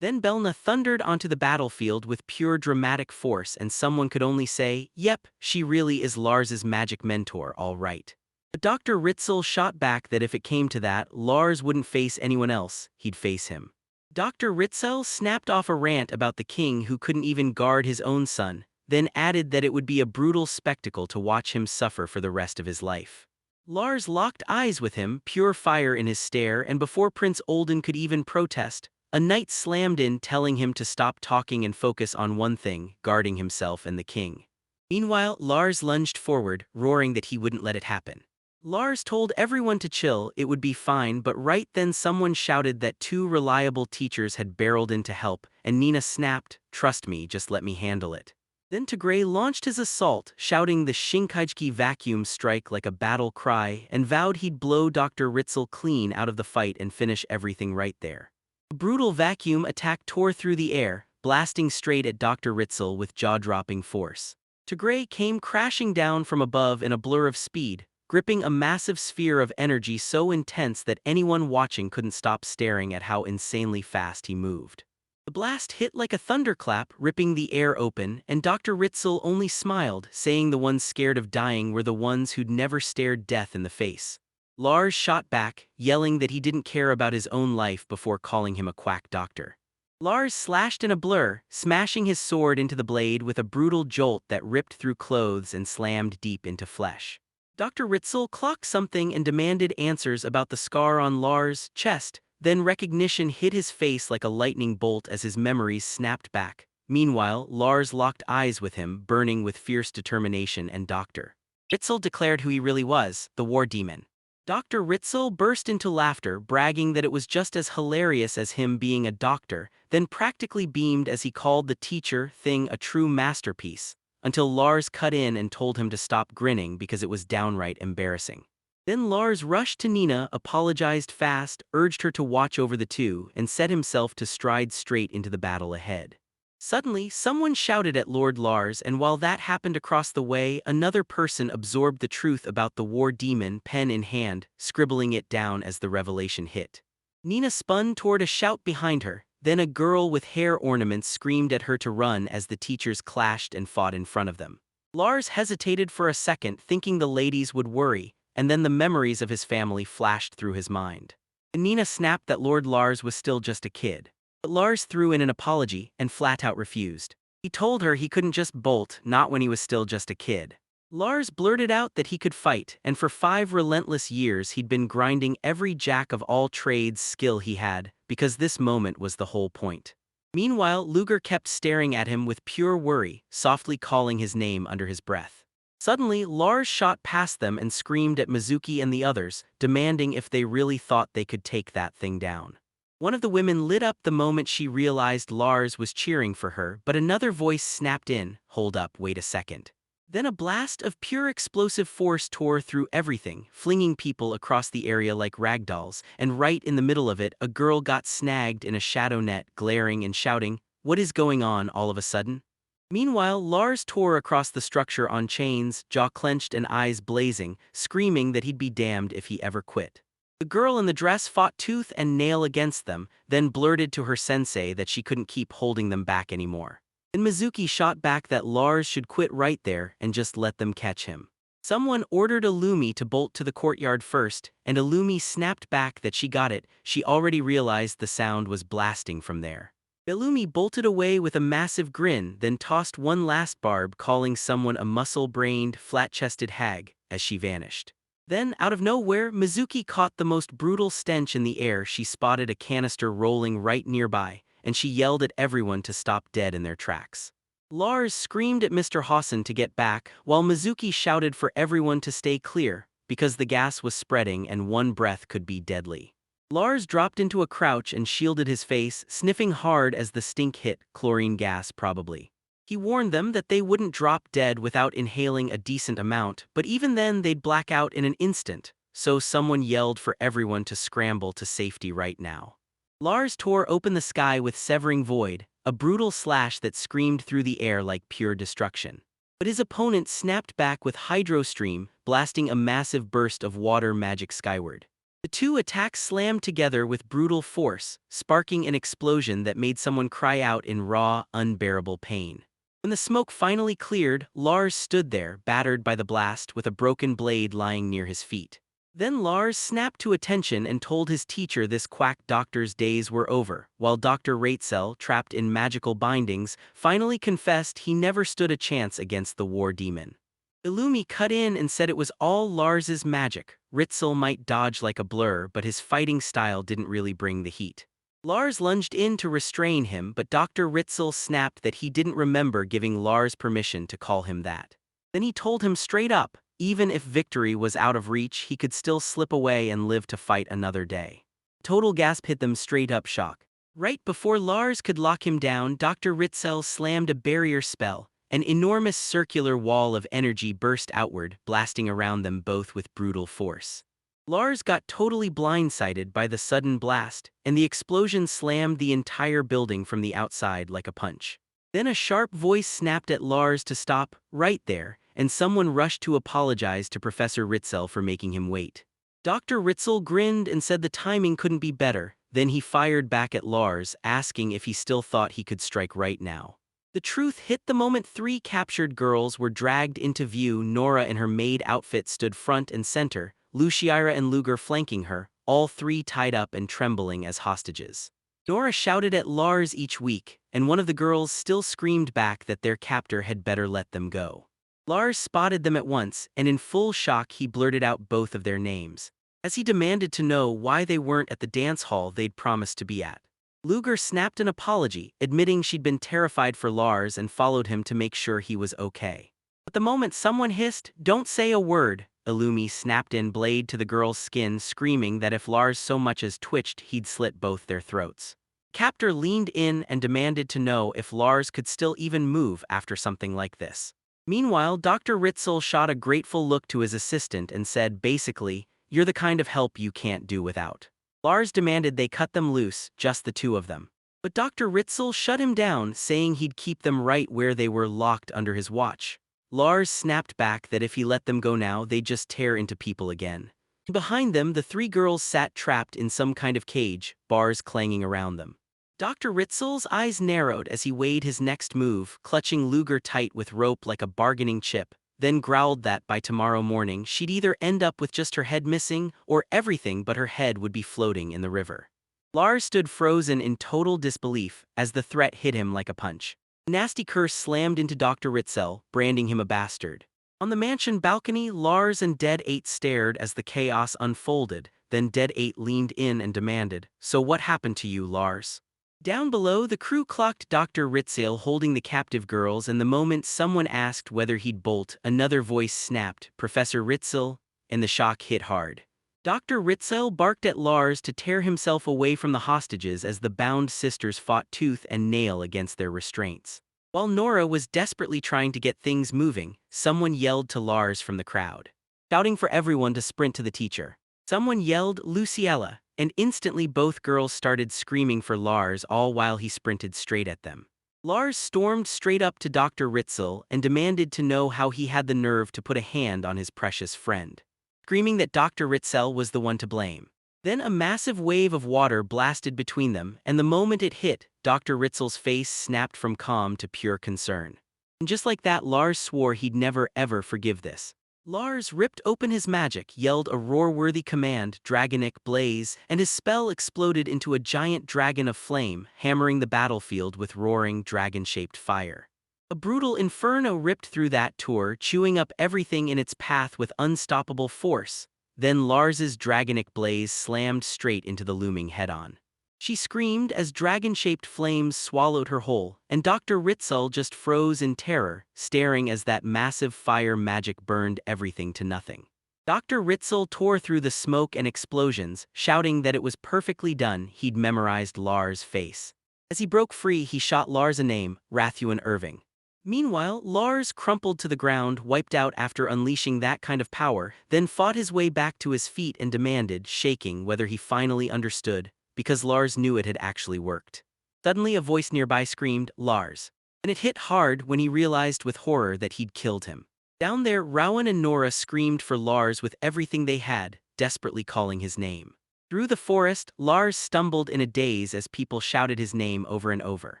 Speaker 1: Then Belna thundered onto the battlefield with pure dramatic force, and someone could only say, "Yep, she really is Lars's magic mentor, all right." But Dr. Ritzel shot back that if it came to that, Lars wouldn't face anyone else, he'd face him. Dr. Ritzel snapped off a rant about the king who couldn't even guard his own son, then added that it would be a brutal spectacle to watch him suffer for the rest of his life. Lars locked eyes with him, pure fire in his stare, and before Prince Olden could even protest, a knight slammed in, telling him to stop talking and focus on one thing, guarding himself and the king. Meanwhile, Lars lunged forward, roaring that he wouldn't let it happen. Lars told everyone to chill, it would be fine, but right then someone shouted that two reliable teachers had barreled in to help, and Nina snapped, "Trust me, just let me handle it." Then Tigray launched his assault, shouting the Shinkaijiki vacuum strike like a battle cry, and vowed he'd blow Dr. Ritzel clean out of the fight and finish everything right there. A brutal vacuum attack tore through the air, blasting straight at Dr. Ritzel with jaw-dropping force. Tigray came crashing down from above in a blur of speed, gripping a massive sphere of energy so intense that anyone watching couldn't stop staring at how insanely fast he moved. The blast hit like a thunderclap, ripping the air open, and Dr. Ritzel only smiled, saying the ones scared of dying were the ones who'd never stared death in the face. Lars shot back, yelling that he didn't care about his own life before calling him a quack doctor. Lars slashed in a blur, smashing his sword into the blade with a brutal jolt that ripped through clothes and slammed deep into flesh. Dr. Ritzel clocked something and demanded answers about the scar on Lars' chest. Then recognition hit his face like a lightning bolt as his memories snapped back. Meanwhile, Lars locked eyes with him, burning with fierce determination, and Dr. Ritzel declared who he really was, the war demon. Dr. Ritzel burst into laughter, bragging that it was just as hilarious as him being a doctor, then practically beamed as he called the teacher thing a true masterpiece, until Lars cut in and told him to stop grinning because it was downright embarrassing. Then Lars rushed to Nina, apologized fast, urged her to watch over the two, and set himself to stride straight into the battle ahead. Suddenly, someone shouted at Lord Lars, and while that happened across the way, another person absorbed the truth about the war demon, pen in hand, scribbling it down as the revelation hit. Nina spun toward a shout behind her, then a girl with hair ornaments screamed at her to run as the teachers clashed and fought in front of them. Lars hesitated for a second, thinking the ladies would worry, and then the memories of his family flashed through his mind. Nina snapped that Lord Lars was still just a kid. But Lars threw in an apology and flat out refused. He told her he couldn't just bolt, not when he was still just a kid. Lars blurted out that he could fight, and for 5 relentless years he'd been grinding every jack-of-all-trades skill he had, because this moment was the whole point. Meanwhile, Luger kept staring at him with pure worry, softly calling his name under his breath. Suddenly, Lars shot past them and screamed at Mizuki and the others, demanding if they really thought they could take that thing down. One of the women lit up the moment she realized Lars was cheering for her, but another voice snapped in, "Hold up, wait a second." Then a blast of pure explosive force tore through everything, flinging people across the area like ragdolls, and right in the middle of it, a girl got snagged in a shadow net, glaring and shouting, "What is going on all of a sudden?" Meanwhile, Lars tore across the structure on chains, jaw clenched and eyes blazing, screaming that he'd be damned if he ever quit. The girl in the dress fought tooth and nail against them, then blurted to her sensei that she couldn't keep holding them back anymore. And Mizuki shot back that Lars should quit right there and just let them catch him. Someone ordered Illumi to bolt to the courtyard first, and Illumi snapped back that she got it. She already realized the sound was blasting from there. Illumi bolted away with a massive grin, then tossed one last barb, calling someone a muscle-brained, flat-chested hag, as she vanished. Then, out of nowhere, Mizuki caught the most brutal stench in the air. She spotted a canister rolling right nearby, and she yelled at everyone to stop dead in their tracks. Lars screamed at Mr. Hassan to get back, while Mizuki shouted for everyone to stay clear, because the gas was spreading and one breath could be deadly. Lars dropped into a crouch and shielded his face, sniffing hard as the stink hit, chlorine gas probably. He warned them that they wouldn't drop dead without inhaling a decent amount, but even then they'd black out in an instant, so someone yelled for everyone to scramble to safety right now. Lars tore open the sky with Severing Void, a brutal slash that screamed through the air like pure destruction. But his opponent snapped back with Hydro Stream, blasting a massive burst of water magic skyward. The two attacks slammed together with brutal force, sparking an explosion that made someone cry out in raw, unbearable pain. When the smoke finally cleared, Lars stood there, battered by the blast, with a broken blade lying near his feet. Then Lars snapped to attention and told his teacher this quack doctor's days were over, while Dr. Ratzel, trapped in magical bindings, finally confessed he never stood a chance against the war demon. Illumi cut in and said it was all Lars's magic. Ritzel might dodge like a blur, but his fighting style didn't really bring the heat. Lars lunged in to restrain him, but Dr. Ritzel snapped that he didn't remember giving Lars permission to call him that. Then he told him straight up, even if victory was out of reach, he could still slip away and live to fight another day. Total gasp hit them straight up shock. Right before Lars could lock him down, Dr. Ritzel slammed a barrier spell. An enormous circular wall of energy burst outward, blasting around them both with brutal force. Lars got totally blindsided by the sudden blast, and the explosion slammed the entire building from the outside like a punch. Then a sharp voice snapped at Lars to stop, right there, and someone rushed to apologize to Professor Ritzel for making him wait. Dr. Ritzel grinned and said the timing couldn't be better, then he fired back at Lars, asking if he still thought he could strike right now. The truth hit the moment three captured girls were dragged into view. Nora in her maid outfit stood front and center, Luciira and Luger flanking her, all three tied up and trembling as hostages. Nora shouted at Lars each week, and one of the girls still screamed back that their captor had better let them go. Lars spotted them at once, and in full shock he blurted out both of their names, as he demanded to know why they weren't at the dance hall they'd promised to be at. Luger snapped an apology, admitting she'd been terrified for Lars and followed him to make sure he was okay. But the moment someone hissed, "Don't say a word," Illumi snapped in blade to the girl's skin, screaming that if Lars so much as twitched he'd slit both their throats. Captor leaned in and demanded to know if Lars could still even move after something like this. Meanwhile, Dr. Ritzel shot a grateful look to his assistant and said basically, "You're the kind of help you can't do without." Lars demanded they cut them loose, just the two of them. But Dr. Ritzel shut him down, saying he'd keep them right where they were, locked under his watch. Lars snapped back that if he let them go now they'd just tear into people again. Behind them the three girls sat trapped in some kind of cage, bars clanging around them. Dr. Ritzel's eyes narrowed as he weighed his next move, clutching Luger tight with rope like a bargaining chip, then growled that by tomorrow morning she'd either end up with just her head missing or everything but her head would be floating in the river. Lars stood frozen in total disbelief as the threat hit him like a punch. A nasty curse slammed into Dr. Ritzel, branding him a bastard. On the mansion balcony, Lars and Dead 8 stared as the chaos unfolded, then Dead 8 leaned in and demanded, "So what happened to you, Lars?" Down below, the crew clocked Dr. Ritzel holding the captive girls, and the moment someone asked whether he'd bolt, another voice snapped, "Professor Ritzel," and the shock hit hard. Dr. Ritzel barked at Lars to tear himself away from the hostages as the bound sisters fought tooth and nail against their restraints. While Nora was desperately trying to get things moving, someone yelled to Lars from the crowd, shouting for everyone to sprint to the teacher. Someone yelled, "Luciella," and instantly both girls started screaming for Lars, all while he sprinted straight at them. Lars stormed straight up to Dr. Ritzel and demanded to know how he had the nerve to put a hand on his precious friend, screaming that Dr. Ritzel was the one to blame. Then a massive wave of water blasted between them, and the moment it hit, Dr. Ritzel's face snapped from calm to pure concern. And just like that, Lars swore he'd never ever forgive this. Lars ripped open his magic, yelled a roar-worthy command, "Dragonic Blaze," and his spell exploded into a giant dragon of flame, hammering the battlefield with roaring, dragon-shaped fire. A brutal inferno ripped through that tour, chewing up everything in its path with unstoppable force. Then Lars's Dragonic Blaze slammed straight into the looming head-on. She screamed as dragon-shaped flames swallowed her whole, and Dr. Ritzel just froze in terror, staring as that massive fire magic burned everything to nothing. Dr. Ritzel tore through the smoke and explosions, shouting that it was perfectly done. He'd memorized Lars' face. As he broke free, he shot Lars a name, Rathuan Irving. Meanwhile, Lars crumpled to the ground, wiped out after unleashing that kind of power, then fought his way back to his feet and demanded, shaking, whether he finally understood, because Lars knew it had actually worked. Suddenly a voice nearby screamed, "Lars." And it hit hard when he realized with horror that he'd killed him. Down there, Rowan and Nora screamed for Lars with everything they had, desperately calling his name. Through the forest, Lars stumbled in a daze as people shouted his name over and over.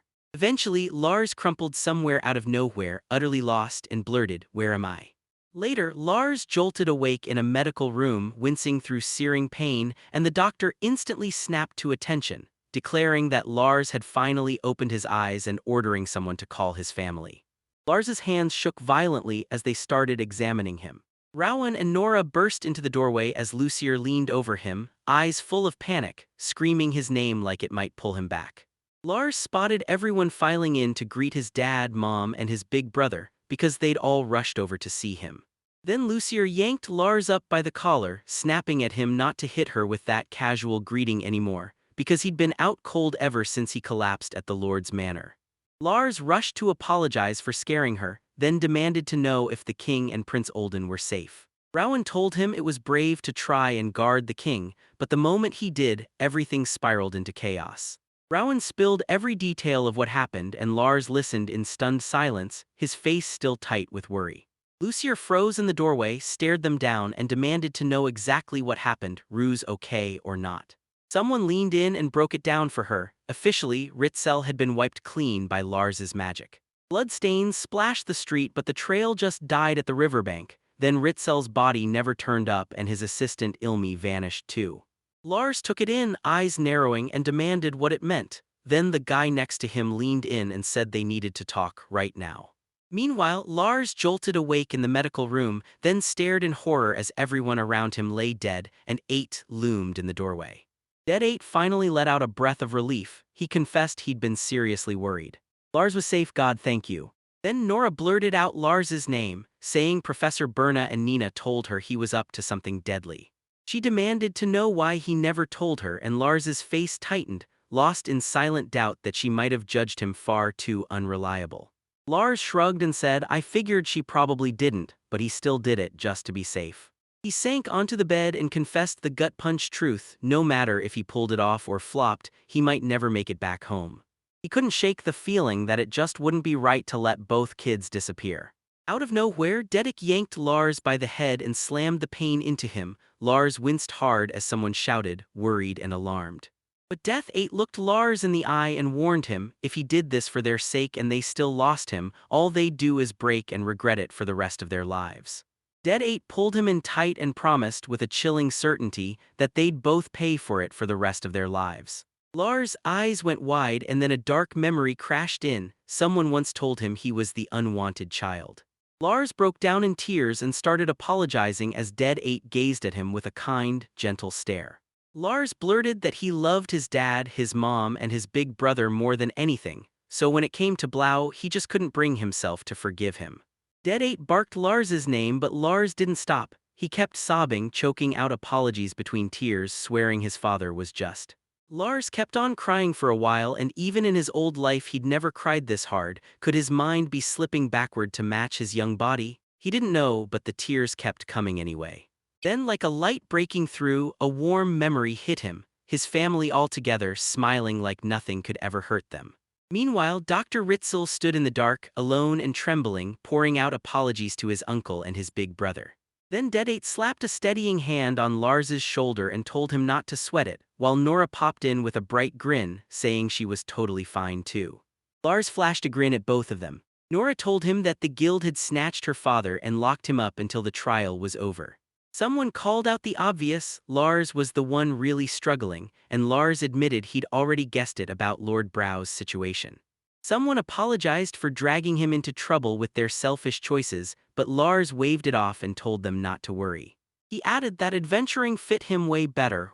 Speaker 1: Eventually, Lars crumpled somewhere out of nowhere, utterly lost, and blurted, "Where am I?" Later, Lars jolted awake in a medical room, wincing through searing pain, and the doctor instantly snapped to attention, declaring that Lars had finally opened his eyes and ordering someone to call his family. Lars's hands shook violently as they started examining him. Rowan and Nora burst into the doorway as Lucier leaned over him, eyes full of panic, screaming his name like it might pull him back. Lars spotted everyone filing in to greet his dad, mom, and his big brother, because they'd all rushed over to see him. Then Lucier yanked Lars up by the collar, snapping at him not to hit her with that casual greeting anymore, because he'd been out cold ever since he collapsed at the Lord's manor. Lars rushed to apologize for scaring her, then demanded to know if the king and Prince Olden were safe. Rowan told him it was brave to try and guard the king, but the moment he did, everything spiraled into chaos. Rowan spilled every detail of what happened and Lars listened in stunned silence, his face still tight with worry. Lucier froze in the doorway, stared them down, and demanded to know exactly what happened, Ruse okay or not. Someone leaned in and broke it down for her. Officially, Ritzel had been wiped clean by Lars's magic. Bloodstains splashed the street, but the trail just died at the riverbank. Then Ritzel's body never turned up and his assistant Ilmi vanished too. Lars took it in, eyes narrowing, and demanded what it meant. Then the guy next to him leaned in and said they needed to talk right now. Meanwhile, Lars jolted awake in the medical room, then stared in horror as everyone around him lay dead, and 8 loomed in the doorway. Dead 8 finally let out a breath of relief. He confessed he'd been seriously worried. Lars was safe, God thank you. Then Nora blurted out Lars's name, saying Professor Berna and Nina told her he was up to something deadly. She demanded to know why he never told her, and Lars's face tightened, lost in silent doubt that she might have judged him far too unreliable. Lars shrugged and said, I figured she probably didn't, but he still did it just to be safe. He sank onto the bed and confessed the gut-punch truth. No matter if he pulled it off or flopped, he might never make it back home. He couldn't shake the feeling that it just wouldn't be right to let both kids disappear. Out of nowhere, Dedek yanked Lars by the head and slammed the pain into him. Lars winced hard as someone shouted, worried and alarmed. But Death 8 looked Lars in the eye and warned him, if he did this for their sake and they still lost him, all they'd do is break and regret it for the rest of their lives. Dead 8 pulled him in tight and promised with a chilling certainty that they'd both pay for it for the rest of their lives. Lars' eyes went wide and then a dark memory crashed in. Someone once told him he was the unwanted child. Lars broke down in tears and started apologizing as Dead 8 gazed at him with a kind, gentle stare. Lars blurted that he loved his dad, his mom, and his big brother more than anything, so when it came to Blau, he just couldn't bring himself to forgive him. Dead 8 barked Lars's name, but Lars didn't stop. He kept sobbing, choking out apologies between tears, swearing his father was just. Lars kept on crying for a while, and even in his old life he'd never cried this hard. Could his mind be slipping backward to match his young body? He didn't know, but the tears kept coming anyway. Then, like a light breaking through, a warm memory hit him, his family all together, smiling like nothing could ever hurt them. Meanwhile, Dr. Ritzel stood in the dark, alone and trembling, pouring out apologies to his uncle and his big brother. Then Dead 8 slapped a steadying hand on Lars's shoulder and told him not to sweat it, while Nora popped in with a bright grin, saying she was totally fine too. Lars flashed a grin at both of them. Nora told him that the guild had snatched her father and locked him up until the trial was over. Someone called out the obvious, Lars was the one really struggling, and Lars admitted he'd already guessed it about Lord Brow's situation. Someone apologized for dragging him into trouble with their selfish choices, but Lars waved it off and told them not to worry. He added that adventuring fit him way better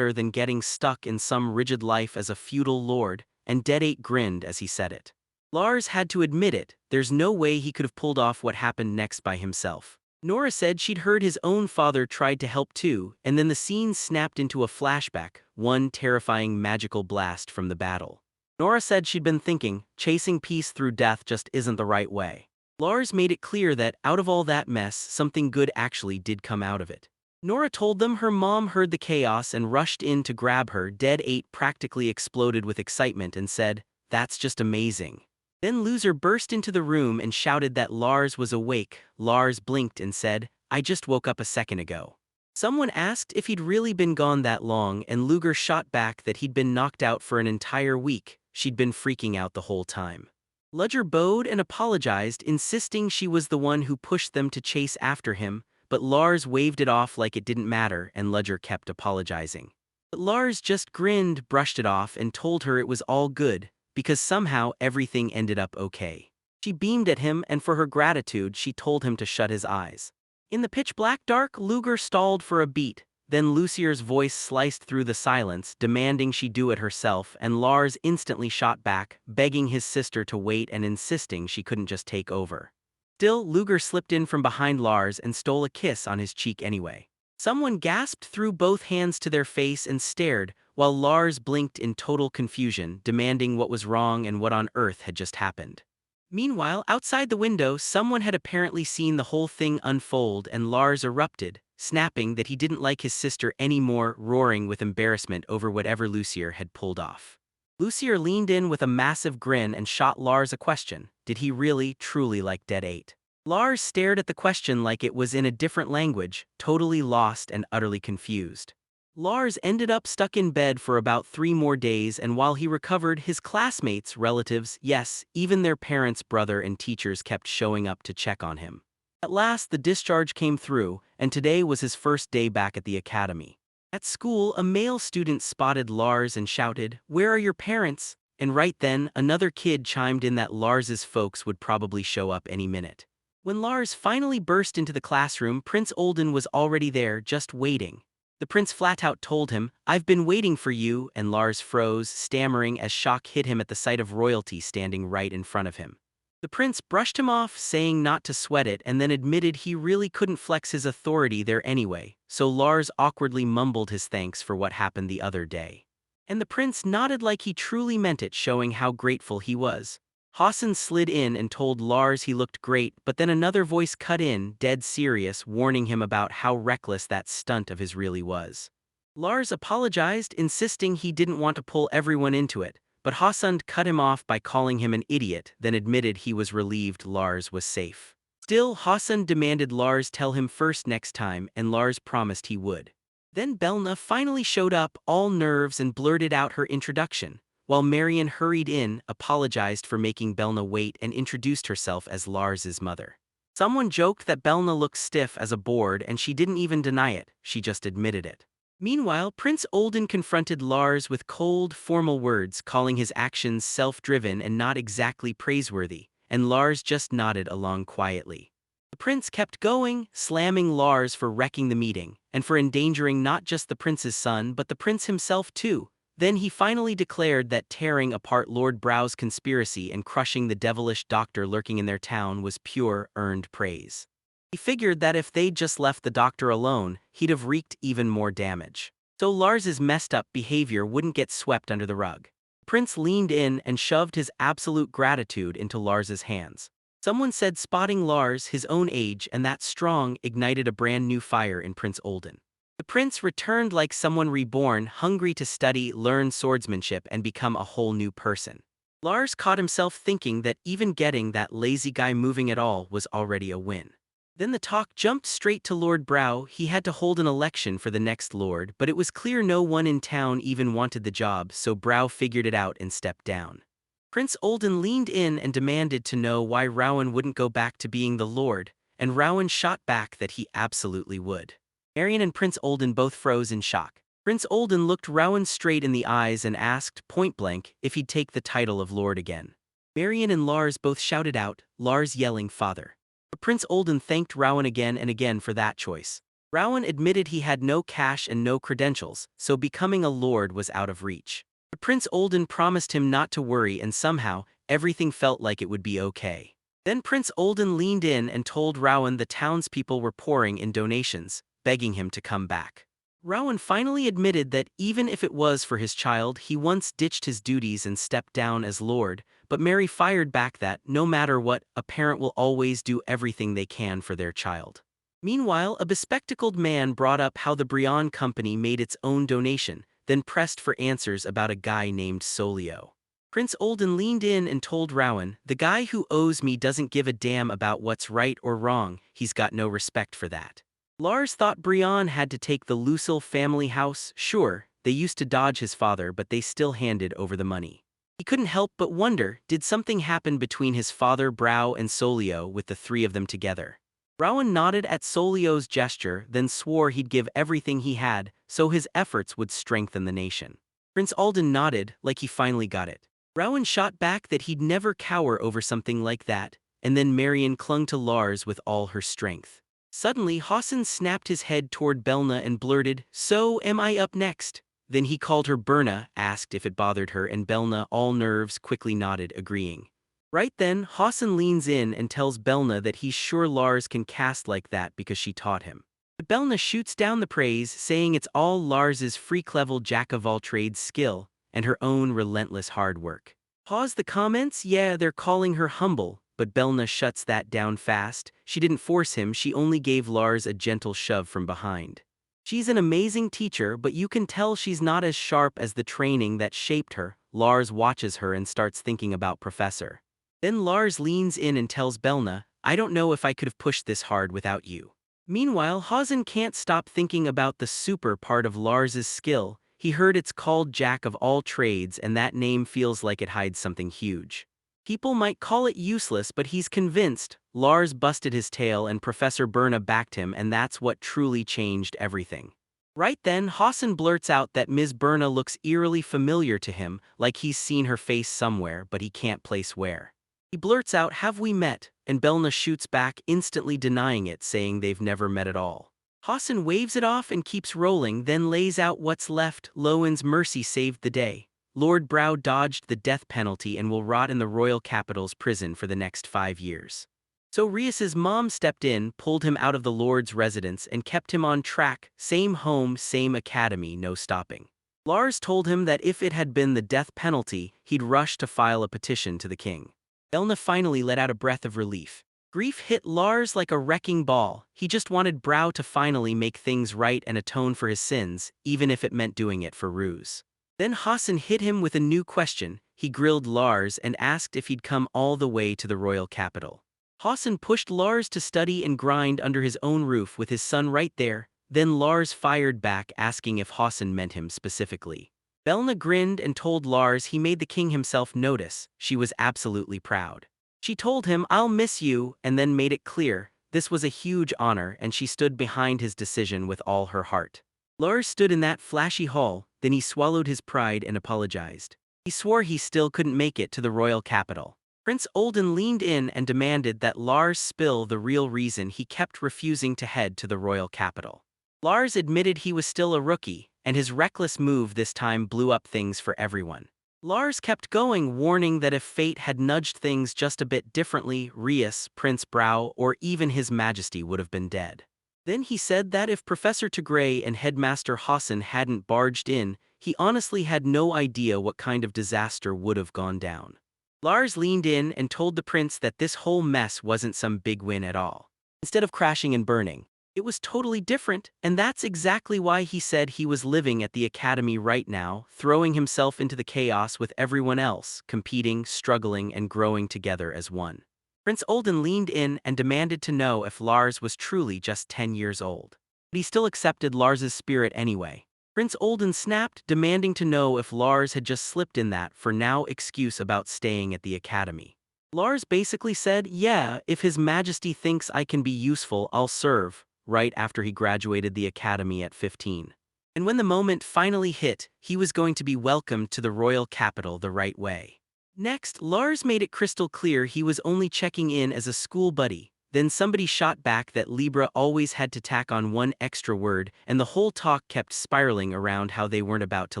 Speaker 1: than getting stuck in some rigid life as a feudal lord, and Dead 8 grinned as he said it. Lars had to admit it, there's no way he could have pulled off what happened next by himself. Nora said she'd heard his own father tried to help too, and then the scene snapped into a flashback, one terrifying magical blast from the battle. Nora said she'd been thinking, chasing peace through death just isn't the right way. Lars made it clear that, out of all that mess, something good actually did come out of it. Nora told them her mom heard the chaos and rushed in to grab her. Dead 8 practically exploded with excitement and said, "That's just amazing." Then Loser burst into the room and shouted that Lars was awake. Lars blinked and said, "I just woke up a second ago." Someone asked if he'd really been gone that long, and Luger shot back that he'd been knocked out for an entire week. She'd been freaking out the whole time. Ludger bowed and apologized, insisting she was the one who pushed them to chase after him, but Lars waved it off like it didn't matter, and Ludger kept apologizing. But Lars just grinned, brushed it off, and told her it was all good, because somehow everything ended up okay. She beamed at him, and for her gratitude she told him to shut his eyes. In the pitch-black dark, Luger stalled for a beat. Then Lucier's voice sliced through the silence, demanding she do it herself, and Lars instantly shot back, begging his sister to wait and insisting she couldn't just take over. Still, Luger slipped in from behind Lars and stole a kiss on his cheek anyway. Someone gasped through both hands to their face and stared, while Lars blinked in total confusion, demanding what was wrong and what on earth had just happened. Meanwhile, outside the window, someone had apparently seen the whole thing unfold, and Lars erupted, snapping that he didn't like his sister anymore, roaring with embarrassment over whatever Lucier had pulled off. Lucier leaned in with a massive grin and shot Lars a question. Did he really, truly like Dead 8? Lars stared at the question like it was in a different language, totally lost and utterly confused. Lars ended up stuck in bed for about 3 more days, and while he recovered, his classmates, relatives, yes, even their parents, brother and teachers kept showing up to check on him. At last the discharge came through, and today was his first day back at the academy. At school, a male student spotted Lars and shouted, "Where are your parents?" And right then, another kid chimed in that Lars's folks would probably show up any minute. When Lars finally burst into the classroom, Prince Olden was already there, just waiting. The prince flat out told him, "I've been waiting for you," and Lars froze, stammering as shock hit him at the sight of royalty standing right in front of him. The prince brushed him off, saying not to sweat it, and then admitted he really couldn't flex his authority there anyway, so Lars awkwardly mumbled his thanks for what happened the other day. And the prince nodded like he truly meant it, showing how grateful he was. Hassan slid in and told Lars he looked great, but then another voice cut in, dead serious, warning him about how reckless that stunt of his really was. Lars apologized, insisting he didn't want to pull everyone into it, but Hassan cut him off by calling him an idiot, then admitted he was relieved Lars was safe. Still, Hassan demanded Lars tell him first next time, and Lars promised he would. Then Belna finally showed up, all nerves, and blurted out her introduction, while Marion hurried in, apologized for making Belna wait, and introduced herself as Lars's mother. Someone joked that Belna looked stiff as a board, and she didn't even deny it, she just admitted it. Meanwhile, Prince Olden confronted Lars with cold, formal words, calling his actions self-driven and not exactly praiseworthy, and Lars just nodded along quietly. The prince kept going, slamming Lars for wrecking the meeting, and for endangering not just the prince's son but the prince himself too. Then he finally declared that tearing apart Lord Brow's conspiracy and crushing the devilish doctor lurking in their town was pure, earned praise. He figured that if they'd just left the doctor alone, he'd have wreaked even more damage. So Lars's messed up behavior wouldn't get swept under the rug. Prince leaned in and shoved his absolute gratitude into Lars's hands. Someone said spotting Lars, his own age, and that strong, ignited a brand new fire in Prince Olden. The prince returned like someone reborn, hungry to study, learn swordsmanship, and become a whole new person. Lars caught himself thinking that even getting that lazy guy moving at all was already a win. Then the talk jumped straight to Lord Brow. He had to hold an election for the next lord, but it was clear no one in town even wanted the job, so Brow figured it out and stepped down. Prince Olden leaned in and demanded to know why Rowan wouldn't go back to being the lord, and Rowan shot back that he absolutely would. Marion and Prince Olden both froze in shock. Prince Olden looked Rowan straight in the eyes and asked, point-blank, if he'd take the title of lord again. Marion and Lars both shouted out, Lars yelling father. But Prince Olden thanked Rowan again and again for that choice. Rowan admitted he had no cash and no credentials, so becoming a lord was out of reach. But Prince Olden promised him not to worry, and somehow, everything felt like it would be okay. Then Prince Olden leaned in and told Rowan the townspeople were pouring in donations, begging him to come back. Rowan finally admitted that even if it was for his child, he once ditched his duties and stepped down as lord, but Mary fired back that, no matter what, a parent will always do everything they can for their child. Meanwhile, a bespectacled man brought up how the Brion company made its own donation, then pressed for answers about a guy named Solio. Prince Olden leaned in and told Rowan, the guy who owes me doesn't give a damn about what's right or wrong, he's got no respect for that. Lars thought Brion had to take the Lucille family house. Sure, they used to dodge his father, but they still handed over the money. He couldn't help but wonder, did something happen between his father Brow and Solio with the three of them together? Rowan nodded at Solio's gesture, then swore he'd give everything he had, so his efforts would strengthen the nation. Prince Olden nodded, like he finally got it. Rowan shot back that he'd never cower over something like that, and then Marion clung to Lars with all her strength. Suddenly, Hassan snapped his head toward Belna and blurted, "So, am I up next?" Then he called her Berna, asked if it bothered her, and Belna, all nerves, quickly nodded, agreeing. Right then, Hassan leans in and tells Belna that he's sure Lars can cast like that because she taught him. But Belna shoots down the praise, saying it's all Lars's freak-level jack-of-all-trades skill and her own relentless hard work. Pause the comments, yeah, they're calling her humble, but Belna shuts that down fast. She didn't force him, she only gave Lars a gentle shove from behind. She's an amazing teacher, but you can tell she's not as sharp as the training that shaped her, Lars watches her and starts thinking about Professor. Then Lars leans in and tells Belna, "I don't know if I could have pushed this hard without you." Meanwhile, Hazen can't stop thinking about the super part of Lars's skill. He heard it's called Jack of all trades, and that name feels like it hides something huge. People might call it useless, but he's convinced. Lars busted his tail and Professor Berna backed him, and that's what truly changed everything. Right then, Hasan blurts out that Ms. Berna looks eerily familiar to him, like he's seen her face somewhere, but he can't place where. He blurts out, "Have we met?" and Belna shoots back, instantly denying it, saying they've never met at all. Hasan waves it off and keeps rolling, then lays out what's left. Lowen's mercy saved the day. Lord Brow dodged the death penalty and will rot in the royal capital's prison for the next 5 years. So Rias's mom stepped in, pulled him out of the Lord's residence, and kept him on track. Same home, same academy, no stopping. Lars told him that if it had been the death penalty, he'd rush to file a petition to the king. Elna finally let out a breath of relief. Grief hit Lars like a wrecking ball. He just wanted Brow to finally make things right and atone for his sins, even if it meant doing it for ruse. Then Hasan hit him with a new question. He grilled Lars and asked if he'd come all the way to the royal capital. Hasan pushed Lars to study and grind under his own roof with his son right there. Then Lars fired back, asking if Hasan meant him specifically. Belna grinned and told Lars he made the king himself notice. She was absolutely proud. She told him, "I'll miss you," and then made it clear this was a huge honor, and she stood behind his decision with all her heart. Lars stood in that flashy hall, then he swallowed his pride and apologized. He swore he still couldn't make it to the royal capital. Prince Olden leaned in and demanded that Lars spill the real reason he kept refusing to head to the royal capital. Lars admitted he was still a rookie, and his reckless move this time blew up things for everyone. Lars kept going, warning that if fate had nudged things just a bit differently, Rias, Prince Brow, or even His Majesty would have been dead. Then he said that if Professor Tigray and Headmaster Hasan hadn't barged in, he honestly had no idea what kind of disaster would have gone down. Lars leaned in and told the prince that this whole mess wasn't some big win at all. Instead of crashing and burning, it was totally different, and that's exactly why he said he was living at the academy right now, throwing himself into the chaos with everyone else, competing, struggling, and growing together as one. Prince Olden leaned in and demanded to know if Lars was truly just 10 years old. But he still accepted Lars's spirit anyway. Prince Olden snapped, demanding to know if Lars had just slipped in that for now excuse about staying at the academy. Lars basically said, "Yeah, if His Majesty thinks I can be useful, I'll serve," right after he graduated the academy at 15. And when the moment finally hit, he was going to be welcomed to the royal capital the right way. Next, Lars made it crystal clear he was only checking in as a school buddy. Then somebody shot back that Libra always had to tack on one extra word, and the whole talk kept spiraling around how they weren't about to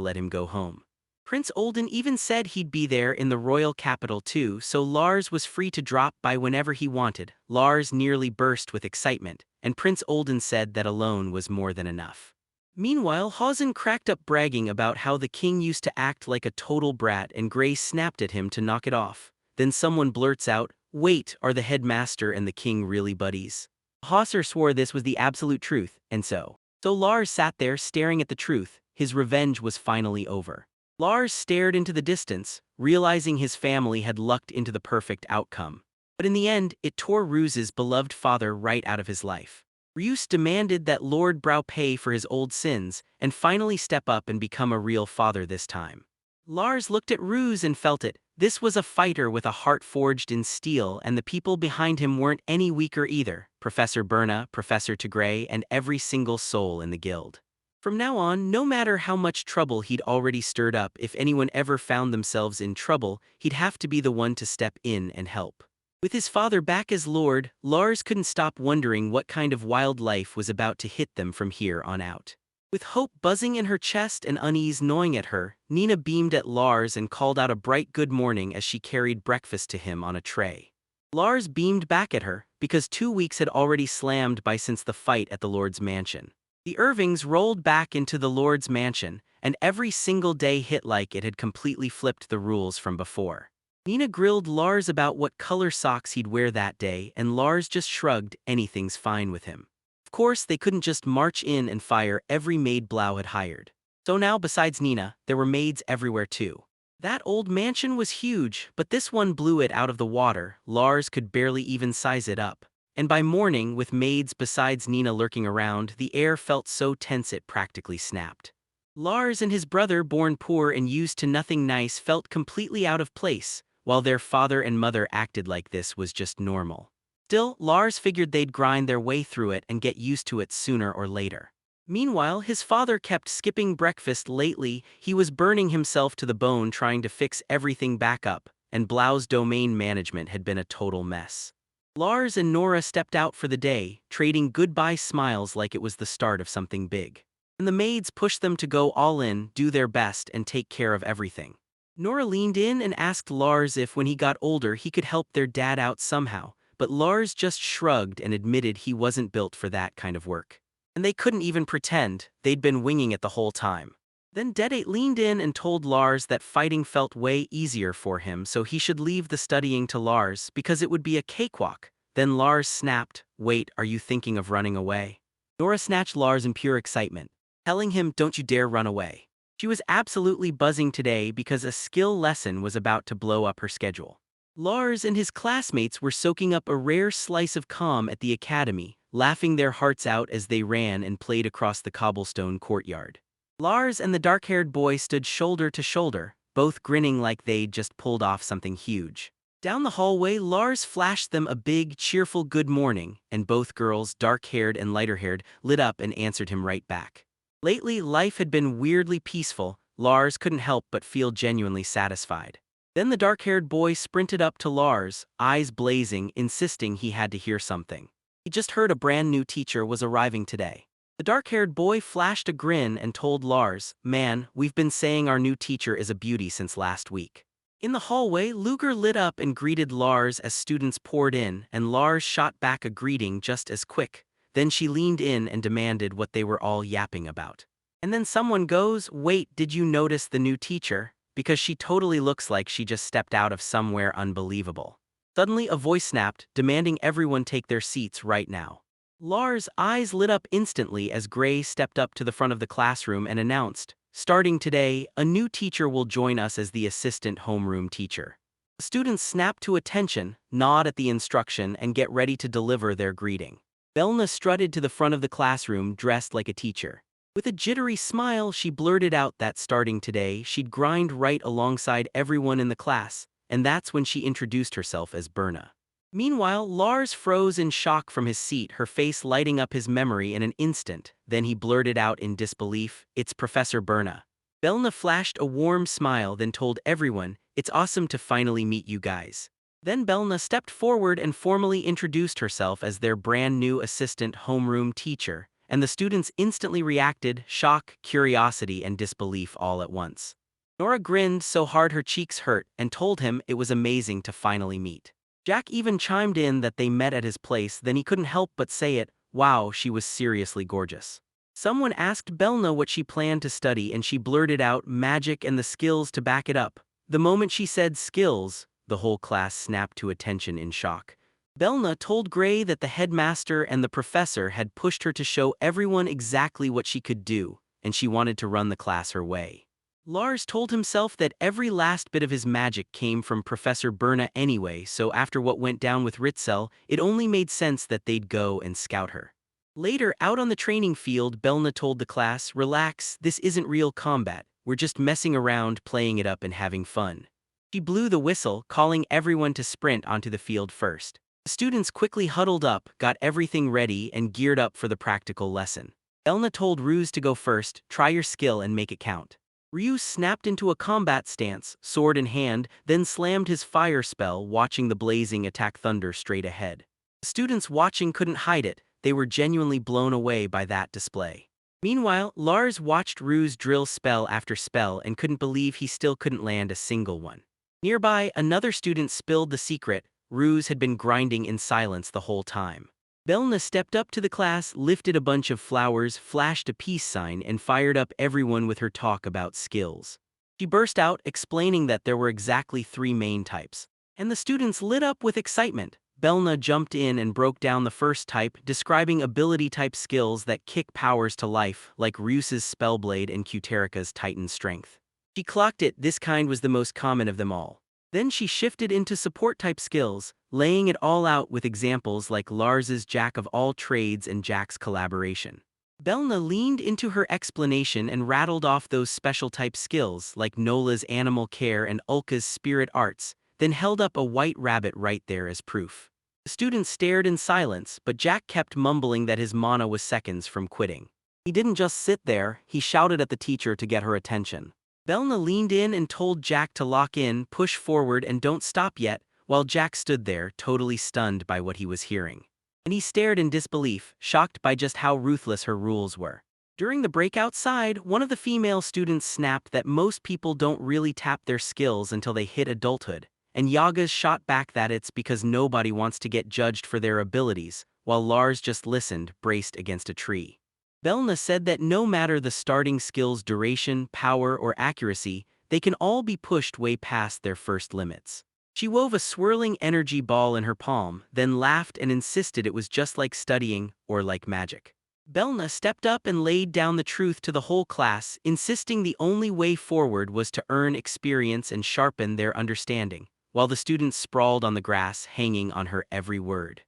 Speaker 1: let him go home. Prince Olden even said he'd be there in the royal capital too, so Lars was free to drop by whenever he wanted. Lars nearly burst with excitement, and Prince Olden said that alone was more than enough. Meanwhile, Hazen cracked up bragging about how the king used to act like a total brat, and Grace snapped at him to knock it off. Then someone blurts out, "Wait, are the headmaster and the king really buddies?" Hauser swore this was the absolute truth, and so Lars sat there staring at the truth. His revenge was finally over. Lars stared into the distance, realizing his family had lucked into the perfect outcome. But in the end, it tore Ruse's beloved father right out of his life. Ruse demanded that Lord Brow pay for his old sins, and finally step up and become a real father this time. Lars looked at Ruse and felt it. This was a fighter with a heart forged in steel, and the people behind him weren't any weaker either. Professor Berna, Professor Tigray, and every single soul in the guild. From now on, no matter how much trouble he'd already stirred up, if anyone ever found themselves in trouble, he'd have to be the one to step in and help. With his father back as Lord, Lars couldn't stop wondering what kind of wild life was about to hit them from here on out. With hope buzzing in her chest and unease gnawing at her, Nina beamed at Lars and called out a bright good morning as she carried breakfast to him on a tray. Lars beamed back at her, because 2 weeks had already slammed by since the fight at the Lord's mansion. The Irvings rolled back into the Lord's mansion, and every single day hit like it had completely flipped the rules from before. Nina grilled Lars about what color socks he'd wear that day, and Lars just shrugged, anything's fine with him. Of course, they couldn't just march in and fire every maid Blau had hired. So now, besides Nina, there were maids everywhere too. That old mansion was huge, but this one blew it out of the water. Lars could barely even size it up. And by morning, with maids besides Nina lurking around, the air felt so tense it practically snapped. Lars and his brother, born poor and used to nothing nice, felt completely out of place, while their father and mother acted like this was just normal. Still, Lars figured they'd grind their way through it and get used to it sooner or later. Meanwhile, his father kept skipping breakfast lately. He was burning himself to the bone trying to fix everything back up, and Blau's domain management had been a total mess. Lars and Nora stepped out for the day, trading goodbye smiles like it was the start of something big. And the maids pushed them to go all in, do their best, and take care of everything. Nora leaned in and asked Lars if when he got older he could help their dad out somehow, but Lars just shrugged and admitted he wasn't built for that kind of work. And they couldn't even pretend, they'd been winging it the whole time. Then Dedate leaned in and told Lars that fighting felt way easier for him, so he should leave the studying to Lars because it would be a cakewalk. Then Lars snapped, "Wait, are you thinking of running away?" Nora snatched Lars in pure excitement, telling him, "Don't you dare run away." She was absolutely buzzing today because a skill lesson was about to blow up her schedule. Lars and his classmates were soaking up a rare slice of calm at the academy, laughing their hearts out as they ran and played across the cobblestone courtyard. Lars and the dark-haired boy stood shoulder to shoulder, both grinning like they'd just pulled off something huge. Down the hallway, Lars flashed them a big, cheerful good morning, and both girls, dark-haired and lighter-haired, lit up and answered him right back. Lately, life had been weirdly peaceful. Lars couldn't help but feel genuinely satisfied. Then the dark-haired boy sprinted up to Lars, eyes blazing, insisting he had to hear something. He just heard a brand new teacher was arriving today. The dark-haired boy flashed a grin and told Lars, "Man, we've been saying our new teacher is a beauty since last week." In the hallway, Luger lit up and greeted Lars as students poured in, and Lars shot back a greeting just as quick. Then she leaned in and demanded what they were all yapping about. And then someone goes, "Wait, did you notice the new teacher? Because she totally looks like she just stepped out of somewhere unbelievable." Suddenly a voice snapped, demanding everyone take their seats right now. Lars' eyes lit up instantly as Gray stepped up to the front of the classroom and announced, "Starting today, a new teacher will join us as the assistant homeroom teacher." The students snap to attention, nod at the instruction, and get ready to deliver their greeting. Belna strutted to the front of the classroom dressed like a teacher. With a jittery smile, she blurted out that starting today, she'd grind right alongside everyone in the class, and that's when she introduced herself as Berna. Meanwhile, Lars froze in shock from his seat, her face lighting up his memory in an instant. Then he blurted out in disbelief, "It's Professor Berna." Belna flashed a warm smile, then told everyone, "It's awesome to finally meet you guys." Then Belna stepped forward and formally introduced herself as their brand new assistant homeroom teacher, and the students instantly reacted, shock, curiosity, and disbelief all at once. Nora grinned so hard her cheeks hurt and told him it was amazing to finally meet. Jack even chimed in that they met at his place, then he couldn't help but say it, "Wow, she was seriously gorgeous." Someone asked Belna what she planned to study and she blurted out magic and the skills to back it up. The moment she said skills, the whole class snapped to attention in shock. Belna told Gray that the headmaster and the professor had pushed her to show everyone exactly what she could do, and she wanted to run the class her way. Lars told himself that every last bit of his magic came from Professor Berna anyway, so after what went down with Ritzel, it only made sense that they'd go and scout her. Later, out on the training field, Belna told the class, "Relax, this isn't real combat, we're just messing around, playing it up and having fun." She blew the whistle, calling everyone to sprint onto the field first. The students quickly huddled up, got everything ready, and geared up for the practical lesson. Belna told Ruse to go first, "Try your skill and make it count." Ryu snapped into a combat stance, sword in hand, then slammed his fire spell, watching the blazing attack thunder straight ahead. The students watching couldn't hide it, they were genuinely blown away by that display. Meanwhile, Lars watched Ruse drill spell after spell and couldn't believe he still couldn't land a single one. Nearby, another student spilled the secret: Ruse had been grinding in silence the whole time. Belna stepped up to the class, lifted a bunch of flowers, flashed a peace sign, and fired up everyone with her talk about skills. She burst out, explaining that there were exactly 3 main types. And the students lit up with excitement. Belna jumped in and broke down the first type, describing ability-type skills that kick powers to life, like Ruse's Spellblade and Kuterika's Titan Strength. She clocked it, this kind was the most common of them all. Then she shifted into support-type skills, laying it all out with examples like Lars's jack of all trades and Jack's collaboration. Belna leaned into her explanation and rattled off those special-type skills like Nola's animal care and Ulka's spirit arts, then held up a white rabbit right there as proof. The students stared in silence, but Jack kept mumbling that his mana was seconds from quitting. He didn't just sit there, he shouted at the teacher to get her attention. Belna leaned in and told Jack to lock in, push forward, and don't stop yet, while Jack stood there, totally stunned by what he was hearing. And he stared in disbelief, shocked by just how ruthless her rules were. During the break outside, one of the female students snapped that most people don't really tap their skills until they hit adulthood, and Yaga's shot back that it's because nobody wants to get judged for their abilities, while Lars just listened, braced against a tree. Belna said that no matter the starting skill's duration, power, or accuracy, they can all be pushed way past their first limits. She wove a swirling energy ball in her palm, then laughed and insisted it was just like studying, or like magic. Belna stepped up and laid down the truth to the whole class, insisting the only way forward was to earn experience and sharpen their understanding, while the students sprawled on the grass, hanging on her every word.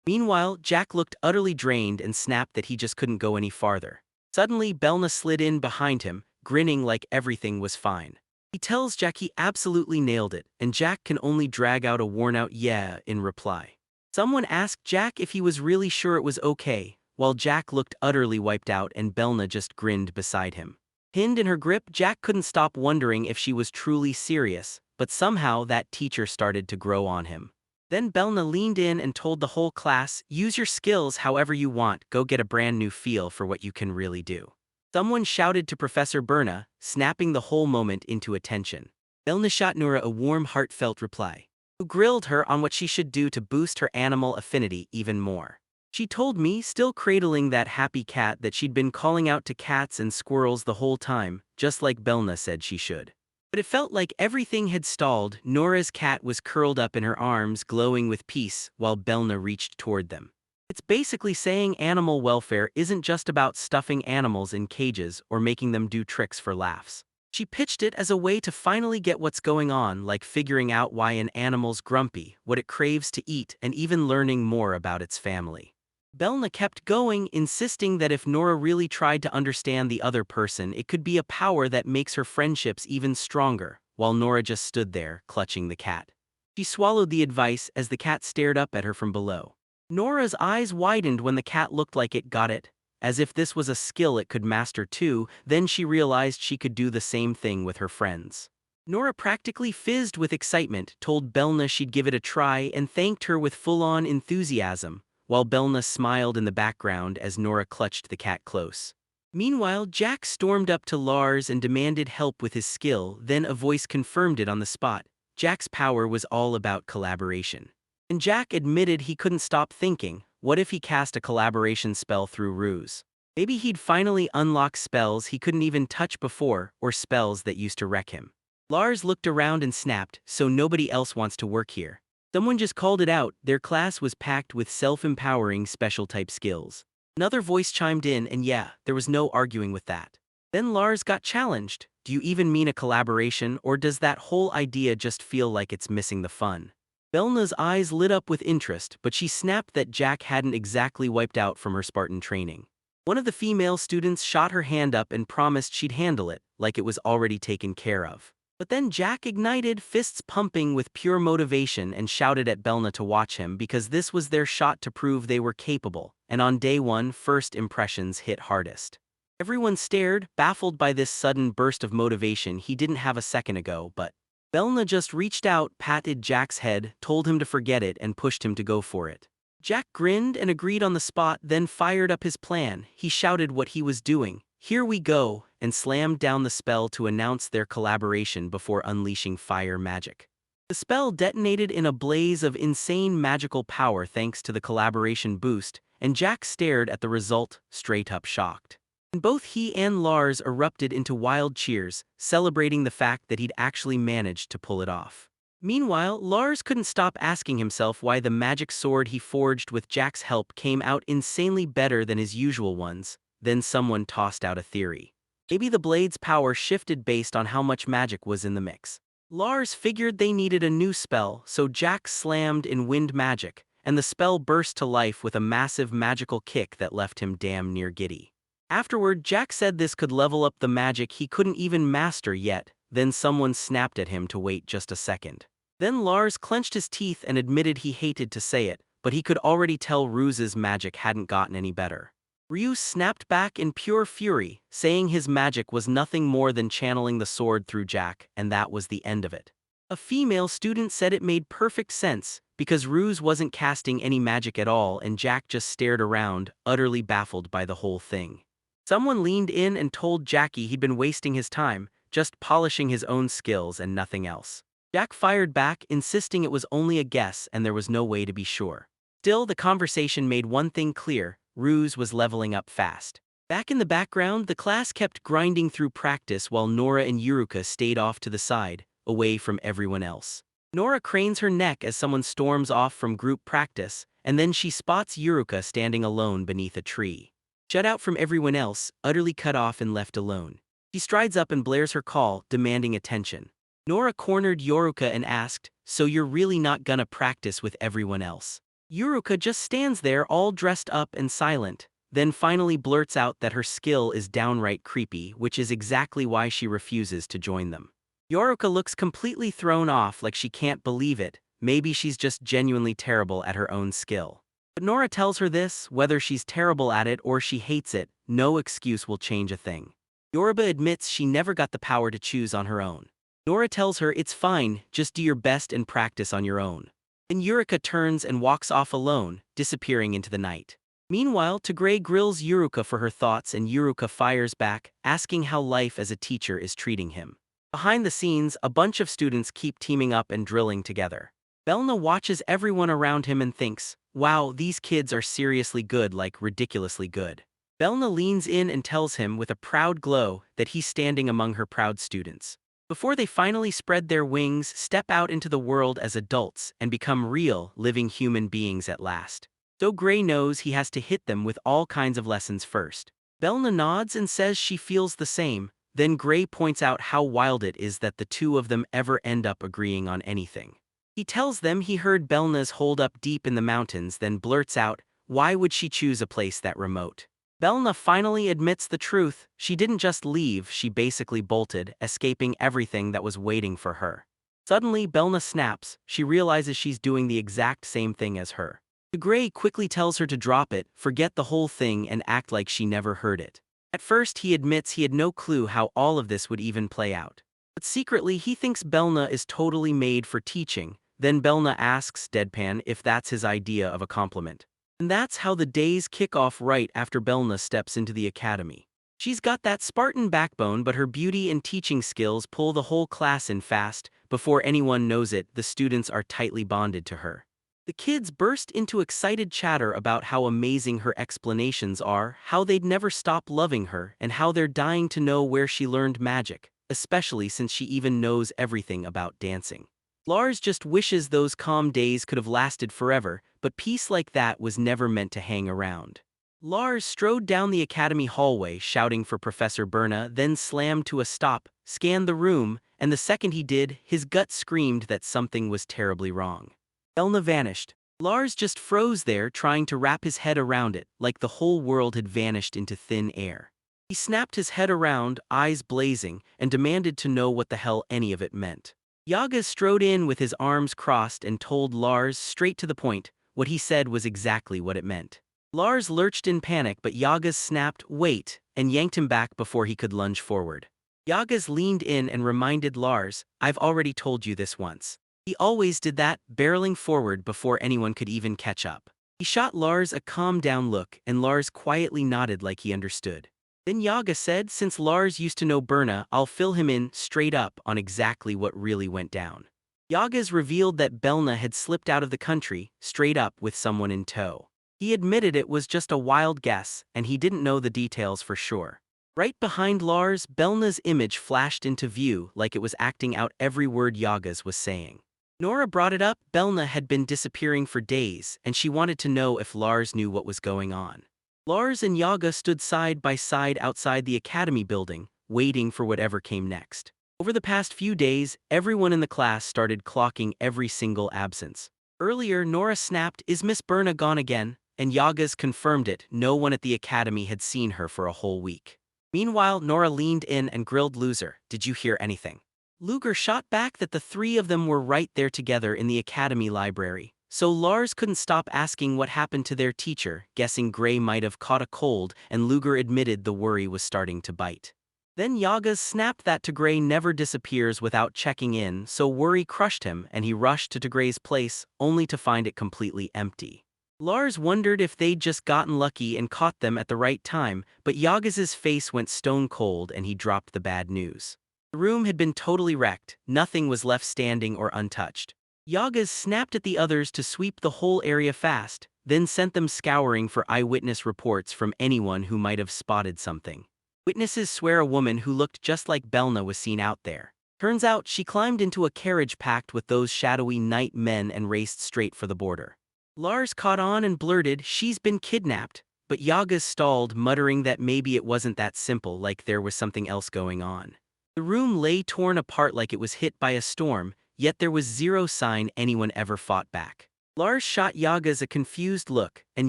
Speaker 1: Meanwhile, Jack looked utterly drained and snapped that he just couldn't go any farther. Suddenly, Belna slid in behind him, grinning like everything was fine. He tells Jack he absolutely nailed it, and Jack can only drag out a worn-out "yeah" in reply. Someone asked Jack if he was really sure it was okay, while Jack looked utterly wiped out and Belna just grinned beside him. Pinned in her grip, Jack couldn't stop wondering if she was truly serious, but somehow that teacher started to grow on him. Then Belna leaned in and told the whole class, use your skills however you want, go get a brand new feel for what you can really do. Someone shouted to Professor Berna, snapping the whole moment into attention. Belna shot Nora a warm, heartfelt reply, who grilled her on what she should do to boost her animal affinity even more. She told me, still cradling that happy cat, that she'd been calling out to cats and squirrels the whole time, just like Belna said she should. But it felt like everything had stalled. Nora's cat was curled up in her arms, glowing with peace, while Belna reached toward them. It's basically saying animal welfare isn't just about stuffing animals in cages or making them do tricks for laughs. She pitched it as a way to finally get what's going on, like figuring out why an animal's grumpy, what it craves to eat, and even learning more about its family. Belna kept going, insisting that if Nora really tried to understand the other person, it could be a power that makes her friendships even stronger, while Nora just stood there, clutching the cat. She swallowed the advice as the cat stared up at her from below. Nora's eyes widened when the cat looked like it got it, as if this was a skill it could master too. Then she realized she could do the same thing with her friends. Nora practically fizzed with excitement, told Belna she'd give it a try, and thanked her with full-on enthusiasm, while Belna smiled in the background as Nora clutched the cat close. Meanwhile, Jack stormed up to Lars and demanded help with his skill, then a voice confirmed it on the spot. Jack's power was all about collaboration. And Jack admitted he couldn't stop thinking, what if he cast a collaboration spell through ruse? Maybe he'd finally unlock spells he couldn't even touch before, or spells that used to wreck him. Lars looked around and snapped, so nobody else wants to work here. Someone just called it out, their class was packed with self-empowering special-type skills. Another voice chimed in, and yeah, there was no arguing with that. Then Lars got challenged. Do you even mean a collaboration, or does that whole idea just feel like it's missing the fun? Belna's eyes lit up with interest, but she snapped that Jack hadn't exactly wiped out from her Spartan training. One of the female students shot her hand up and promised she'd handle it, like it was already taken care of. But then Jack ignited, fists pumping with pure motivation, and shouted at Belna to watch him because this was their shot to prove they were capable, and on day one, first impressions hit hardest. Everyone stared, baffled by this sudden burst of motivation he didn't have a second ago, but Belna just reached out, patted Jack's head, told him to forget it, and pushed him to go for it. Jack grinned and agreed on the spot, then fired up his plan. He shouted what he was doing, "Here we go," and slammed down the spell to announce their collaboration before unleashing fire magic. The spell detonated in a blaze of insane magical power thanks to the collaboration boost, and Jack stared at the result, straight up shocked. And both he and Lars erupted into wild cheers, celebrating the fact that he'd actually managed to pull it off. Meanwhile, Lars couldn't stop asking himself why the magic sword he forged with Jack's help came out insanely better than his usual ones. Then someone tossed out a theory. Maybe the blade's power shifted based on how much magic was in the mix. Lars figured they needed a new spell, so Jack slammed in wind magic, and the spell burst to life with a massive magical kick that left him damn near giddy. Afterward, Jack said this could level up the magic he couldn't even master yet, then someone snapped at him to wait just a second. Then Lars clenched his teeth and admitted he hated to say it, but he could already tell Ruse's magic hadn't gotten any better. Ruse snapped back in pure fury, saying his magic was nothing more than channeling the sword through Jack, and that was the end of it. A female student said it made perfect sense, because Ruse wasn't casting any magic at all and Jack just stared around, utterly baffled by the whole thing. Someone leaned in and told Jackie he'd been wasting his time, just polishing his own skills and nothing else. Jack fired back, insisting it was only a guess and there was no way to be sure. Still, the conversation made one thing clear: Ruse was leveling up fast. Back in the background, the class kept grinding through practice while Nora and Yuruka stayed off to the side, away from everyone else. Nora cranes her neck as someone storms off from group practice, and then she spots Yuruka standing alone beneath a tree. Shut out from everyone else, utterly cut off and left alone. She strides up and blares her call, demanding attention. Nora cornered Yuruka and asked, "So you're really not gonna practice with everyone else?" Yuruka just stands there all dressed up and silent, then finally blurts out that her skill is downright creepy, which is exactly why she refuses to join them. Yuruka looks completely thrown off, like she can't believe it. Maybe she's just genuinely terrible at her own skill. But Nora tells her this: whether she's terrible at it or she hates it, no excuse will change a thing. Yoruba admits she never got the power to choose on her own. Nora tells her it's fine, just do your best and practice on your own. Then Yuruka turns and walks off alone, disappearing into the night. Meanwhile, Tigray grills Yuruka for her thoughts and Yuruka fires back, asking how life as a teacher is treating him. Behind the scenes, a bunch of students keep teaming up and drilling together. Belna watches everyone around him and thinks, wow, these kids are seriously good, like ridiculously good. Belna leans in and tells him with a proud glow that he's standing among her proud students. Before they finally spread their wings, step out into the world as adults, and become real, living human beings at last. So Gray knows he has to hit them with all kinds of lessons first. Belna nods and says she feels the same. Then Gray points out how wild it is that the two of them ever end up agreeing on anything. He tells them he heard Belna's holed up deep in the mountains, then blurts out, why would she choose a place that remote? Belna finally admits the truth: she didn't just leave, she basically bolted, escaping everything that was waiting for her. Suddenly, Belna snaps. She realizes she's doing the exact same thing as her. Gray quickly tells her to drop it, forget the whole thing, and act like she never heard it. At first, he admits he had no clue how all of this would even play out. But secretly, he thinks Belna is totally made for teaching. Then Belna asks, deadpan, if that's his idea of a compliment. And that's how the days kick off right after Belna steps into the academy. She's got that Spartan backbone, but her beauty and teaching skills pull the whole class in fast. Before anyone knows it, the students are tightly bonded to her. The kids burst into excited chatter about how amazing her explanations are, how they'd never stop loving her, and how they're dying to know where she learned magic, especially since she even knows everything about dancing. Lars just wishes those calm days could have lasted forever, but peace like that was never meant to hang around. Lars strode down the academy hallway shouting for Professor Berna, then slammed to a stop, scanned the room, and the second he did, his gut screamed that something was terribly wrong. Belna vanished. Lars just froze there, trying to wrap his head around it, like the whole world had vanished into thin air. He snapped his head around, eyes blazing, and demanded to know what the hell any of it meant. Yaga strode in with his arms crossed and told Lars straight to the point. What he said was exactly what it meant. Lars lurched in panic, but Yagas snapped, wait, and yanked him back before he could lunge forward. Yagas leaned in and reminded Lars, I've already told you this once. He always did that, barreling forward before anyone could even catch up. He shot Lars a calm-down look, and Lars quietly nodded like he understood. Then Yaga said, since Lars used to know Berna, I'll fill him in, straight up, on exactly what really went down. Yagas revealed that Belna had slipped out of the country, straight up, with someone in tow. He admitted it was just a wild guess, and he didn't know the details for sure. Right behind Lars, Belna's image flashed into view like it was acting out every word Yagas was saying. Nora brought it up. Belna had been disappearing for days, and she wanted to know if Lars knew what was going on. Lars and Yaga stood side by side outside the academy building, waiting for whatever came next. Over the past few days, everyone in the class started clocking every single absence. Earlier, Nora snapped, "Is Miss Berna gone again?" And Yagas confirmed it. No one at the academy had seen her for a whole week. Meanwhile, Nora leaned in and grilled Loser, "Did you hear anything?" Luger shot back that the three of them were right there together in the academy library. So Lars couldn't stop asking what happened to their teacher, guessing Gray might have caught a cold, and Luger admitted the worry was starting to bite. Then Yagas snapped that Tigray never disappears without checking in, so worry crushed him and he rushed to Tigray's place, only to find it completely empty. Lars wondered if they'd just gotten lucky and caught them at the right time, but Yagas's face went stone cold and he dropped the bad news. The room had been totally wrecked, nothing was left standing or untouched. Yagas snapped at the others to sweep the whole area fast, then sent them scouring for eyewitness reports from anyone who might have spotted something. Witnesses swear a woman who looked just like Belna was seen out there. Turns out she climbed into a carriage packed with those shadowy night men and raced straight for the border. Lars caught on and blurted, "She's been kidnapped," but Yagas stalled, muttering that maybe it wasn't that simple, like there was something else going on. The room lay torn apart like it was hit by a storm, yet there was zero sign anyone ever fought back. Lars shot Yagas a confused look, and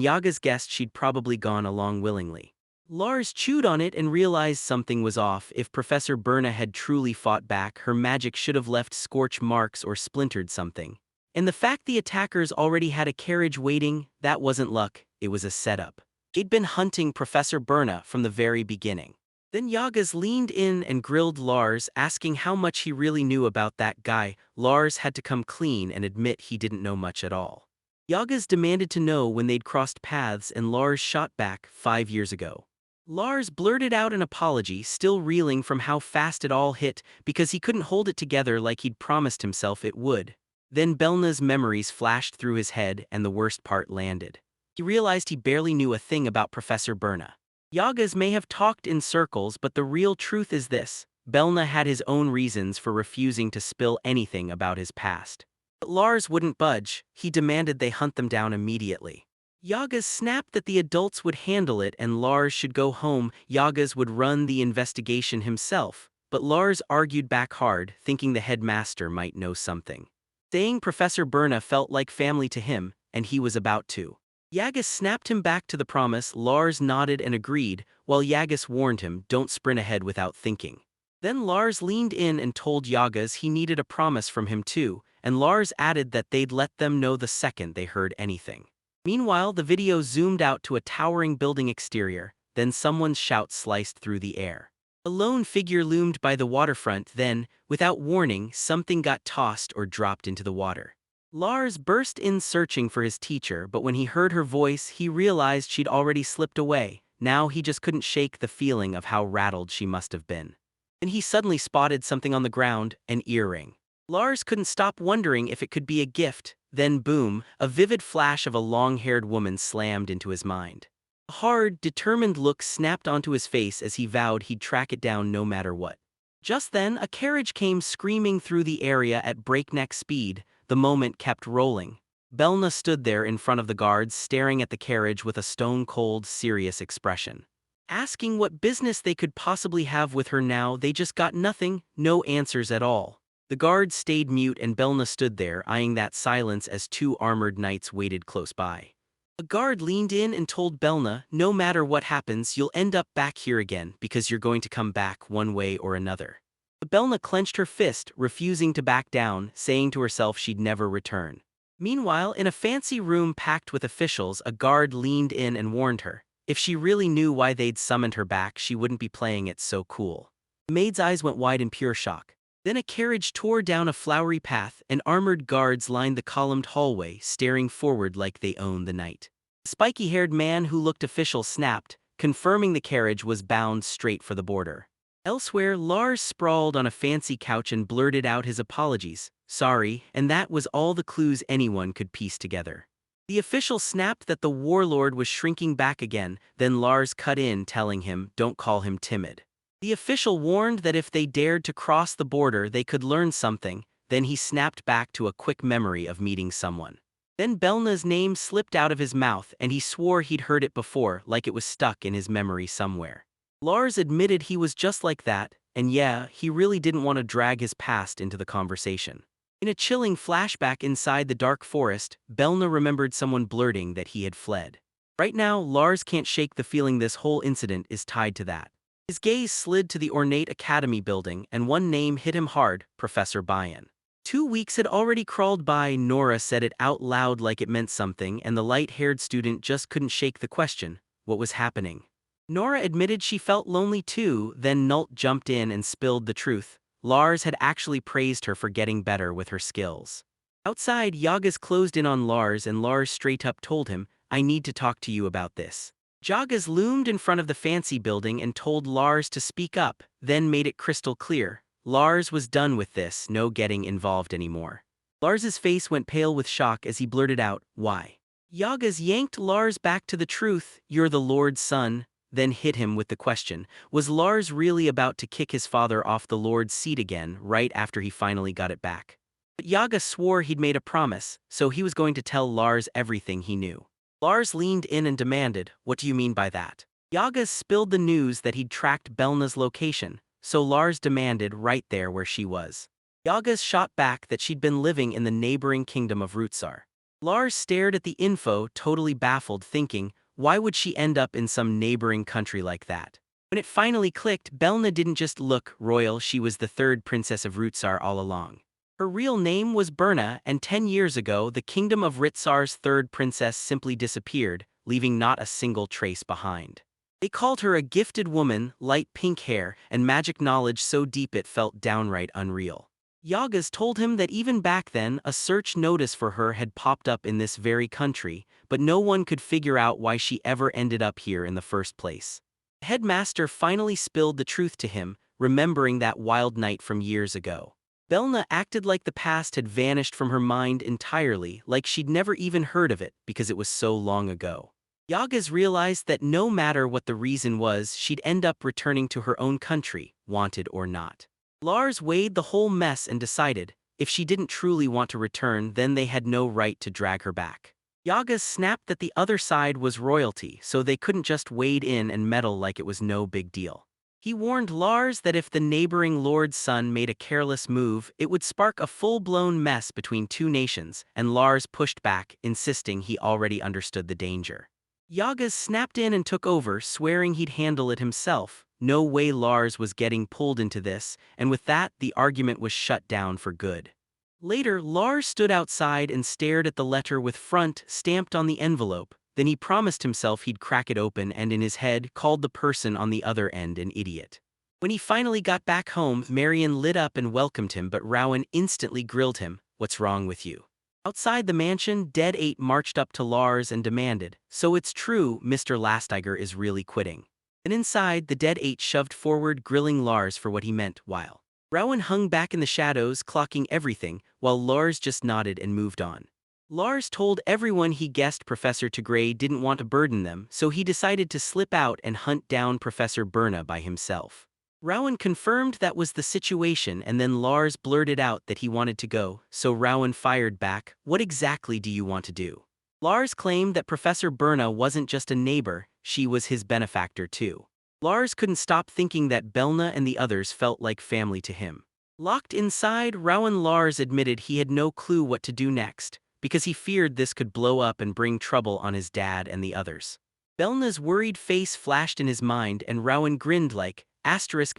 Speaker 1: Yagas guessed she'd probably gone along willingly. Lars chewed on it and realized something was off. If Professor Berna had truly fought back, her magic should have left scorch marks or splintered something. And the fact the attackers already had a carriage waiting, that wasn't luck, it was a setup. They'd been hunting Professor Berna from the very beginning. Then Yagas leaned in and grilled Lars, asking how much he really knew about that guy. Lars had to come clean and admit he didn't know much at all. Yagas demanded to know when they'd crossed paths, and Lars shot back, 5 years ago. Lars blurted out an apology, still reeling from how fast it all hit, because he couldn't hold it together like he'd promised himself it would. Then Belna's memories flashed through his head and the worst part landed. He realized he barely knew a thing about Professor Berna. Yagas may have talked in circles, but the real truth is this: Belna had his own reasons for refusing to spill anything about his past. But Lars wouldn't budge. He demanded they hunt them down immediately. Yagas snapped that the adults would handle it and Lars should go home. Yagas would run the investigation himself, but Lars argued back hard, thinking the headmaster might know something. Saying Professor Berna felt like family to him, and he was about to. Yagas snapped him back to the promise. Lars nodded and agreed, while Yagas warned him, "Don't sprint ahead without thinking." Then Lars leaned in and told Yagas he needed a promise from him too, and Lars added that they'd let them know the second they heard anything. Meanwhile, the video zoomed out to a towering building exterior, then someone's shout sliced through the air. A lone figure loomed by the waterfront, then, without warning, something got tossed or dropped into the water. Lars burst in searching for his teacher, but when he heard her voice, he realized she'd already slipped away. Now he just couldn't shake the feeling of how rattled she must have been. Then he suddenly spotted something on the ground, an earring. Lars couldn't stop wondering if it could be a gift. Then boom, a vivid flash of a long-haired woman slammed into his mind. A hard, determined look snapped onto his face as he vowed he'd track it down no matter what. Just then, a carriage came screaming through the area at breakneck speed. The moment kept rolling. Belna stood there in front of the guards, staring at the carriage with a stone-cold, serious expression. Asking what business they could possibly have with her now. They just got nothing, no answers at all. The guards stayed mute and Belna stood there, eyeing that silence as 2 armored knights waited close by. A guard leaned in and told Belna, "No matter what happens, you'll end up back here again, because you're going to come back one way or another." But Belna clenched her fist, refusing to back down, saying to herself she'd never return. Meanwhile, in a fancy room packed with officials, a guard leaned in and warned her. If she really knew why they'd summoned her back, she wouldn't be playing it so cool. The maid's eyes went wide in pure shock. Then a carriage tore down a flowery path, and armored guards lined the columned hallway, staring forward like they owned the night. The spiky-haired man who looked official snapped, confirming the carriage was bound straight for the border. Elsewhere, Lars sprawled on a fancy couch and blurted out his apologies, "Sorry," and that was all the clues anyone could piece together. The official snapped that the warlord was shrinking back again, then Lars cut in, telling him, "Don't call him timid." The official warned that if they dared to cross the border they could learn something, then he snapped back to a quick memory of meeting someone. Then Belna's name slipped out of his mouth and he swore he'd heard it before, like it was stuck in his memory somewhere. Lars admitted he was just like that, and yeah, he really didn't want to drag his past into the conversation. In a chilling flashback inside the dark forest, Belna remembered someone blurting that he had fled. Right now, Lars can't shake the feeling this whole incident is tied to that. His gaze slid to the ornate academy building, and one name hit him hard: Professor Bayan. 2 weeks had already crawled by. Nora said it out loud like it meant something, and the light-haired student just couldn't shake the question: what was happening? Nora admitted she felt lonely too, then Nult jumped in and spilled the truth. Lars had actually praised her for getting better with her skills. Outside, Yagas closed in on Lars, and Lars straight up told him, "I need to talk to you about this." Jagas loomed in front of the fancy building and told Lars to speak up, then made it crystal clear. Lars was done with this, no getting involved anymore. Lars's face went pale with shock as he blurted out, "Why?" Yagas yanked Lars back to the truth. "You're the Lord's son," then hit him with the question, was Lars really about to kick his father off the Lord's seat again right after he finally got it back? But Yaga swore he'd made a promise, so he was going to tell Lars everything he knew. Lars leaned in and demanded, "What do you mean by that?" Yaga spilled the news that he'd tracked Belna's location, so Lars demanded right there where she was. Yagas shot back that she'd been living in the neighboring kingdom of Rutsar. Lars stared at the info, totally baffled, thinking, why would she end up in some neighboring country like that? When it finally clicked, Belna didn't just look royal, she was the third princess of Rutsar all along. Her real name was Berna, and 10 years ago, the kingdom of Rutsar's third princess simply disappeared, leaving not a single trace behind. They called her a gifted woman, light pink hair, and magic knowledge so deep it felt downright unreal. Yagas told him that even back then, a search notice for her had popped up in this very country, but no one could figure out why she ever ended up here in the first place. The headmaster finally spilled the truth to him, remembering that wild night from years ago. Belna acted like the past had vanished from her mind entirely, like she'd never even heard of it because it was so long ago. Yagas realized that no matter what the reason was, she'd end up returning to her own country, wanted or not. Lars weighed the whole mess and decided, if she didn't truly want to return, then they had no right to drag her back. Yagas snapped that the other side was royalty, so they couldn't just wade in and meddle like it was no big deal. He warned Lars that if the neighboring lord's son made a careless move, it would spark a full-blown mess between two nations, and Lars pushed back, insisting he already understood the danger. Yagas snapped in and took over, swearing he'd handle it himself. No way Lars was getting pulled into this, and with that, the argument was shut down for good. Later, Lars stood outside and stared at the letter with "front" stamped on the envelope. Then he promised himself he'd crack it open and in his head called the person on the other end an idiot. When he finally got back home, Marion lit up and welcomed him, but Rowan instantly grilled him, "What's wrong with you?" Outside the mansion, Dead 8 marched up to Lars and demanded, "So it's true, Mr. Lastiger is really quitting?" And inside, the Dead 8 shoved forward, grilling Lars for what he meant, while Rowan hung back in the shadows, clocking everything, while Lars just nodded and moved on. Lars told everyone he guessed Professor Tigray didn't want to burden them, so he decided to slip out and hunt down Professor Berna by himself. Rowan confirmed that was the situation, and then Lars blurted out that he wanted to go, so Rowan fired back, "What exactly do you want to do?" Lars claimed that Professor Berna wasn't just a neighbor, she was his benefactor too. Lars couldn't stop thinking that Belna and the others felt like family to him. Locked inside, Rowan Lars admitted he had no clue what to do next, because he feared this could blow up and bring trouble on his dad and the others. Belna's worried face flashed in his mind, and Rowan grinned like,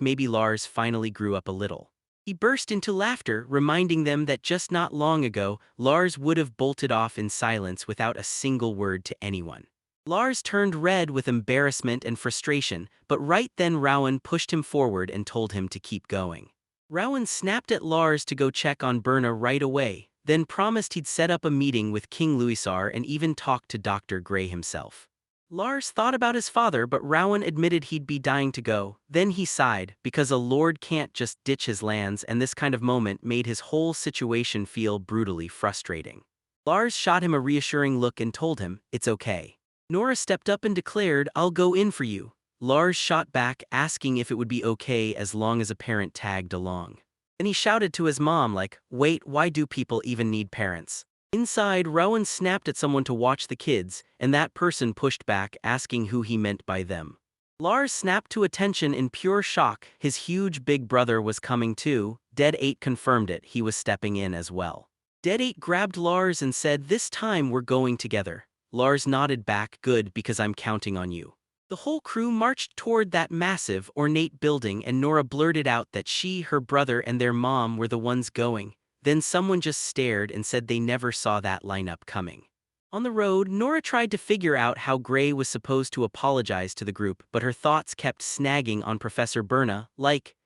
Speaker 1: *maybe Lars finally grew up a little. He burst into laughter, reminding them that just not long ago, Lars would have bolted off in silence without a single word to anyone. Lars turned red with embarrassment and frustration, but right then Rowan pushed him forward and told him to keep going. Rowan snapped at Lars to go check on Berna right away, then promised he'd set up a meeting with King Luisar and even talk to Dr. Gray himself. Lars thought about his father, but Rowan admitted he'd be dying to go. Then he sighed, because a lord can't just ditch his lands, and this kind of moment made his whole situation feel brutally frustrating. Lars shot him a reassuring look and told him, "It's okay." Nora stepped up and declared, "I'll go in for you." Lars shot back, asking if it would be okay as long as a parent tagged along. Then he shouted to his mom like, "Wait, why do people even need parents?" Inside, Rowan snapped at someone to watch the kids, and that person pushed back, asking who he meant by them. Lars snapped to attention in pure shock. His huge big brother was coming too. Dead 8 confirmed it, he was stepping in as well. Dead 8 grabbed Lars and said, "This time we're going together." Lars nodded back, "Good, because I'm counting on you." The whole crew marched toward that massive, ornate building, and Nora blurted out that she, her brother, and their mom were the ones going. Then someone just stared and said they never saw that lineup coming. On the road, Nora tried to figure out how Gray was supposed to apologize to the group, but her thoughts kept snagging on Professor Burna,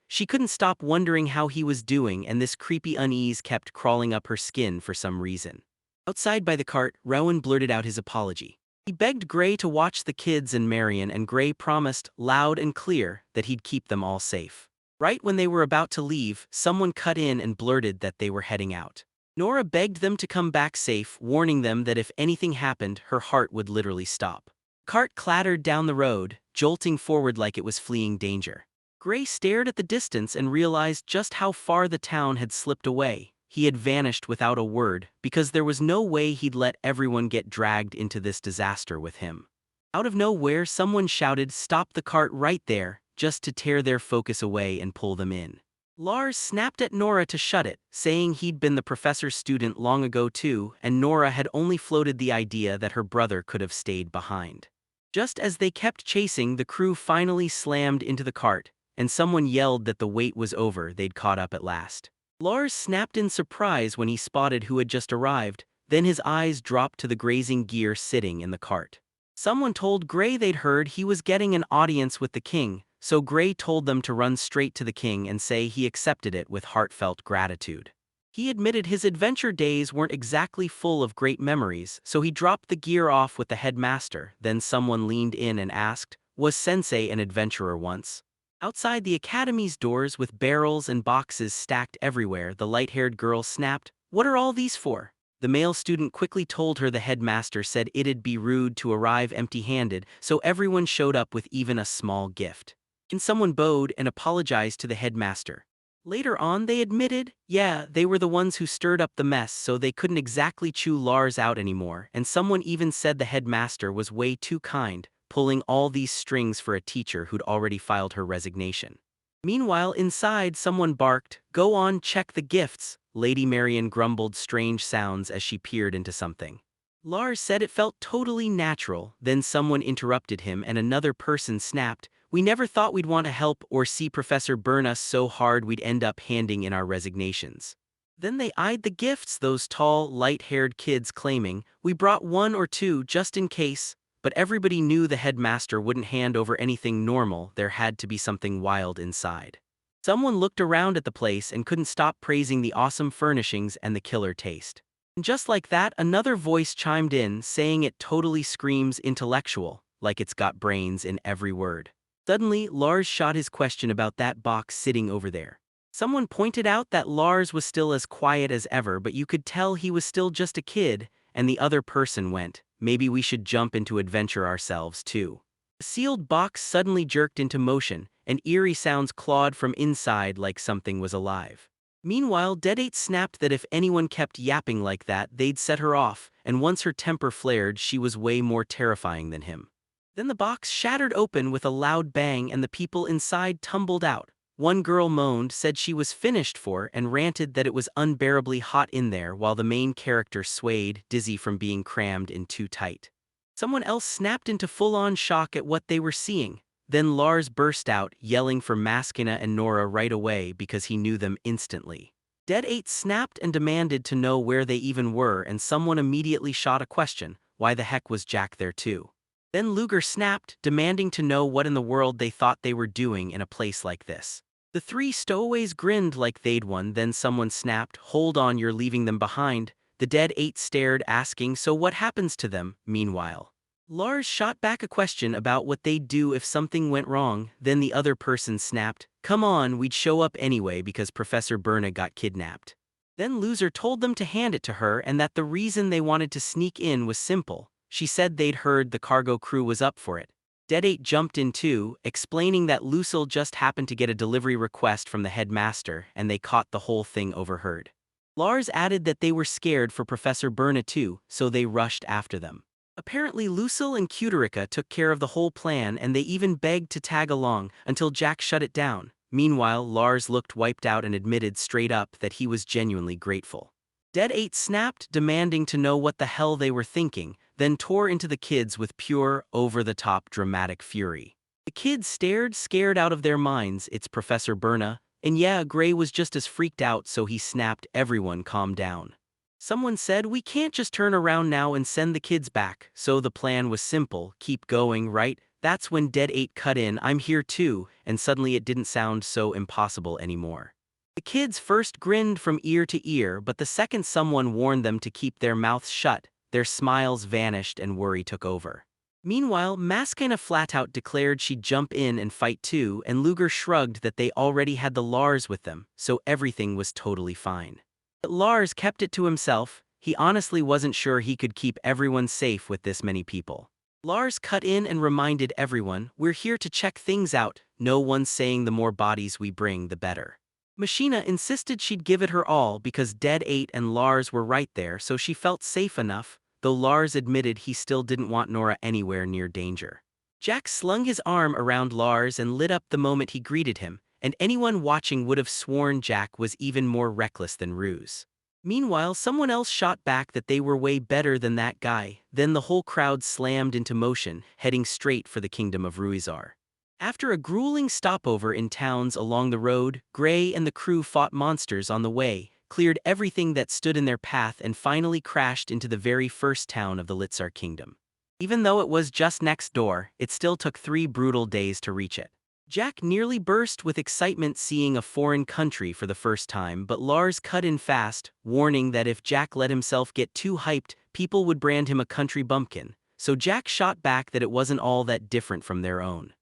Speaker 1: she couldn't stop wondering how he was doing, and this creepy unease kept crawling up her skin for some reason. Outside by the cart, Rowan blurted out his apology. He begged Gray to watch the kids and Marion, and Gray promised, loud and clear, that he'd keep them all safe. Right when they were about to leave, someone cut in and blurted that they were heading out. Nora begged them to come back safe, warning them that if anything happened, her heart would literally stop. Cart clattered down the road, jolting forward like it was fleeing danger. Gray stared at the distance and realized just how far the town had slipped away. He had vanished without a word, because there was no way he'd let everyone get dragged into this disaster with him. Out of nowhere, someone shouted, "Stop the cart right there," just to tear their focus away and pull them in. Lars snapped at Nora to shut it, saying he'd been the professor's student long ago too, and Nora had only floated the idea that her brother could have stayed behind. Just as they kept chasing, the crew finally slammed into the cart, and someone yelled that the wait was over, they'd caught up at last. Lars snapped in surprise when he spotted who had just arrived, then his eyes dropped to the grazing gear sitting in the cart. Someone told Gray they'd heard he was getting an audience with the king, so Gray told them to run straight to the king and say he accepted it with heartfelt gratitude. He admitted his adventure days weren't exactly full of great memories, so he dropped the gear off with the headmaster. Then someone leaned in and asked, "Was Sensei an adventurer once?" Outside the academy's doors, with barrels and boxes stacked everywhere, the light-haired girl snapped, "What are all these for?" The male student quickly told her the headmaster said it'd be rude to arrive empty-handed, so everyone showed up with even a small gift. And someone bowed and apologized to the headmaster. Later on, they admitted, yeah, they were the ones who stirred up the mess, so they couldn't exactly chew Lars out anymore, and someone even said the headmaster was way too kind, pulling all these strings for a teacher who'd already filed her resignation. Meanwhile, inside, someone barked, "Go on, check the gifts." Lady Marion grumbled strange sounds as she peered into something. Lars said it felt totally natural, then someone interrupted him and another person snapped, "We never thought we'd want to help or see Professor burn us so hard we'd end up handing in our resignations." Then they eyed the gifts, those tall, light-haired kids claiming, "We brought one or two just in case," but everybody knew the headmaster wouldn't hand over anything normal, there had to be something wild inside. Someone looked around at the place and couldn't stop praising the awesome furnishings and the killer taste. And just like that, another voice chimed in, saying it totally screams intellectual, like it's got brains in every word. Suddenly, Lars shot his question about that box sitting over there. Someone pointed out that Lars was still as quiet as ever, but you could tell he was still just a kid, and the other person went, "Maybe we should jump into adventure ourselves too." The sealed box suddenly jerked into motion, and eerie sounds clawed from inside like something was alive. Meanwhile, Deadate snapped that if anyone kept yapping like that, they'd set her off, and once her temper flared, she was way more terrifying than him. Then the box shattered open with a loud bang and the people inside tumbled out. One girl moaned, said she was finished for, and ranted that it was unbearably hot in there, while the main character swayed, dizzy from being crammed in too tight. Someone else snapped into full-on shock at what they were seeing. Then Lars burst out, yelling for Maskina and Nora right away because he knew them instantly. Dead 8 snapped and demanded to know where they even were, and someone immediately shot a question, why the heck was Jack there too? Then Luger snapped, demanding to know what in the world they thought they were doing in a place like this. The three stowaways grinned like they'd won, then someone snapped, "Hold on, you're leaving them behind." The Dead 8 stared, asking, "So what happens to them?" Meanwhile, Lars shot back a question about what they'd do if something went wrong, then the other person snapped, "Come on, we'd show up anyway because Professor Burna got kidnapped." Then Loser told them to hand it to her and that the reason they wanted to sneak in was simple. She said they'd heard the cargo crew was up for it. Deadate jumped in too, explaining that Lucille just happened to get a delivery request from the headmaster and they caught the whole thing overheard. Lars added that they were scared for Professor Burna too, so they rushed after them. Apparently Lucille and Cuterica took care of the whole plan and they even begged to tag along until Jack shut it down. Meanwhile, Lars looked wiped out and admitted straight up that he was genuinely grateful. Dead 8 snapped, demanding to know what the hell they were thinking, then tore into the kids with pure, over-the-top dramatic fury. The kids stared, scared out of their minds. It's Professor Berna, and yeah, Gray was just as freaked out, so he snapped, everyone calm down. Someone said, we can't just turn around now and send the kids back, so the plan was simple, keep going, right? That's when Dead 8 cut in, I'm here too, and suddenly it didn't sound so impossible anymore. The kids first grinned from ear to ear, but the second someone warned them to keep their mouths shut, their smiles vanished and worry took over. Meanwhile, Maskina flat-out declared she'd jump in and fight too, and Luger shrugged that they already had the Lars with them, so everything was totally fine. But Lars kept it to himself. He honestly wasn't sure he could keep everyone safe with this many people. Lars cut in and reminded everyone, we're here to check things out, no one's saying the more bodies we bring the better. Machina insisted she'd give it her all because Dead 8 and Lars were right there, so she felt safe enough, though Lars admitted he still didn't want Nora anywhere near danger. Jack slung his arm around Lars and lit up the moment he greeted him, and anyone watching would have sworn Jack was even more reckless than Ruse. Meanwhile, someone else shot back that they were way better than that guy, then the whole crowd slammed into motion, heading straight for the kingdom of Ruizar. After a grueling stopover in towns along the road, Gray and the crew fought monsters on the way, cleared everything that stood in their path and finally crashed into the very first town of the Litzar kingdom. Even though it was just next door, it still took 3 brutal days to reach it. Jack nearly burst with excitement seeing a foreign country for the first time, but Lars cut in fast, warning that if Jack let himself get too hyped, people would brand him a country bumpkin, so Jack shot back that it wasn't all that different from their own.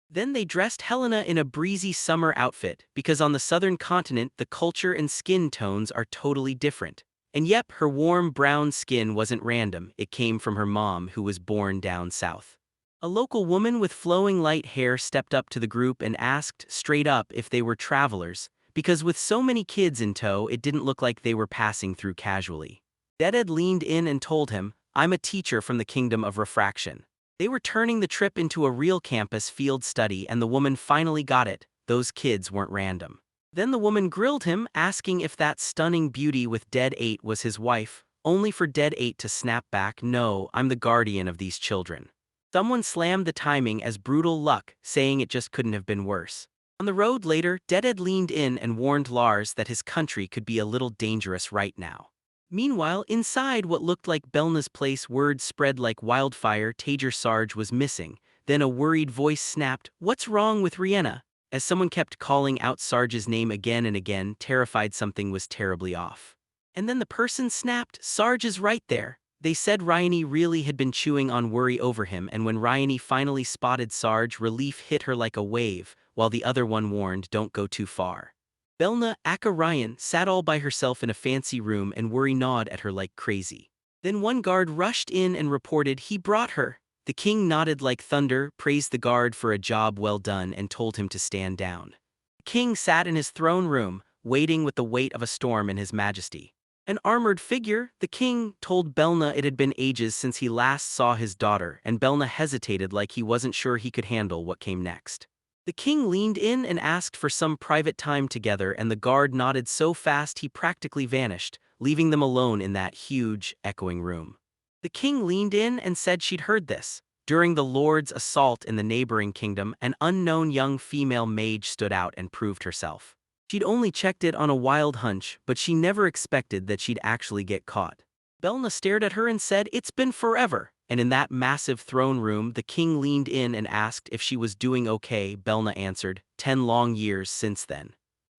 Speaker 1: Then they dressed Helena in a breezy summer outfit, because on the southern continent the culture and skin tones are totally different. And yep, her warm brown skin wasn't random, it came from her mom who was born down south. A local woman with flowing light hair stepped up to the group and asked straight up if they were travelers, because with so many kids in tow it didn't look like they were passing through casually. Deadhead leaned in and told him, I'm a teacher from the Kingdom of Refraction. They were turning the trip into a real campus field study and the woman finally got it, those kids weren't random. Then the woman grilled him, asking if that stunning beauty with Dead 8 was his wife, only for Dead 8 to snap back, no, I'm the guardian of these children. Someone slammed the timing as brutal luck, saying it just couldn't have been worse. On the road later, Deadhead leaned in and warned Lars that his country could be a little dangerous right now. Meanwhile, inside what looked like Belna's place, word spread like wildfire. Tajer Sarge was missing. Then a worried voice snapped, what's wrong with Rihanna? As someone kept calling out Sarge's name again and again, terrified something was terribly off. And then the person snapped, Sarge is right there. They said Ryanie really had been chewing on worry over him, and when Ryanie finally spotted Sarge, relief hit her like a wave, while the other one warned, don't go too far. Belna, aka Ryan, sat all by herself in a fancy room and Worry gnawed at her like crazy. Then one guard rushed in and reported he brought her. The king nodded like thunder, praised the guard for a job well done and told him to stand down. The king sat in his throne room, waiting with the weight of a storm in his majesty. An armored figure, the king told Belna it had been ages since he last saw his daughter, and Belna hesitated like he wasn't sure he could handle what came next. The king leaned in and asked for some private time together, and the guard nodded so fast he practically vanished, leaving them alone in that huge, echoing room. The king leaned in and said she'd heard this. During the Lord's assault in the neighboring kingdom, an unknown young female mage stood out and proved herself. She'd only checked it on a wild hunch, but she never expected that she'd actually get caught. Belna stared at her and said, it's been forever. And in that massive throne room, the king leaned in and asked if she was doing okay. Belna answered, 10 long years since then.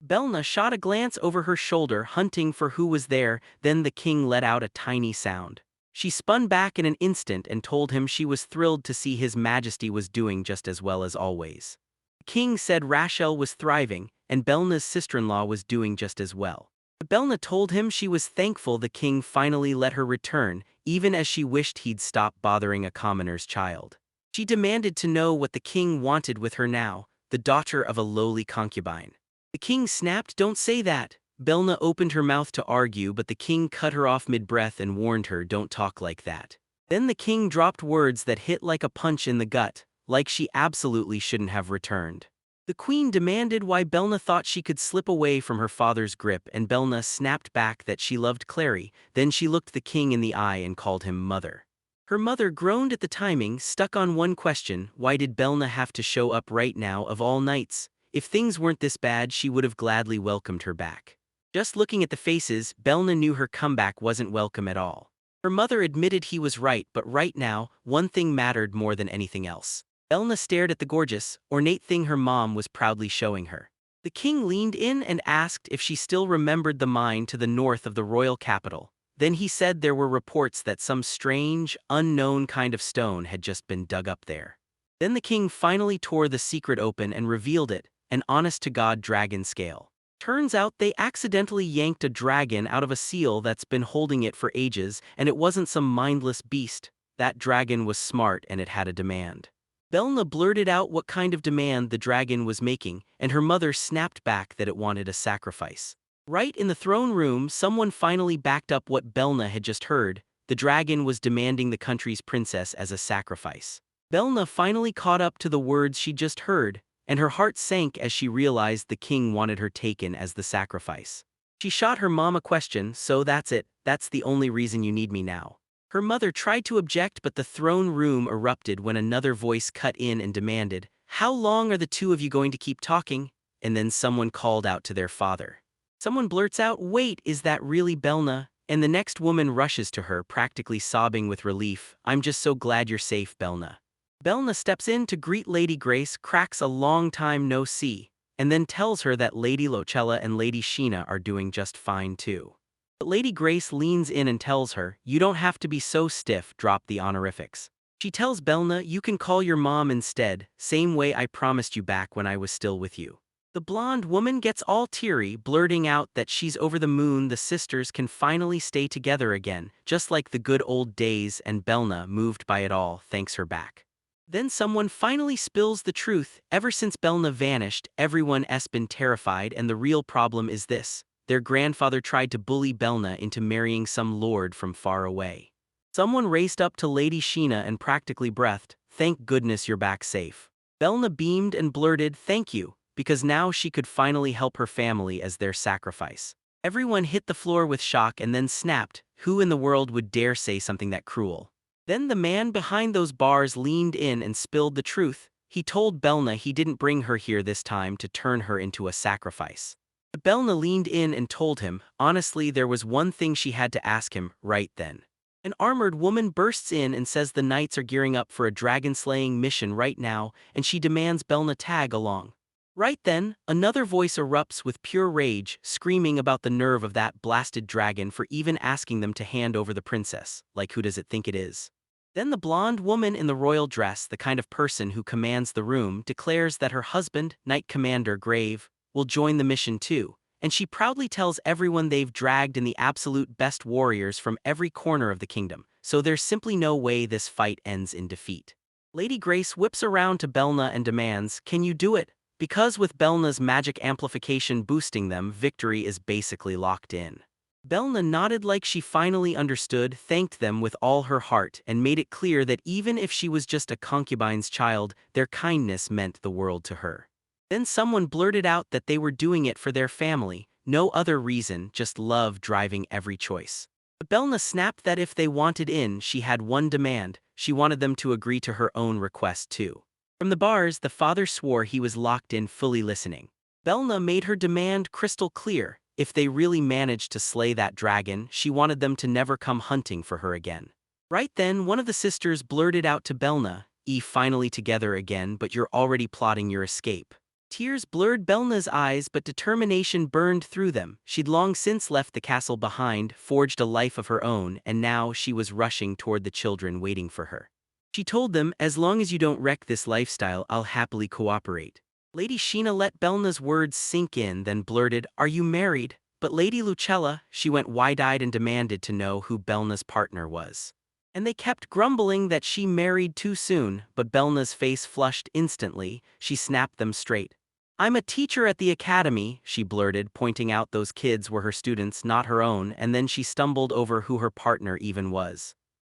Speaker 1: Belna shot a glance over her shoulder, hunting for who was there, then the king let out a tiny sound. She spun back in an instant and told him she was thrilled to see his majesty was doing just as well as always. The king said Rachel was thriving, and Belna's sister-in-law was doing just as well. Belna told him she was thankful the king finally let her return, even as she wished he'd stop bothering a commoner's child. She demanded to know what the king wanted with her now, the daughter of a lowly concubine. The king snapped, don't say that. Belna opened her mouth to argue, but the king cut her off mid-breath and warned her, don't talk like that. Then the king dropped words that hit like a punch in the gut, like she absolutely shouldn't have returned. The queen demanded why Belna thought she could slip away from her father's grip, and Belna snapped back that she loved Clary. Then she looked the king in the eye and called him mother. Her mother groaned at the timing, stuck on one question: why did Belna have to show up right now of all nights? If things weren't this bad, she would have gladly welcomed her back. Just looking at the faces, Belna knew her comeback wasn't welcome at all. Her mother admitted he was right, but right now, one thing mattered more than anything else. Belna stared at the gorgeous, ornate thing her mom was proudly showing her. The king leaned in and asked if she still remembered the mine to the north of the royal capital. Then he said there were reports that some strange, unknown kind of stone had just been dug up there. Then the king finally tore the secret open and revealed it, an honest-to-God dragon scale. Turns out they accidentally yanked a dragon out of a seal that's been holding it for ages, and it wasn't some mindless beast. That dragon was smart and it had a demand. Belna blurted out what kind of demand the dragon was making, and her mother snapped back that it wanted a sacrifice. Right in the throne room, someone finally backed up what Belna had just heard. The dragon was demanding the country's princess as a sacrifice. Belna finally caught up to the words she just heard, and her heart sank as she realized the king wanted her taken as the sacrifice. She shot her mom a question: so that's it, that's the only reason you need me now? Her mother tried to object, but the throne room erupted when another voice cut in and demanded, "How long are the two of you going to keep talking?" And then someone called out to their father. Someone blurts out, "Wait, is that really Belna?" And the next woman rushes to her, practically sobbing with relief. "I'm just so glad you're safe, Belna." Belna steps in to greet Lady Grace, cracks a long time no see, and then tells her that Lady Lucella and Lady Sheena are doing just fine too. But Lady Grace leans in and tells her, "You don't have to be so stiff, drop the honorifics." She tells Belna, "You can call your mom instead, same way I promised you back when I was still with you." The blonde woman gets all teary, blurting out that she's over the moon the sisters can finally stay together again, just like the good old days, and Belna, moved by it all, thanks her back. Then someone finally spills the truth. Ever since Belna vanished, everyone has been terrified, and the real problem is this: their grandfather tried to bully Belna into marrying some lord from far away. Someone raced up to Lady Sheena and practically breathed, "Thank goodness you're back safe." Belna beamed and blurted, "Thank you," because now she could finally help her family as their sacrifice. Everyone hit the floor with shock and then snapped. Who in the world would dare say something that cruel? Then the man behind those bars leaned in and spilled the truth. He told Belna he didn't bring her here this time to turn her into a sacrifice. Belna leaned in and told him, honestly, there was one thing she had to ask him right then. An armored woman bursts in and says the knights are gearing up for a dragon-slaying mission right now, and she demands Belna tag along. Right then, another voice erupts with pure rage, screaming about the nerve of that blasted dragon for even asking them to hand over the princess. Like, who does it think it is? Then the blonde woman in the royal dress, the kind of person who commands the room, declares that her husband, Knight Commander Grave, will join the mission too, and she proudly tells everyone they've dragged in the absolute best warriors from every corner of the kingdom, so there's simply no way this fight ends in defeat. Lady Grace whips around to Belna and demands, "Can you do it?" Because with Belna's magic amplification boosting them, victory is basically locked in. Belna nodded like she finally understood, thanked them with all her heart, and made it clear that even if she was just a concubine's child, their kindness meant the world to her. Then someone blurted out that they were doing it for their family, no other reason, just love driving every choice. But Belna snapped that if they wanted in, she had one demand: she wanted them to agree to her own request too. From the bars, the father swore he was locked in, fully listening. Belna made her demand crystal clear: if they really managed to slay that dragon, she wanted them to never come hunting for her again. Right then, one of the sisters blurted out to Belna, Finally together again, but you're already plotting your escape." Tears blurred Belna's eyes, but determination burned through them. She'd long since left the castle behind, forged a life of her own, and now she was rushing toward the children waiting for her. She told them, "As long as you don't wreck this lifestyle, I'll happily cooperate." Lady Sheena let Belna's words sink in, then blurted, "Are you married?" But Lady Lucella, she went wide-eyed and demanded to know who Belna's partner was. And they kept grumbling that she married too soon, but Belna's face flushed instantly. She snapped them straight. "I'm a teacher at the academy," she blurted, pointing out those kids were her students, not her own, and then she stumbled over who her partner even was.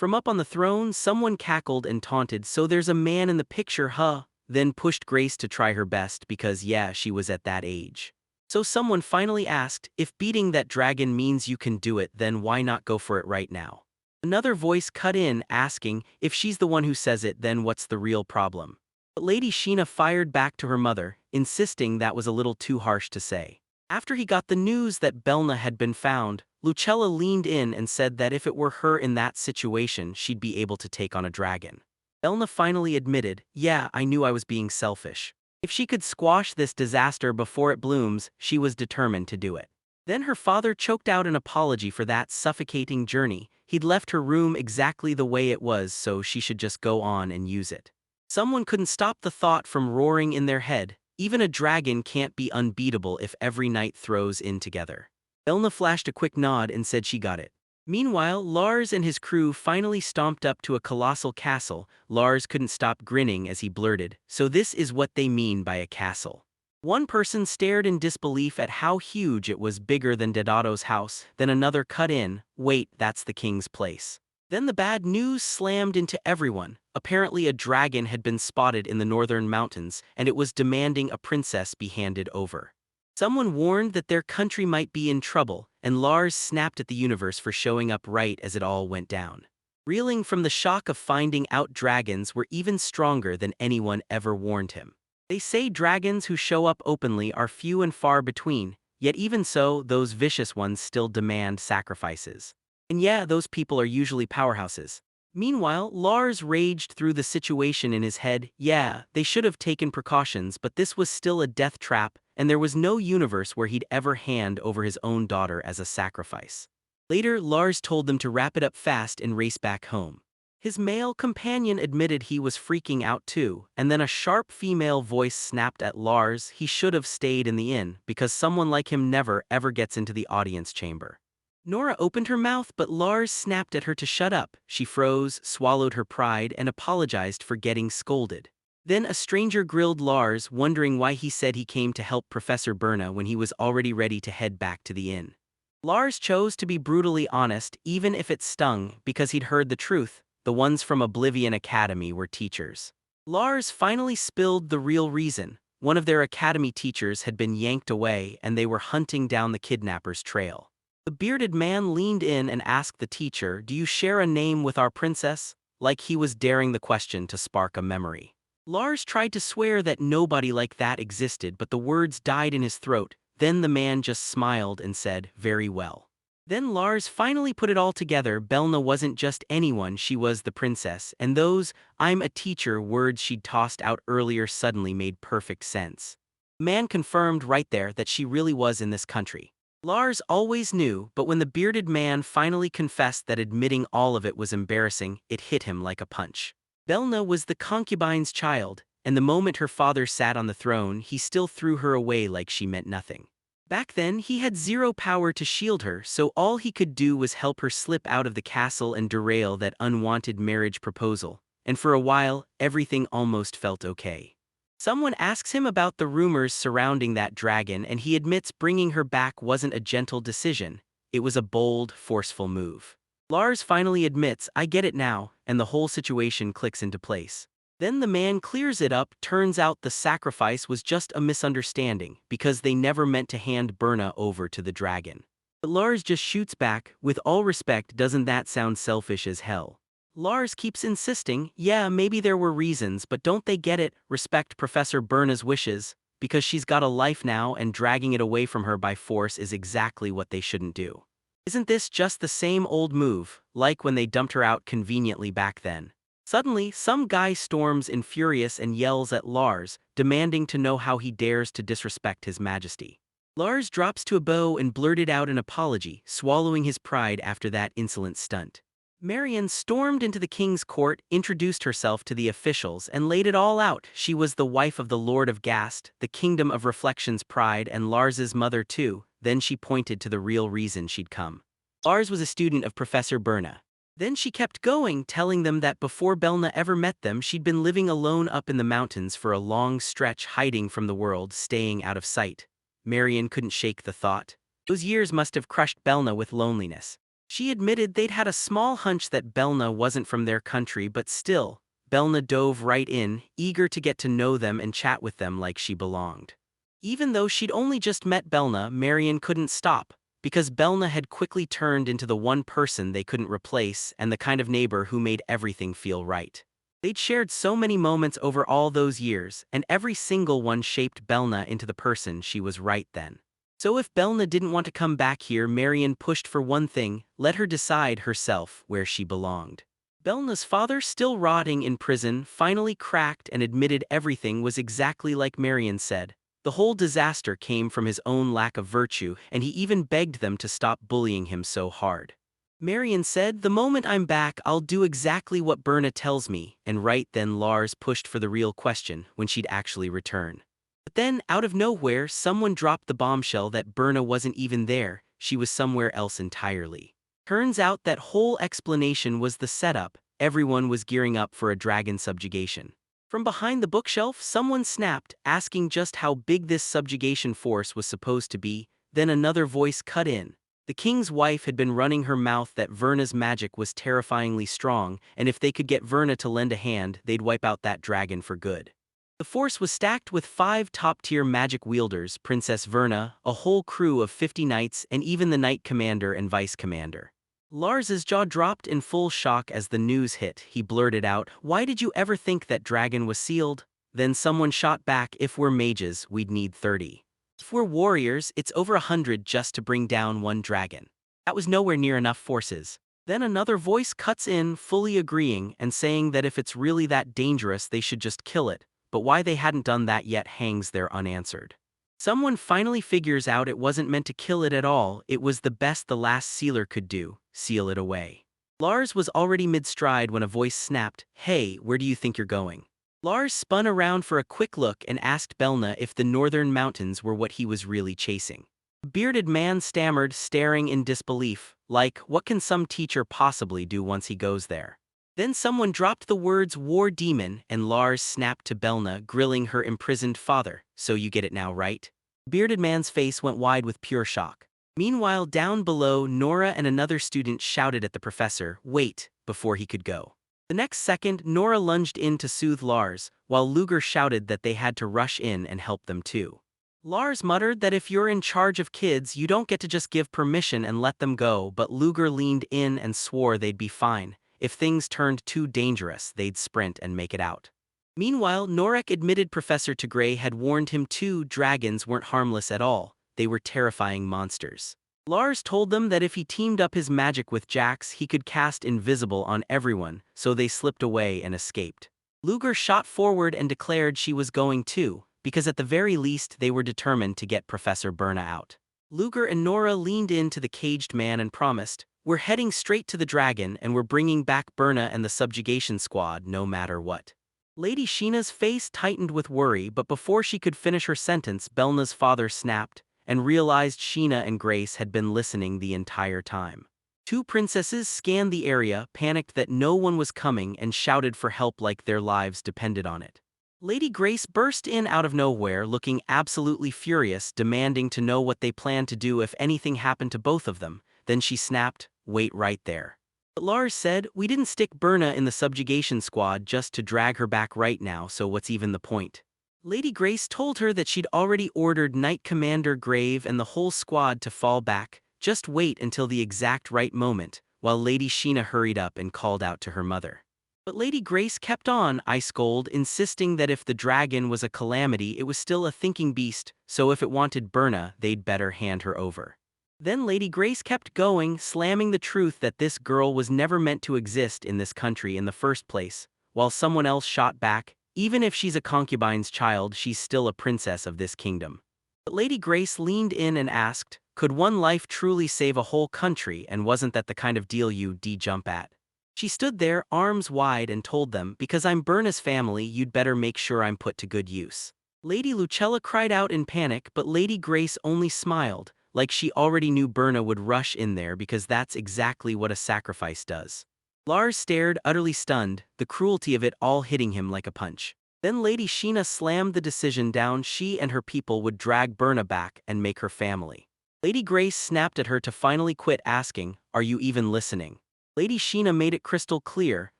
Speaker 1: From up on the throne, someone cackled and taunted, "So there's a man in the picture, huh?" Then pushed Grace to try her best because, yeah, she was at that age. So someone finally asked, "If beating that dragon means you can do it, then why not go for it right now?" Another voice cut in, asking, "If she's the one who says it, then what's the real problem?" But Lady Sheena fired back to her mother, insisting that was a little too harsh to say. After he got the news that Belna had been found, Lucella leaned in and said that if it were her in that situation, she'd be able to take on a dragon. Belna finally admitted, "Yeah, I knew I was being selfish. If she could squash this disaster before it blooms, she was determined to do it." Then her father choked out an apology for that suffocating journey. He'd left her room exactly the way it was, so she should just go on and use it. Someone couldn't stop the thought from roaring in their head. Even a dragon can't be unbeatable if every knight throws in together. Elna flashed a quick nod and said she got it. Meanwhile, Lars and his crew finally stomped up to a colossal castle. Lars couldn't stop grinning as he blurted, "So this is what they mean by a castle." One person stared in disbelief at how huge it was, bigger than Dedato's house. Then another cut in, "Wait, that's the king's place." Then the bad news slammed into everyone. Apparently a dragon had been spotted in the northern mountains, and it was demanding a princess be handed over. Someone warned that their country might be in trouble, and Lars snapped at the universe for showing up right as it all went down. Reeling from the shock of finding out dragons were even stronger than anyone ever warned him. They say dragons who show up openly are few and far between, yet even so, those vicious ones still demand sacrifices. And yeah, those people are usually powerhouses. Meanwhile, Lars raged through the situation in his head. Yeah, they should have taken precautions, but this was still a death trap, and there was no universe where he'd ever hand over his own daughter as a sacrifice. Later, Lars told them to wrap it up fast and race back home. His male companion admitted he was freaking out too, and then a sharp female voice snapped at Lars he should have stayed in the inn because someone like him never ever gets into the audience chamber. Nora opened her mouth, but Lars snapped at her to shut up. She froze, swallowed her pride, and apologized for getting scolded. Then a stranger grilled Lars, wondering why he said he came to help Professor Berna when he was already ready to head back to the inn. Lars chose to be brutally honest, even if it stung, because he'd heard the truth. The ones from Oblivion Academy were teachers. Lars finally spilled the real reason. One of their academy teachers had been yanked away, and they were hunting down the kidnapper's trail. The bearded man leaned in and asked the teacher, "Do you share a name with our princess?" Like he was daring the question to spark a memory. Lars tried to swear that nobody like that existed, but the words died in his throat. Then the man just smiled and said, "Very well." Then Lars finally put it all together. Belna wasn't just anyone, she was the princess, and those "I'm a teacher" words she'd tossed out earlier suddenly made perfect sense. The man confirmed right there that she really was in this country. Lars always knew, but when the bearded man finally confessed that admitting all of it was embarrassing, it hit him like a punch. Belna was the concubine's child, and the moment her father sat on the throne, he still threw her away like she meant nothing. Back then, he had zero power to shield her, so all he could do was help her slip out of the castle and derail that unwanted marriage proposal. And for a while, everything almost felt okay. Someone asks him about the rumors surrounding that dragon, and he admits bringing her back wasn't a gentle decision. It was a bold, forceful move. Lars finally admits, "I get it now," and the whole situation clicks into place. Then the man clears it up. Turns out the sacrifice was just a misunderstanding, because they never meant to hand Berna over to the dragon. But Lars just shoots back, "With all respect, doesn't that sound selfish as hell?" Lars keeps insisting, "Yeah, maybe there were reasons, but don't they get it? Respect Professor Berna's wishes, because she's got a life now, and dragging it away from her by force is exactly what they shouldn't do. Isn't this just the same old move, like when they dumped her out conveniently back then?" Suddenly, some guy storms in furious and yells at Lars, demanding to know how he dares to disrespect his majesty. Lars drops to a bow and blurted out an apology, swallowing his pride after that insolent stunt. Marion stormed into the king's court, introduced herself to the officials, and laid it all out. She was the wife of the Lord of Gast, the Kingdom of Reflection's pride, and Lars's mother too. Then she pointed to the real reason she'd come. Lars was a student of Professor Berna. Then she kept going, telling them that before Belna ever met them, she'd been living alone up in the mountains for a long stretch, hiding from the world, staying out of sight. Marion couldn't shake the thought. Those years must have crushed Belna with loneliness. She admitted they'd had a small hunch that Belna wasn't from their country, but still, Belna dove right in, eager to get to know them and chat with them like she belonged. Even though she'd only just met Belna, Marion couldn't stop, because Belna had quickly turned into the one person they couldn't replace and the kind of neighbor who made everything feel right. They'd shared so many moments over all those years, and every single one shaped Belna into the person she was right then. So if Belna didn't want to come back here, Marion pushed for one thing: let her decide herself where she belonged. Belna's father, still rotting in prison, finally cracked and admitted everything was exactly like Marion said. The whole disaster came from his own lack of virtue, and he even begged them to stop bullying him so hard. Marion said, "The moment I'm back, I'll do exactly what Berna tells me," and right then Lars pushed for the real question, when she'd actually return. But then, out of nowhere, someone dropped the bombshell that Berna wasn't even there, she was somewhere else entirely. Turns out that whole explanation was the setup: everyone was gearing up for a dragon subjugation. From behind the bookshelf, someone snapped, asking just how big this subjugation force was supposed to be. Then another voice cut in. The king's wife had been running her mouth that Verna's magic was terrifyingly strong, and if they could get Verna to lend a hand, they'd wipe out that dragon for good. The force was stacked with 5 top-tier magic wielders: Princess Verna, a whole crew of 50 knights, and even the knight commander and vice commander. Lars's jaw dropped in full shock as the news hit. He blurted out, "Why did you ever think that dragon was sealed?" Then someone shot back, "If we're mages, we'd need 30. If we're warriors, it's over 100 just to bring down one dragon. That was nowhere near enough forces." Then another voice cuts in, fully agreeing, and saying that if it's really that dangerous they should just kill it, but why they hadn't done that yet hangs there unanswered. Someone finally figures out it wasn't meant to kill it at all, it was the best the last sealer could do: seal it away. Lars was already mid-stride when a voice snapped, "Hey, where do you think you're going?" Lars spun around for a quick look and asked Belna if the northern mountains were what he was really chasing. A bearded man stammered, staring in disbelief, like, what can some teacher possibly do once he goes there? Then someone dropped the words "war demon," and Lars snapped to Belna, grilling her imprisoned father, "So you get it now, right?" The bearded man's face went wide with pure shock. Meanwhile, down below, Nora and another student shouted at the professor, "Wait," before he could go. The next second, Nora lunged in to soothe Lars, while Luger shouted that they had to rush in and help them too. Lars muttered that if you're in charge of kids, you don't get to just give permission and let them go, but Luger leaned in and swore they'd be fine. If things turned too dangerous, they'd sprint and make it out. Meanwhile, Norek admitted Professor Tigray had warned him too. Dragons weren't harmless at all, they were terrifying monsters. Lars told them that if he teamed up his magic with Jax, he could cast invisible on everyone, so they slipped away and escaped. Luger shot forward and declared she was going too, because at the very least they were determined to get Professor Berna out. Luger and Nora leaned into the caged man and promised, "We're heading straight to the dragon and we're bringing back Berna and the subjugation squad no matter what." Lady Sheena's face tightened with worry, but before she could finish her sentence, Belna's father snapped, and realized Sheena and Grace had been listening the entire time. 2 princesses scanned the area, panicked that no one was coming, and shouted for help like their lives depended on it. Lady Grace burst in out of nowhere, looking absolutely furious, demanding to know what they planned to do if anything happened to both of them. Then she snapped, "Wait right there." But Lars said, "We didn't stick Berna in the subjugation squad just to drag her back right now, so what's even the point?" Lady Grace told her that she'd already ordered Knight Commander Grave and the whole squad to fall back, just wait until the exact right moment, while Lady Sheena hurried up and called out to her mother. But Lady Grace kept on, ice cold, insisting that if the dragon was a calamity, it was still a thinking beast, so if it wanted Berna, they'd better hand her over. Then Lady Grace kept going, slamming the truth that this girl was never meant to exist in this country in the first place, while someone else shot back, "Even if she's a concubine's child, she's still a princess of this kingdom." But Lady Grace leaned in and asked, "Could one life truly save a whole country, and wasn't that the kind of deal you'd jump at?" She stood there, arms wide, and told them, "Because I'm Berna's family, you'd better make sure I'm put to good use." Lady Lucella cried out in panic, but Lady Grace only smiled, like she already knew Berna would rush in there because that's exactly what a sacrifice does. Lars stared, utterly stunned, the cruelty of it all hitting him like a punch. Then Lady Sheena slammed the decision down. She and her people would drag Berna back and make her family. Lady Grace snapped at her to finally quit, asking, are you even listening? Lady Sheena made it crystal clear,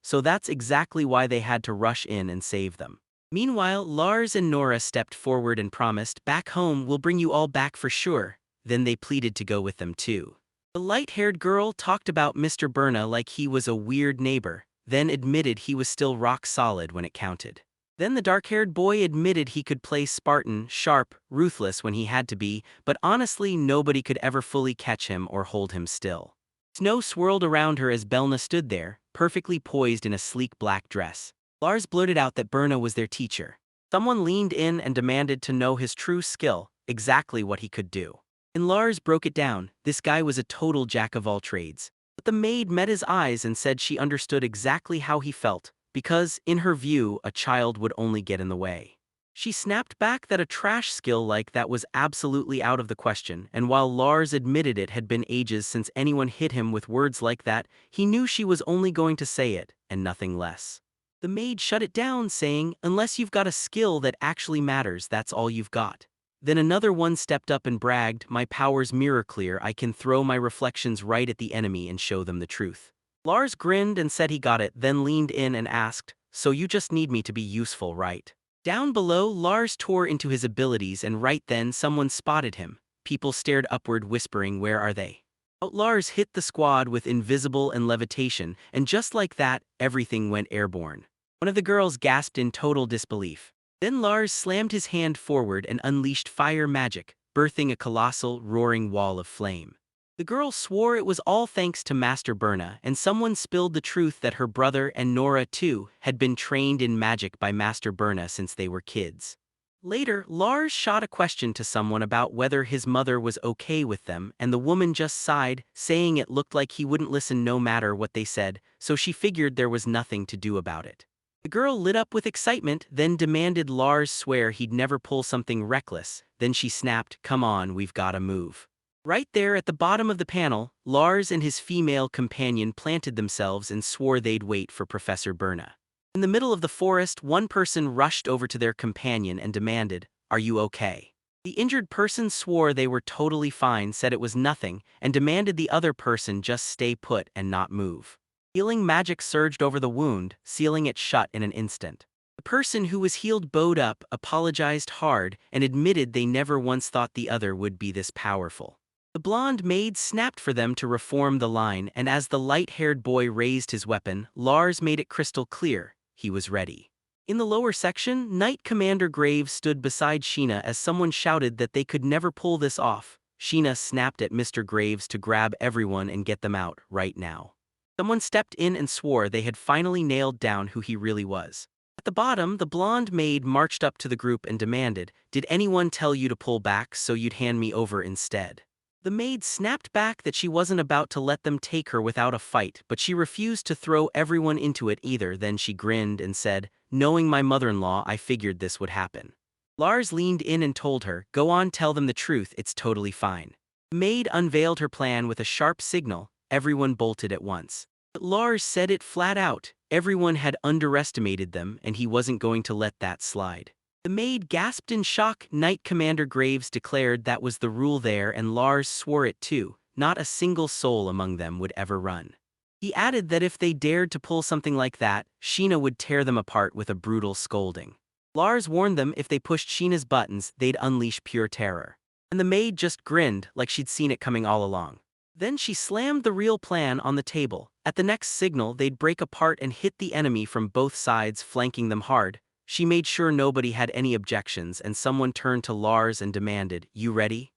Speaker 1: so that's exactly why they had to rush in and save them. Meanwhile, Lars and Nora stepped forward and promised, "Back home, we'll bring you all back for sure." Then they pleaded to go with them too. The light-haired girl talked about Mr. Burna like he was a weird neighbor, then admitted he was still rock solid when it counted. Then the dark-haired boy admitted he could play Spartan, sharp, ruthless when he had to be, but honestly nobody could ever fully catch him or hold him still. Snow swirled around her as Belna stood there, perfectly poised in a sleek black dress. Lars blurted out that Burna was their teacher. Someone leaned in and demanded to know his true skill, exactly what he could do. And Lars broke it down, this guy was a total jack of all trades. But the maid met his eyes and said she understood exactly how he felt, because, in her view, a child would only get in the way. She snapped back that a trash skill like that was absolutely out of the question, and while Lars admitted it had been ages since anyone hit him with words like that, he knew she was only going to say it, and nothing less. The maid shut it down, saying, "Unless you've got a skill that actually matters, that's all you've got." Then another one stepped up and bragged, "My power's mirror clear, I can throw my reflections right at the enemy and show them the truth." Lars grinned and said he got it, then leaned in and asked, "So you just need me to be useful, right?" Down below, Lars tore into his abilities and right then someone spotted him. People stared upward whispering, "Where are they?" Lars hit the squad with invisible and levitation, and just like that, everything went airborne. One of the girls gasped in total disbelief. Then Lars slammed his hand forward and unleashed fire magic, birthing a colossal, roaring wall of flame. The girl swore it was all thanks to Master Burna, and someone spilled the truth that her brother and Nora too had been trained in magic by Master Burna since they were kids. Later, Lars shot a question to someone about whether his mother was okay with them, and the woman just sighed, saying it looked like he wouldn't listen no matter what they said, so she figured there was nothing to do about it. The girl lit up with excitement, then demanded Lars swear he'd never pull something reckless. Then she snapped, "Come on, we've gotta move." Right there at the bottom of the panel, Lars and his female companion planted themselves and swore they'd wait for Professor Burna. In the middle of the forest, one person rushed over to their companion and demanded, "Are you okay?" The injured person swore they were totally fine, said it was nothing, and demanded the other person just stay put and not move. Healing magic surged over the wound, sealing it shut in an instant. The person who was healed bowed up, apologized hard, and admitted they never once thought the other would be this powerful. The blonde maid snapped for them to reform the line, and as the light-haired boy raised his weapon, Lars made it crystal clear he was ready. In the lower section, Knight Commander Graves stood beside Sheena as someone shouted that they could never pull this off. Sheena snapped at Mr. Graves to grab everyone and get them out, right now. Someone stepped in and swore they had finally nailed down who he really was. At the bottom, the blonde maid marched up to the group and demanded, "Did anyone tell you to pull back so you'd hand me over instead?" The maid snapped back that she wasn't about to let them take her without a fight, but she refused to throw everyone into it either. Then she grinned and said, "Knowing my mother-in-law, I figured this would happen." Lars leaned in and told her, "Go on, tell them the truth, it's totally fine." The maid unveiled her plan with a sharp signal. Everyone bolted at once. But Lars said it flat out, everyone had underestimated them and he wasn't going to let that slide. The maid gasped in shock. Knight Commander Graves declared that was the rule there, and Lars swore it too. Not a single soul among them would ever run. He added that if they dared to pull something like that, Sheena would tear them apart with a brutal scolding. Lars warned them if they pushed Sheena's buttons, they'd unleash pure terror. And the maid just grinned like she'd seen it coming all along. Then she slammed the real plan on the table. At the next signal, they'd break apart and hit the enemy from both sides, flanking them hard. She made sure nobody had any objections, and someone turned to Lars and demanded, "You ready?"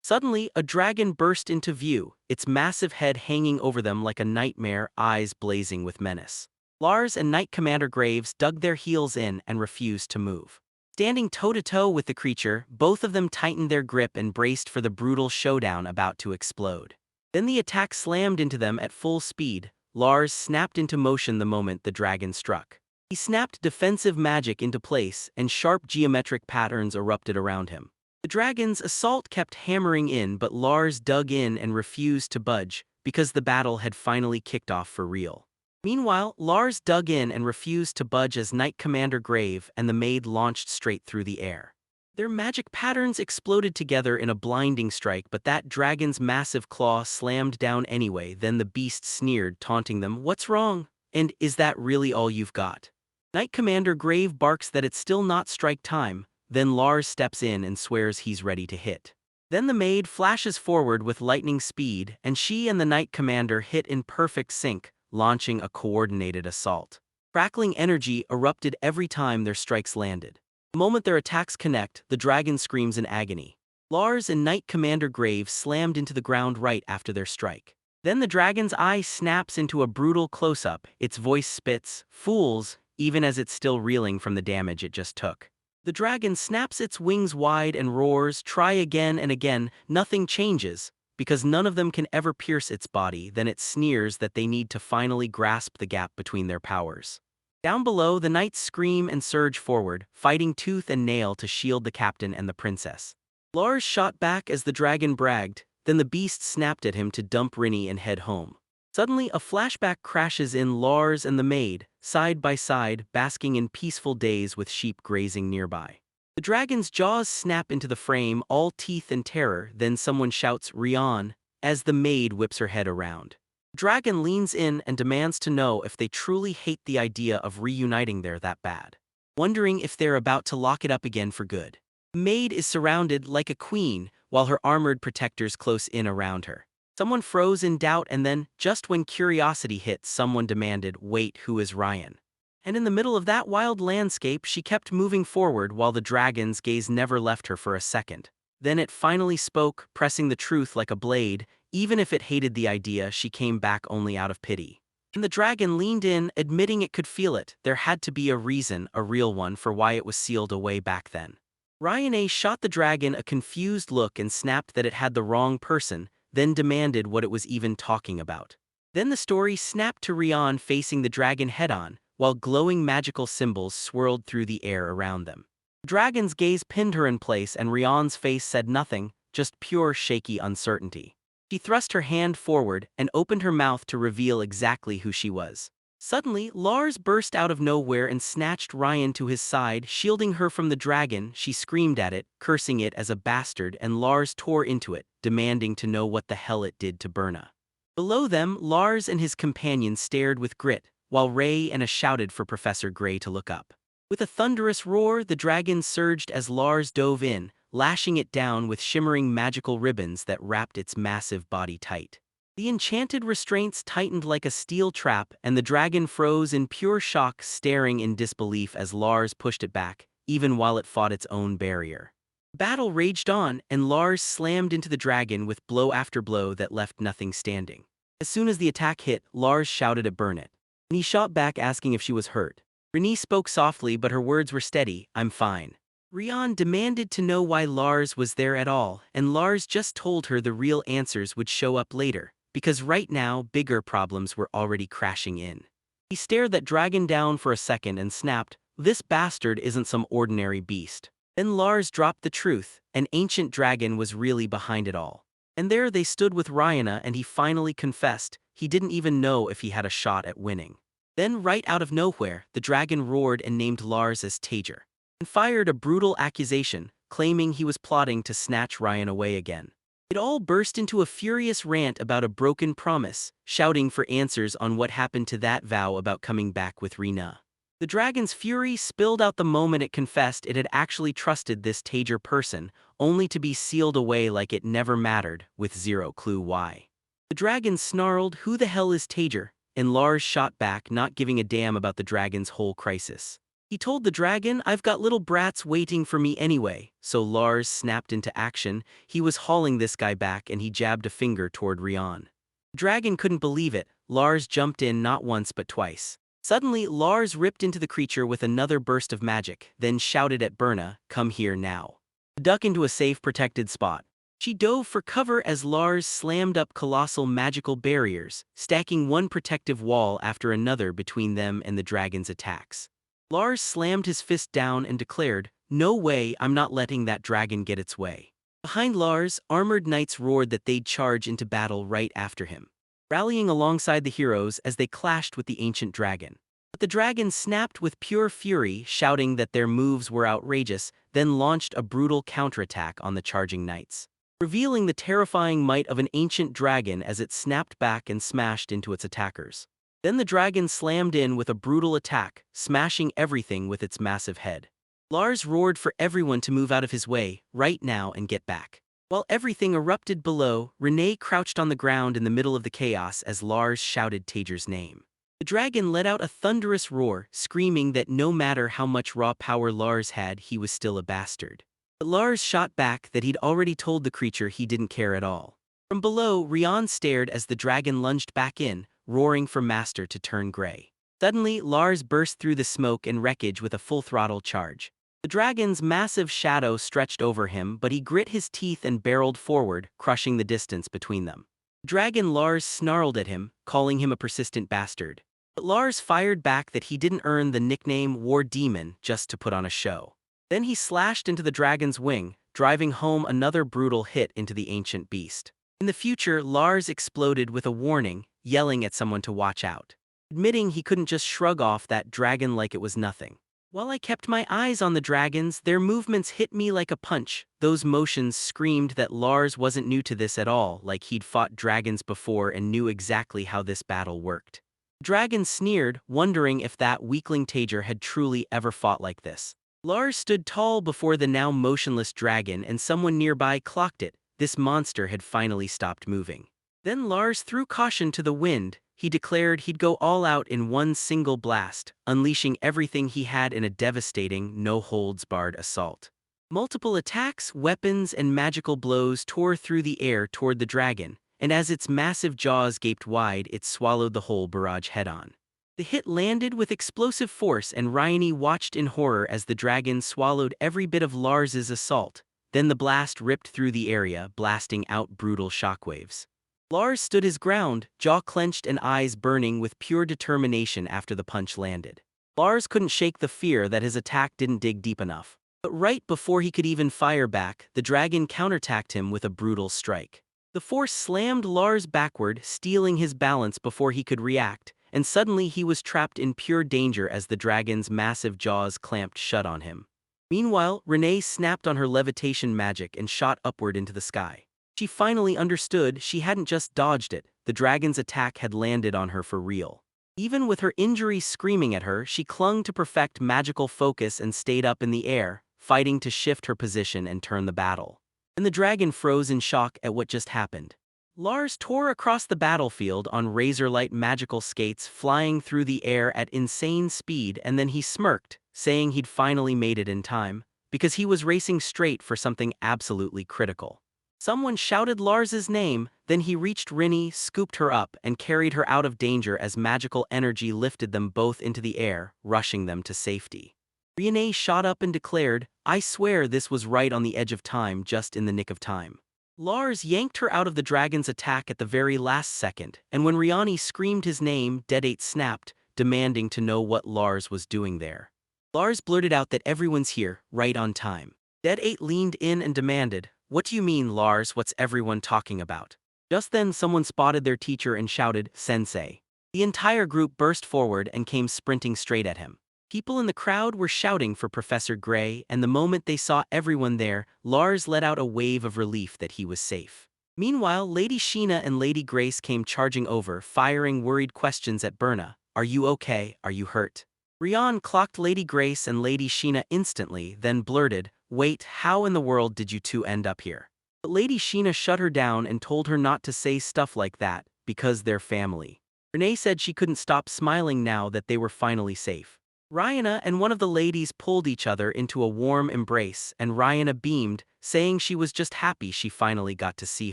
Speaker 1: Suddenly, a dragon burst into view, its massive head hanging over them like a nightmare, eyes blazing with menace. Lars and Knight Commander Graves dug their heels in and refused to move. Standing toe-to-toe with the creature, both of them tightened their grip and braced for the brutal showdown about to explode. Then the attack slammed into them at full speed. Lars snapped into motion the moment the dragon struck. He snapped defensive magic into place, and sharp geometric patterns erupted around him. The dragon's assault kept hammering in, but Lars dug in and refused to budge, because the battle had finally kicked off for real. Meanwhile, Lars dug in and refused to budge as Knight Commander Grave and the maid launched straight through the air. Their magic patterns exploded together in a blinding strike, but that dragon's massive claw slammed down anyway. Then the beast sneered, taunting them, "What's wrong? And is that really all you've got?" Knight Commander Grave barks that it's still not strike time. Then Lars steps in and swears he's ready to hit. Then the maid flashes forward with lightning speed, and she and the Knight Commander hit in perfect sync, launching a coordinated assault. Crackling energy erupted every time their strikes landed. The moment their attacks connect, the dragon screams in agony. Lars and Knight Commander Grave slammed into the ground right after their strike. Then the dragon's eye snaps into a brutal close-up, its voice spits, "Fools," even as it's still reeling from the damage it just took. The dragon snaps its wings wide and roars, "Try again and again." Nothing changes, because none of them can ever pierce its body. Then it sneers that they need to finally grasp the gap between their powers. Down below, the knights scream and surge forward, fighting tooth and nail to shield the captain and the princess. Lars shot back as the dragon bragged, then the beast snapped at him to dump Rinny and head home. Suddenly, a flashback crashes in. Lars and the maid, side by side, basking in peaceful days with sheep grazing nearby. The dragon's jaws snap into the frame, all teeth and terror. Then someone shouts, "Rion," as the maid whips her head around. Dragon leans in and demands to know if they truly hate the idea of reuniting there that bad, wondering if they're about to lock it up again for good. The maid is surrounded like a queen, while her armored protectors close in around her. Someone froze in doubt, and then, just when curiosity hit, someone demanded, "Wait, who is Ryan?" And in the middle of that wild landscape, she kept moving forward while the dragon's gaze never left her for a second. Then it finally spoke, pressing the truth like a blade. Even if it hated the idea, she came back only out of pity. And the dragon leaned in, admitting it could feel it. There had to be a reason, a real one, for why it was sealed away back then. Ryan A shot the dragon a confused look and snapped that it had the wrong person, then demanded what it was even talking about. Then the story snapped to Rion facing the dragon head-on, while glowing magical symbols swirled through the air around them. The dragon's gaze pinned her in place, and Rion's face said nothing, just pure shaky uncertainty. She thrust her hand forward and opened her mouth to reveal exactly who she was. Suddenly, Lars burst out of nowhere and snatched Ryan to his side, shielding her from the dragon. She screamed at it, cursing it as a bastard, and Lars tore into it, demanding to know what the hell it did to Berna. Below them, Lars and his companion stared with grit, while Ray and A shouted for Professor Gray to look up. With a thunderous roar, the dragon surged as Lars dove in, lashing it down with shimmering magical ribbons that wrapped its massive body tight. The enchanted restraints tightened like a steel trap, and the dragon froze in pure shock, staring in disbelief as Lars pushed it back, even while it fought its own barrier. Battle raged on, and Lars slammed into the dragon with blow after blow that left nothing standing. As soon as the attack hit, Lars shouted at Burnett, and he shot back asking if she was hurt. Renée spoke softly, but her words were steady, "I'm fine." Rion demanded to know why Lars was there at all, and Lars just told her the real answers would show up later, because right now bigger problems were already crashing in. He stared that dragon down for a second and snapped, "This bastard isn't some ordinary beast." Then Lars dropped the truth, an ancient dragon was really behind it all. And there they stood with Ryana, and he finally confessed, he didn't even know if he had a shot at winning. Then right out of nowhere, the dragon roared and named Lars as Tager, and fired a brutal accusation, claiming he was plotting to snatch Ryan away again. It all burst into a furious rant about a broken promise, shouting for answers on what happened to that vow about coming back with Rina. The dragon's fury spilled out the moment it confessed it had actually trusted this Tager person, only to be sealed away like it never mattered, with zero clue why. The dragon snarled, "Who the hell is Tager?" And Lars shot back, not giving a damn about the dragon's whole crisis. He told the dragon, "I've got little brats waiting for me anyway." So Lars snapped into action. He was hauling this guy back, and he jabbed a finger toward Rion. The dragon couldn't believe it. Lars jumped in not once but twice. Suddenly, Lars ripped into the creature with another burst of magic, then shouted at Berna, "Come here now." Duck into a safe, protected spot. She dove for cover as Lars slammed up colossal magical barriers, stacking one protective wall after another between them and the dragon's attacks. Lars slammed his fist down and declared, "No way, I'm not letting that dragon get its way." Behind Lars, armored knights roared that they'd charge into battle right after him, rallying alongside the heroes as they clashed with the ancient dragon. But the dragon snapped with pure fury, shouting that their moves were outrageous, then launched a brutal counterattack on the charging knights, revealing the terrifying might of an ancient dragon as it snapped back and smashed into its attackers. Then the dragon slammed in with a brutal attack, smashing everything with its massive head. Lars roared for everyone to move out of his way, right now, and get back. While everything erupted below, Renee crouched on the ground in the middle of the chaos as Lars shouted Tager's name. The dragon let out a thunderous roar, screaming that no matter how much raw power Lars had, he was still a bastard. But Lars shot back that he'd already told the creature he didn't care at all. From below, Rion stared as the dragon lunged back in, roaring for Master to turn gray. Suddenly, Lars burst through the smoke and wreckage with a full-throttle charge. The dragon's massive shadow stretched over him, but he grit his teeth and barreled forward, crushing the distance between them. Dragon Lars snarled at him, calling him a persistent bastard. But Lars fired back that he didn't earn the nickname War Demon just to put on a show. Then he slashed into the dragon's wing, driving home another brutal hit into the ancient beast. In the future, Lars exploded with a warning, yelling at someone to watch out, admitting he couldn't just shrug off that dragon like it was nothing. While I kept my eyes on the dragons, their movements hit me like a punch. Those motions screamed that Lars wasn't new to this at all, like he'd fought dragons before and knew exactly how this battle worked. The dragon sneered, wondering if that weakling Tager had truly ever fought like this. Lars stood tall before the now motionless dragon, and someone nearby clocked it. This monster had finally stopped moving. Then Lars threw caution to the wind. He declared he'd go all out in one single blast, unleashing everything he had in a devastating, no-holds-barred assault. Multiple attacks, weapons, and magical blows tore through the air toward the dragon, and as its massive jaws gaped wide, it swallowed the whole barrage head-on. The hit landed with explosive force, and Ryanie watched in horror as the dragon swallowed every bit of Lars's assault. Then the blast ripped through the area, blasting out brutal shockwaves. Lars stood his ground, jaw clenched and eyes burning with pure determination after the punch landed. Lars couldn't shake the fear that his attack didn't dig deep enough. But right before he could even fire back, the dragon counterattacked him with a brutal strike. The force slammed Lars backward, stealing his balance before he could react, and suddenly he was trapped in pure danger as the dragon's massive jaws clamped shut on him. Meanwhile, Renee snapped on her levitation magic and shot upward into the sky. She finally understood she hadn't just dodged it, the dragon's attack had landed on her for real. Even with her injury screaming at her, she clung to perfect magical focus and stayed up in the air, fighting to shift her position and turn the battle. And the dragon froze in shock at what just happened. Lars tore across the battlefield on razor-light magical skates, flying through the air at insane speed, and then he smirked, saying he'd finally made it in time, because he was racing straight for something absolutely critical. Someone shouted Lars's name, then he reached Rinny, scooped her up, and carried her out of danger as magical energy lifted them both into the air, rushing them to safety. Renee shot up and declared, "I swear this was right on the edge of time, just in the nick of time." Lars yanked her out of the dragon's attack at the very last second, and when Riani screamed his name, Dead8 snapped, demanding to know what Lars was doing there. Lars blurted out that everyone's here, right on time. Dead8 leaned in and demanded, "What do you mean, Lars, what's everyone talking about?" Just then someone spotted their teacher and shouted, "Sensei." The entire group burst forward and came sprinting straight at him. People in the crowd were shouting for Professor Gray, and the moment they saw everyone there, Lars let out a wave of relief that he was safe. Meanwhile, Lady Sheena and Lady Grace came charging over, firing worried questions at Berna. "Are you okay? Are you hurt?" Rian clocked Lady Grace and Lady Sheena instantly, then blurted, "Wait, how in the world did you two end up here?" But Lady Sheena shut her down and told her not to say stuff like that, because they're family. Renee said she couldn't stop smiling now that they were finally safe. Ryana and one of the ladies pulled each other into a warm embrace, and Ryana beamed, saying she was just happy she finally got to see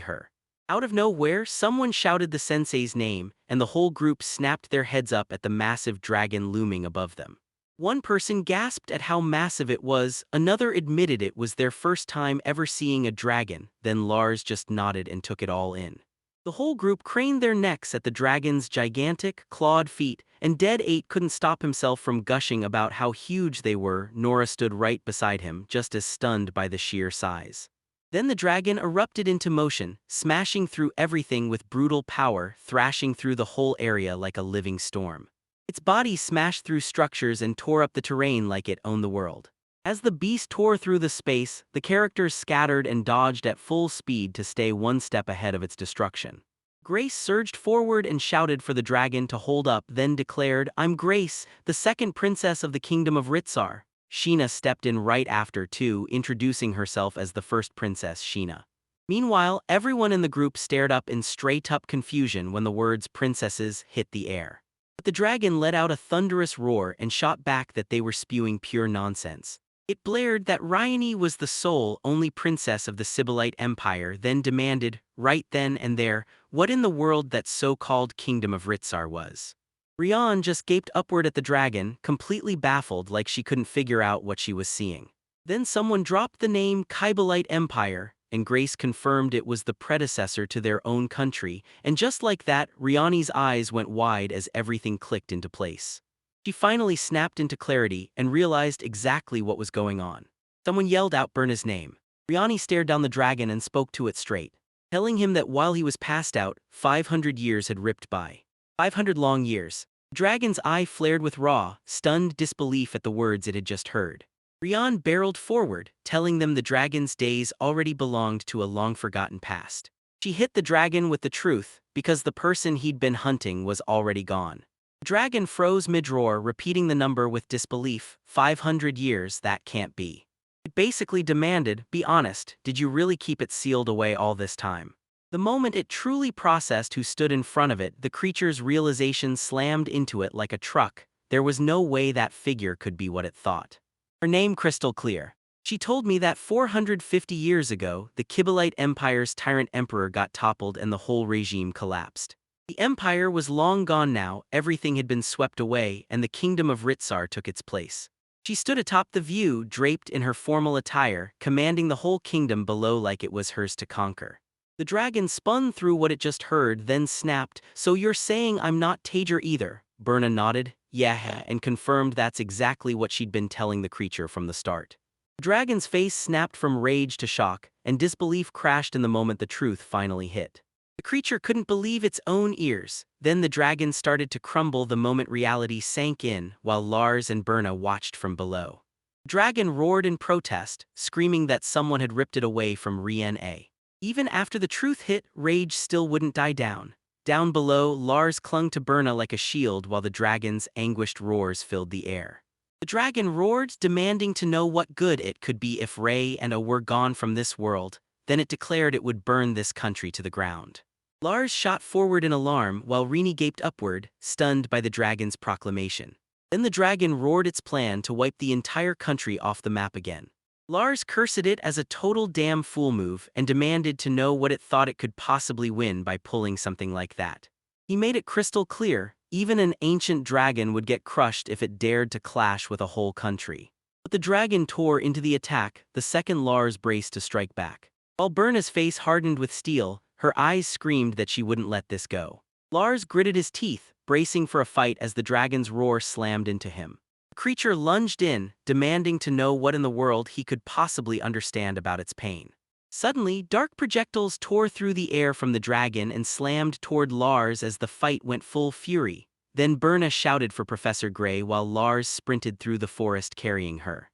Speaker 1: her. Out of nowhere, someone shouted the sensei's name, and the whole group snapped their heads up at the massive dragon looming above them. One person gasped at how massive it was, another admitted it was their first time ever seeing a dragon, then Lars just nodded and took it all in. The whole group craned their necks at the dragon's gigantic, clawed feet, and Dead8 couldn't stop himself from gushing about how huge they were. Nora stood right beside him, just as stunned by the sheer size. Then the dragon erupted into motion, smashing through everything with brutal power, thrashing through the whole area like a living storm. Its body smashed through structures and tore up the terrain like it owned the world. As the beast tore through the space, the characters scattered and dodged at full speed to stay one step ahead of its destruction. Grace surged forward and shouted for the dragon to hold up, then declared, "I'm Grace, the second princess of the kingdom of Ritsar." Sheena stepped in right after too, introducing herself as the first princess, Sheena. Meanwhile, everyone in the group stared up in straight-up confusion when the words princesses hit the air. But the dragon let out a thunderous roar and shot back that they were spewing pure nonsense. It blared that Ryani was the sole only princess of the Sibylite Empire, then demanded, right then and there, what in the world that so-called kingdom of Ritsar was. Ryan just gaped upward at the dragon, completely baffled, like she couldn't figure out what she was seeing. Then someone dropped the name Kybelite Empire, and Grace confirmed it was the predecessor to their own country, and just like that, Ryan's eyes went wide as everything clicked into place. She finally snapped into clarity and realized exactly what was going on. Someone yelled out Burna's name. Ryan stared down the dragon and spoke to it straight, telling him that while he was passed out, 500 years had ripped by. 500 long years. The dragon's eye flared with raw, stunned disbelief at the words it had just heard. Ryan barreled forward, telling them the dragon's days already belonged to a long-forgotten past. She hit the dragon with the truth, because the person he'd been hunting was already gone. The dragon froze mid-roar, repeating the number with disbelief. 500 years, that can't be. It basically demanded, be honest, did you really keep it sealed away all this time? The moment it truly processed who stood in front of it, the creature's realization slammed into it like a truck. There was no way that figure could be what it thought. Her name crystal clear. She told me that 450 years ago, the Kybelite Empire's tyrant emperor got toppled and the whole regime collapsed. The empire was long gone now, everything had been swept away, and the kingdom of Ritsar took its place. She stood atop the view, draped in her formal attire, commanding the whole kingdom below like it was hers to conquer. The dragon spun through what it just heard, then snapped, "So you're saying I'm not Tager either?" Burna nodded, "Yeah," and confirmed that's exactly what she'd been telling the creature from the start. The dragon's face snapped from rage to shock, and disbelief crashed in the moment the truth finally hit. The creature couldn't believe its own ears. Then the dragon started to crumble the moment reality sank in, while Lars and Burna watched from below. The dragon roared in protest, screaming that someone had ripped it away from Rna. Even after the truth hit, rage still wouldn't die down. Down below, Lars clung to Burna like a shield while the dragon's anguished roars filled the air. The dragon roared, demanding to know what good it could be if Ray and A were gone from this world. Then it declared it would burn this country to the ground. Lars shot forward in alarm while Rini gaped upward, stunned by the dragon's proclamation. Then the dragon roared its plan to wipe the entire country off the map again. Lars cursed it as a total damn fool move and demanded to know what it thought it could possibly win by pulling something like that. He made it crystal clear, even an ancient dragon would get crushed if it dared to clash with a whole country. But the dragon tore into the attack, the second Lars braced to strike back. While Burna's face hardened with steel, her eyes screamed that she wouldn't let this go. Lars gritted his teeth, bracing for a fight as the dragon's roar slammed into him. The creature lunged in, demanding to know what in the world he could possibly understand about its pain. Suddenly, dark projectiles tore through the air from the dragon and slammed toward Lars as the fight went full fury. Then Burna shouted for Professor Gray while Lars sprinted through the forest carrying her.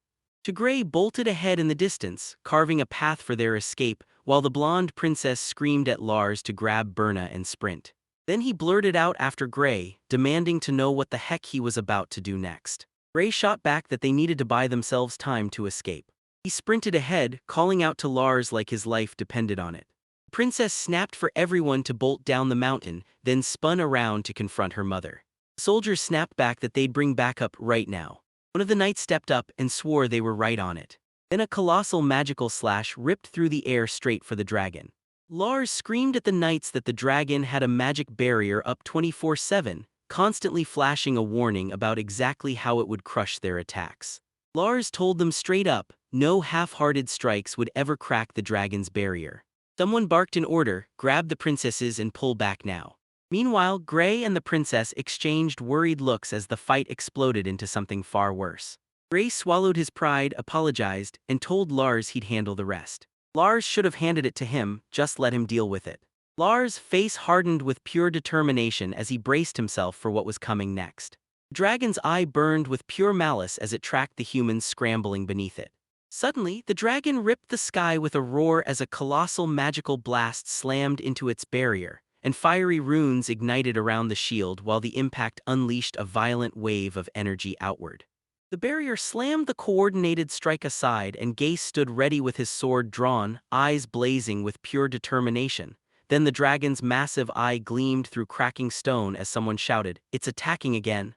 Speaker 1: Gray bolted ahead in the distance, carving a path for their escape, while the blonde princess screamed at Lars to grab Burna and sprint. Then he blurted out after Gray, demanding to know what the heck he was about to do next. Gray shot back that they needed to buy themselves time to escape. He sprinted ahead, calling out to Lars like his life depended on it. The princess snapped for everyone to bolt down the mountain, then spun around to confront her mother. The soldiers snapped back that they'd bring backup right now. One of the knights stepped up and swore they were right on it. Then a colossal magical slash ripped through the air straight for the dragon. Lars screamed at the knights that the dragon had a magic barrier up 24/7, constantly flashing a warning about exactly how it would crush their attacks. Lars told them straight up, no half-hearted strikes would ever crack the dragon's barrier. Someone barked an order, grab the princesses and pull back now. Meanwhile, Gray and the princess exchanged worried looks as the fight exploded into something far worse. Gray swallowed his pride, apologized, and told Lars he'd handle the rest. Lars should have handed it to him, just let him deal with it. Lars' face hardened with pure determination as he braced himself for what was coming next. The dragon's eye burned with pure malice as it tracked the humans scrambling beneath it. Suddenly, the dragon ripped the sky with a roar as a colossal magical blast slammed into its barrier, and fiery runes ignited around the shield while the impact unleashed a violent wave of energy outward. The barrier slammed the coordinated strike aside, and Gase stood ready with his sword drawn, eyes blazing with pure determination. Then the dragon's massive eye gleamed through cracking stone as someone shouted, "It's attacking again."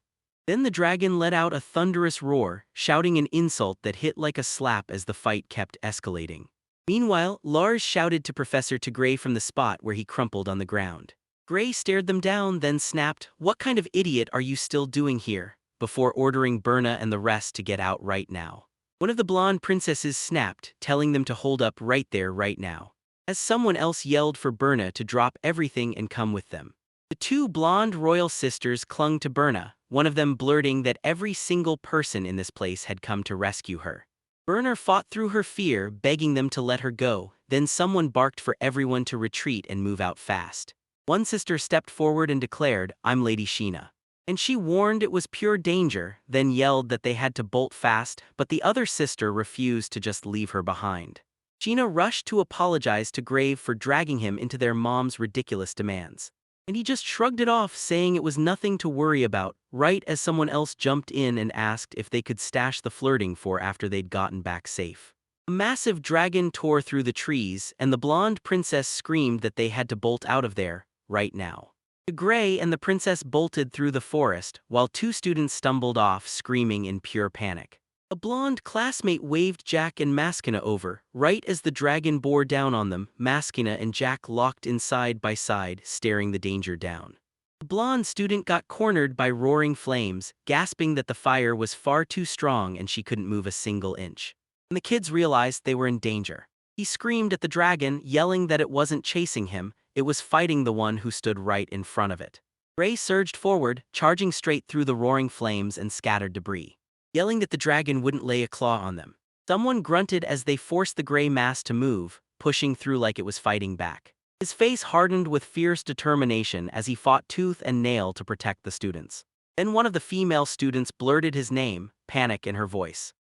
Speaker 1: Then the dragon let out a thunderous roar, shouting an insult that hit like a slap as the fight kept escalating. Meanwhile, Lars shouted to Professor Tigray from the spot where he crumpled on the ground. Gray stared them down, then snapped, "What kind of idiot are you still doing here?" before ordering Berna and the rest to get out right now. One of the blonde princesses snapped, telling them to hold up right there right now, as someone else yelled for Berna to drop everything and come with them. The two blonde royal sisters clung to Berna, one of them blurting that every single person in this place had come to rescue her. Berna fought through her fear, begging them to let her go, then someone barked for everyone to retreat and move out fast. One sister stepped forward and declared, "I'm Lady Sheena." And she warned it was pure danger, then yelled that they had to bolt fast, but the other sister refused to just leave her behind. Sheena rushed to apologize to Grave for dragging him into their mom's ridiculous demands. And he just shrugged it off, saying it was nothing to worry about, right as someone else jumped in and asked if they could stash the flirting for after they'd gotten back safe. A massive dragon tore through the trees, and the blonde princess screamed that they had to bolt out of there, right now. The Gray and the princess bolted through the forest, while two students stumbled off, screaming in pure panic. A blonde classmate waved Jack and Maskina over, right as the dragon bore down on them. Maskina and Jack locked in side by side, staring the danger down. The blonde student got cornered by roaring flames, gasping that the fire was far too strong and she couldn't move a single inch. When the kids realized they were in danger, he screamed at the dragon, yelling that it wasn't chasing him, it was fighting the one who stood right in front of it. Gray surged forward, charging straight through the roaring flames and scattered debris, yelling that the dragon wouldn't lay a claw on them. Someone grunted as they forced the gray mass to move, pushing through like it was fighting back. His face hardened with fierce determination as he fought tooth and nail to protect the students. Then one of the female students blurted his name, panic in her voice.